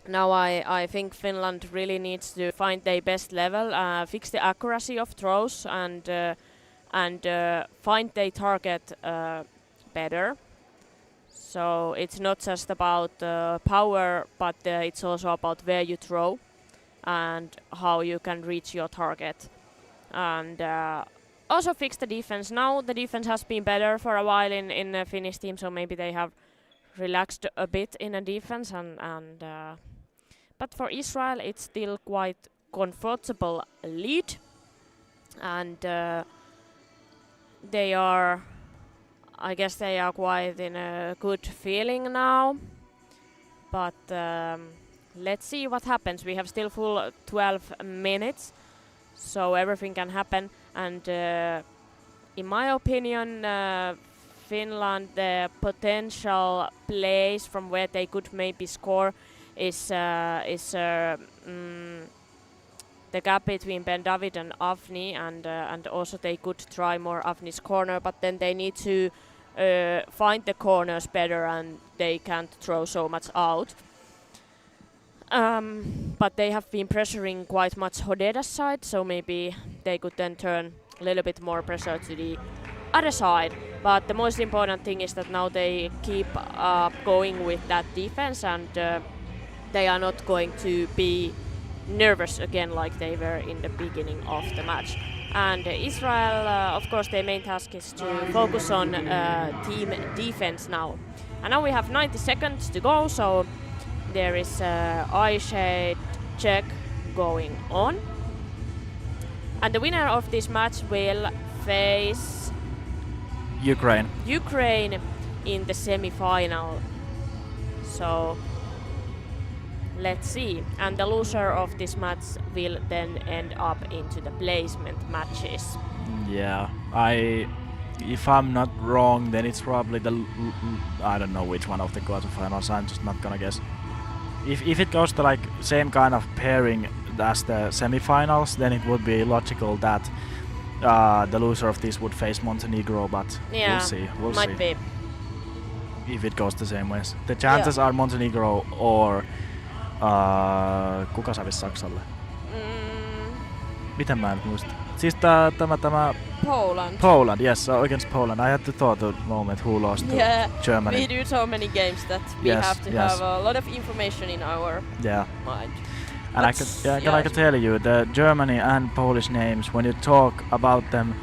[SPEAKER 2] now I think Finland really needs to find their best level, fix the accuracy of throws, and find their target better. So it's not just about power, but it's also about where you throw and how you can reach your target. And also fix the defense. Now the defense has been better for a while in the Finnish team, so maybe they have relaxed a bit in the defense. But for Israel, it's still quite comfortable lead, and I guess they are quite in a good feeling now. But let's see what happens. We have still full 12 minutes, so everything can happen. And in my opinion, Finland, the potential place from where they could maybe score is the gap between Ben David and Avni, and also they could try more Avni's corner, but then they need to find the corners better, and they can't throw so much out. But they have been pressuring quite much Hodeda's side, so maybe they could then turn a little bit more pressure to the other side. But the most important thing is that now they keep going with that defense, and they are not going to be nervous again like they were in the beginning of the match. And Israel, of course, their main task is to focus on team defense now. And now we have 90 seconds to go, so there is eye shade check going on. And the winner of this match will face
[SPEAKER 1] Ukraine.
[SPEAKER 2] Ukraine in the semi-final. So let's see. And the loser of this match will then end up into the placement matches.
[SPEAKER 1] Yeah, if I'm not wrong, then it's probably I don't know which one of the quarterfinals. I'm just not gonna guess. If it goes to like same kind of pairing as the semifinals, then it would be logical that the loser of this would face Montenegro, but
[SPEAKER 2] Yeah,
[SPEAKER 1] we'll see. We'll
[SPEAKER 2] might
[SPEAKER 1] see
[SPEAKER 2] be.
[SPEAKER 1] if it goes the same ways. The chances are Montenegro or kuka savisi Saksalle? Miten mä en muista? Siis tämä
[SPEAKER 2] Poland.
[SPEAKER 1] yes, so against Poland. I had to thought a moment who lost to Germany.
[SPEAKER 2] We do so many games that we
[SPEAKER 1] Yes,
[SPEAKER 2] have to
[SPEAKER 1] yes.
[SPEAKER 2] have a lot of information in our mind.
[SPEAKER 1] And I can tell you, the Germany and Polish names, when you talk about them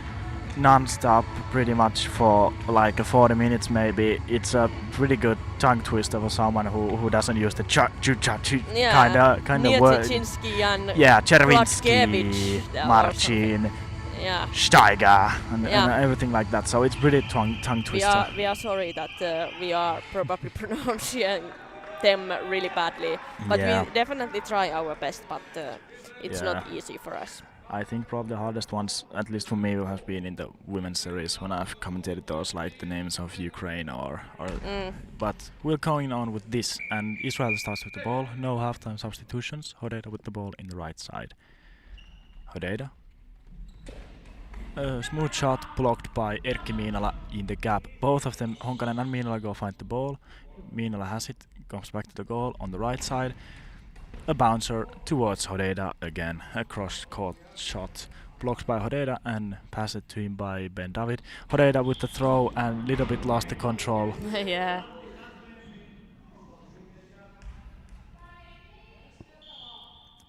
[SPEAKER 1] non-stop pretty much for like 40 minutes maybe, it's a pretty good tongue twister for someone who doesn't use the kind of word.
[SPEAKER 2] Nieciczynski and
[SPEAKER 1] Czerwinski,
[SPEAKER 2] Klatkiewicz,
[SPEAKER 1] Marcin,
[SPEAKER 2] Yeah.
[SPEAKER 1] Steiger and everything like that, so it's pretty tongue twister.
[SPEAKER 2] We are sorry that we are probably pronouncing them really badly, but we definitely try our best, but it's not easy for us.
[SPEAKER 1] I think probably the hardest ones, at least for me, have been in the women's series when I've commentated those, like the names of Ukraine or but we're going on with this, and Israel starts with the ball, no halftime substitutions. Hodeida with the ball in the right side. Hodeida. Smooth shot blocked by Erkki Miinala in the gap. Both of them, Honkanen and Miinala, go find the ball. Miinala has it, comes back to the goal on the right side. A bouncer towards Hodeida again. A cross-court shot blocked by Hodeida and passed to him by Ben David. Hodeida with the throw and little bit lost the control.
[SPEAKER 2] Yeah.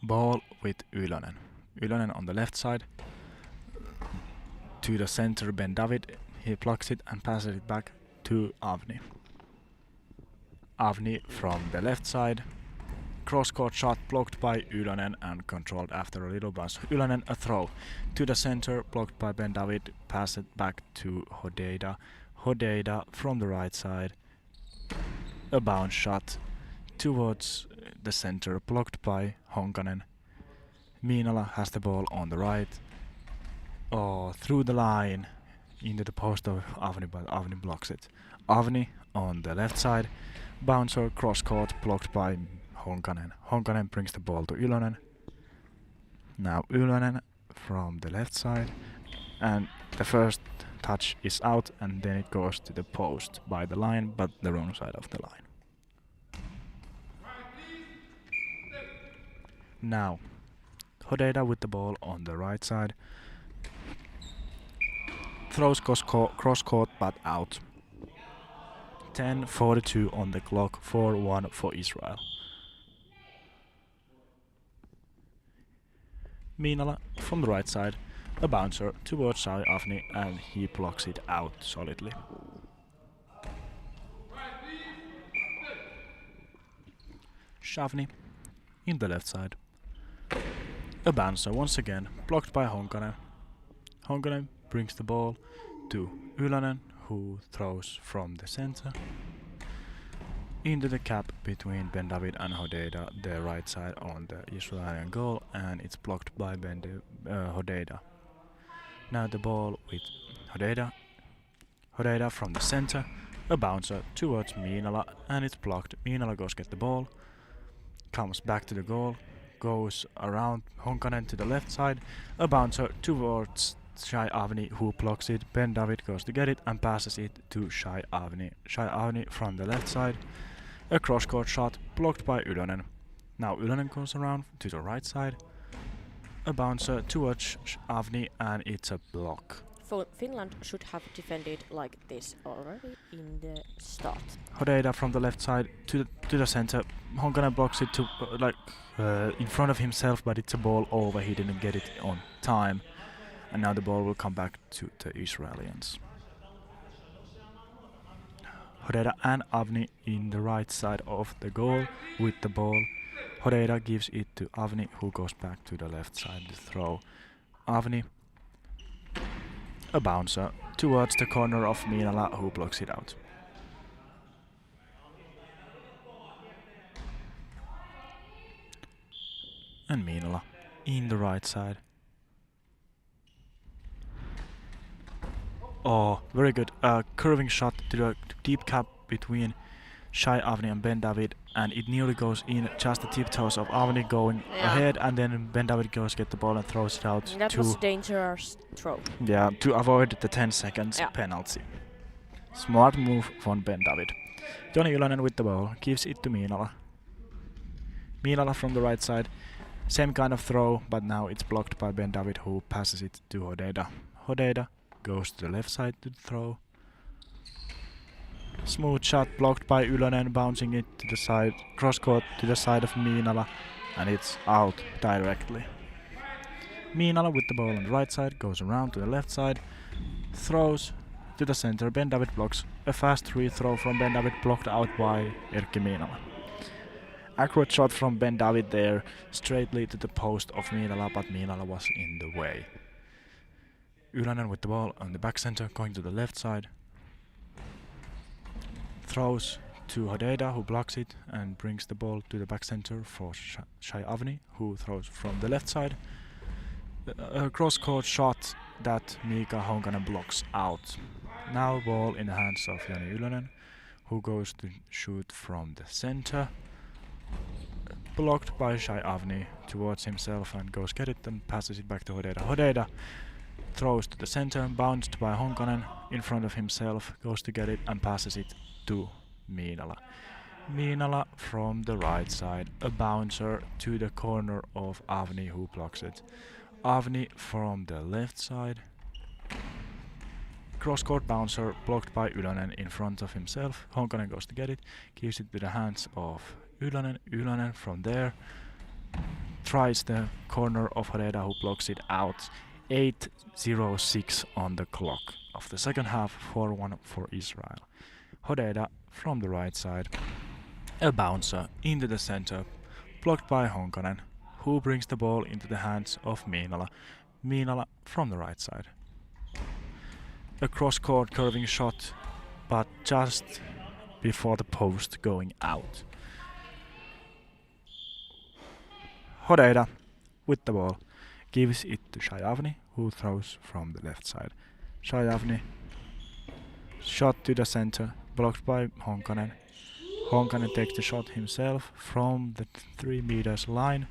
[SPEAKER 1] Ball with Ylönen. Ylönen on the left side. To the center, Ben David. He plucks it and passes it back to Avni. Avni from the left side. Cross-court shot blocked by Ylönen and controlled after a little bounce. Ylönen a throw to the center, blocked by Ben David. Pass it back to Hodeida. Hodeida from the right side. A bounce shot towards the center, blocked by Honkanen. Miinala has the ball on the right. Through the line into the post of Avni, but Avni blocks it. Avni on the left side. Bouncer cross-court blocked by Honkanen. Honkanen brings the ball to Ylönen. Now Ylönen from the left side, and the first touch is out, and then it goes to the post by the line, but the wrong side of the line. Now Hodeida with the ball on the right side. Throws cross-court but out. 10:42 on the clock, 4-1 for Israel. Miinala from the right side, a bouncer towards Sai Avni, and he blocks it out solidly. Shavni in the left side. A bouncer once again, blocked by Honkanen. Honkanen brings the ball to Ylönen, who throws from the center into the gap between Ben David and Hodeida, the right side on the Israeli goal, and it's blocked by Hodeida. Now the ball with Hodeda. Hodeda from the center. A bouncer towards Miinala and it's blocked. Miinala goes get the ball. Comes back to the goal. Goes around Honkanen to the left side. A bouncer towards Shai Avni who blocks it. Ben David goes to get it and passes it to Shai Avni. Shai Avni from the left side. A cross-court shot blocked by Ylönen. Now Ylönen goes around to the right side. A bouncer towards Avni and it's a block.
[SPEAKER 2] Finland should have defended like this already in the start.
[SPEAKER 1] Hodeda from the left side to the center. Honkanen blocks it to in front of himself, but it's a ball over. He didn't get it on time, and now the ball will come back to the Israelis. Hodeda and Avni in the right side of the goal with the ball. Hodeda gives it to Avni, who goes back to the left side to throw. Avni. A bouncer towards the corner of Miinala, who blocks it out. And Miinala in the right side. Oh, very good. Curving shot to the deep cap between Shai Avni and Ben David, and it nearly goes in just the tiptoes of Avni going ahead, and then Ben David goes get the ball and throws it out.
[SPEAKER 2] That was a dangerous throw.
[SPEAKER 1] Yeah, to avoid the 10 seconds penalty. Smart move from Ben David. Joni Ylönen with the ball, gives it to Miinala. Miinala from the right side. Same kind of throw, but now it's blocked by Ben David, who passes it to Hodeda. Hodeda goes to the left side to throw. Smooth shot blocked by Ylönen, bouncing it to the side, cross-court to the side of Miinala, and it's out directly. Miinala with the ball on the right side, goes around to the left side, throws to the center. Ben David blocks. A fast free throw from Ben David, blocked out by Erkki Miinala. Accurate shot from Ben David there, straightly to the post of Miinala, but Miinala was in the way. Ylönen with the ball on the back center, going to the left side. Throws to Hodeda, who blocks it and brings the ball to the back center for Shai Avni, who throws from the left side. A cross-court shot that Mika Honkanen blocks out. Now ball in the hands of Joni Ylönen, who goes to shoot from the center. Blocked by Shai Avni towards himself and goes get it and passes it back to Hodeda. Hodeda throws to the center, bounced by Honkanen in front of himself, goes to get it and passes it to Miinala. Miinala from the right side, a bouncer to the corner of Avni, who blocks it. Avni from the left side. Cross-court bouncer blocked by Ylönen in front of himself. Honkanen goes to get it, gives it to the hands of Ylönen. Ylönen from there tries the corner of Hodeda, who blocks it out. 8:06 on the clock of the second half, 4-1 for Israel. Hodeda from the right side. A bouncer into the center, blocked by Honkanen, who brings the ball into the hands of Miinala. Miinala from the right side. A cross-court curving shot, but just before the post going out. Hodeda with the ball gives it to Shai Avni, who throws from the left side. Shai Avni, shot to the center, blocked by Honkanen. Honkanen takes the shot himself from the 3 meters line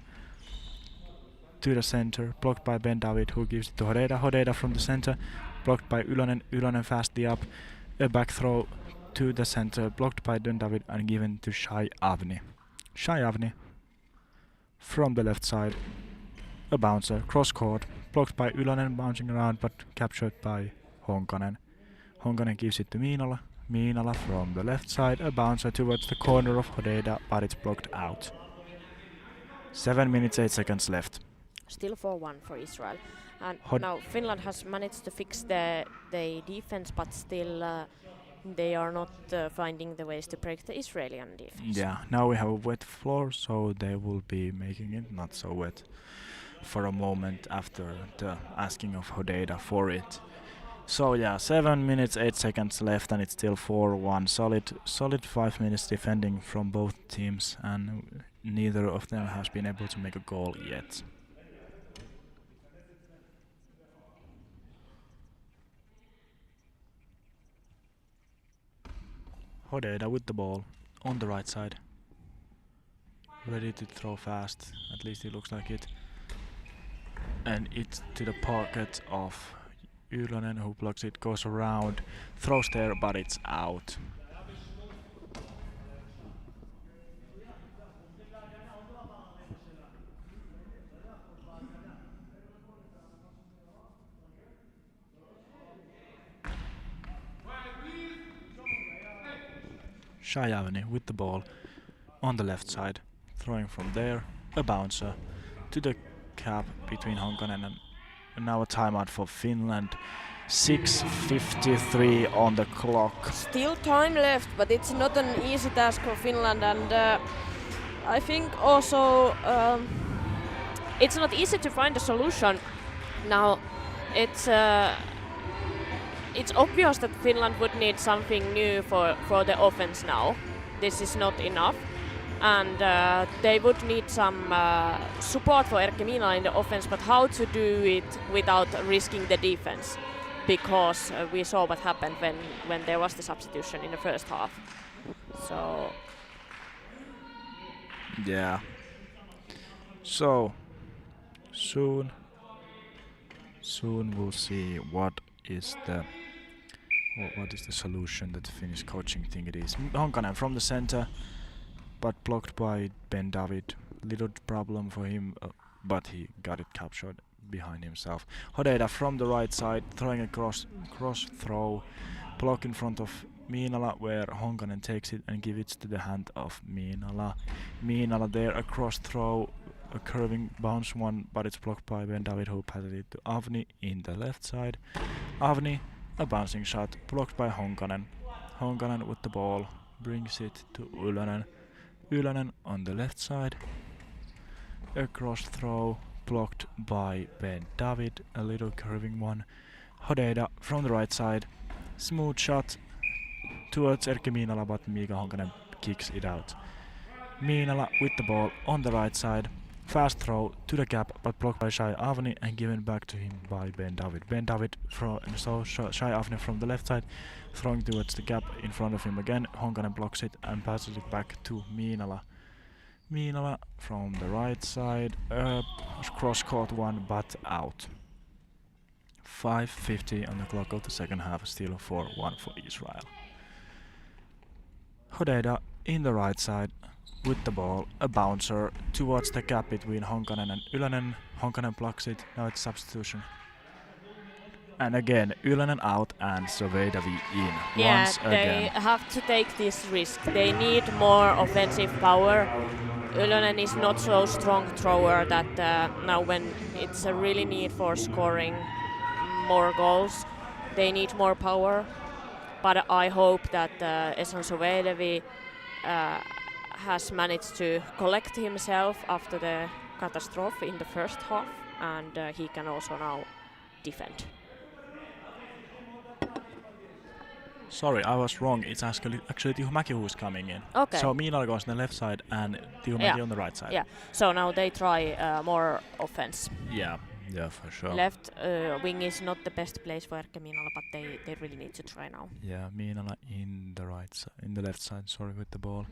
[SPEAKER 1] to the center, blocked by Ben David, who gives it to Hodeda. Hodeda from the center, blocked by Ylönen. Ylönen fastly up, a back throw to the center, blocked by Ben David and given to Shai Avni. Shai Avni from the left side, a bouncer, cross-court, blocked by Ylönen, bouncing around but captured by Honkanen. Honkanen gives it to Miinala. Miinala from the left side, a bouncer towards the corner of Hodeda, but it's blocked out. 7 minutes 8 seconds left.
[SPEAKER 2] Still 4-1 for Israel. And now Finland has managed to fix the defense, but still they are not finding the ways to break the Israeli defense.
[SPEAKER 1] Yeah, now we have a wet floor, so they will be making it not so wet for a moment after the asking of Hodeda for it. So yeah, 7 minutes 8 seconds left and it's still 4-1. Solid 5 minutes defending from both teams, and neither of them has been able to make a goal yet. Hodeda with the ball on the right side. Ready to throw fast, at least it looks like it. And it's to the pocket of Ylönen, who blocks it, goes around, throws there, but it's out. Shayavani with the ball on the left side, throwing from there, a bouncer to the cap between Honkanen and now a timeout for Finland. 6:53 on the clock.
[SPEAKER 2] Still time left, but it's not an easy task for Finland, and I think also it's not easy to find a solution. Now, it's obvious that Finland would need something new for the offense now. This is not enough. And they would need some support for Erkki Miinala in the offense, but how to do it without risking the defense? Because we saw what happened when there was the substitution in the first half. So
[SPEAKER 1] Yeah. So soon we'll see what is the solution that the Finnish coaching think it is. Honkanen from the center, but blocked by Ben David. Little problem for him, but he got it captured behind himself. Hodeda from the right side, throwing a cross throw, block in front of Miinala, where Honkanen takes it and gives it to the hand of Miinala. Miinala there, a cross throw, a curving bounce one, but it's blocked by Ben David, who passes it to Avni in the left side. Avni, a bouncing shot, blocked by Honkanen. Honkanen with the ball, brings it to Ylönen. Ylönen on the left side. A cross throw, blocked by Ben David, a little curving one. Hodeda from the right side. Smooth shot towards Erkki Miinala, but Mika Honkanen kicks it out. Miinala with the ball on the right side. Fast throw to the gap, but blocked by Shai Avni and given back to him by Ben David. Ben David Shai Avni from the left side, throwing towards the gap in front of him again. Honkanen blocks it and passes it back to Miinala. Miinala from the right side, cross-court one, but out. 5:50 on the clock of the second half, still 4-1 for Israel. Hodeda in the right side with the ball, a bouncer towards the gap between Honkanen and Ylönen. Honkanen blocks it, now it's substitution. And again, Ylönen out and Soveidavi in once again.
[SPEAKER 2] They have to take this risk. They need more offensive power. Ylönen is not so strong thrower that now when it's a really need for scoring more goals, they need more power. But I hope that Esan Soveidavi has managed to collect himself after the catastrophe in the first half, and he can also now defend.
[SPEAKER 1] Sorry, I was wrong. It's actually Tihumäki who's coming in.
[SPEAKER 2] Okay.
[SPEAKER 1] So Miinala goes on the left side and Tihumäki on the right side.
[SPEAKER 2] Yeah. So now they try more offense.
[SPEAKER 1] Yeah, for sure.
[SPEAKER 2] Left wing is not the best place for Erkki Miinala, but they really need to try now.
[SPEAKER 1] Yeah, Miinala in the left side. Sorry, with the ball.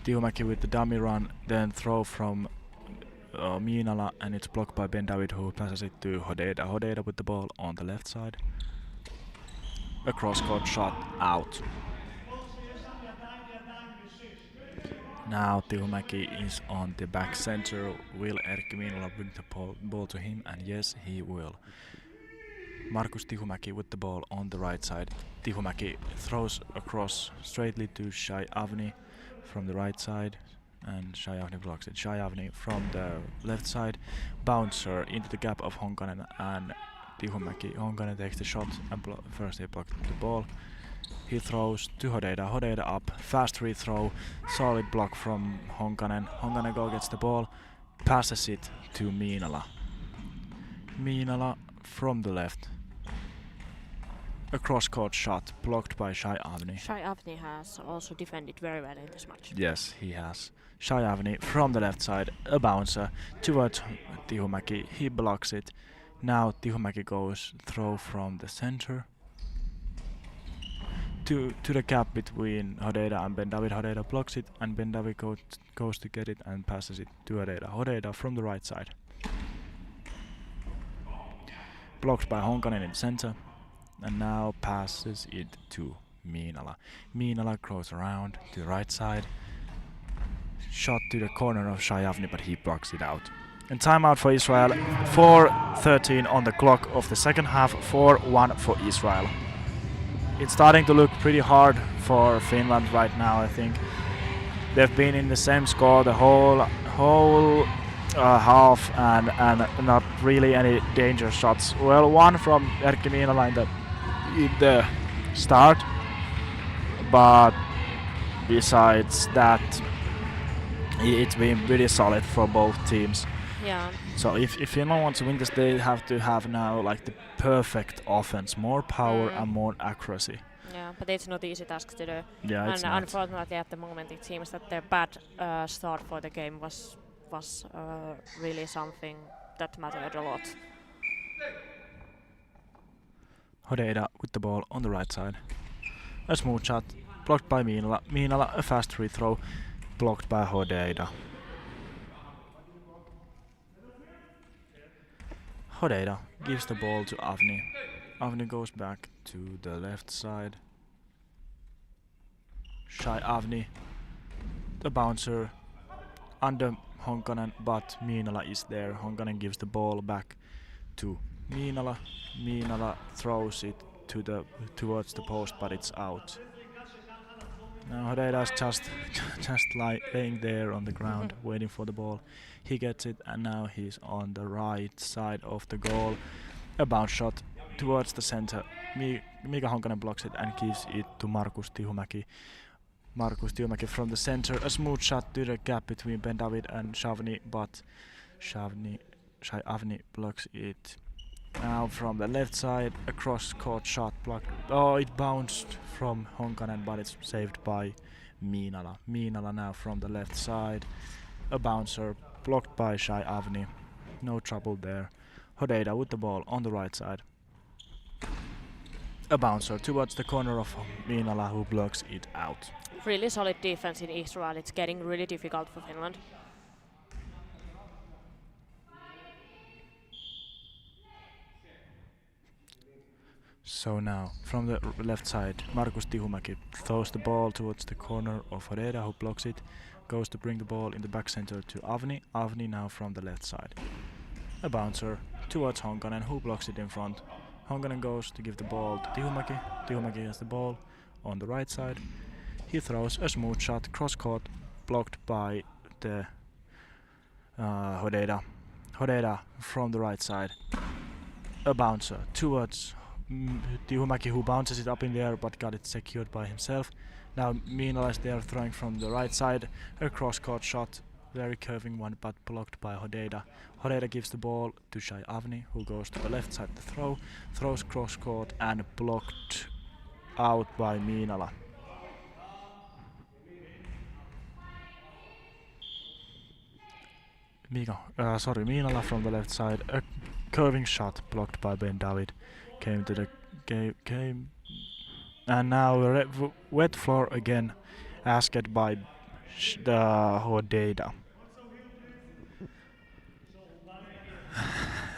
[SPEAKER 1] Tihumäki with the dummy run, then throw from Miinala, and it's blocked by Ben David, who passes it to Hodeda. Hodeda with the ball on the left side. A cross-court shot out. Now Tihumäki is on the back center. Will Erkki Miinala bring the ball to him? And yes, he will. Markus Tihumäki with the ball on the right side. Tihumäki throws across straightly to Shai Avni from the right side, and Shai Avni blocks it. Shai Avni from the left side. Bouncer into the gap of Honkanen and Tihumäki. Honkanen takes the shot and first he blocked the ball. He throws to Hodeda. Hodeda up. Fast free throw. Solid block from Honkanen. Honkanen gets the ball. Passes it to Miinala. Miinala from the left. A cross-court shot blocked by Shai Avni.
[SPEAKER 2] Shai Avni has also defended very well in this match.
[SPEAKER 1] Yes, he has. Shai Avni from the left side. A bouncer towards Tihumäki. He blocks it. Now Tihumäki goes throw from the center to the gap between Hodeda and Ben David. Hodeda blocks it, and Ben David goes to get it and passes it to Hodeda. Hodeda from the right side. Blocked by Honkanen in center, and now passes it to Miinala. Miinala goes around to the right side. Shot to the corner of Shayavni, but he blocks it out. And timeout for Israel. 4:13 on the clock of the second half. 4-1 for Israel. It's starting to look pretty hard for Finland right now. I think they've been in the same score the whole half, and not really any danger shots. Well, one from Erkki Miinala in the start, but besides that, it's been pretty solid for both teams.
[SPEAKER 2] Yeah.
[SPEAKER 1] So if Finland wants to win this, they have to have now like the perfect offense, more power and more accuracy.
[SPEAKER 2] Yeah, but it's not easy task to do.
[SPEAKER 1] Yeah, it's
[SPEAKER 2] and
[SPEAKER 1] not.
[SPEAKER 2] unfortunately, at the moment, it seems that their bad start for the game was really something that mattered a lot.
[SPEAKER 1] Hodeda with the ball on the right side. A smooth shot, blocked by Miinala. Miinala, a fast free throw, blocked by Hodeda. Hodeda gives the ball to Avni. Avni goes back to the left side. Shy Avni, the bouncer, under Honkanen, but Miinala is there. Honkanen gives the ball back to Miinala. Miinala throws it towards the post, but it's out. Now Hodeda's just laying there on the ground, waiting for the ball. He gets it, and now he's on the right side of the goal. A bounce shot towards the center. Mika Honkanen blocks it and gives it to Markus Tihumäki. Markus Tihumäki from the center. A smooth shot to the gap between Ben David and Shavni, but Shay Avni blocks it. Now from the left side, a cross-court shot blocked. Oh, it bounced from Honkanen, but it's saved by Miinala. Miinala now from the left side. A bouncer blocked by Shay Avni. No trouble there. Hodeda with the ball on the right side. A bouncer towards the corner of Miinala, who blocks it out.
[SPEAKER 2] Really solid defense in Israel. It's getting really difficult for Finland.
[SPEAKER 1] So now, from the left side, Markus Tihumäki throws the ball towards the corner of Hodeda, who blocks it. Goes to bring the ball in the back center to Avni. Avni now from the left side. A bouncer towards Honkanen, who blocks it in front. Honkanen goes to give the ball to Tihumäki. Tihumäki has the ball on the right side. He throws a smooth shot, cross-court, blocked by the Hodeda. Hodeda from the right side. A bouncer towards Tihumäki, who bounces it up in the air but got it secured by himself. Now Miinala is there throwing from the right side. A cross-court shot, very curving one, but blocked by Hodeda. Hodeda gives the ball to Shay Avni, who goes to the left side to throw. Throws cross-court and blocked out by Miinala. Miinala from the left side. A curving shot blocked by Ben David. Came to the game. And now wet floor again, asked by the Hodeda.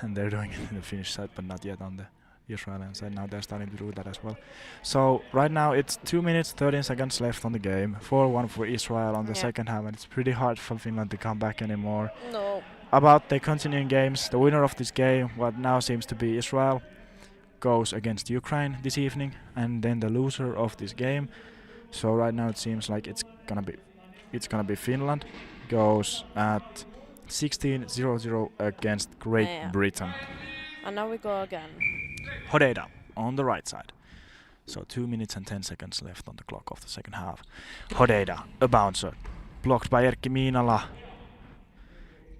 [SPEAKER 1] And they're doing it in the Finnish side, but not yet on the Israeli side. Now they're starting to do that as well. So right now it's 2 minutes 13 seconds left on the game. 4-1 for Israel on the second half, and it's pretty hard for Finland to come back anymore.
[SPEAKER 2] No.
[SPEAKER 1] About the continuing games, the winner of this game, what now seems to be Israel, goes against Ukraine this evening, and then the loser of this game. So right now it seems like it's gonna be Finland, goes at 16-0-0 against Great Britain.
[SPEAKER 2] And now we go again.
[SPEAKER 1] Hodeda on the right side. So 2 minutes and 10 seconds left on the clock of the second half. Hodeda, a bouncer, blocked by Erkki Miinala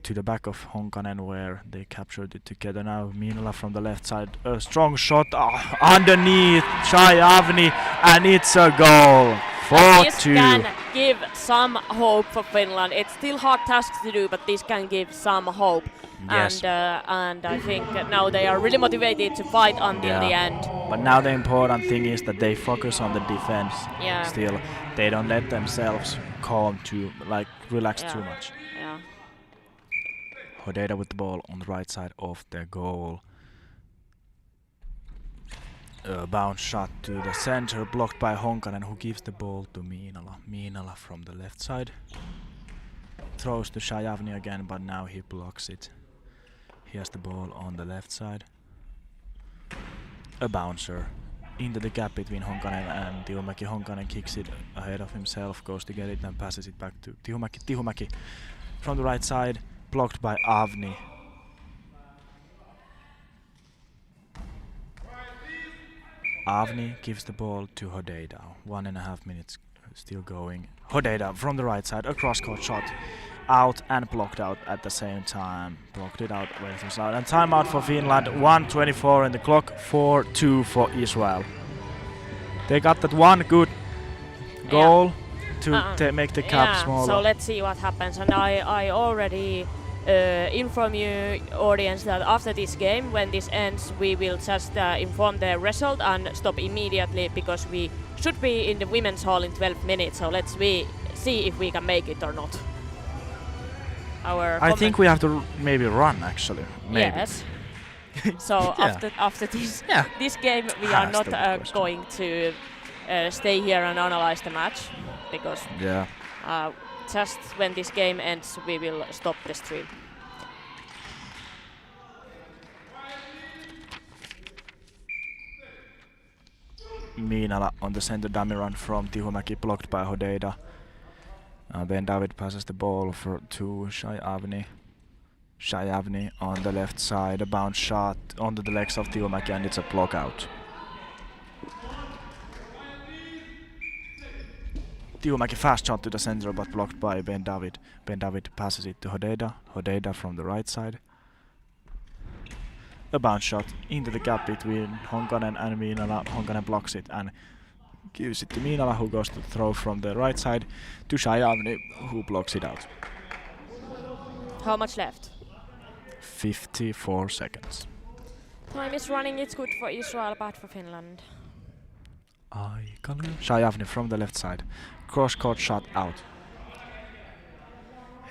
[SPEAKER 1] to the back of Honkanen, where they captured it together. Now Miinala from the left side, a strong shot underneath Shay Avni, and it's a goal.
[SPEAKER 2] This
[SPEAKER 1] 4-2.
[SPEAKER 2] can give some hope for Finland. It's still hard task to do, but this can give some hope.
[SPEAKER 1] Yes.
[SPEAKER 2] And I think now they are really motivated to fight until the end.
[SPEAKER 1] But now the important thing is that they focus on the defense.
[SPEAKER 2] Yeah.
[SPEAKER 1] Still, they don't let themselves relax too much.
[SPEAKER 2] Yeah.
[SPEAKER 1] Hodeda with the ball on the right side of their goal. Bounce shot to the center, blocked by Honkanen, who gives the ball to Miinala. Miinala from the left side. Throws to Shajavni again, but now he blocks it. He has the ball on the left side. A bouncer into the gap between Honkanen and Tihumäki. Honkanen kicks it ahead of himself, goes to get it and passes it back to Tihumäki. Tihumäki from the right side, blocked by Avni. Avni gives the ball to Hodeda. 1.5 minutes still going. Hodeda from the right side, a cross-court shot. Out and blocked out at the same time. Blocked it out, went inside. And timeout for Finland. 1:24 in the clock. 4-2 for Israel. They got that one good goal to make the gap smaller.
[SPEAKER 2] So let's see what happens. And I already inform you, audience, that after this game, when this ends, we will just inform the result and stop immediately because we should be in the women's hall in 12 minutes. So let's see if we can make it or not.
[SPEAKER 1] I think we have to maybe run actually. Maybe.
[SPEAKER 2] Yes. So after this game, we are not going to stay here and analyze the match because just when this game ends, we will stop the stream.
[SPEAKER 1] Miinala on the center dummy run from Tihumäki, blocked by Hodeda. Then David passes the ball to Shajavni. Shajavni on the left side, a bounce shot onto the legs of Tihumäki, and it's a block out. Tihumäki fast shot to the center, but blocked by Ben David. Ben David passes it to Hodeda. Hodeda from the right side. A bounce shot into the gap between Honkanen and Miinala. Honkanen blocks it and gives it to Miinala, who goes to throw from the right side to Shajavni, who blocks it out.
[SPEAKER 2] How much left?
[SPEAKER 1] 54 seconds.
[SPEAKER 2] Time is running. It's good for Israel, bad for Finland.
[SPEAKER 1] Shajavni from the left side. Cross-court shot out.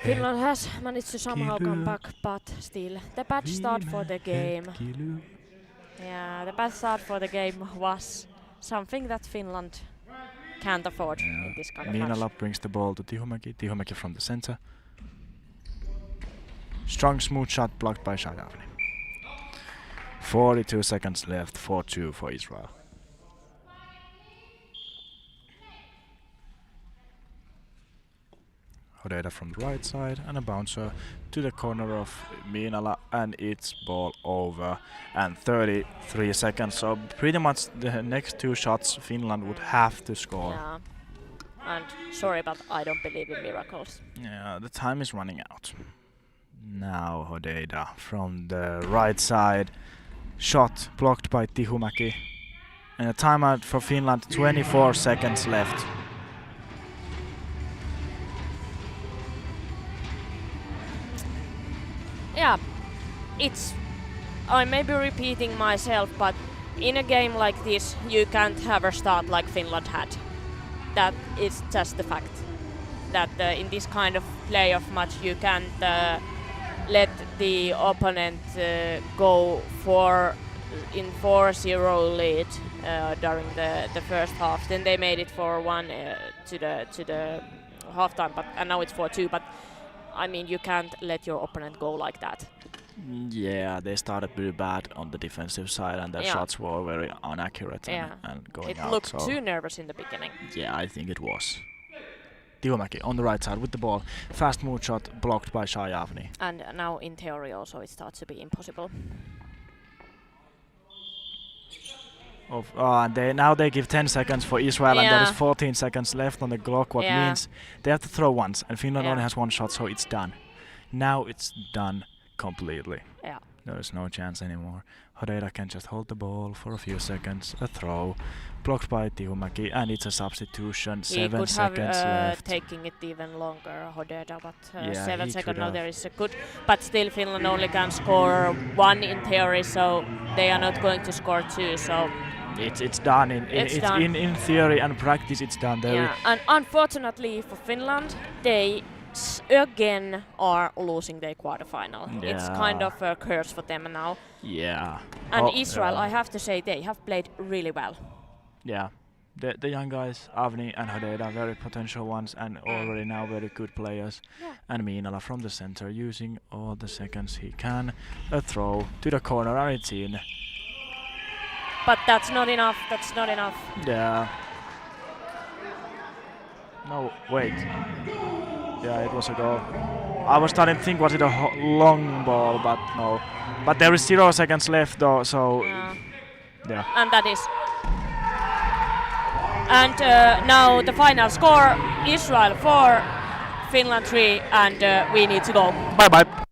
[SPEAKER 2] Finland has managed to somehow come back, but still, the bad start for the game. Yeah, the bad start for the game was something that Finland can't afford in this kind of match.
[SPEAKER 1] Miinala brings the ball to Tihumäki. Tihumäki from the center. Strong smooth shot blocked by Shajavni. 42 seconds left. 4-2 for Israel. Hodeda from the right side and a bouncer to the corner of Miinala, and it's ball over. And 33 seconds, so pretty much the next two shots Finland would have to score.
[SPEAKER 2] Yeah. And sorry, but I don't believe in miracles.
[SPEAKER 1] Yeah, the time is running out. Now Hodeda from the right side. Shot blocked by Tihumäki. And a timeout for Finland, 24 seconds left.
[SPEAKER 2] Yeah, I may be repeating myself, but in a game like this, you can't have a start like Finland had. That is just the fact. That in this kind of playoff match, you can't let the opponent go in 4-0 lead during the first half. Then they made it 4-1 to the halftime, and now it's 4-2. But I mean, you can't let your opponent go like that.
[SPEAKER 1] Yeah, they started pretty bad on the defensive side, and their shots were very inaccurate and going out.
[SPEAKER 2] It looked too nervous in the beginning.
[SPEAKER 1] Yeah, I think it was. Tihumäki on the right side with the ball. Fast move shot blocked by Shajavni.
[SPEAKER 2] And now in theory also it starts to be impossible.
[SPEAKER 1] Now they give 10 seconds for Israel, and there is 14 seconds left on the clock, what means they have to throw once, and Finland only has one shot, so it's done. Now it's done completely.
[SPEAKER 2] Yeah.
[SPEAKER 1] There is no chance anymore. Hodera can just hold the ball for a few seconds. A throw. Blocked by Tihumäki, and it's a substitution.
[SPEAKER 2] He
[SPEAKER 1] 7
[SPEAKER 2] could have
[SPEAKER 1] seconds left.
[SPEAKER 2] taking it even longer, Hodera, but
[SPEAKER 1] Yeah,
[SPEAKER 2] 7
[SPEAKER 1] he
[SPEAKER 2] seconds
[SPEAKER 1] could
[SPEAKER 2] now
[SPEAKER 1] have.
[SPEAKER 2] there is a good. But still, Finland only can score 1 in theory, so they are not going to score 2. So
[SPEAKER 1] It's done.
[SPEAKER 2] It's done.
[SPEAKER 1] In theory and practice, it's done.
[SPEAKER 2] yeah, and unfortunately for Finland, they again are losing their quarterfinal. It's
[SPEAKER 1] Yeah.
[SPEAKER 2] kind of a curse for them now.
[SPEAKER 1] Yeah.
[SPEAKER 2] And
[SPEAKER 1] Oh,
[SPEAKER 2] Israel,
[SPEAKER 1] yeah.
[SPEAKER 2] I have to say, they have played really well.
[SPEAKER 1] Yeah. The young guys, Avni and Hodera, very potential ones and already now very good players.
[SPEAKER 2] Yeah.
[SPEAKER 1] And Miinala from the center using all the seconds he can. A throw to the corner and it's in.
[SPEAKER 2] But that's not enough. That's not enough.
[SPEAKER 1] Yeah. No, wait. Yeah, it was a goal. I was starting to think was it a long ball, but no. But there is 0 seconds left though, so yeah.
[SPEAKER 2] And that is. And now the final score: Israel 4, Finland 3, and we need to go.
[SPEAKER 1] Bye bye.